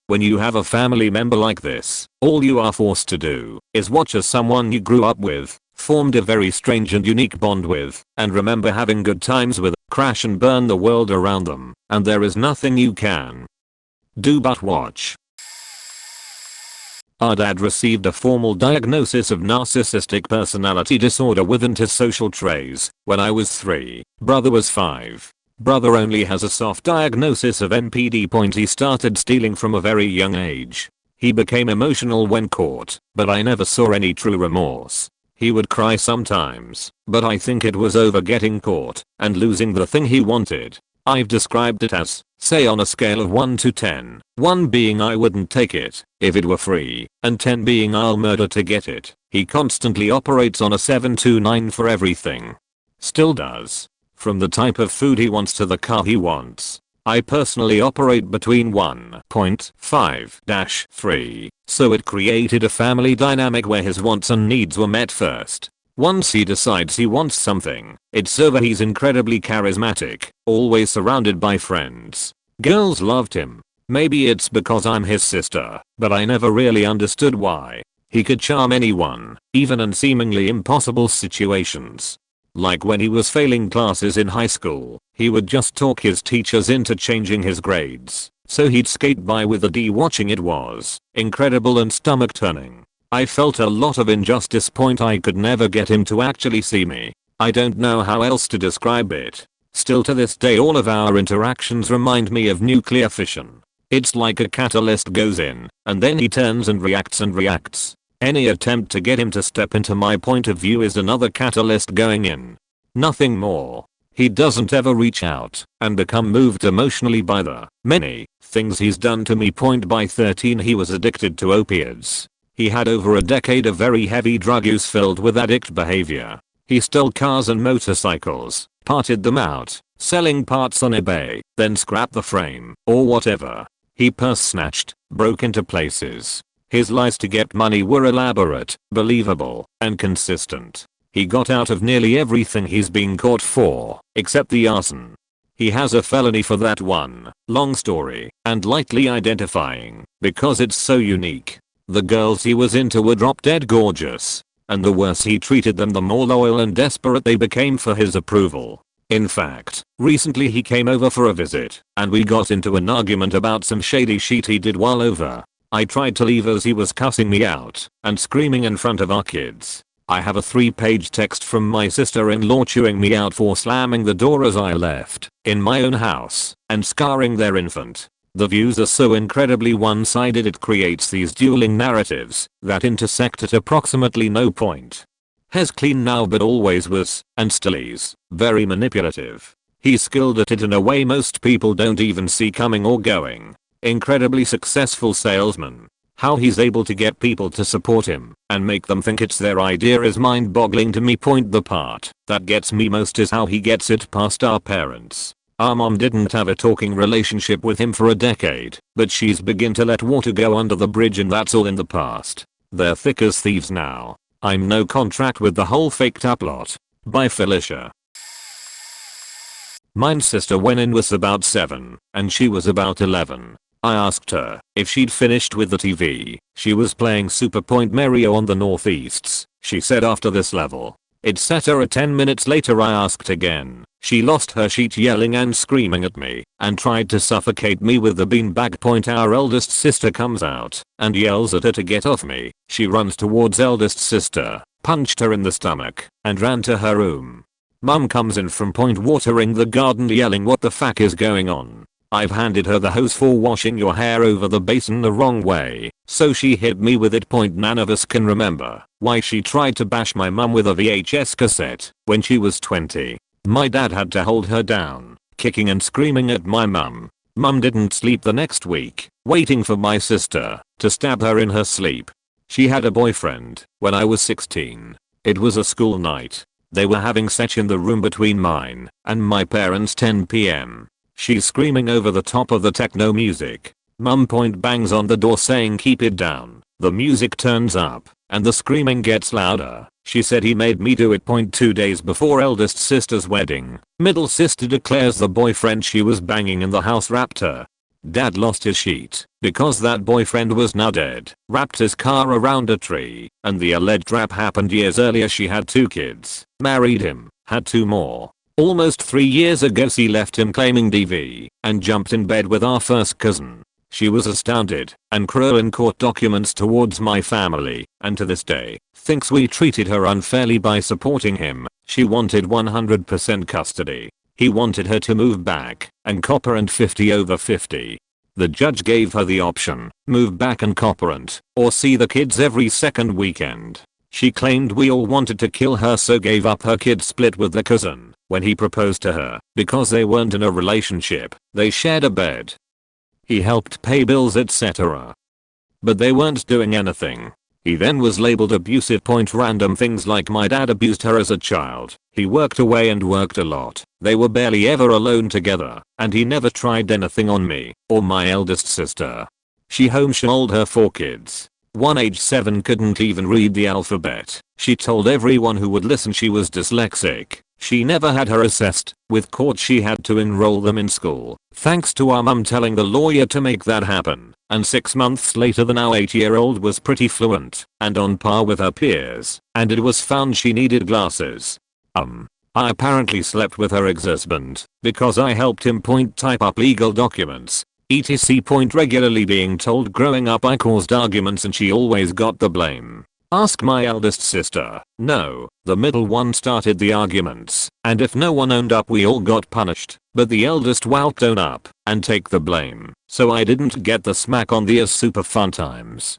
A: When you have a family member like this, all you are forced to do is watch as someone you grew up with, formed a very strange and unique bond with, and remember having good times with. crash and burn the world around them, and there is nothing you can do but watch. Our dad received a formal diagnosis of narcissistic personality disorder with antisocial traits when I was 3. Brother was 5. Brother only has a soft diagnosis of NPD. He started stealing from a very young age. He became emotional when caught, but I never saw any true remorse. He would cry sometimes, but I think it was over getting caught and losing the thing he wanted. I've described it as, say on a scale of 1 to 10, 1 being I wouldn't take it if it were free, and 10 being I'll murder to get it. He constantly operates on a 7 to 9 for everything. Still does. From the type of food he wants to the car he wants. I personally operate between 1.5-3, so it created a family dynamic where his wants and needs were met first. Once he decides he wants something, it's over. He's incredibly charismatic, always surrounded by friends. Girls loved him. Maybe it's because I'm his sister, but I never really understood why. He could charm anyone, even in seemingly impossible situations. Like when he was failing classes in high school, he would just talk his teachers into changing his grades, so he'd skate by with a D. Watching it was incredible and stomach turning. I felt a lot of injustice. I could never get him to actually see me. I don't know how else to describe it. Still to this day all of our interactions remind me of nuclear fission. It's like a catalyst goes in, and then he turns and reacts. Any attempt to get him to step into my point of view is another catalyst going in. Nothing more. He doesn't ever reach out and become moved emotionally by the many things he's done to me. By 13 he was addicted to opiates. He had over a decade of very heavy drug use filled with addict behavior. He stole cars and motorcycles, parted them out, selling parts on eBay, then scrapped the frame, or whatever. He purse snatched, broke into places. His lies to get money were elaborate, believable, and consistent. He got out of nearly everything he's been caught for, except the arson. He has a felony for that one. Long story, and lightly identifying, because it's so unique. The girls he was into were drop dead gorgeous, and the worse he treated them the more loyal and desperate they became for his approval. In fact, recently he came over for a visit, and we got into an argument about some shady shit he did while over. I tried to leave as he was cussing me out and screaming in front of our kids. I have a 3-page text from my sister-in-law chewing me out for slamming the door as I left, in my own house, and scarring their infant. The views are so incredibly one-sided it creates these dueling narratives that intersect at approximately no point. Hair's clean now but always was, and still is, very manipulative. He's skilled at it in a way most people don't even see coming or going. Incredibly successful salesman. How he's able to get people to support him and make them think it's their idea is mind-boggling to me. The part that gets me most is how he gets it past our parents. Our mom didn't have a talking relationship with him for a decade, but she's begin to let water go under the bridge, and that's all in the past. They're thick as thieves now. I'm no contract with the whole faked up lot. By Felicia. Mine's sister went in was about 7, and she was about 11. I asked her if she'd finished with the TV. She was playing Super Point Mario on the Northeasts. She said after this level. It set her at 10 minutes later. I asked again. She lost her shit yelling and screaming at me and tried to suffocate me with the beanbag. Our eldest sister comes out and yells at her to get off me. She runs towards eldest sister, punched her in the stomach, and ran to her room. Mum comes in from point watering the garden yelling what the fuck is going on. I've handed her the hose for washing your hair over the basin the wrong way, so she hit me with it. None of us can remember why she tried to bash my mum with a VHS cassette when she was 20. My dad had to hold her down, kicking and screaming at my mum. Mum didn't sleep the next week, waiting for my sister to stab her in her sleep. She had a boyfriend when I was 16. It was a school night. They were having sex in the room between mine and my parents. 10 p.m. She's screaming over the top of the techno music. Mum bangs on the door saying keep it down. The music turns up and the screaming gets louder. She said he made me do it. 2 days before eldest sister's wedding, middle sister declares the boyfriend she was banging in the house rapped her. Dad lost his shit because that boyfriend was now dead, wrapped his car around a tree, and the alleged rap happened years earlier. She had 2 kids, married him, had 2 more. Almost 3 years ago she left him claiming DV and jumped in bed with our first cousin. She was astounded and cruel in court documents towards my family, and to this day, thinks we treated her unfairly by supporting him. She wanted 100% custody. He wanted her to move back and cooperate 50 over 50. The judge gave her the option, move back and cooperate, or see the kids every second weekend. She claimed we all wanted to kill her, so gave up her kid split with the cousin when he proposed to her because they weren't in a relationship, they shared a bed. He helped pay bills etc. But they weren't doing anything. He then was labeled abusive. Random things like my dad abused her as a child. He worked away and worked a lot. They were barely ever alone together, and he never tried anything on me or my eldest sister. She homeschooled her 4 kids. One age 7 couldn't even read the alphabet. She told everyone who would listen she was dyslexic. She never had her assessed. With court she had to enroll them in school, thanks to our mum telling the lawyer to make that happen. And 6 months later the now 8-year-old was pretty fluent and on par with her peers, and it was found she needed glasses. I apparently slept with her ex-husband because I helped him type up legal documents. etc. Regularly being told growing up I caused arguments and she always got the blame. Ask my eldest sister. No, the middle one started the arguments, and if no one owned up we all got punished, but the eldest won't own up and take the blame, so I didn't get the smack on the super fun times.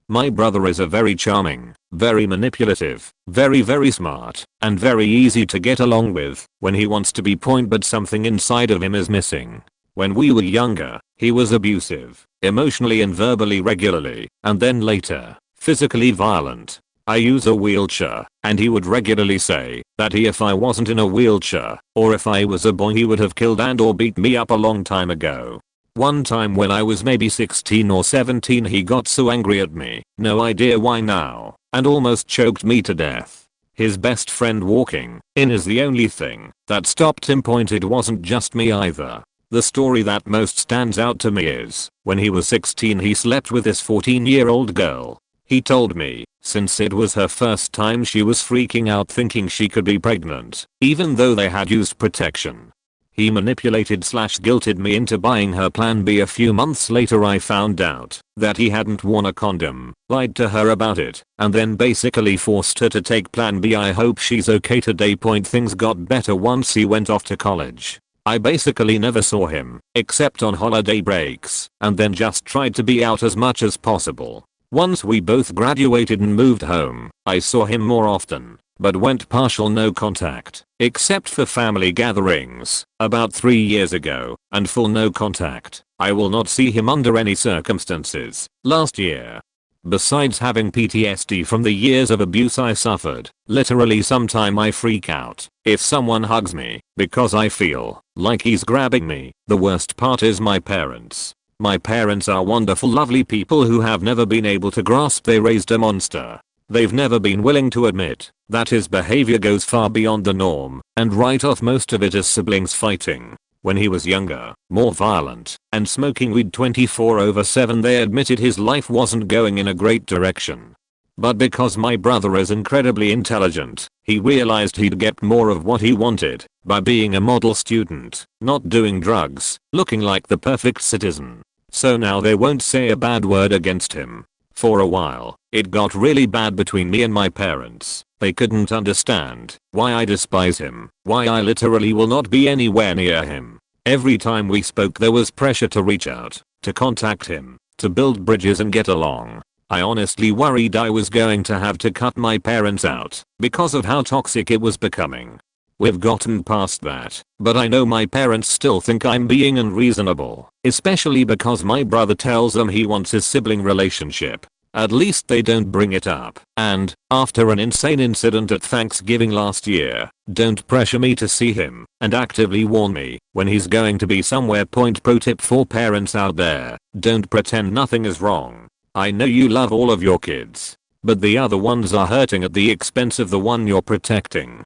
A: My brother is a very charming, very manipulative, very smart, and very easy to get along with when he wants to be but something inside of him is missing. When we were younger, he was abusive, emotionally and verbally regularly, and then later, physically violent. I use a wheelchair, and he would regularly say that if I wasn't in a wheelchair, or if I was a boy he would have killed and or beat me up a long time ago. One time when I was maybe 16 or 17 he got so angry at me, no idea why now, and almost choked me to death. His best friend walking in is the only thing that stopped him. It wasn't just me either. The story that most stands out to me is when he was 16 he slept with this 14-year-old girl. He told me, since it was her first time she was freaking out thinking she could be pregnant, even though they had used protection. He manipulated/guilted me into buying her Plan B. A few months later I found out that he hadn't worn a condom, lied to her about it, and then basically forced her to take Plan B. I hope she's okay today. Things got better once he went off to college. I basically never saw him, except on holiday breaks, and then just tried to be out as much as possible. Once we both graduated and moved home, I saw him more often, but went partial no contact, except for family gatherings, about 3 years ago, and full no contact. I will not see him under any circumstances. Last year. Besides having PTSD from the years of abuse I suffered, literally sometime I freak out if someone hugs me because I feel like he's grabbing me. The worst part is my parents. My parents are wonderful lovely people who have never been able to grasp they raised a monster. They've never been willing to admit that his behavior goes far beyond the norm and write off most of it as siblings fighting. When he was younger, more violent, and smoking weed 24/7 they admitted his life wasn't going in a great direction. But because my brother is incredibly intelligent, he realized he'd get more of what he wanted by being a model student, not doing drugs, looking like the perfect citizen. So now they won't say a bad word against him. For a while, it got really bad between me and my parents. They couldn't understand why I despise him, why I literally will not be anywhere near him. Every time we spoke there was pressure to reach out, to contact him, to build bridges and get along. I honestly worried I was going to have to cut my parents out because of how toxic it was becoming. We've gotten past that, but I know my parents still think I'm being unreasonable, especially because my brother tells them he wants his sibling relationship. At least they don't bring it up. And, after an insane incident at Thanksgiving last year, don't pressure me to see him, and actively warn me when he's going to be somewhere. Pro tip for parents out there, don't pretend nothing is wrong. I know you love all of your kids, but the other ones are hurting at the expense of the one you're protecting.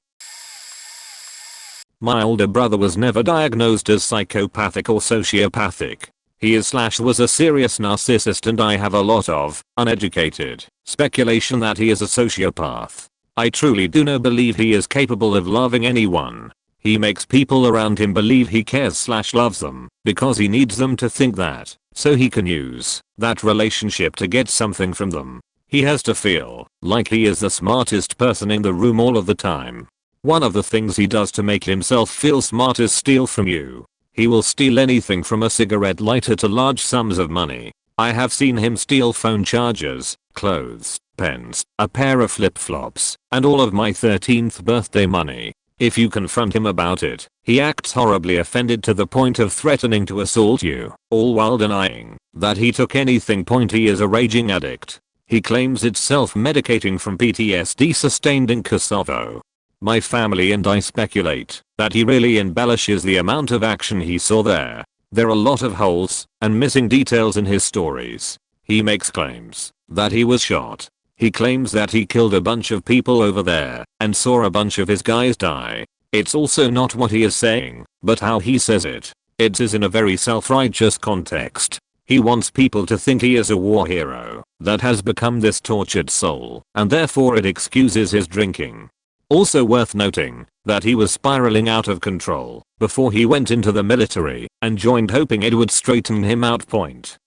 A: My older brother was never diagnosed as psychopathic or sociopathic. He was a serious narcissist and I have a lot of uneducated speculation that he is a sociopath. I truly do not believe he is capable of loving anyone. He makes people around him believe he cares/loves them because he needs them to think that, so he can use that relationship to get something from them. He has to feel like he is the smartest person in the room all of the time. One of the things he does to make himself feel smart is steal from you. He will steal anything from a cigarette lighter to large sums of money. I have seen him steal phone chargers, clothes, pens, a pair of flip-flops, and all of my 13th birthday money. If you confront him about it, he acts horribly offended to the point of threatening to assault you, all while denying that he took anything. He is a raging addict. He claims it's self-medicating from PTSD sustained in Kosovo. My family and I speculate that he really embellishes the amount of action he saw there. There are a lot of holes and missing details in his stories. He makes claims that he was shot. He claims that he killed a bunch of people over there and saw a bunch of his guys die. It's also not what he is saying, but how he says it. It is in a very self-righteous context. He wants people to think he is a war hero that has become this tortured soul, and therefore it excuses his drinking. Also worth noting that he was spiraling out of control before he went into the military and joined, hoping it would straighten him out.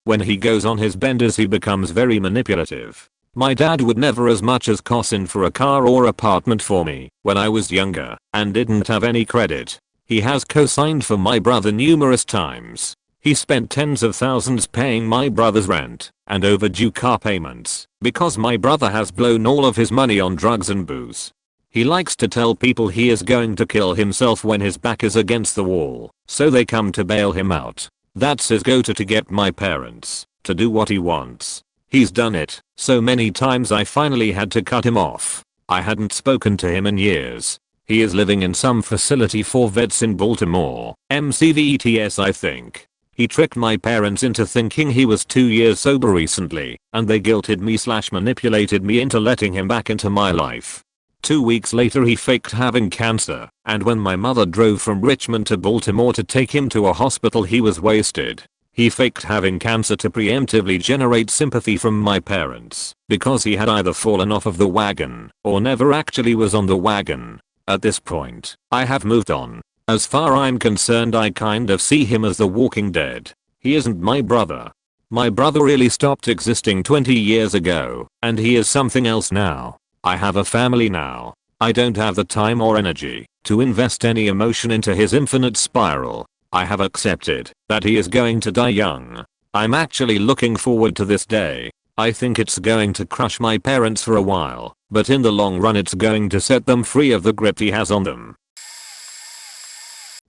A: When he goes on his benders, he becomes very manipulative. My dad would never as much as cosign for a car or apartment for me when I was younger and didn't have any credit. He has co-signed for my brother numerous times. He spent tens of thousands paying my brother's rent and overdue car payments because my brother has blown all of his money on drugs and booze. He likes to tell people he is going to kill himself when his back is against the wall, so they come to bail him out. That's his go-to to get my parents to do what he wants. He's done it so many times I finally had to cut him off. I hadn't spoken to him in years. He is living in some facility for vets in Baltimore, MCVETS I think. He tricked my parents into thinking he was 2 years sober recently, and they guilted me/manipulated me into letting him back into my life. 2 weeks later he faked having cancer, and when my mother drove from Richmond to Baltimore to take him to a hospital he was wasted. He faked having cancer to preemptively generate sympathy from my parents, because he had either fallen off of the wagon or never actually was on the wagon. At this point, I have moved on. As far I'm concerned, I kind of see him as the Walking Dead. He isn't my brother. My brother really stopped existing 20 years ago, and he is something else now. I have a family now. I don't have the time or energy to invest any emotion into his infinite spiral. I have accepted that he is going to die young. I'm actually looking forward to this day. I think it's going to crush my parents for a while, but in the long run it's going to set them free of the grip he has on them.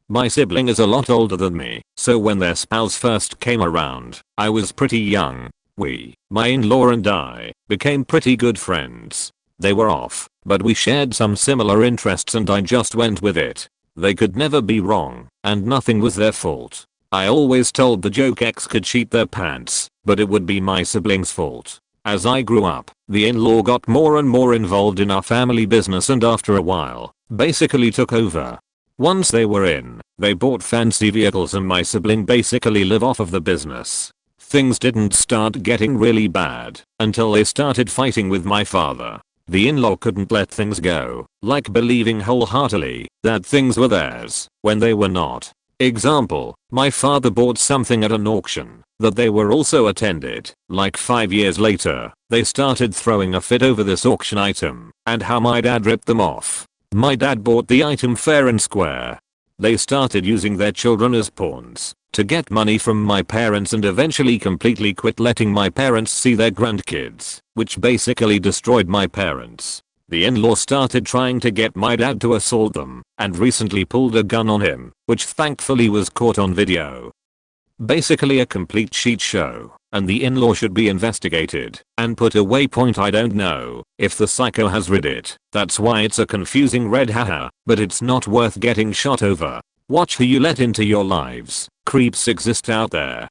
A: My sibling is a lot older than me, so when their spouse first came around, I was pretty young. My in-law and I, became pretty good friends. They were off, but we shared some similar interests and I just went with it. They could never be wrong, and nothing was their fault. I always told the joke X could cheat their pants, but it would be my siblings' fault. As I grew up, the in-law got more and more involved in our family business and after a while, basically took over. Once they were in, they bought fancy vehicles and my sibling basically lived off of the business. Things didn't start getting really bad until they started fighting with my father. The in-law couldn't let things go, like believing wholeheartedly that things were theirs when they were not. Example, my father bought something at an auction that they were also attended. Like 5 years later, they started throwing a fit over this auction item and how my dad ripped them off. My dad bought the item fair and square. They started using their children as pawns to get money from my parents and eventually completely quit letting my parents see their grandkids, which basically destroyed my parents. The in-law started trying to get my dad to assault them and recently pulled a gun on him, which thankfully was caught on video. Basically a complete shit show, and the in-law should be investigated and put away. I don't know if the psycho has read it, that's why it's a confusing red haha, but it's not worth getting shot over. Watch who you let into your lives. Creeps exist out there.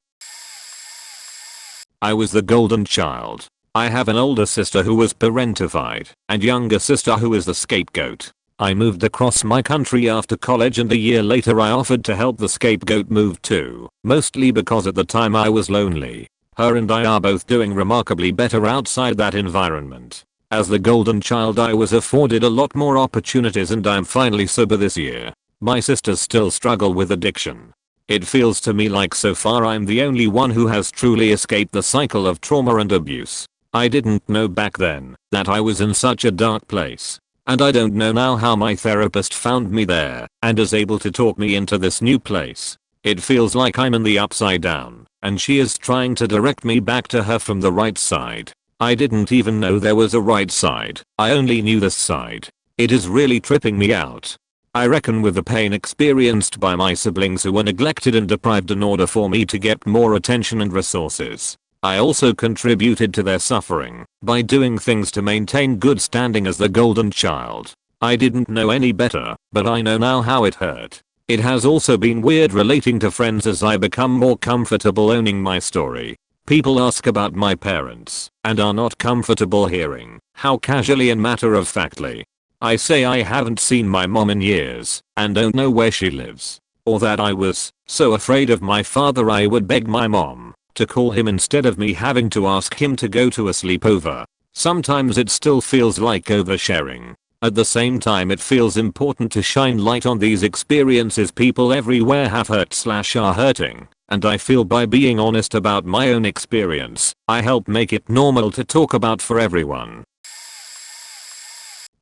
A: I was the golden child. I have an older sister who was parentified and younger sister who is the scapegoat. I moved across my country after college and a year later I offered to help the scapegoat move too, mostly because at the time I was lonely. Her and I are both doing remarkably better outside that environment. As the golden child I was afforded a lot more opportunities and I'm finally sober this year. My sisters still struggle with addiction. It feels to me like so far I'm the only one who has truly escaped the cycle of trauma and abuse. I didn't know back then that I was in such a dark place. And I don't know now how my therapist found me there and is able to talk me into this new place. It feels like I'm in the upside down and she is trying to direct me back to her from the right side. I didn't even know there was a right side. I only knew this side. It is really tripping me out. I reckon with the pain experienced by my siblings who were neglected and deprived in order for me to get more attention and resources, I also contributed to their suffering by doing things to maintain good standing as the golden child. I didn't know any better, but I know now how it hurt. It has also been weird relating to friends as I become more comfortable owning my story. People ask about my parents and are not comfortable hearing how casually and matter-of-factly I say I haven't seen my mom in years and don't know where she lives, or that I was so afraid of my father I would beg my mom to call him instead of me having to ask him to go to a sleepover. Sometimes it still feels like oversharing. At the same time it feels important to shine light on these experiences people everywhere have hurt/are hurting. And I feel by being honest about my own experience, I help make it normal to talk about for everyone.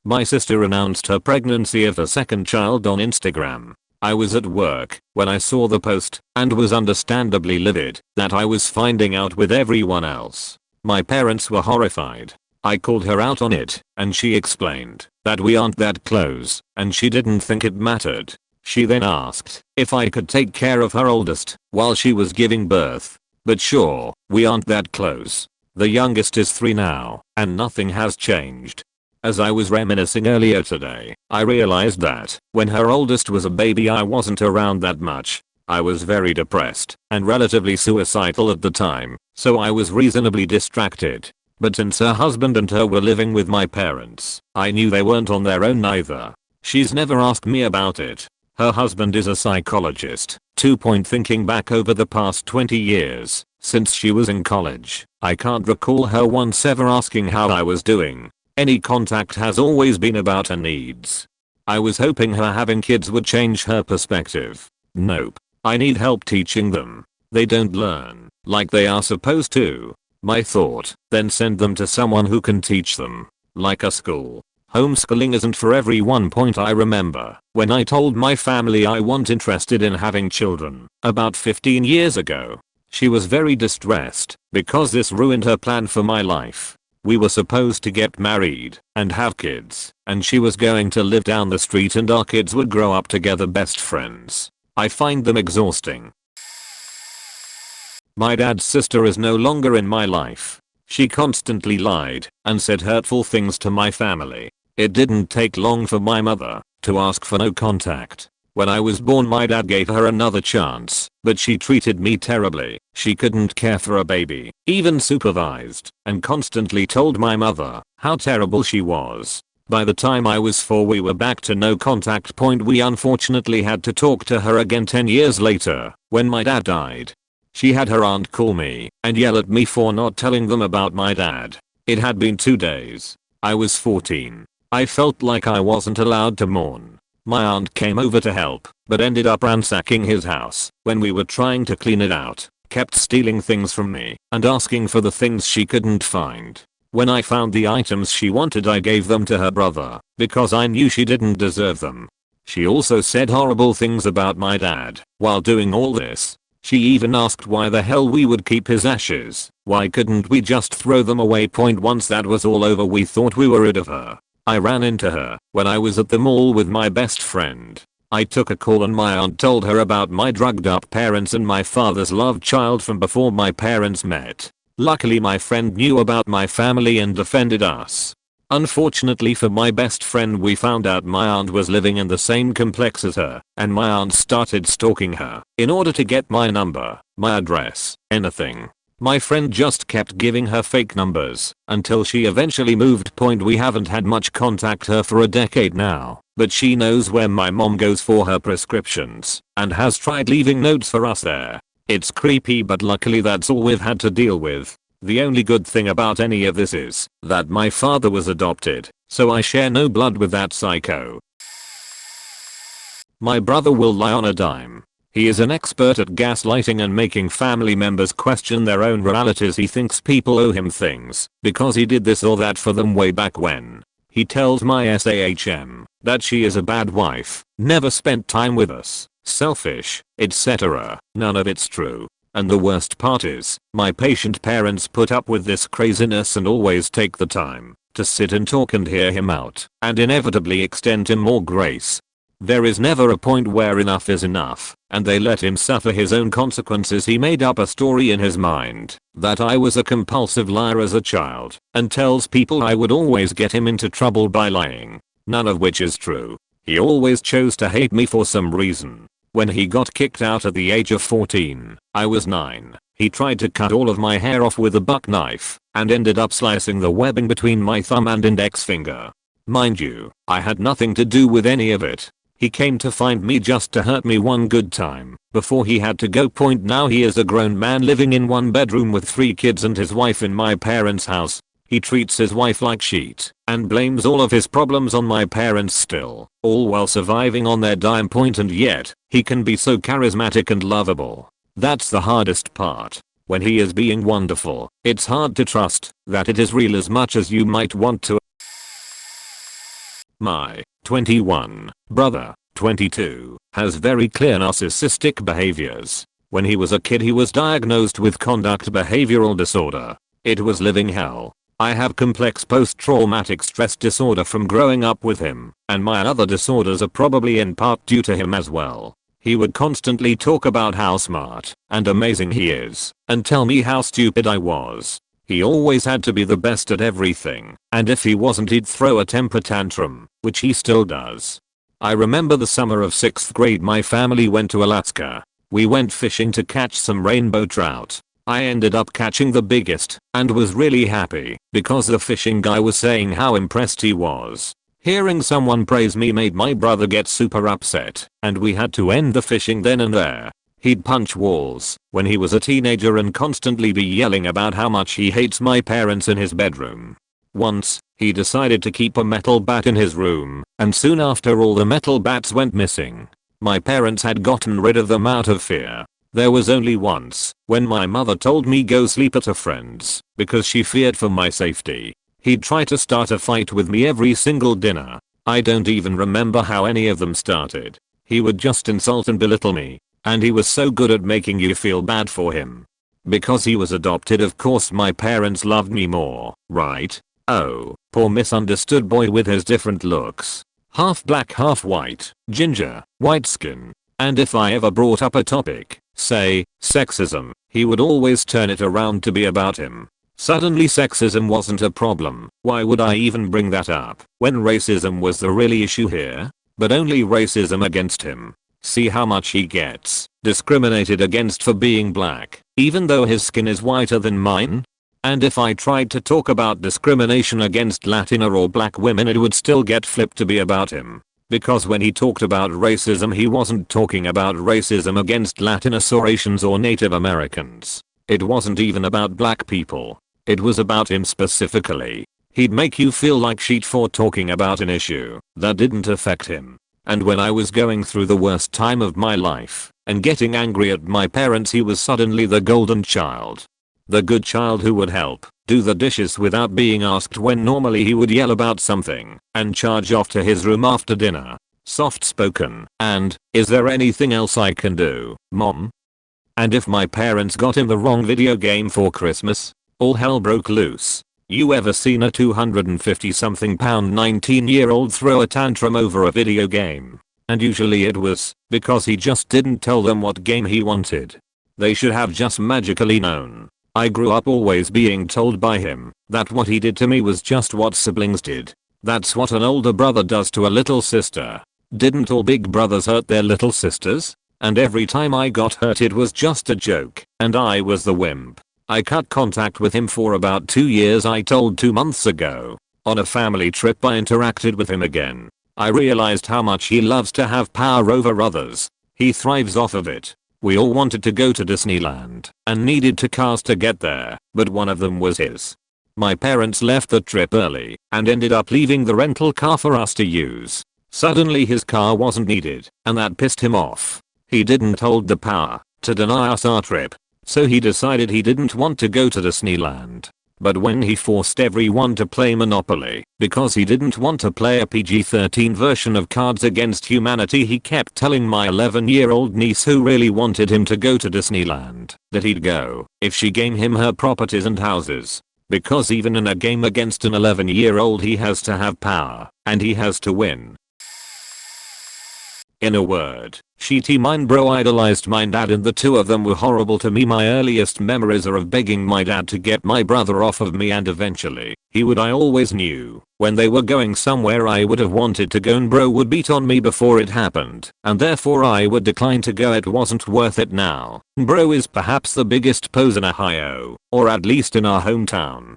A: My sister announced her pregnancy of her second child on Instagram. I was at work when I saw the post and was understandably livid that I was finding out with everyone else. My parents were horrified. I called her out on it and she explained that we aren't that close and she didn't think it mattered. She then asked if I could take care of her oldest while she was giving birth. But sure, we aren't that close. The youngest is 3 now, and nothing has changed. As I was reminiscing earlier today, I realized that when her oldest was a baby I wasn't around that much. I was very depressed and relatively suicidal at the time, so I was reasonably distracted. But since her husband and her were living with my parents, I knew they weren't on their own either. She's never asked me about it. Her husband is a psychologist. Thinking back over the past 20 years, since she was in college, I can't recall her once ever asking how I was doing. Any contact has always been about her needs. I was hoping her having kids would change her perspective. Nope. I need help teaching them. They don't learn like they are supposed to. My thought, then send them to someone who can teach them. Like a school. Homeschooling isn't for everyone. I remember when I told my family I wasn't interested in having children about 15 years ago. She was very distressed because this ruined her plan for my life. We were supposed to get married and have kids, and she was going to live down the street and our kids would grow up together best friends. I find them exhausting. My dad's sister is no longer in my life. She constantly lied and said hurtful things to my family. It didn't take long for my mother to ask for no contact. When I was born my dad gave her another chance, but she treated me terribly. She couldn't care for a baby, even supervised, and constantly told my mother how terrible she was. By the time I was 4 we were back to no contact. We unfortunately had to talk to her again 10 years later, when my dad died. She had her aunt call me and yell at me for not telling them about my dad. It had been 2 days. I was 14. I felt like I wasn't allowed to mourn. My aunt came over to help, but ended up ransacking his house when we were trying to clean it out, kept stealing things from me and asking for the things she couldn't find. When I found the items she wanted I gave them to her brother because I knew she didn't deserve them. She also said horrible things about my dad while doing all this. She even asked why the hell we would keep his ashes. Why couldn't we just throw them away? Once that was all over we thought we were rid of her. I ran into her when I was at the mall with my best friend. I took a call and my aunt told her about my drugged up parents and my father's love child from before my parents met. Luckily my friend knew about my family and defended us. Unfortunately for my best friend we found out my aunt was living in the same complex as her and my aunt started stalking her in order to get my number, my address, anything. My friend just kept giving her fake numbers until she eventually moved. We haven't had much contact her for a decade now, but she knows where my mom goes for her prescriptions and has tried leaving notes for us there. It's creepy but luckily that's all we've had to deal with. The only good thing about any of this is that my father was adopted, so I share no blood with that psycho. My brother will lie on a dime. He is an expert at gaslighting and making family members question their own realities. He thinks people owe him things because he did this or that for them way back when. He tells my SAHM that she is a bad wife, never spent time with us, selfish, etc. None of it's true. And the worst part is, my patient parents put up with this craziness and always take the time to sit and talk and hear him out and inevitably extend him more grace. There is never a point where enough is enough, and they let him suffer his own consequences. He made up a story in his mind that I was a compulsive liar as a child and tells people I would always get him into trouble by lying, none of which is true. He always chose to hate me for some reason. When he got kicked out at the age of 14, I was 9. He tried to cut all of my hair off with a buck knife and ended up slicing the webbing between my thumb and index finger. Mind you, I had nothing to do with any of it. He came to find me just to hurt me one good time before he had to go. Now he is a grown man living in one bedroom with 3 kids and his wife in my parents' house. He treats his wife like shit and blames all of his problems on my parents still, all while surviving on their dime. And yet, he can be so charismatic and lovable. That's the hardest part. When he is being wonderful, it's hard to trust that it is real as much as you might want to. My 21 brother, 22, has very clear narcissistic behaviors. When he was a kid he was diagnosed with conduct behavioral disorder. It was living hell. I have complex post-traumatic stress disorder from growing up with him, and my other disorders are probably in part due to him as well. He would constantly talk about how smart and amazing he is, and tell me how stupid I was. He always had to be the best at everything, and if he wasn't he'd throw a temper tantrum, which he still does. I remember the summer of 6th grade my family went to Alaska. We went fishing to catch some rainbow trout. I ended up catching the biggest and was really happy because the fishing guy was saying how impressed he was. Hearing someone praise me made my brother get super upset, and we had to end the fishing then and there. He'd punch walls when he was a teenager and constantly be yelling about how much he hates my parents in his bedroom. Once, he decided to keep a metal bat in his room, and soon after all the metal bats went missing. My parents had gotten rid of them out of fear. There was only once when my mother told me go sleep at a friend's because she feared for my safety. He'd try to start a fight with me every single dinner. I don't even remember how any of them started. He would just insult and belittle me. And he was so good at making you feel bad for him. Because he was adopted, of course my parents loved me more, right? Oh, poor misunderstood boy with his different looks. Half black, half white, ginger, white skin. And if I ever brought up a topic, say, sexism, he would always turn it around to be about him. Suddenly sexism wasn't a problem. Why would I even bring that up when racism was the really issue here? But only racism against him. See how much he gets discriminated against for being black, even though his skin is whiter than mine? And if I tried to talk about discrimination against Latina or black women it would still get flipped to be about him. Because when he talked about racism he wasn't talking about racism against Latinos or Asians or Native Americans. It wasn't even about black people. It was about him specifically. He'd make you feel like shit for talking about an issue that didn't affect him. And when I was going through the worst time of my life and getting angry at my parents he was suddenly the golden child. The good child who would help do the dishes without being asked when normally he would yell about something and charge off to his room after dinner. Soft spoken and, is there anything else I can do, mom? And if my parents got him the wrong video game for Christmas, all hell broke loose. You ever seen a 250 something pound 19-year-old throw a tantrum over a video game? And usually it was because he just didn't tell them what game he wanted. They should have just magically known. I grew up always being told by him that what he did to me was just what siblings did. That's what an older brother does to a little sister. Didn't all big brothers hurt their little sisters? And every time I got hurt it was just a joke, and I was the wimp. I cut contact with him for about 2 years. I told 2 months ago. On a family trip I interacted with him again. I realized how much he loves to have power over others. He thrives off of it. We all wanted to go to Disneyland and needed 2 cars to get there, but one of them was his. My parents left the trip early and ended up leaving the rental car for us to use. Suddenly his car wasn't needed, and that pissed him off. He didn't hold the power to deny us our trip, so he decided he didn't want to go to Disneyland. But when he forced everyone to play Monopoly because he didn't want to play a PG-13 version of Cards Against Humanity, he kept telling my 11-year-old niece, who really wanted him to go to Disneyland, that he'd go if she gave him her properties and houses. Because even in a game against an 11-year-old he has to have power, and he has to win. In a word, shitty mine bro idolized my dad, and the two of them were horrible to me. My earliest memories are of begging my dad to get my brother off of me, and eventually he would. I always knew when they were going somewhere I would have wanted to go, and bro would beat on me before it happened, and therefore I would decline to go. It wasn't worth it. Now bro is perhaps the biggest pose in Ohio, or at least in our hometown,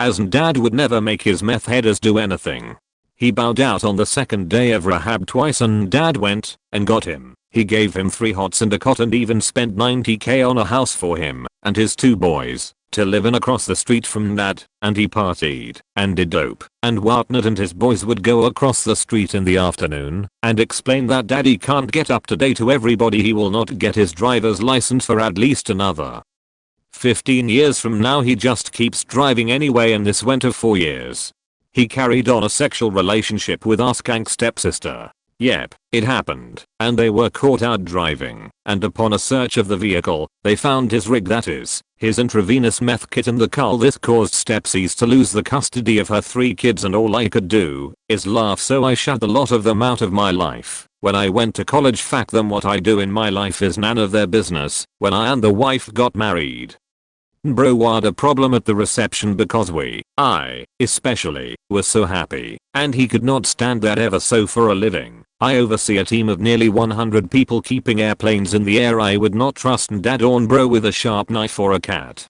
A: as dad would never make his meth headers do anything. He bowed out on the second day of rehab twice, and dad went and got him. He gave him 3 hots and a cot, and even spent $90K on a house for him and his 2 boys to live in across the street from dad, and he partied and did dope and whatnot, and his boys would go across the street in the afternoon and explain that daddy can't get up to date to everybody. He will not get his driver's license for at least another 15 years from now. He just keeps driving anyway, and this went for 4 years. He carried on a sexual relationship with our skank stepsister. Yep, it happened, and they were caught out driving, and upon a search of the vehicle, they found his rig, that is, his intravenous meth kit, in the car. This caused stepsies to lose the custody of her 3 kids, and all I could do is laugh, so I shut the lot of them out of my life. When I went to college, fact them, what I do in my life is none of their business. When I and the wife got married, bro had a problem at the reception because I especially, was so happy, and he could not stand that ever. So for a living, I oversee a team of nearly 100 people keeping airplanes in the air. I would not trust dad or bro with a sharp knife or a cat.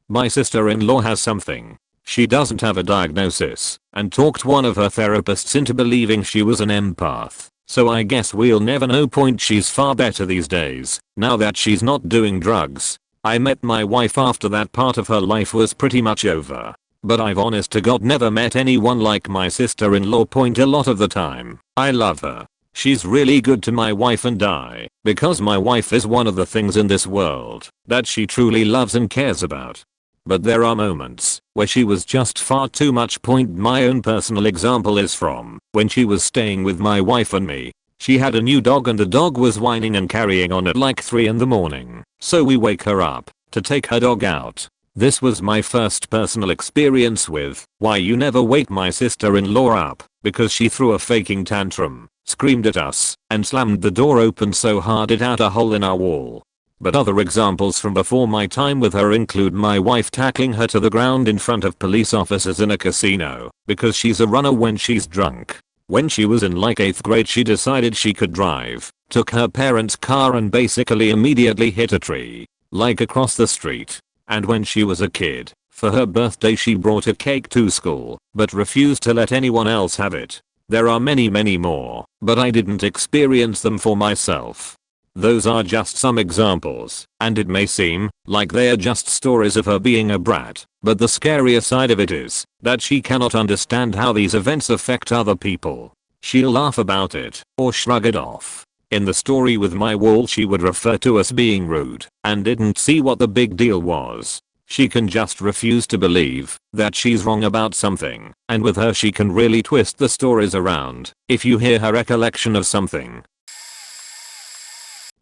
A: My sister-in-law has something. She doesn't have a diagnosis, and talked one of her therapists into believing she was an empath. So I guess we'll never know. Point, she's far better these days, now that she's not doing drugs. I met my wife after that part of her life was pretty much over. But I've honest to God never met anyone like my sister-in-law. Point, a lot of the time, I love her. She's really good to my wife and I, because my wife is one of the things in this world that she truly loves and cares about. But there are moments where she was just far too much. Point, my own personal example is from when she was staying with my wife and me. She had a new dog, and the dog was whining and carrying on at like 3 in the morning. So we wake her up to take her dog out. This was my first personal experience with why you never wake my sister-in-law up, because she threw a faking tantrum, screamed at us, and slammed the door open so hard it had a hole in our wall. But other examples from before my time with her include my wife tackling her to the ground in front of police officers in a casino because she's a runner when she's drunk. When she was in like 8th grade, she decided she could drive, took her parents' car and basically immediately hit a tree, like across the street. And when she was a kid, for her birthday she brought a cake to school, but refused to let anyone else have it. There are many more, but I didn't experience them for myself. Those are just some examples, and it may seem like they are just stories of her being a brat, but the scarier side of it is that she cannot understand how these events affect other people. She'll laugh about it, or shrug it off. In the story with my wall, she would refer to us being rude, and didn't see what the big deal was. She can just refuse to believe that she's wrong about something, and with her she can really twist the stories around if you hear her recollection of something.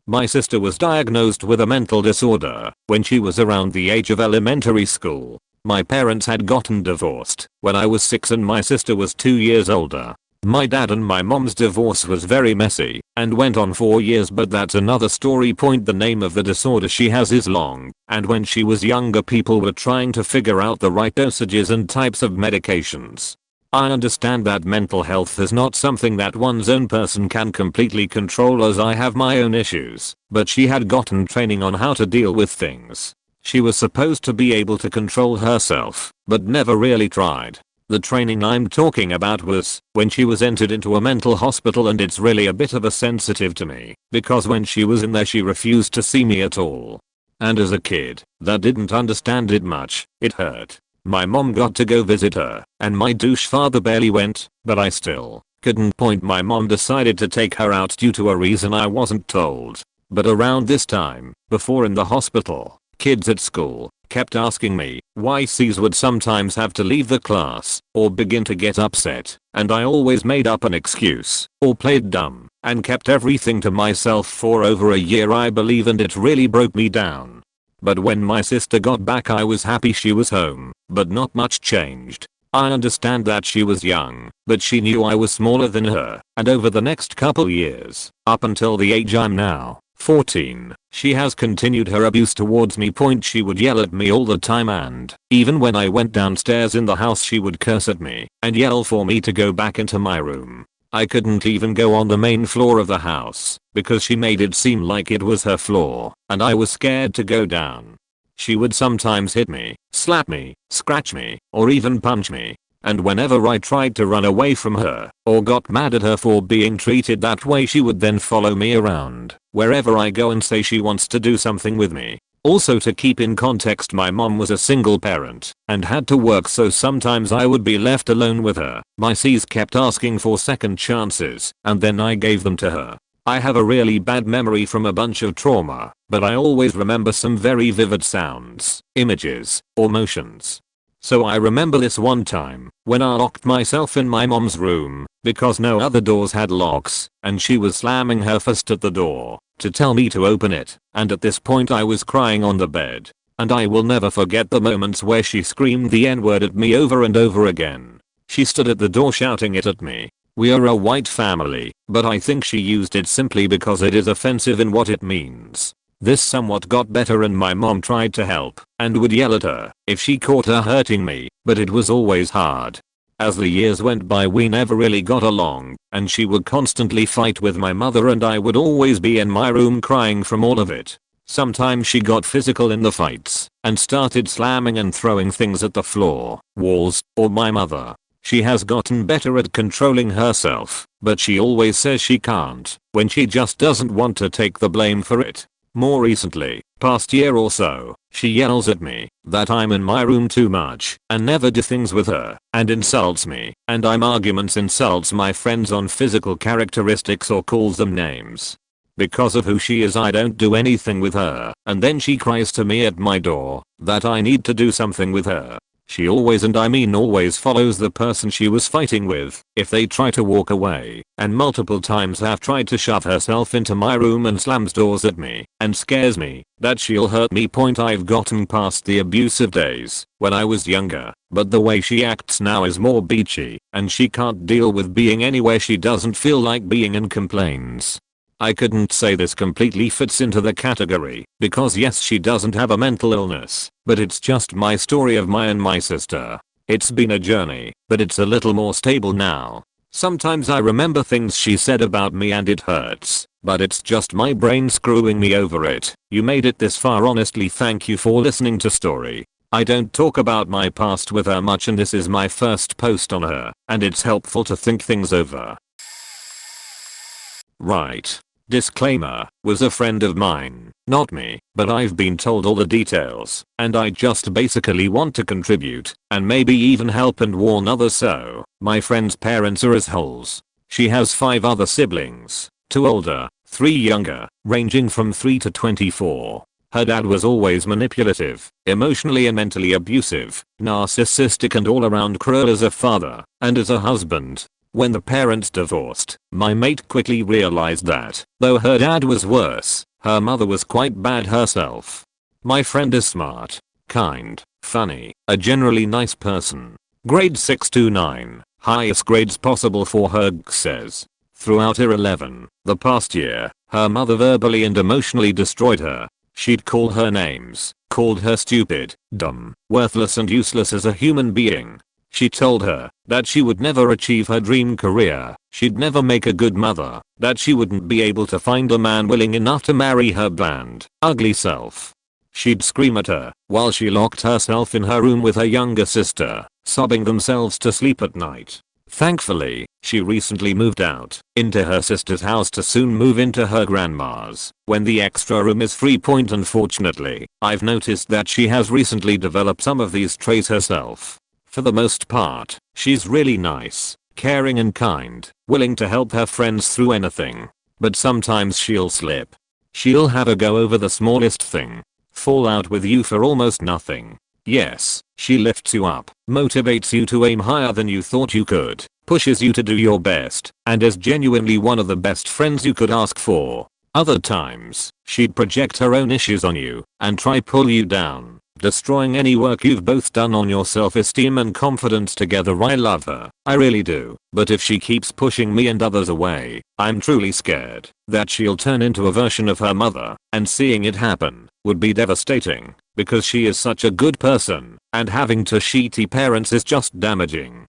A: My sister was diagnosed with a mental disorder when she was around the age of elementary school. My parents had gotten divorced when I was 6 and my sister was 2 years older. My dad and my mom's divorce was very messy and went on 4 years, but that's another story. Point, the name of the disorder she has is long, and when she was younger people were trying to figure out the right dosages and types of medications. I understand that mental health is not something that one's own person can completely control, as I have my own issues, but she had gotten training on how to deal with things. She was supposed to be able to control herself, but never really tried. The training I'm talking about was when she was entered into a mental hospital, and it's really a bit of a sensitive to me because when she was in there she refused to see me at all. And as a kid that didn't understand it much, it hurt. My mom got to go visit her and my douche father barely went, but I still couldn't point. My mom decided to take her out due to a reason I wasn't told. But around this time, before in the hospital, kids at school kept asking me why C's would sometimes have to leave the class or begin to get upset, and I always made up an excuse or played dumb and kept everything to myself for over a year, I believe, and it really broke me down. But when my sister got back I was happy she was home, but not much changed. I understand that she was young, but she knew I was smaller than her, and over the next couple years, up until the age I'm now, 14, she has continued her abuse towards me. She would yell at me all the time, and even when I went downstairs in the house she would curse at me and yell for me to go back into my room. I couldn't even go on the main floor of the house because she made it seem like it was her floor and I was scared to go down. She would sometimes hit me, slap me, scratch me, or even punch me. And whenever I tried to run away from her or got mad at her for being treated that way, she would then follow me around wherever I go and say she wants to do something with me. Also, to keep in context, my mom was a single parent and had to work, so sometimes I would be left alone with her. My C's kept asking for second chances and then I gave them to her. I have a really bad memory from a bunch of trauma, but I always remember some very vivid sounds, images, or motions. So I remember this one time when I locked myself in my mom's room because no other doors had locks and she was slamming her fist at the door to tell me to open it, and at this point I was crying on the bed, and I will never forget the moments where she screamed the N-word at me over and over again. She stood at the door shouting it at me. We are a white family, but I think she used it simply because it is offensive in what it means. This somewhat got better and my mom tried to help and would yell at her if she caught her hurting me, but it was always hard. As the years went by we never really got along and she would constantly fight with my mother and I would always be in my room crying from all of it. Sometimes she got physical in the fights and started slamming and throwing things at the floor, walls, or my mother. She has gotten better at controlling herself, but she always says she can't when she just doesn't want to take the blame for it. More recently, past year or so, she yells at me that I'm in my room too much and never do things with her and insults me, and I'm arguments, insults my friends on physical characteristics or calls them names. Because of who she is I don't do anything with her, and then she cries to me at my door that I need to do something with her. She always, and I mean always, follows the person she was fighting with if they try to walk away, and multiple times have tried to shove herself into my room and slams doors at me and scares me that she'll hurt me. I've gotten past the abusive days when I was younger, but the way she acts now is more beachy and she can't deal with being anywhere she doesn't feel like being and complains. I couldn't say this completely fits into the category because yes, she doesn't have a mental illness, but it's just my story of my and my sister. It's been a journey, but it's a little more stable now. Sometimes I remember things she said about me and it hurts, but it's just my brain screwing me over it. You made it this far, honestly thank you for listening to Story. I don't talk about my past with her much and this is my first post on her, and it's helpful to think things over. Right. Disclaimer, was a friend of mine, not me, but I've been told all the details, and I just basically want to contribute, and maybe even help and warn others. So, my friend's parents are assholes. She has 5 other siblings, 2 older, 3 younger, ranging from 3 to 24. Her dad was always manipulative, emotionally and mentally abusive, narcissistic and all around cruel as a father, and as a husband. When the parents divorced, my mate quickly realized that, though her dad was worse, her mother was quite bad herself. My friend is smart, kind, funny, a generally nice person. Grade 6 to 9, highest grades possible for her, says. Throughout her 11, the past year, her mother verbally and emotionally destroyed her. She'd call her names, called her stupid, dumb, worthless and useless as a human being. She told her that she would never achieve her dream career, she'd never make a good mother, that she wouldn't be able to find a man willing enough to marry her bland, ugly self. She'd scream at her while she locked herself in her room with her younger sister, sobbing themselves to sleep at night. Thankfully, she recently moved out into her sister's house to soon move into her grandma's when the extra room is free. Unfortunately, I've noticed that she has recently developed some of these traits herself. For the most part, she's really nice, caring and kind, willing to help her friends through anything. But sometimes she'll slip. She'll have a go over the smallest thing. Fall out with you for almost nothing. Yes, she lifts you up, motivates you to aim higher than you thought you could, pushes you to do your best, and is genuinely one of the best friends you could ask for. Other times, she'd project her own issues on you and try pull you down, destroying any work you've both done on your self-esteem and confidence together. I love her, I really do, but if she keeps pushing me and others away, I'm truly scared that she'll turn into a version of her mother, and seeing it happen would be devastating, because she is such a good person, and having two shitty parents is just damaging.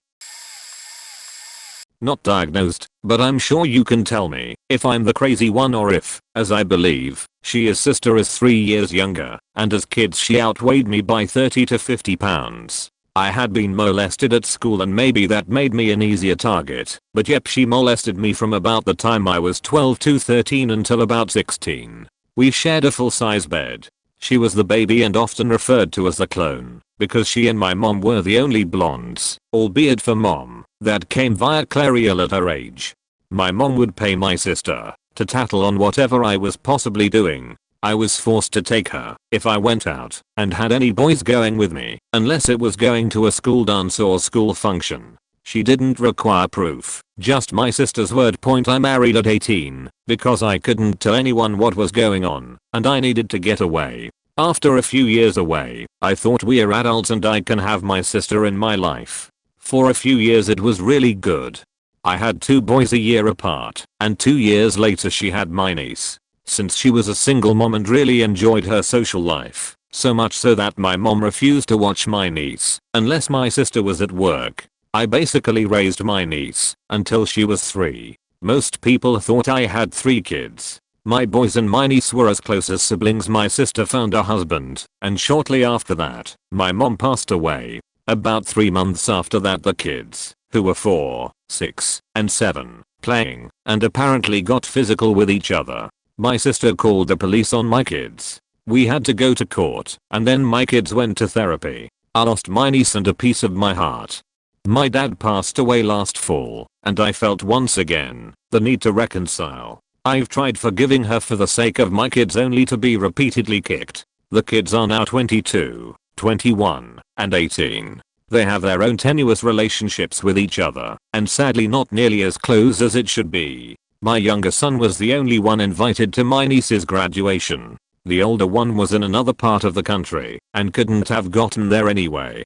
A: Not diagnosed, but I'm sure you can tell me if I'm the crazy one or if, as I believe, she's sister is 3 years younger, and as kids she outweighed me by 30 to 50 pounds. I had been molested at school and maybe that made me an easier target, but yep, she molested me from about the time I was 12 to 13 until about 16. We shared a full-size bed. She was the baby and often referred to as the clone, because she and my mom were the only blondes, albeit for mom, that came via Clariel at her age. My mom would pay my sister to tattle on whatever I was possibly doing. I was forced to take her if I went out and had any boys going with me, unless it was going to a school dance or school function. She didn't require proof, just my sister's word. I married at 18 because I couldn't tell anyone what was going on and I needed to get away. After a few years away, I thought we're adults and I can have my sister in my life. For a few years it was really good. I had 2 boys a year apart, and 2 years later she had my niece. Since she was a single mom and really enjoyed her social life, so much so that my mom refused to watch my niece unless my sister was at work, I basically raised my niece until she was 3. Most people thought I had 3 kids. My boys and my niece were as close as siblings. My sister found a husband, and shortly after that, my mom passed away. About 3 months after that, the kids, who were 4, 6, and 7, playing, and apparently got physical with each other. My sister called the police on my kids. We had to go to court, and then my kids went to therapy. I lost my niece and a piece of my heart. My dad passed away last fall, and I felt once again the need to reconcile. I've tried forgiving her for the sake of my kids only to be repeatedly kicked. The kids are now 22, 21, and 18. They have their own tenuous relationships with each other, and sadly not nearly as close as it should be. My younger son was the only one invited to my niece's graduation. The older one was in another part of the country and couldn't have gotten there anyway.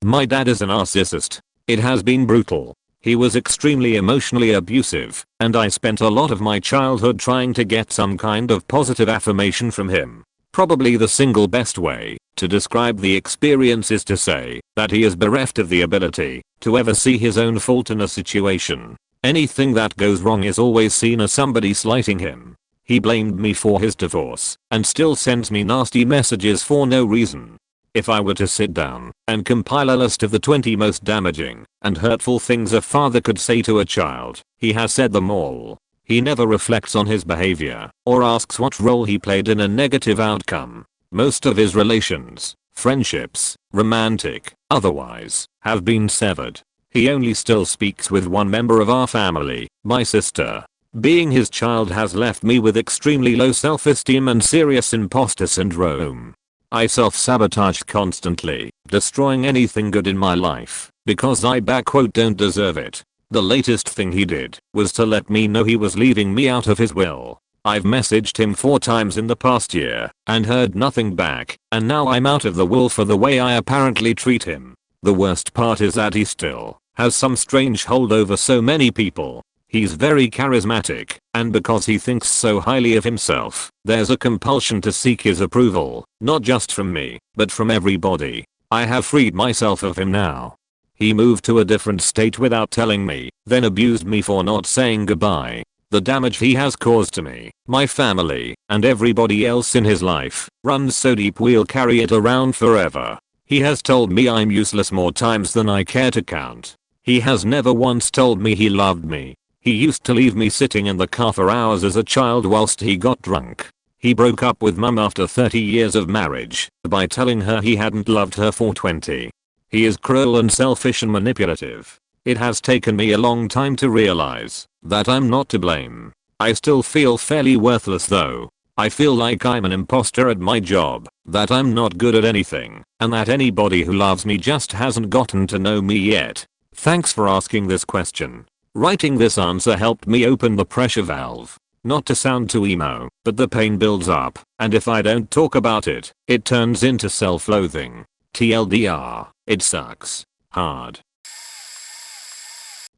A: My dad is a narcissist. It has been brutal. He was extremely emotionally abusive, and I spent a lot of my childhood trying to get some kind of positive affirmation from him. Probably the single best way to describe the experience is to say that he is bereft of the ability to ever see his own fault in a situation. Anything that goes wrong is always seen as somebody slighting him. He blamed me for his divorce and still sends me nasty messages for no reason. If I were to sit down and compile a list of the 20 most damaging and hurtful things a father could say to a child, he has said them all. He never reflects on his behavior or asks what role he played in a negative outcome. Most of his relations, friendships, romantic, otherwise, have been severed. He only still speaks with one member of our family, my sister. Being his child has left me with extremely low self-esteem and serious imposter syndrome. I self-sabotaged constantly, destroying anything good in my life, because I don't deserve it. The latest thing he did was to let me know he was leaving me out of his will. I've messaged him 4 times in the past year and heard nothing back, and now I'm out of the will for the way I apparently treat him. The worst part is that he still has some strange hold over so many people. He's very charismatic, and because he thinks so highly of himself, there's a compulsion to seek his approval, not just from me, but from everybody. I have freed myself of him now. He moved to a different state without telling me, then abused me for not saying goodbye. The damage he has caused to me, my family, and everybody else in his life runs so deep we'll carry it around forever. He has told me I'm useless more times than I care to count. He has never once told me he loved me. He used to leave me sitting in the car for hours as a child whilst he got drunk. He broke up with mum after 30 years of marriage by telling her he hadn't loved her for 20. He is cruel and selfish and manipulative. It has taken me a long time to realize that I'm not to blame. I still feel fairly worthless though. I feel like I'm an imposter at my job, that I'm not good at anything, and that anybody who loves me just hasn't gotten to know me yet. Thanks for asking this question. Writing this answer helped me open the pressure valve. Not to sound too emo, but the pain builds up, and if I don't talk about it, it turns into self-loathing. TLDR, it sucks. Hard.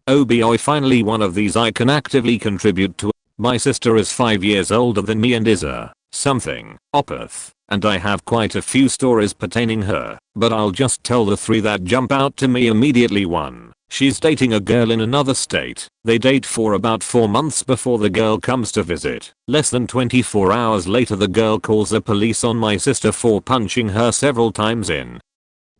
A: Oh boy, finally one of these I can actively contribute to. My sister is 5 years older than me and is a psychopath, and I have quite a few stories pertaining her, but I'll just tell the 3 that jump out to me immediately. 1. She's dating a girl in another state. They date for about 4 months before the girl comes to visit. Less than 24 hours later the girl calls the police on my sister for punching her several times in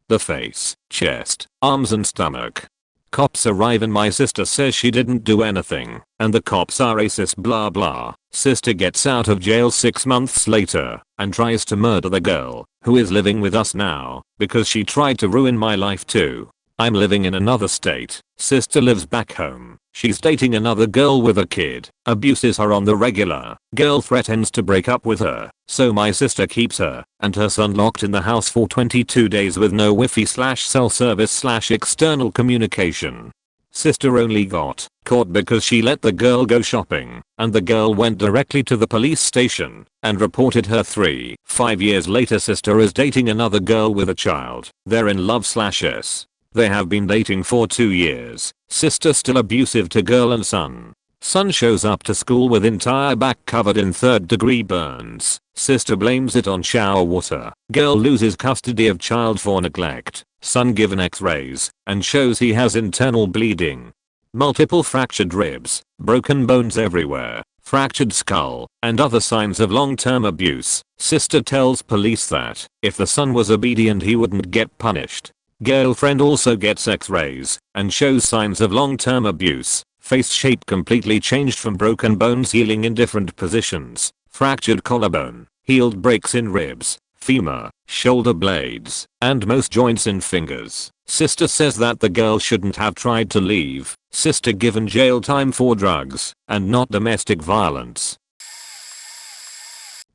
A: the face, chest, arms and stomach. Cops arrive and my sister says she didn't do anything, and the cops are racist blah blah. Sister gets out of jail 6 months later, and tries to murder the girl, who is living with us now, because she tried to ruin my life too. I'm living in another state, sister lives back home, she's dating another girl with a kid, abuses her on the regular, girl threatens to break up with her, so my sister keeps her and her son locked in the house for 22 days with no Wi-Fi/cell service/external communication. Sister only got caught because she let the girl go shopping, and the girl went directly to the police station and reported her. 5 years later sister is dating another girl with a child, they're in love/s. They have been dating for 2 years. Sister still abusive to girl and son. Son shows up to school with entire back covered in 3rd-degree burns. Sister blames it on shower water. Girl loses custody of child for neglect. Son given x-rays and shows he has internal bleeding. Multiple fractured ribs, broken bones everywhere, fractured skull, and other signs of long-term abuse. Sister tells police that if the son was obedient he wouldn't get punished. Girlfriend also gets x-rays and shows signs of long-term abuse. Face shape completely changed from broken bones healing in different positions, fractured collarbone, healed breaks in ribs, femur, shoulder blades, and most joints in fingers. Sister says that the girl shouldn't have tried to leave. Sister given jail time for drugs and not domestic violence.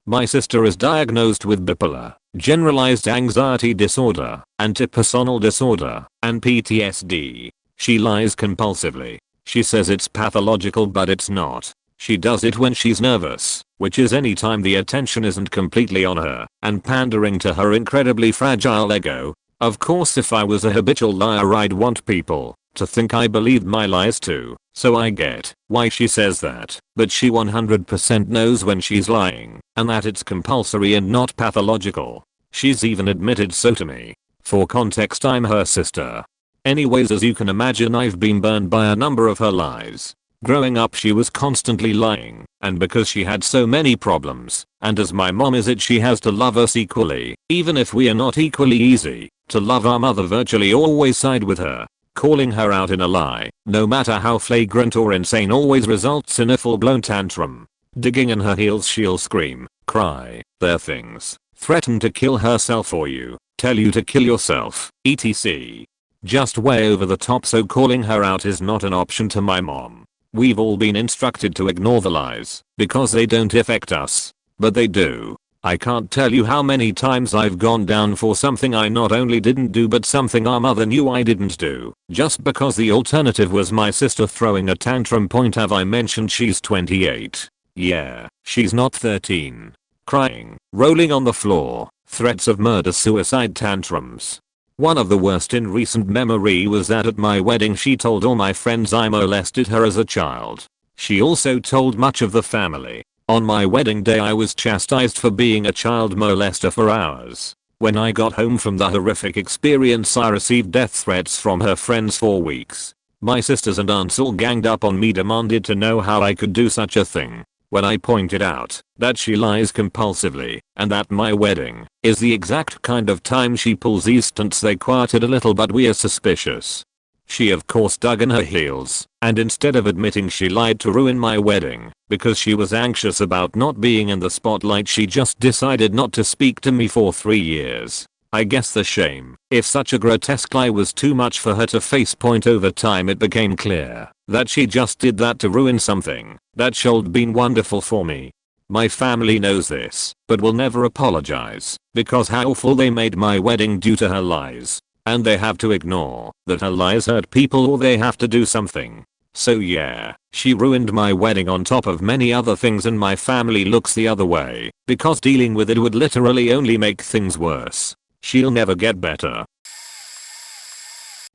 A: My sister is diagnosed with bipolar, generalized anxiety disorder, antipersonal disorder, and PTSD. She lies compulsively. She says it's pathological but it's not. She does it when she's nervous, which is any time the attention isn't completely on her, and pandering to her incredibly fragile ego. Of course if I was a habitual liar I'd want people to think I believed my lies too, so I get why she says that, but she 100% knows when she's lying, and that it's compulsory and not pathological. She's even admitted so to me. For context I'm her sister. Anyways, as you can imagine I've been burned by a number of her lies. Growing up she was constantly lying, and because she had so many problems, and as my mom is it she has to love us equally, even if we are not equally easy to love. Our mother virtually always side with her. Calling her out in a lie, no matter how flagrant or insane, always results in a full-blown tantrum. Digging in her heels she'll scream, cry, their things, threaten to kill herself or you, tell you to kill yourself, etc. Just way over the top, so calling her out is not an option to my mom. We've all been instructed to ignore the lies because they don't affect us, but they do. I can't tell you how many times I've gone down for something I not only didn't do but something our mother knew I didn't do, just because the alternative was my sister throwing a tantrum. Point have I mentioned she's 28? Yeah, she's not 13. Crying, rolling on the floor, threats of murder, suicide, tantrums. One of the worst in recent memory was that at my wedding she told all my friends I molested her as a child. She also told much of the family. On my wedding day I was chastised for being a child molester for hours. When I got home from the horrific experience I received death threats from her friends for weeks. My sisters and aunts all ganged up on me, demanded to know how I could do such a thing. when I pointed out that she lies compulsively and that my wedding is the exact kind of time she pulls these stunts, they quieted a little, but we are suspicious. She of course dug in her heels, and instead of admitting she lied to ruin my wedding because she was anxious about not being in the spotlight, she just decided not to speak to me for 3 years. I guess the shame, if such a grotesque lie was too much for her to face. Over time it became clear that she just did that to ruin something that should been wonderful for me. My family knows this, but will never apologize because how awful they made my wedding due to her lies. And they have to ignore that her lies hurt people, or they have to do something. So yeah, she ruined my wedding on top of many other things, and my family looks the other way because dealing with it would literally only make things worse. She'll never get better.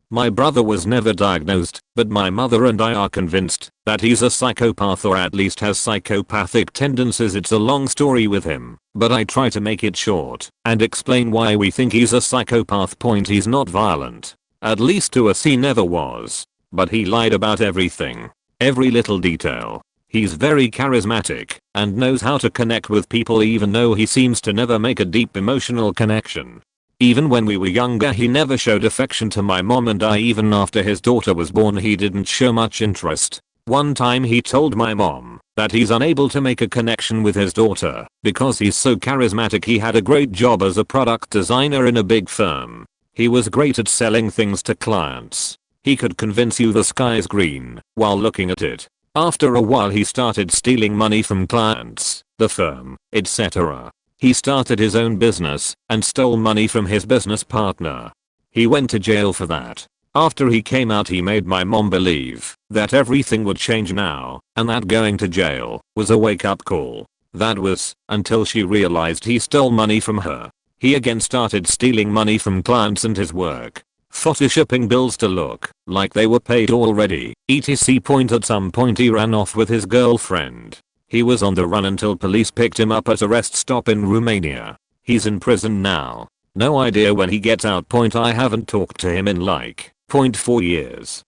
A: My brother was never diagnosed, but my mother and I are convinced that he's a psychopath, or at least has psychopathic tendencies. It's a long story with him, but I try to make it short and explain why we think he's a psychopath. He's not violent. At least to us he never was. But he lied about everything. Every little detail. He's very charismatic and knows how to connect with people, even though he seems to never make a deep emotional connection. Even when we were younger he never showed affection to my mom and I. Even after his daughter was born he didn't show much interest. One time he told my mom that he's unable to make a connection with his daughter because he's so charismatic. He had a great job as a product designer in a big firm. He was great at selling things to clients. He could convince you the sky's green while looking at it. After a while he started stealing money from clients, the firm, etc. He started his own business and stole money from his business partner. He went to jail for that. After he came out he made my mom believe that everything would change now and that going to jail was a wake-up call. That was until she realized he stole money from her. He again started stealing money from clients and his work, photoshopping bills to look like they were paid already, etc. At some point he ran off with his girlfriend. He was on the run until police picked him up at a rest stop in Romania. He's in prison now. No idea when he gets out. I haven't talked to him in like 4 years.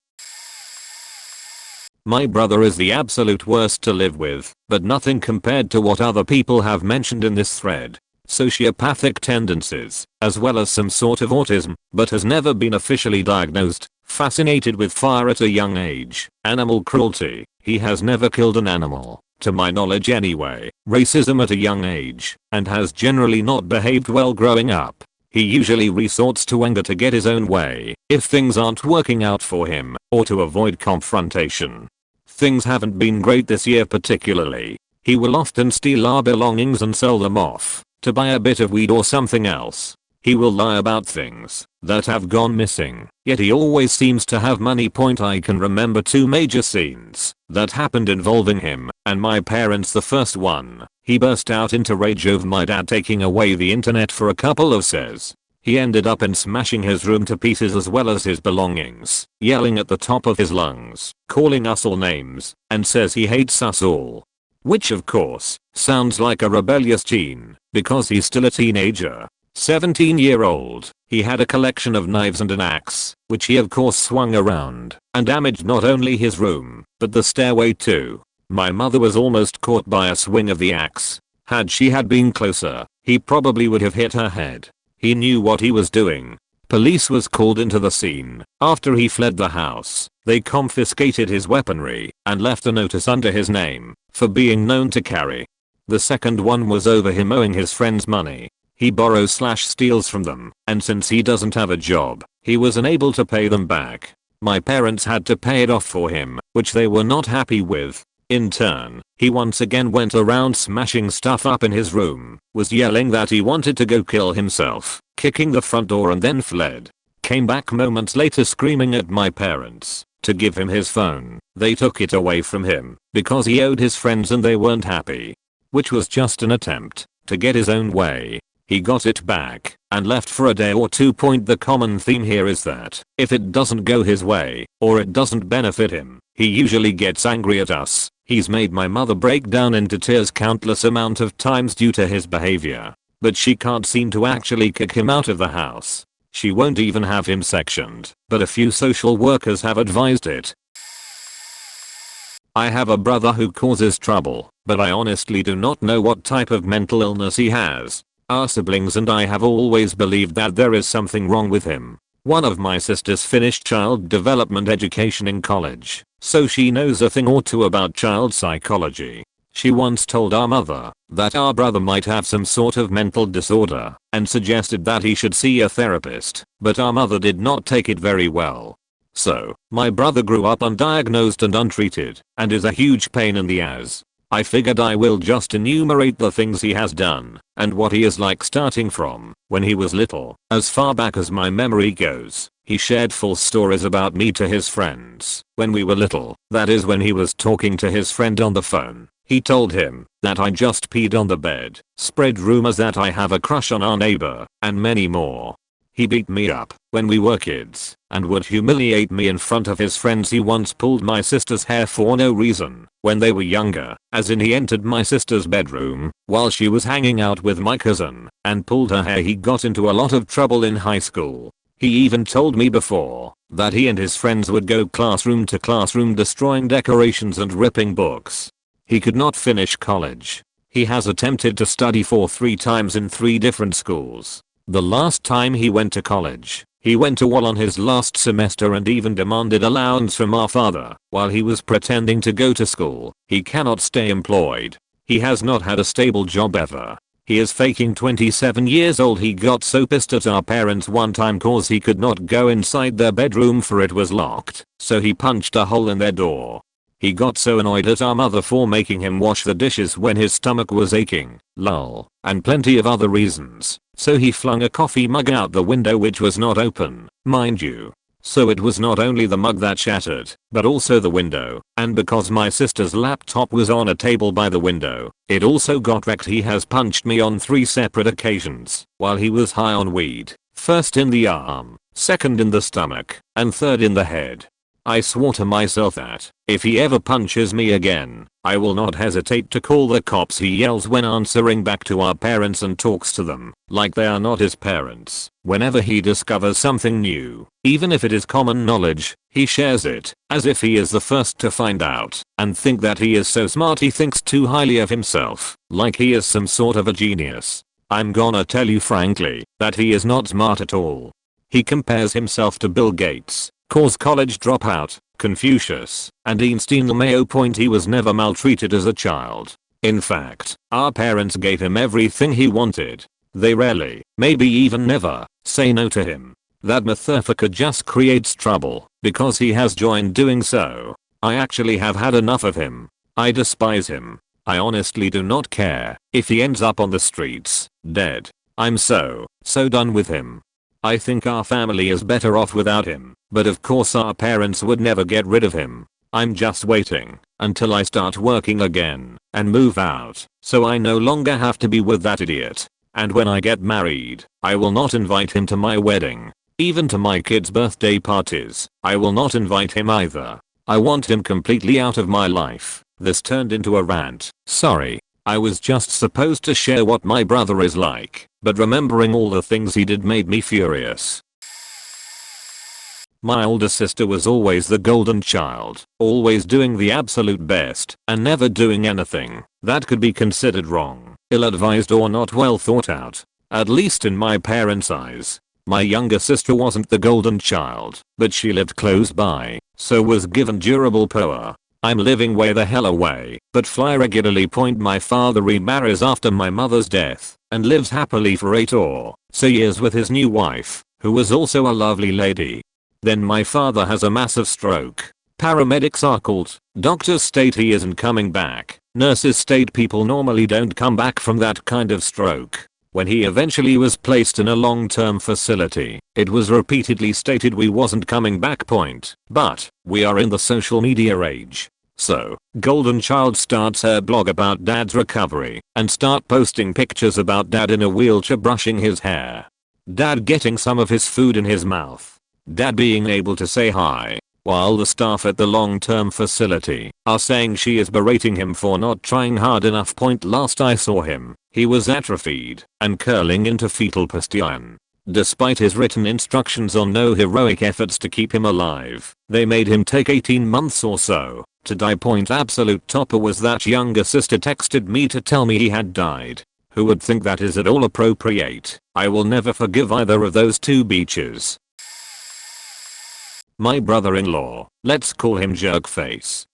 A: My brother is the absolute worst to live with, but nothing compared to what other people have mentioned in this thread. Sociopathic tendencies, as well as some sort of autism, but has never been officially diagnosed. Fascinated with fire at a young age. Animal cruelty. He has never killed an animal, to my knowledge anyway. Racism at a young age, and has generally not behaved well growing up. He usually resorts to anger to get his own way if things aren't working out for him, or to avoid confrontation. Things haven't been great this year particularly. He will often steal our belongings and sell them off to buy a bit of weed or something else. He will lie about things that have gone missing, yet he always seems to have money. I can remember 2 major scenes that happened involving him and my parents. The first one, he burst out into rage over my dad taking away the internet for a couple of says. He ended up in smashing his room to pieces as well as his belongings, yelling at the top of his lungs, calling us all names, and says he hates us all. Which of course, sounds like a rebellious teen, because he's still a teenager. 17-year-old, he had a collection of knives and an axe, which he of course swung around, and damaged not only his room, but the stairway too. My mother was almost caught by a swing of the axe. Had she had been closer, he probably would have hit her head. He knew what he was doing. Police was called into the scene. After he fled the house, they confiscated his weaponry and left a notice under his name for being known to carry. The second one was over him owing his friends money. He borrows/steals from them, and since he doesn't have a job, he was unable to pay them back. My parents had to pay it off for him, which they were not happy with. In turn, he once again went around smashing stuff up in his room, was yelling that he wanted to go kill himself, kicking the front door, and then fled. Came back moments later screaming at my parents to give him his phone. They took it away from him because he owed his friends and they weren't happy. Which was just an attempt to get his own way. He got it back and left for a day or 2. The common theme here is that if it doesn't go his way or it doesn't benefit him, he usually gets angry at us. He's made my mother break down into tears countless amount of times due to his behavior, but she can't seem to actually kick him out of the house. She won't even have him sectioned, but a few social workers have advised it. I have a brother who causes trouble but I honestly do not know what type of mental illness he has. Our siblings and I have always believed that there is something wrong with him. One of my sisters finished child development education in college, so she knows a thing or two about child psychology. She once told our mother that our brother might have some sort of mental disorder and suggested that he should see a therapist, but our mother did not take it very well. So, my brother grew up undiagnosed and untreated and is a huge pain in the ass. I figured I will just enumerate the things he has done and what he is like starting from when he was little. As far back as my memory goes, he shared false stories about me to his friends when we were little. That is, when he was talking to his friend on the phone, he told him that I just peed on the bed, spread rumors that I have a crush on our neighbor, and many more. He beat me up when we were kids and would humiliate me in front of his friends. He once pulled my sister's hair for no reason when they were younger, as in he entered my sister's bedroom while she was hanging out with my cousin and pulled her hair. He got into a lot of trouble in high school. He even told me before that he and his friends would go classroom to classroom destroying decorations and ripping books. He could not finish college. He has attempted to study for 3 times in 3 different schools. The last time he went to college, he went to wall on his last semester and even demanded allowance from our father while he was pretending to go to school. He cannot stay employed. He has not had a stable job ever. He is faking 27 years old. He got so pissed at our parents one time cause he could not go inside their bedroom for it was locked, so he punched a hole in their door. He got so annoyed at our mother for making him wash the dishes when his stomach was aching, lol, and plenty of other reasons, so he flung a coffee mug out the window which was not open, mind you. So it was not only the mug that shattered, but also the window, and because my sister's laptop was on a table by the window, it also got wrecked. He has punched me on 3 separate occasions while he was high on weed, first in the arm, second in the stomach, and third in the head. I swore to myself that if he ever punches me again, I will not hesitate to call the cops. He yells when answering back to our parents and talks to them like they are not his parents. Whenever he discovers something new, even if it is common knowledge, he shares it as if he is the first to find out and think that he is so smart. He thinks too highly of himself, like he is some sort of a genius. I'm gonna tell you frankly that he is not smart at all. He compares himself to Bill Gates, cause college dropout, Confucius, and Einstein. The Mayo point: he was never maltreated as a child. In fact, our parents gave him everything he wanted. They rarely, maybe even never, say no to him. That motherfucker just creates trouble because he has joined doing so. I actually have had enough of him. I despise him. I honestly do not care if he ends up on the streets, dead. I'm so done with him. I think our family is better off without him, but of course our parents would never get rid of him. I'm just waiting until I start working again and move out, so I no longer have to be with that idiot. And when I get married, I will not invite him to my wedding. Even to my kids' birthday parties, I will not invite him either. I want him completely out of my life. This turned into a rant. Sorry. I was just supposed to share what my brother is like, but remembering all the things he did made me furious. My older sister was always the golden child, always doing the absolute best and never doing anything that could be considered wrong, ill-advised, or not well thought out. At least in my parents' eyes. My younger sister wasn't the golden child, but she lived close by, so was given durable power. I'm living way the hell away, but fly regularly. Point: my father remarries after my mother's death and lives happily for 8 or so years with his new wife, who was also a lovely lady. Then my father has a massive stroke. Paramedics are called, doctors state he isn't coming back, nurses state people normally don't come back from that kind of stroke. When he eventually was placed in a long-term facility, it was repeatedly stated we wasn't coming back. Point: but we are in the social media age. So, golden child starts her blog about dad's recovery and start posting pictures about dad in a wheelchair brushing his hair, dad getting some of his food in his mouth, dad being able to say hi, while the staff at the long-term facility are saying she is berating him for not trying hard enough. Point: last I saw him, he was atrophied and curling into fetal position. Despite his written instructions on no heroic efforts to keep him alive, they made him take 18 months or so to die. Absolute topper was that younger sister texted me to tell me he had died. Who would think that is at all appropriate? I will never forgive either of those two beaches. My brother-in-law, let's call him Jerkface.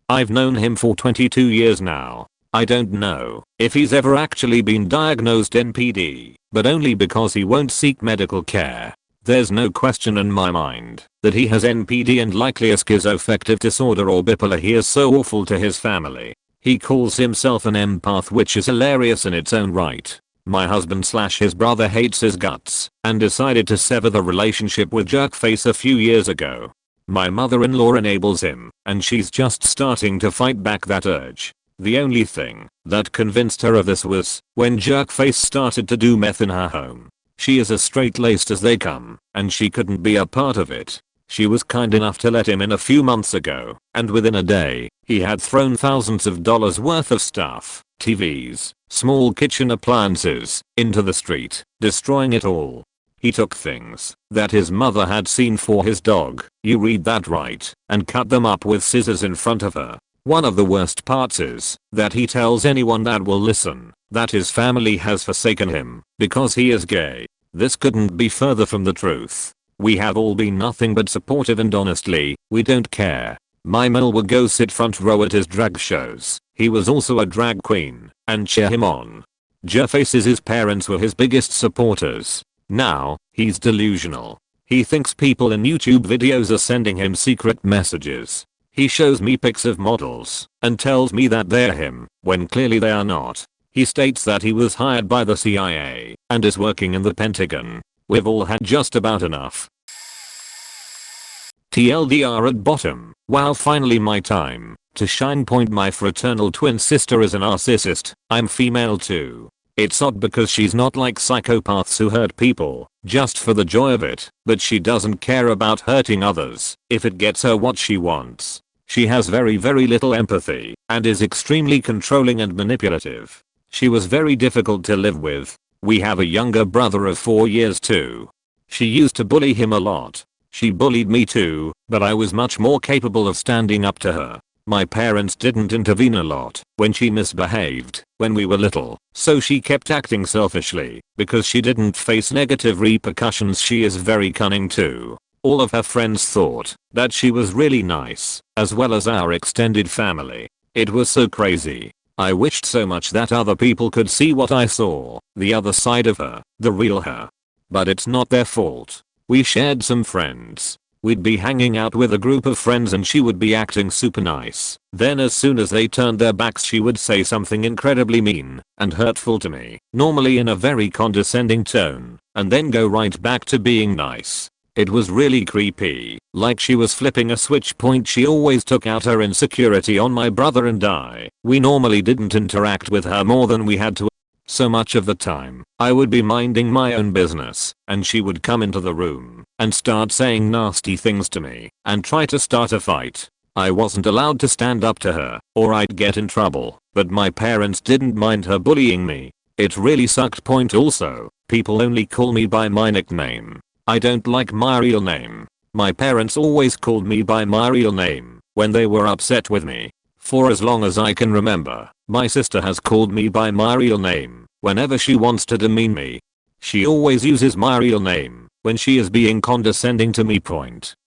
A: I've known him for 22 years now. I don't know if he's ever actually been diagnosed NPD, but only because he won't seek medical care. There's no question in my mind that he has NPD and likely a schizoaffective disorder or bipolar. He is so awful to his family. He calls himself an empath, which is hilarious in its own right. My husband/his brother hates his guts and decided to sever the relationship with Jerkface a few years ago. My mother-in-law enables him, and she's just starting to fight back that urge. The only thing that convinced her of this was when Jerkface started to do meth in her home. She is as straight-laced as they come, and she couldn't be a part of it. She was kind enough to let him in a few months ago, and within a day, he had thrown thousands of dollars worth of stuff, TVs, small kitchen appliances, into the street, destroying it all. He took things that his mother had seen for his dog, you read that right, and cut them up with scissors in front of her. One of the worst parts is that he tells anyone that will listen that his family has forsaken him because he is gay. This couldn't be further from the truth. We have all been nothing but supportive, and honestly, we don't care. My Mel would go sit front row at his drag shows. He was also a drag queen and cheer him on. Jerkface's his parents were his biggest supporters. Now, he's delusional. He thinks people in YouTube videos are sending him secret messages. He shows me pics of models and tells me that they're him when clearly they are not. He states that he was hired by the CIA and is working in the Pentagon. We've all had just about enough. TLDR at bottom. Wow, finally my time to shine. My fraternal twin sister is a narcissist. I'm female too. It's odd because she's not like psychopaths who hurt people just for the joy of it, but she doesn't care about hurting others if it gets her what she wants. She has very little empathy and is extremely controlling and manipulative. She was very difficult to live with. We have a younger brother of 4 years too. She used to bully him a lot. She bullied me too, but I was much more capable of standing up to her. My parents didn't intervene a lot when she misbehaved when we were little, so she kept acting selfishly because she didn't face negative repercussions. She is very cunning too. All of her friends thought that she was really nice, as well as our extended family. It was so crazy. I wished so much that other people could see what I saw, the other side of her, the real her. But it's not their fault. We shared some friends. We'd be hanging out with a group of friends and she would be acting super nice. Then as soon as they turned their backs she would say something incredibly mean and hurtful to me, normally in a very condescending tone, and then go right back to being nice. It was really creepy, like she was flipping a switch. She always took out her insecurity on my brother and I. We normally didn't interact with her more than we had to. So much of the time, I would be minding my own business, and she would come into the room and start saying nasty things to me and try to start a fight. I wasn't allowed to stand up to her, or I'd get in trouble, but my parents didn't mind her bullying me. It really sucked. Also, people only call me by my nickname. I don't like my real name. My parents always called me by my real name when they were upset with me. For as long as I can remember, my sister has called me by my real name whenever she wants to demean me. She always uses my real name when she is being condescending to me.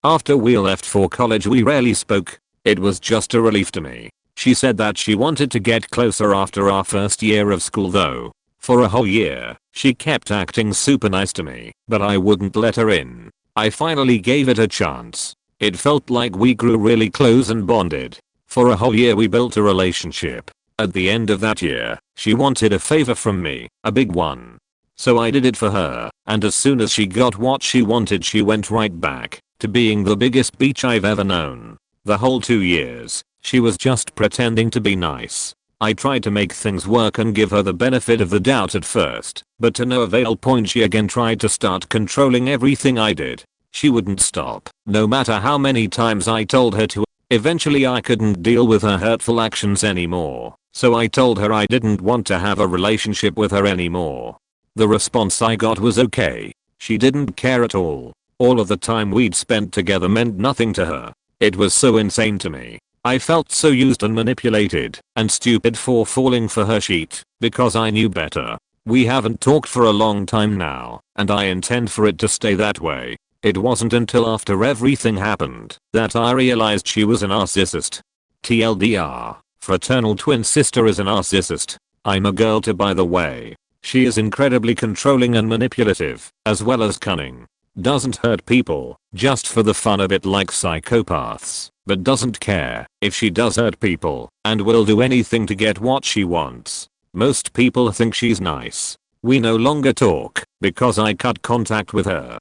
A: After we left for college we rarely spoke. It was just a relief to me. She said that she wanted to get closer after our first year of school though. For a whole year, she kept acting super nice to me, but I wouldn't let her in. I finally gave it a chance. It felt like we grew really close and bonded. For a whole year we built a relationship. At the end of that year, she wanted a favor from me, a big one. So I did it for her, and as soon as she got what she wanted she went right back to being the biggest bitch I've ever known. The whole 2 years, she was just pretending to be nice. I tried to make things work and give her the benefit of the doubt at first, but to no avail. She again tried to start controlling everything I did. She wouldn't stop, no matter how many times I told her to. Eventually I couldn't deal with her hurtful actions anymore, so I told her I didn't want to have a relationship with her anymore. The response I got was okay. She didn't care at all. All of the time we'd spent together meant nothing to her. It was so insane to me. I felt so used and manipulated and stupid for falling for her shit because I knew better. We haven't talked for a long time now, and I intend for it to stay that way. It wasn't until after everything happened that I realized she was a narcissist. TLDR, fraternal twin sister is a narcissist. I'm a girl too, by the way. She is incredibly controlling and manipulative, as well as cunning. Doesn't hurt people, just for the fun of it like psychopaths, but doesn't care if she does hurt people, and will do anything to get what she wants. Most people think she's nice. We no longer talk, because I cut contact with her.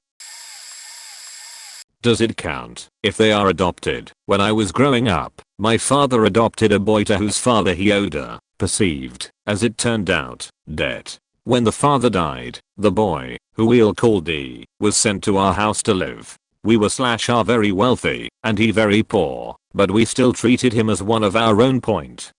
A: Does it count if they are adopted? When I was growing up, my father adopted a boy to whose father he owed a perceived, as it turned out, debt. When the father died, the boy, who we'll call D, was sent to our house to live. We were / are very wealthy, and he very poor, but we still treated him as one of our own.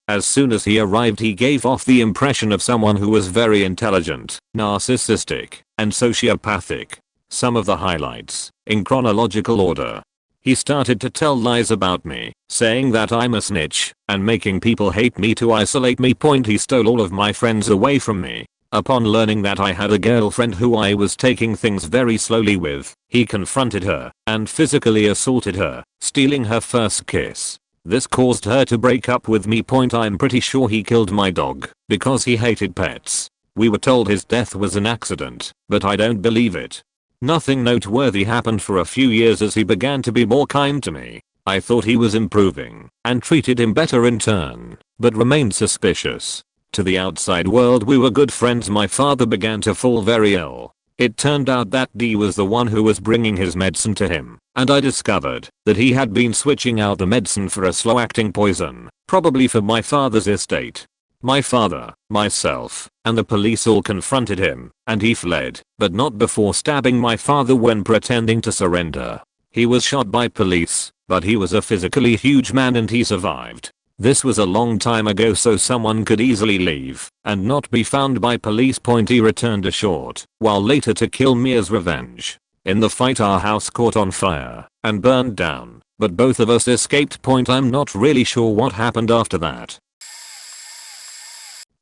A: As soon as he arrived, he gave off the impression of someone who was very intelligent, narcissistic, and sociopathic. Some of the highlights, in chronological order. He started to tell lies about me, saying that I'm a snitch, and making people hate me to isolate me. He stole all of my friends away from me. Upon learning that I had a girlfriend who I was taking things very slowly with, he confronted her and physically assaulted her, stealing her first kiss. This caused her to break up with me. I'm pretty sure he killed my dog because he hated pets. We were told his death was an accident, but I don't believe it. Nothing noteworthy happened for a few years as he began to be more kind to me. I thought he was improving and treated him better in turn, but remained suspicious. To the outside world we were good friends. My father began to fall very ill. It turned out that D was the one who was bringing his medicine to him, and I discovered that he had been switching out the medicine for a slow-acting poison, probably for my father's estate. My father, myself, and the police all confronted him, and he fled, but not before stabbing my father when pretending to surrender. He was shot by police, but he was a physically huge man and he survived. This was a long time ago, so someone could easily leave and not be found by police. He returned a short while later to kill me as revenge. In the fight our house caught on fire and burned down, but both of us escaped. I'm not really sure what happened after that.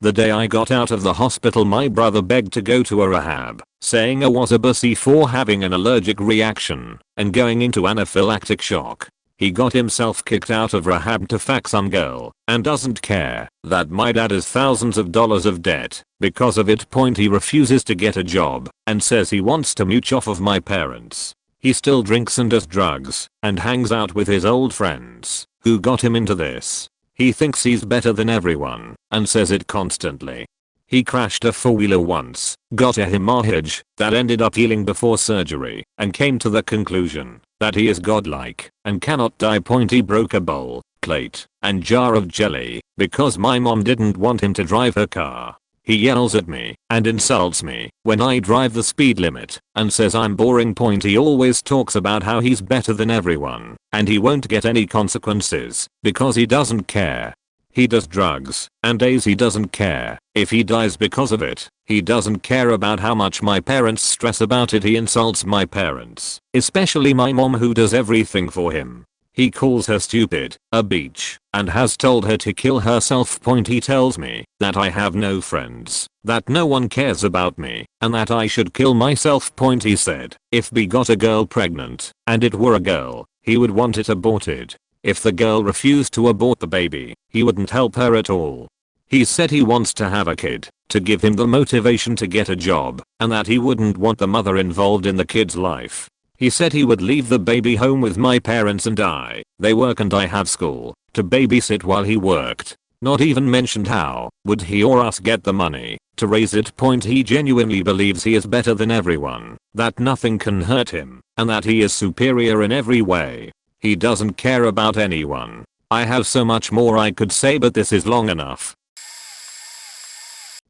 A: The day I got out of the hospital, my brother begged to go to a rehab, saying I was a pussy for having an allergic reaction and going into anaphylactic shock. He got himself kicked out of rehab to fuck some girl and doesn't care that my dad has thousands of dollars of debt because of it. He refuses to get a job and says he wants to mooch off of my parents. He still drinks and does drugs and hangs out with his old friends who got him into this. He thinks he's better than everyone and says it constantly. He crashed a four-wheeler once, got a hemorrhage that ended up healing before surgery, and came to the conclusion that he is godlike and cannot die. He broke a bowl, plate, and jar of jelly because my mom didn't want him to drive her car. He yells at me and insults me when I drive the speed limit and says I'm boring. He always talks about how he's better than everyone and he won't get any consequences because he doesn't care. He does drugs and he doesn't care if he dies because of it. He doesn't care about how much my parents stress about it. He insults my parents, especially my mom who does everything for him. He calls her stupid, a bitch, and has told her to kill herself. He tells me that I have no friends, that no one cares about me, and that I should kill myself. He said if B got a girl pregnant and it were a girl, he would want it aborted. If the girl refused to abort the baby, he wouldn't help her at all. He said he wants to have a kid to give him the motivation to get a job, and that he wouldn't want the mother involved in the kid's life. He said he would leave the baby home with my parents and they work and I have school to babysit while he worked. Not even mentioned how would he or us get the money to raise it. He genuinely believes he is better than everyone, that nothing can hurt him, and that he is superior in every way. He doesn't care about anyone. I have so much more I could say, but this is long enough.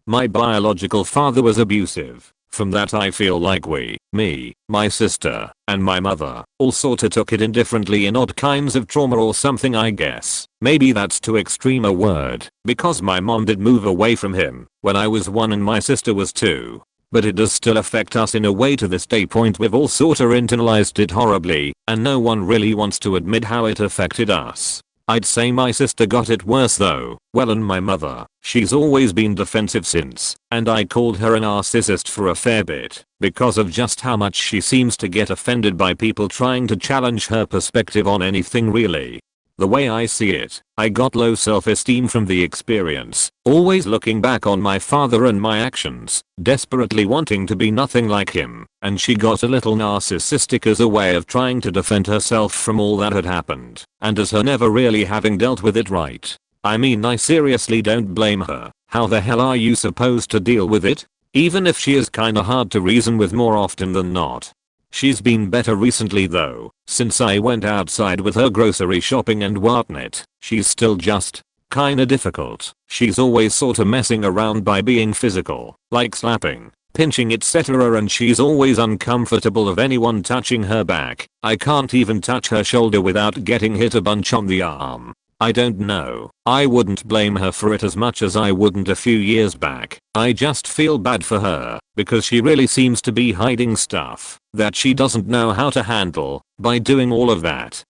A: My biological father was abusive. From that I feel like me, my sister, and my mother all sorta took it indifferently in odd kinds of trauma or something, I guess. Maybe that's too extreme a word, because my mom did move away from him when I was 1 and my sister was 2. but it does still affect us in a way to this day. We've all sorta internalized it horribly, and no one really wants to admit how it affected us. I'd say my sister got it worse though. Well, and my mother, she's always been defensive since, and I called her a narcissist for a fair bit, because of just how much she seems to get offended by people trying to challenge her perspective on anything really. The way I see it, I got low self-esteem from the experience, always looking back on my father and my actions, desperately wanting to be nothing like him, and she got a little narcissistic as a way of trying to defend herself from all that had happened, and as her never really having dealt with it right. I mean, I seriously don't blame her. How the hell are you supposed to deal with it? Even if she is kinda hard to reason with more often than not. She's been better recently though, since I went outside with her grocery shopping and whatnot. She's still just kinda difficult. She's always sorta messing around by being physical, like slapping, pinching, etc., and she's always uncomfortable of anyone touching her back. I can't even touch her shoulder without getting hit a bunch on the arm. I don't know. I wouldn't blame her for it as much as I wouldn't a few years back. I just feel bad for her, because she really seems to be hiding stuff that she doesn't know how to handle by doing all of that.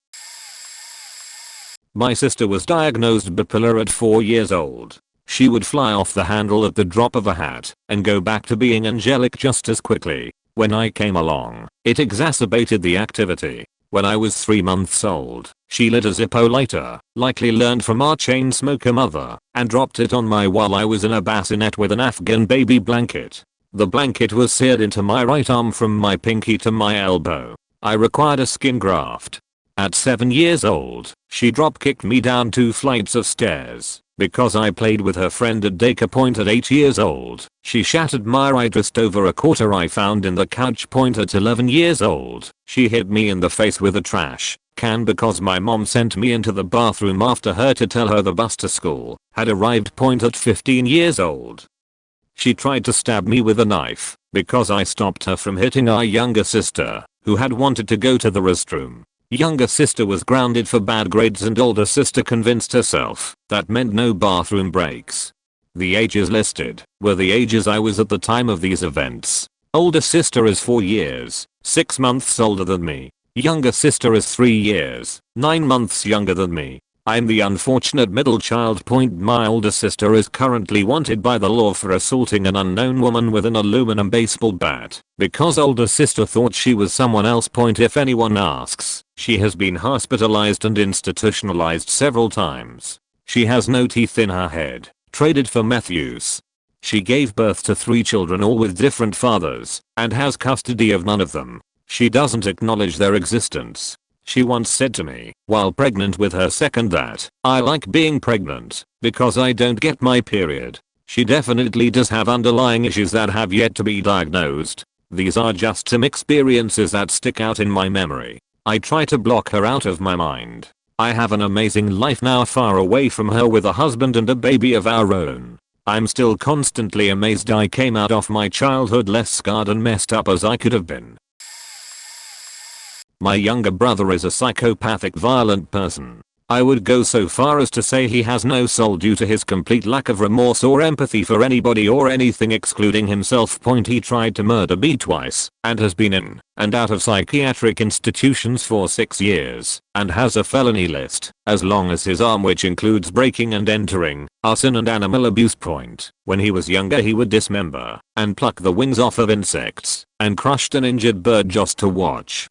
A: My sister was diagnosed bipolar at 4 years old. She would fly off the handle at the drop of a hat and go back to being angelic just as quickly. When I came along, it exacerbated the activity. When I was 3 months old, she lit a Zippo lighter, likely learned from our chain smoker mother, and dropped it on my while I was in a bassinet with an Afghan baby blanket. The blanket was seared into my right arm from my pinky to my elbow. I required a skin graft. At 7 years old, she drop-kicked me down 2 flights of stairs. Because I played with her friend at daycare. At 8 years old, she shattered my right wrist over a quarter I found in the couch. At 11 years old, she hit me in the face with a trash can because my mom sent me into the bathroom after her to tell her the bus to school had arrived. At 15 years old, she tried to stab me with a knife because I stopped her from hitting our younger sister, who had wanted to go to the restroom. Younger sister was grounded for bad grades and older sister convinced herself that meant no bathroom breaks. The ages listed were the ages I was at the time of these events. Older sister is 4 years, 6 months older than me. Younger sister is 3 years, 9 months younger than me. I'm the unfortunate middle child. My older sister is currently wanted by the law for assaulting an unknown woman with an aluminum baseball bat. Because older sister thought she was someone else. If anyone asks, she has been hospitalized and institutionalized several times. She has no teeth in her head, traded for meth use. She gave birth to 3 children all with different fathers, and has custody of none of them. She doesn't acknowledge their existence. She once said to me, while pregnant with her second, that I like being pregnant because I don't get my period. She definitely does have underlying issues that have yet to be diagnosed. These are just some experiences that stick out in my memory. I try to block her out of my mind. I have an amazing life now, far away from her, with a husband and a baby of our own. I'm still constantly amazed I came out of my childhood less scarred and messed up as I could have been. My younger brother is a psychopathic, violent person. I would go so far as to say he has no soul due to his complete lack of remorse or empathy for anybody or anything excluding himself. He tried to murder me twice and has been in and out of psychiatric institutions for 6 years and has a felony list as long as his arm, which includes breaking and entering, arson and animal abuse. When he was younger, he would dismember and pluck the wings off of insects and crushed an injured bird just to watch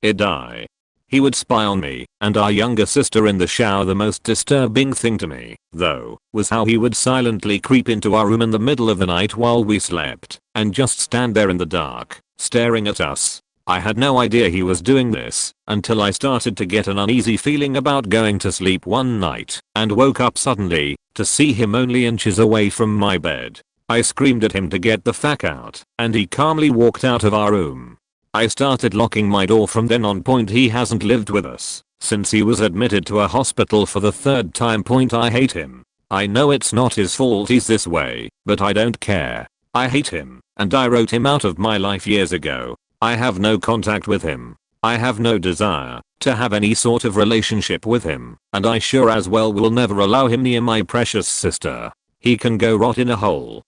A: it die. He would spy on me and our younger sister in the shower. The most disturbing thing to me, though, was how he would silently creep into our room in the middle of the night while we slept and just stand there in the dark, staring at us. I had no idea he was doing this until I started to get an uneasy feeling about going to sleep one night and woke up suddenly to see him only inches away from my bed. I screamed at him to get the fuck out, and he calmly walked out of our room. I started locking my door from then on. He hasn't lived with us since he was admitted to a hospital for the 3rd time. I hate him. I know it's not his fault he's this way, but I don't care. I hate him, and I wrote him out of my life years ago. I have no contact with him. I have no desire to have any sort of relationship with him, and I sure as well will never allow him near my precious sister. He can go rot in a hole.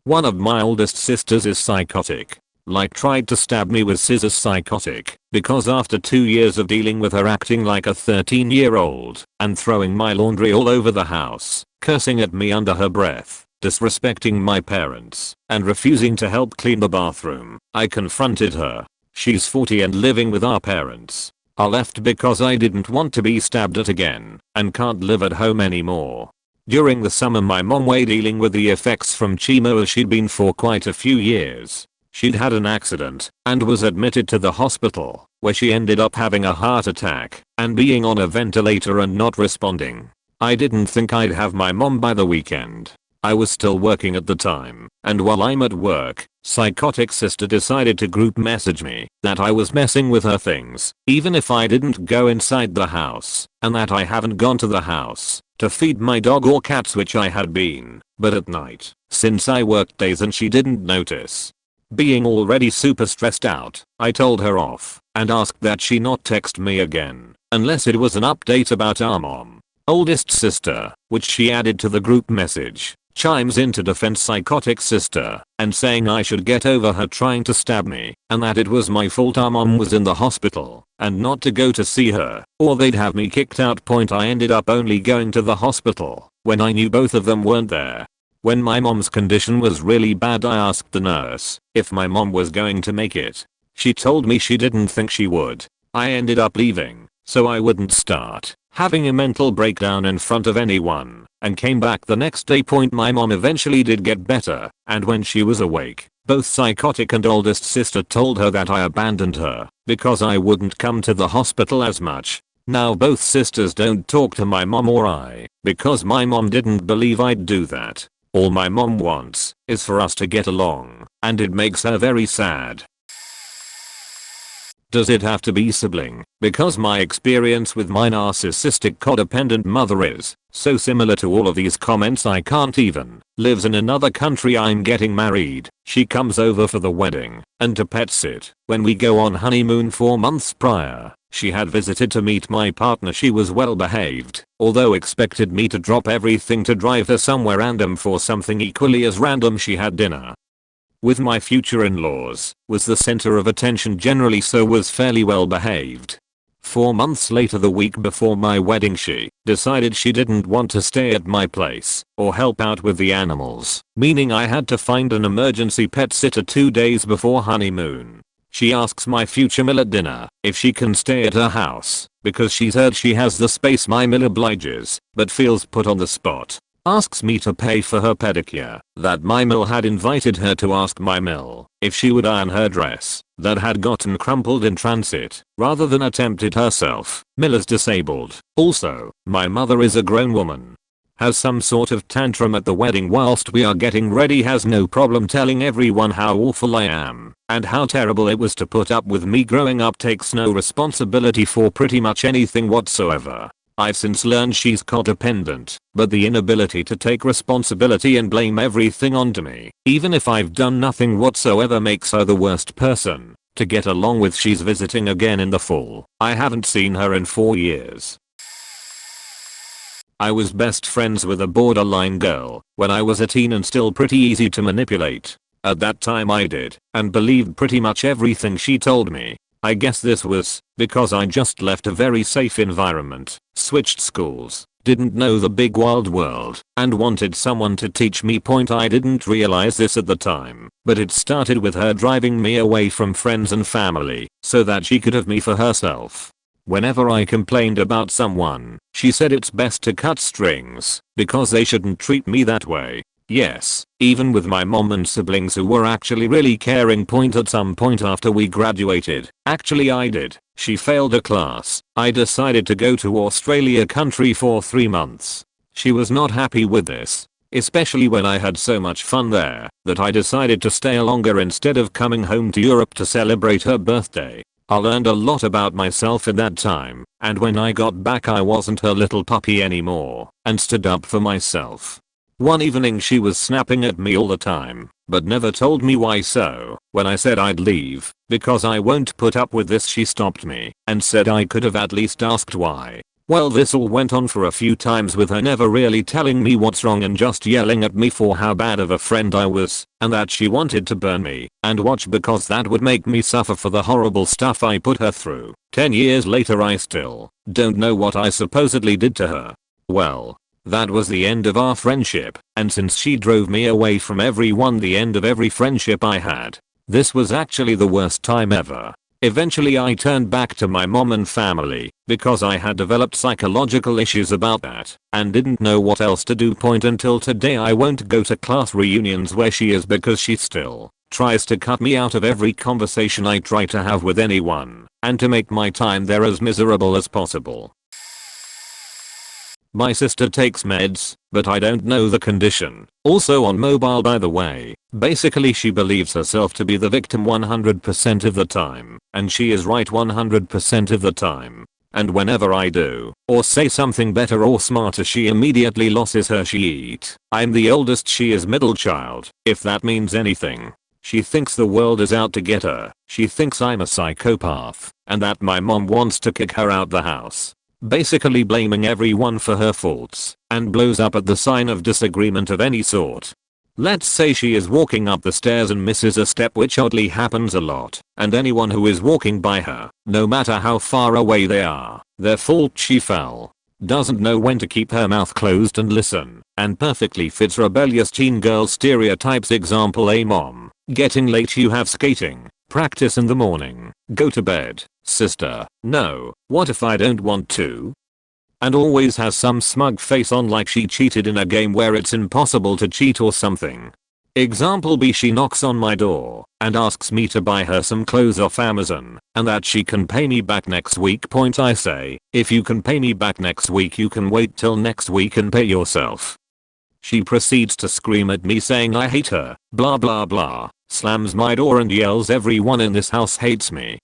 A: One of my oldest sisters is psychotic. Like tried to stab me with scissors. Psychotic because after 2 years of dealing with her acting like a 13-year-old and throwing my laundry all over the house, cursing at me under her breath, disrespecting my parents, and refusing to help clean the bathroom, I confronted her. She's 40 and living with our parents. I left because I didn't want to be stabbed at again and can't live at home anymore. During the summer my mom was dealing with the effects from chemo as she'd been for quite a few years. She'd had an accident and was admitted to the hospital, where she ended up having a heart attack and being on a ventilator and not responding. I didn't think I'd have my mom by the weekend. I was still working at the time, and while I'm at work, psychotic sister decided to group message me that I was messing with her things, even if I didn't go inside the house, and that I haven't gone to the house to feed my dog or cats, which I had been, but at night, since I worked days and she didn't notice. Being already super stressed out, I told her off and asked that she not text me again unless it was an update about our mom. Oldest sister, which she added to the group message, chimes in to defend psychotic sister and saying I should get over her trying to stab me and that it was my fault our mom was in the hospital and not to go to see her or they'd have me kicked out. I ended up only going to the hospital when I knew both of them weren't there. When my mom's condition was really bad, I asked the nurse if my mom was going to make it. She told me she didn't think she would. I ended up leaving so I wouldn't start having a mental breakdown in front of anyone and came back the next day. My mom eventually did get better, and when she was awake, both psychotic and oldest sister told her that I abandoned her because I wouldn't come to the hospital as much. Now both sisters don't talk to my mom or I because my mom didn't believe I'd do that. All my mom wants is for us to get along, and it makes her very sad. Does it have to be sibling? Because my experience with my narcissistic codependent mother is so similar to all of these comments. I can't even. Lives in another country. I'm getting married. She comes over for the wedding and to pet sit. When we go on honeymoon 4 months prior, she had visited to meet my partner. She was well behaved, although expected me to drop everything to drive her somewhere random for something equally as random. She had dinner with my future in-laws, was the center of attention generally, so was fairly well behaved. 4 months later, the week before my wedding, she decided she didn't want to stay at my place or help out with the animals, meaning I had to find an emergency pet sitter 2 days before honeymoon. She asks my future mill at dinner if she can stay at her house because she's heard she has the space. My mill obliges, but feels put on the spot. Asks me to pay for her pedicure, that my mill had invited her to ask my mill if she would iron her dress that had gotten crumpled in transit rather than attempt it herself. Mill is disabled. Also, my mother is a grown woman. Has some sort of tantrum at the wedding whilst we are getting ready. Has no problem telling everyone how awful I am and how terrible it was to put up with me growing up. Takes no responsibility for pretty much anything whatsoever. I've since learned she's codependent, but the inability to take responsibility and blame everything onto me, even if I've done nothing whatsoever, makes her the worst person to get along with. She's visiting again in the fall. I haven't seen her in 4 years. I was best friends with a borderline girl when I was a teen and still pretty easy to manipulate. At that time I did and believed pretty much everything she told me. I guess this was because I just left a very safe environment, switched schools, didn't know the big wild world, and wanted someone to teach me. I didn't realize this at the time, but it started with her driving me away from friends and family so that she could have me for herself. Whenever I complained about someone, she said it's best to cut strings because they shouldn't treat me that way. Yes, even with my mom and siblings who were actually really caring. At some point after we graduated, actually I did, she failed a class. I decided to go to Australia country for 3 months. She was not happy with this, especially when I had so much fun there that I decided to stay longer instead of coming home to Europe to celebrate her birthday. I learned a lot about myself in that time, and when I got back I wasn't her little puppy anymore and stood up for myself. One evening she was snapping at me all the time, but never told me why. So when I said I'd leave because I won't put up with this, she stopped me and said I could have at least asked why. Well, this all went on for a few times with her never really telling me what's wrong and just yelling at me for how bad of a friend I was and that she wanted to burn me and watch because that would make me suffer for the horrible stuff I put her through. 10 years later I still don't know what I supposedly did to her. Well, that was the end of our friendship, and since she drove me away from everyone, the end of every friendship I had. This was actually the worst time ever. Eventually I turned back to my mom and family because I had developed psychological issues about that and didn't know what else to do. Until today I won't go to class reunions where she is because she still tries to cut me out of every conversation I try to have with anyone and to make my time there as miserable as possible. My sister takes meds, but I don't know the condition. Also on mobile, by the way. Basically she believes herself to be the victim 100% of the time, and she is right 100% of the time. And whenever I do, or say something better or smarter, she immediately loses her shit. I'm the oldest, she is middle child, if that means anything. She thinks the world is out to get her. She thinks I'm a psychopath, and that my mom wants to kick her out the house. Basically blaming everyone for her faults, and blows up at the sign of disagreement of any sort. Let's say she is walking up the stairs and misses a step, which oddly happens a lot, and anyone who is walking by her, no matter how far away they are, their fault she fell. Doesn't know when to keep her mouth closed and listen, and perfectly fits rebellious teen girl stereotypes. Example: a mom, getting late, you have skating practice in the morning, go to bed. Sister, no, what if I don't want to? And always has some smug face on like she cheated in a game where it's impossible to cheat or something. Example B, she knocks on my door and asks me to buy her some clothes off Amazon and that she can pay me back next week. I say, if you can pay me back next week, you can wait till next week and pay yourself. She proceeds to scream at me saying I hate her, blah blah blah, slams my door and yells everyone in this house hates me.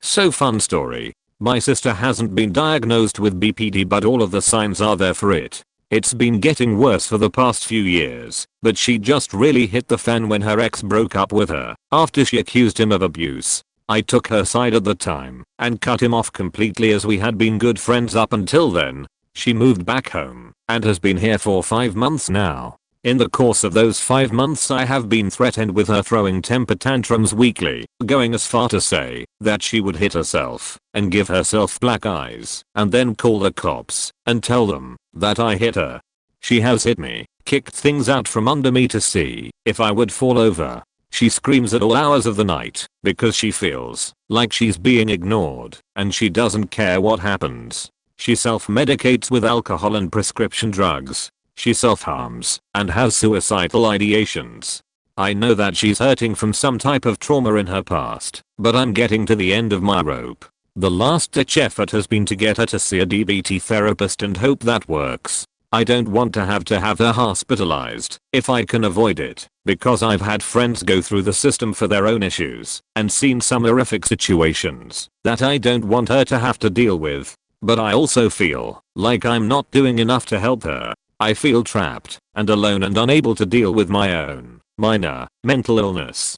A: So fun story. My sister hasn't been diagnosed with BPD, but all of the signs are there for it. It's been getting worse for the past few years, but she just really hit the fan when her ex broke up with her after she accused him of abuse. I took her side at the time and cut him off completely as we had been good friends up until then. She moved back home and has been here for 5 months now. In the course of those 5 months I have been threatened with her throwing temper tantrums weekly, going as far to say that she would hit herself and give herself black eyes and then call the cops and tell them that I hit her. She has hit me, kicked things out from under me to see if I would fall over. She screams at all hours of the night because she feels like she's being ignored and she doesn't care what happens. She self-medicates with alcohol and prescription drugs. She self-harms and has suicidal ideations. I know that she's hurting from some type of trauma in her past, but I'm getting to the end of my rope. The last ditch effort has been to get her to see a DBT therapist and hope that works. I don't want to have her hospitalized if I can avoid it, because I've had friends go through the system for their own issues and seen some horrific situations that I don't want her to have to deal with. But I also feel like I'm not doing enough to help her. I feel trapped and alone and unable to deal with my own minor mental illness.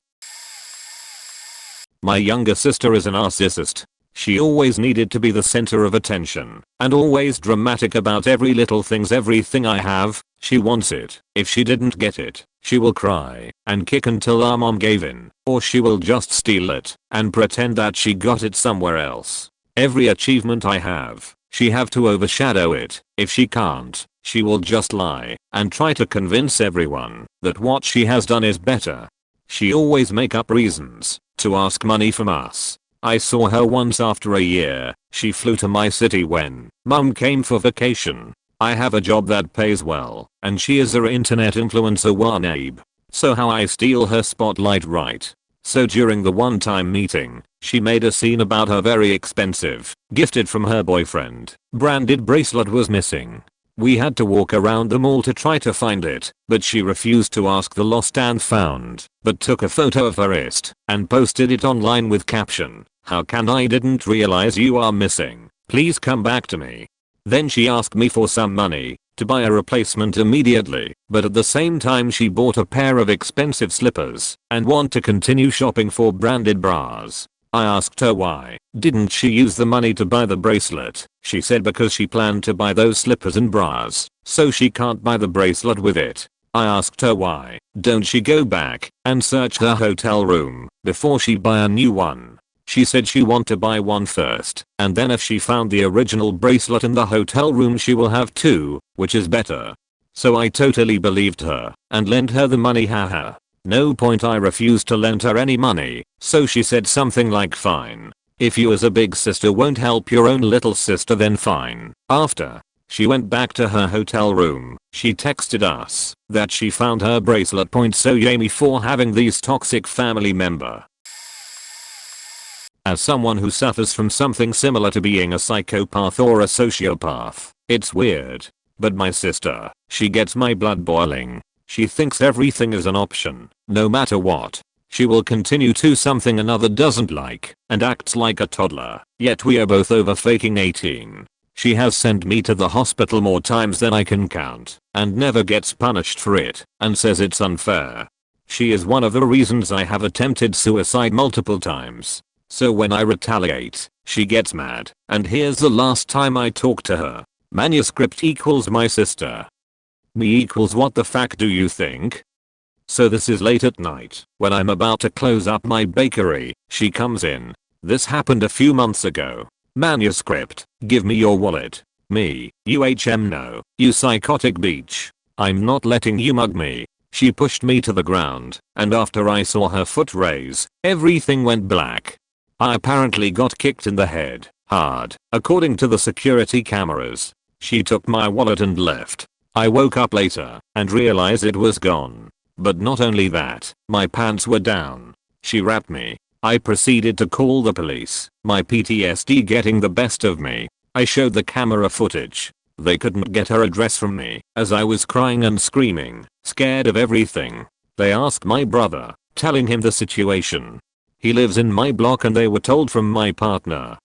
A: My younger sister is a narcissist. She always needed to be the center of attention and always dramatic about every little things. Everything I have, she wants it. If she didn't get it, she will cry and kick until our mom gave in, or she will just steal it and pretend that she got it somewhere else. Every achievement I have, she have to overshadow it. If she can't, she will just lie and try to convince everyone that what she has done is better. She always make up reasons to ask money from us. I saw her once after a year. She flew to my city when mum came for vacation. I have a job that pays well and she is her internet influencer Wanabe. So how I steal her spotlight, right? So during the one-time meeting, she made a scene about her very expensive, gifted from her boyfriend, branded bracelet was missing. We had to walk around the mall to try to find it, but she refused to ask the lost and found, but took a photo of her wrist and posted it online with caption, "How can I didn't realize you are missing, please come back to me." Then she asked me for some money to buy a replacement immediately, but at the same time she bought a pair of expensive slippers and want to continue shopping for branded bras. I asked her why. Didn't she use the money to buy the bracelet? She said because she planned to buy those slippers and bras, so she can't buy the bracelet with it. I asked her why don't she go back and search her hotel room before she buy a new one. She said she want to buy one first, and then if she found the original bracelet in the hotel room she will have two, which is better. So I totally believed her and lent her the money, haha. No point, I refused to lend her any money, so she said something like, fine. If you as a big sister won't help your own little sister then fine. After she went back to her hotel room, she texted us that she found her bracelet. So yay for having these toxic family member. As someone who suffers from something similar to being a psychopath or a sociopath, it's weird. But my sister, she gets my blood boiling. She thinks everything is an option, no matter what. She will continue to something another doesn't like and acts like a toddler, yet we are both over faking 18. She has sent me to the hospital more times than I can count and never gets punished for it and says it's unfair. She is one of the reasons I have attempted suicide multiple times. So when I retaliate, she gets mad, and here's the last time I talked to her. Manuscript equals my sister. Me equals what the fuck do you think? So this is late at night, when I'm about to close up my bakery, she comes in. This happened a few months ago. Manuscript, give me your wallet. Me, no, you psychotic bitch. I'm not letting you mug me. She pushed me to the ground, and after I saw her foot raise, everything went black. I apparently got kicked in the head, hard, according to the security cameras. She took my wallet and left. I woke up later and realized it was gone. But not only that, my pants were down. She wrapped me. I proceeded to call the police, my PTSD getting the best of me. I showed the camera footage. They couldn't get her address from me as I was crying and screaming, scared of everything. They asked my brother, telling him the situation. He lives in my block and they were told from my partner.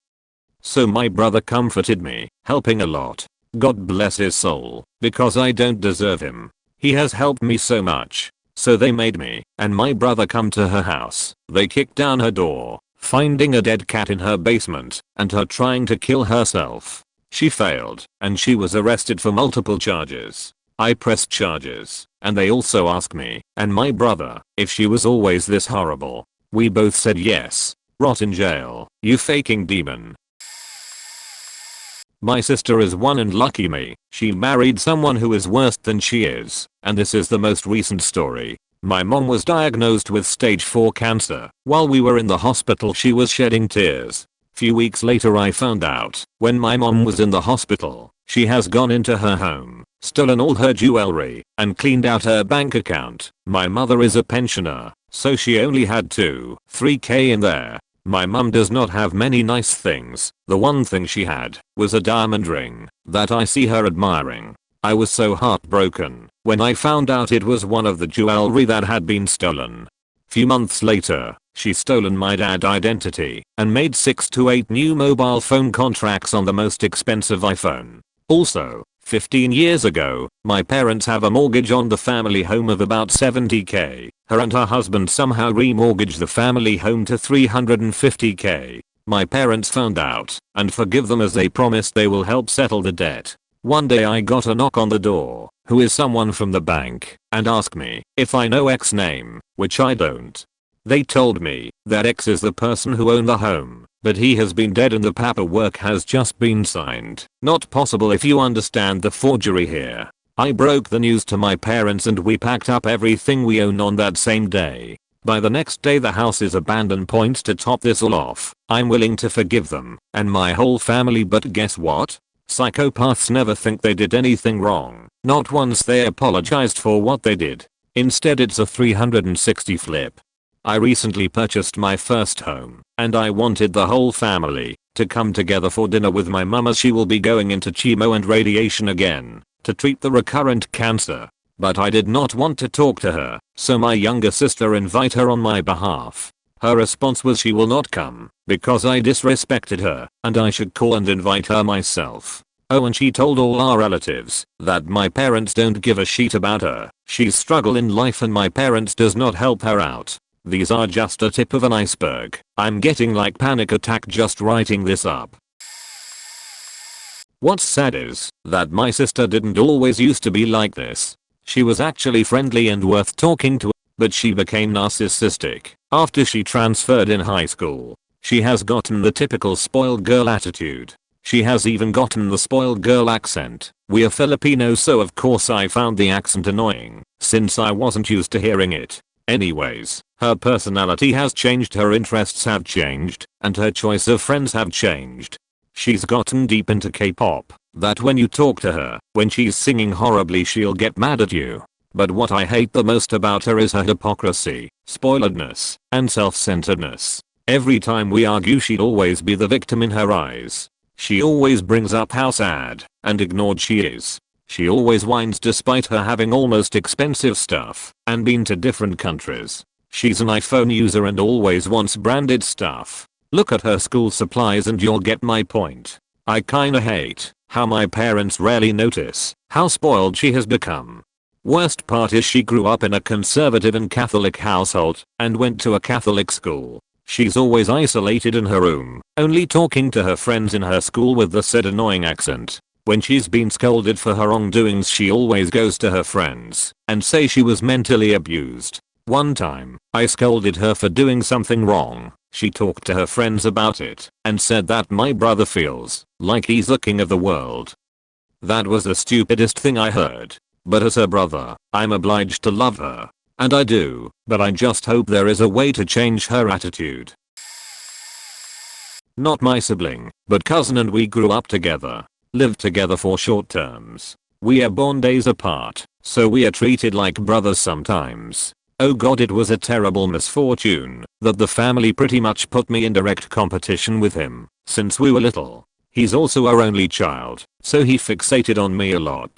A: So my brother comforted me, helping a lot. God bless his soul, because I don't deserve him. He has helped me so much. So they made me and my brother come to her house. They kicked down her door, finding a dead cat in her basement and her trying to kill herself. She failed and she was arrested for multiple charges. I pressed charges and they also asked me and my brother if she was always this horrible. We both said yes. Rot in jail, you faking demon. My sister is one and lucky me, she married someone who is worse than she is, and this is the most recent story. My mom was diagnosed with stage 4 cancer. While we were in the hospital she was shedding tears. Few weeks later I found out, when my mom was in the hospital, she has gone into her home, stolen all her jewelry, and cleaned out her bank account. My mother is a pensioner, so she only had 3k in there. My mum does not have many nice things. The one thing she had was a diamond ring that I see her admiring. I was so heartbroken when I found out it was one of the jewelry that had been stolen. Few months later, she stolen my dad's identity and made 6 to 8 new mobile phone contracts on the most expensive iPhone. Also, 15 years ago, my parents have a mortgage on the family home of about 70k. Her and her husband somehow remortgaged the family home to 350k. My parents found out and forgive them as they promised they will help settle the debt. One day I got a knock on the door, who is someone from the bank, and asked me if I know X name, which I don't. They told me that X is the person who owned the home, but he has been dead and the paperwork has just been signed. Not possible if you understand the forgery here. I broke the news to my parents and we packed up everything we own on that same day. By the next day the house is abandoned. To top this all off, I'm willing to forgive them and my whole family, but guess what? Psychopaths never think they did anything wrong. Not once they apologized for what they did. Instead it's a 360 flip. I recently purchased my first home, and I wanted the whole family to come together for dinner with my mum as she will be going into chemo and radiation again to treat the recurrent cancer. But I did not want to talk to her, so my younger sister invited her on my behalf. Her response was she will not come because I disrespected her and I should call and invite her myself. Oh, and she told all our relatives that my parents don't give a shit about her. She's struggle in life and my parents does not help her out. These are just a tip of an iceberg. I'm getting like panic attack just writing this up. What's sad is that my sister didn't always used to be like this. She was actually friendly and worth talking to, but she became narcissistic after she transferred in high school. She has gotten the typical spoiled girl attitude. She has even gotten the spoiled girl accent. We are Filipino, so of course I found the accent annoying since I wasn't used to hearing it. Anyways, her personality has changed, her interests have changed, and her choice of friends have changed. She's gotten deep into K-pop, that when you talk to her, when she's singing horribly she'll get mad at you. But what I hate the most about her is her hypocrisy, spoiledness, and self-centeredness. Every time we argue she'd always be the victim in her eyes. She always brings up how sad and ignored she is. She always whines despite her having almost expensive stuff and been to different countries. She's an iPhone user and always wants branded stuff. Look at her school supplies and you'll get my point. I kinda hate how my parents rarely notice how spoiled she has become. Worst part is she grew up in a conservative and Catholic household and went to a Catholic school. She's always isolated in her room, only talking to her friends in her school with the said annoying accent. When she's been scolded for her wrongdoings she always goes to her friends and say she was mentally abused. One time, I scolded her for doing something wrong. She talked to her friends about it and said that my brother feels like he's the king of the world. That was the stupidest thing I heard. But as her brother, I'm obliged to love her. And I do, but I just hope there is a way to change her attitude. Not my sibling, but cousin, and we grew up together. Lived together for short terms. We are born days apart, so we are treated like brothers sometimes. Oh god, it was a terrible misfortune that the family pretty much put me in direct competition with him since we were little. He's also our only child, so he fixated on me a lot.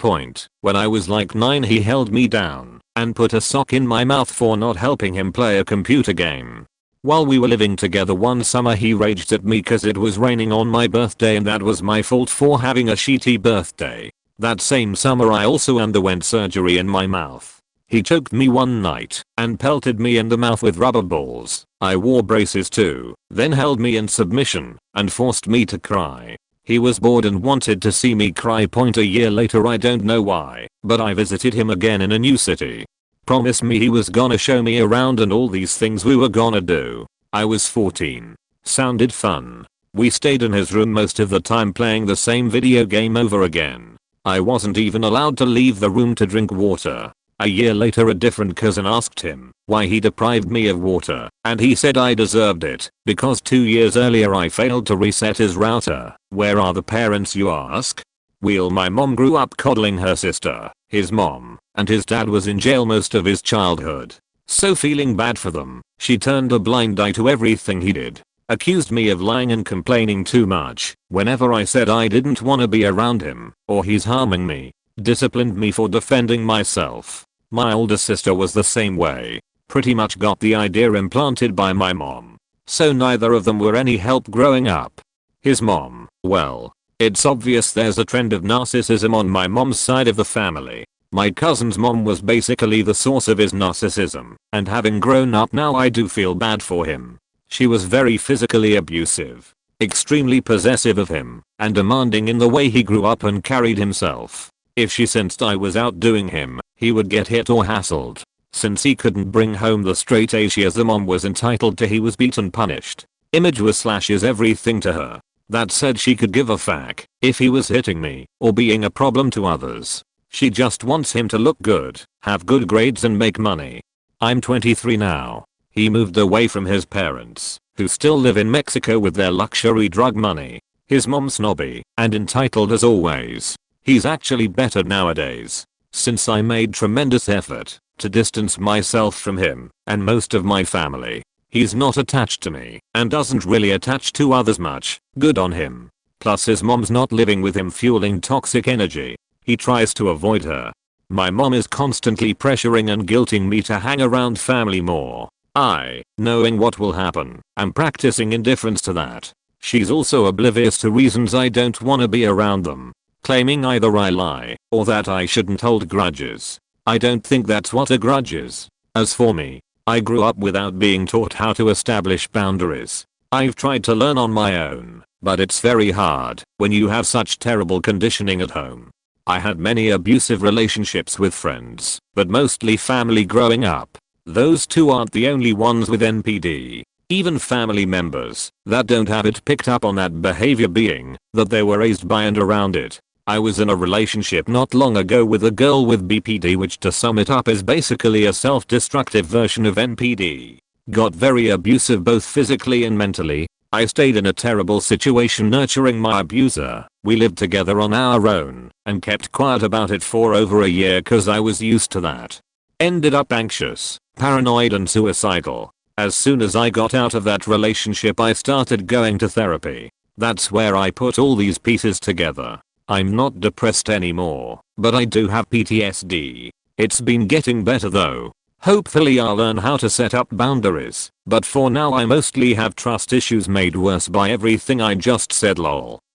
A: When I was like 9 he held me down and put a sock in my mouth for not helping him play a computer game. While we were living together one summer he raged at me cause it was raining on my birthday and that was my fault for having a shitty birthday. That same summer I also underwent surgery in my mouth. He choked me one night and pelted me in the mouth with rubber balls. I wore braces too, then held me in submission and forced me to cry. He was bored and wanted to see me cry. A year later, I don't know why, but I visited him again in a new city. Promised me he was gonna show me around and all these things we were gonna do. I was 14. Sounded fun. We stayed in his room most of the time playing the same video game over again. I wasn't even allowed to leave the room to drink water. A year later a different cousin asked him why he deprived me of water, and he said I deserved it because 2 years earlier I failed to reset his router. Where are the parents, you ask? Well, my mom grew up coddling her sister, his mom, and his dad was in jail most of his childhood. So feeling bad for them, she turned a blind eye to everything he did. Accused me of lying and complaining too much whenever I said I didn't want to be around him or he's harming me. Disciplined me for defending myself. My older sister was the same way. Pretty much got the idea implanted by my mom. So neither of them were any help growing up. His mom, well, it's obvious there's a trend of narcissism on my mom's side of the family. My cousin's mom was basically the source of his narcissism, and having grown up now I do feel bad for him. She was very physically abusive, extremely possessive of him, and demanding in the way he grew up and carried himself. If she sensed I was outdoing him, he would get hit or hassled. Since he couldn't bring home the straight A's the mom was entitled to, he was beaten, punished. Image was slashes everything to her. That said, she could give a fuck if he was hitting me or being a problem to others. She just wants him to look good, have good grades and make money. I'm 23 now. He moved away from his parents, who still live in Mexico with their luxury drug money. His mom's snobby and entitled as always. He's actually better nowadays, since I made tremendous effort to distance myself from him and most of my family. He's not attached to me and doesn't really attach to others much. Good on him. Plus his mom's not living with him, fueling toxic energy. He tries to avoid her. My mom is constantly pressuring and guilting me to hang around family more. Knowing what will happen, I'm practicing indifference to that. She's also oblivious to reasons I don't want to be around them, claiming either I lie or that I shouldn't hold grudges. I don't think that's what a grudge is. As for me, I grew up without being taught how to establish boundaries. I've tried to learn on my own, but it's very hard when you have such terrible conditioning at home. I had many abusive relationships with friends, but mostly family growing up. Those two aren't the only ones with NPD. Even family members that don't have it picked up on that behavior being that they were raised by and around it. I was in a relationship not long ago with a girl with BPD, which to sum it up is basically a self-destructive version of NPD. Got very abusive both physically and mentally. I stayed in a terrible situation nurturing my abuser. We lived together on our own and kept quiet about it for over a year cause I was used to that. Ended up anxious, paranoid and suicidal. As soon as I got out of that relationship I started going to therapy. That's where I put all these pieces together. I'm not depressed anymore, but I do have PTSD. It's been getting better though. Hopefully I'll learn how to set up boundaries, but for now I mostly have trust issues made worse by everything I just said lol.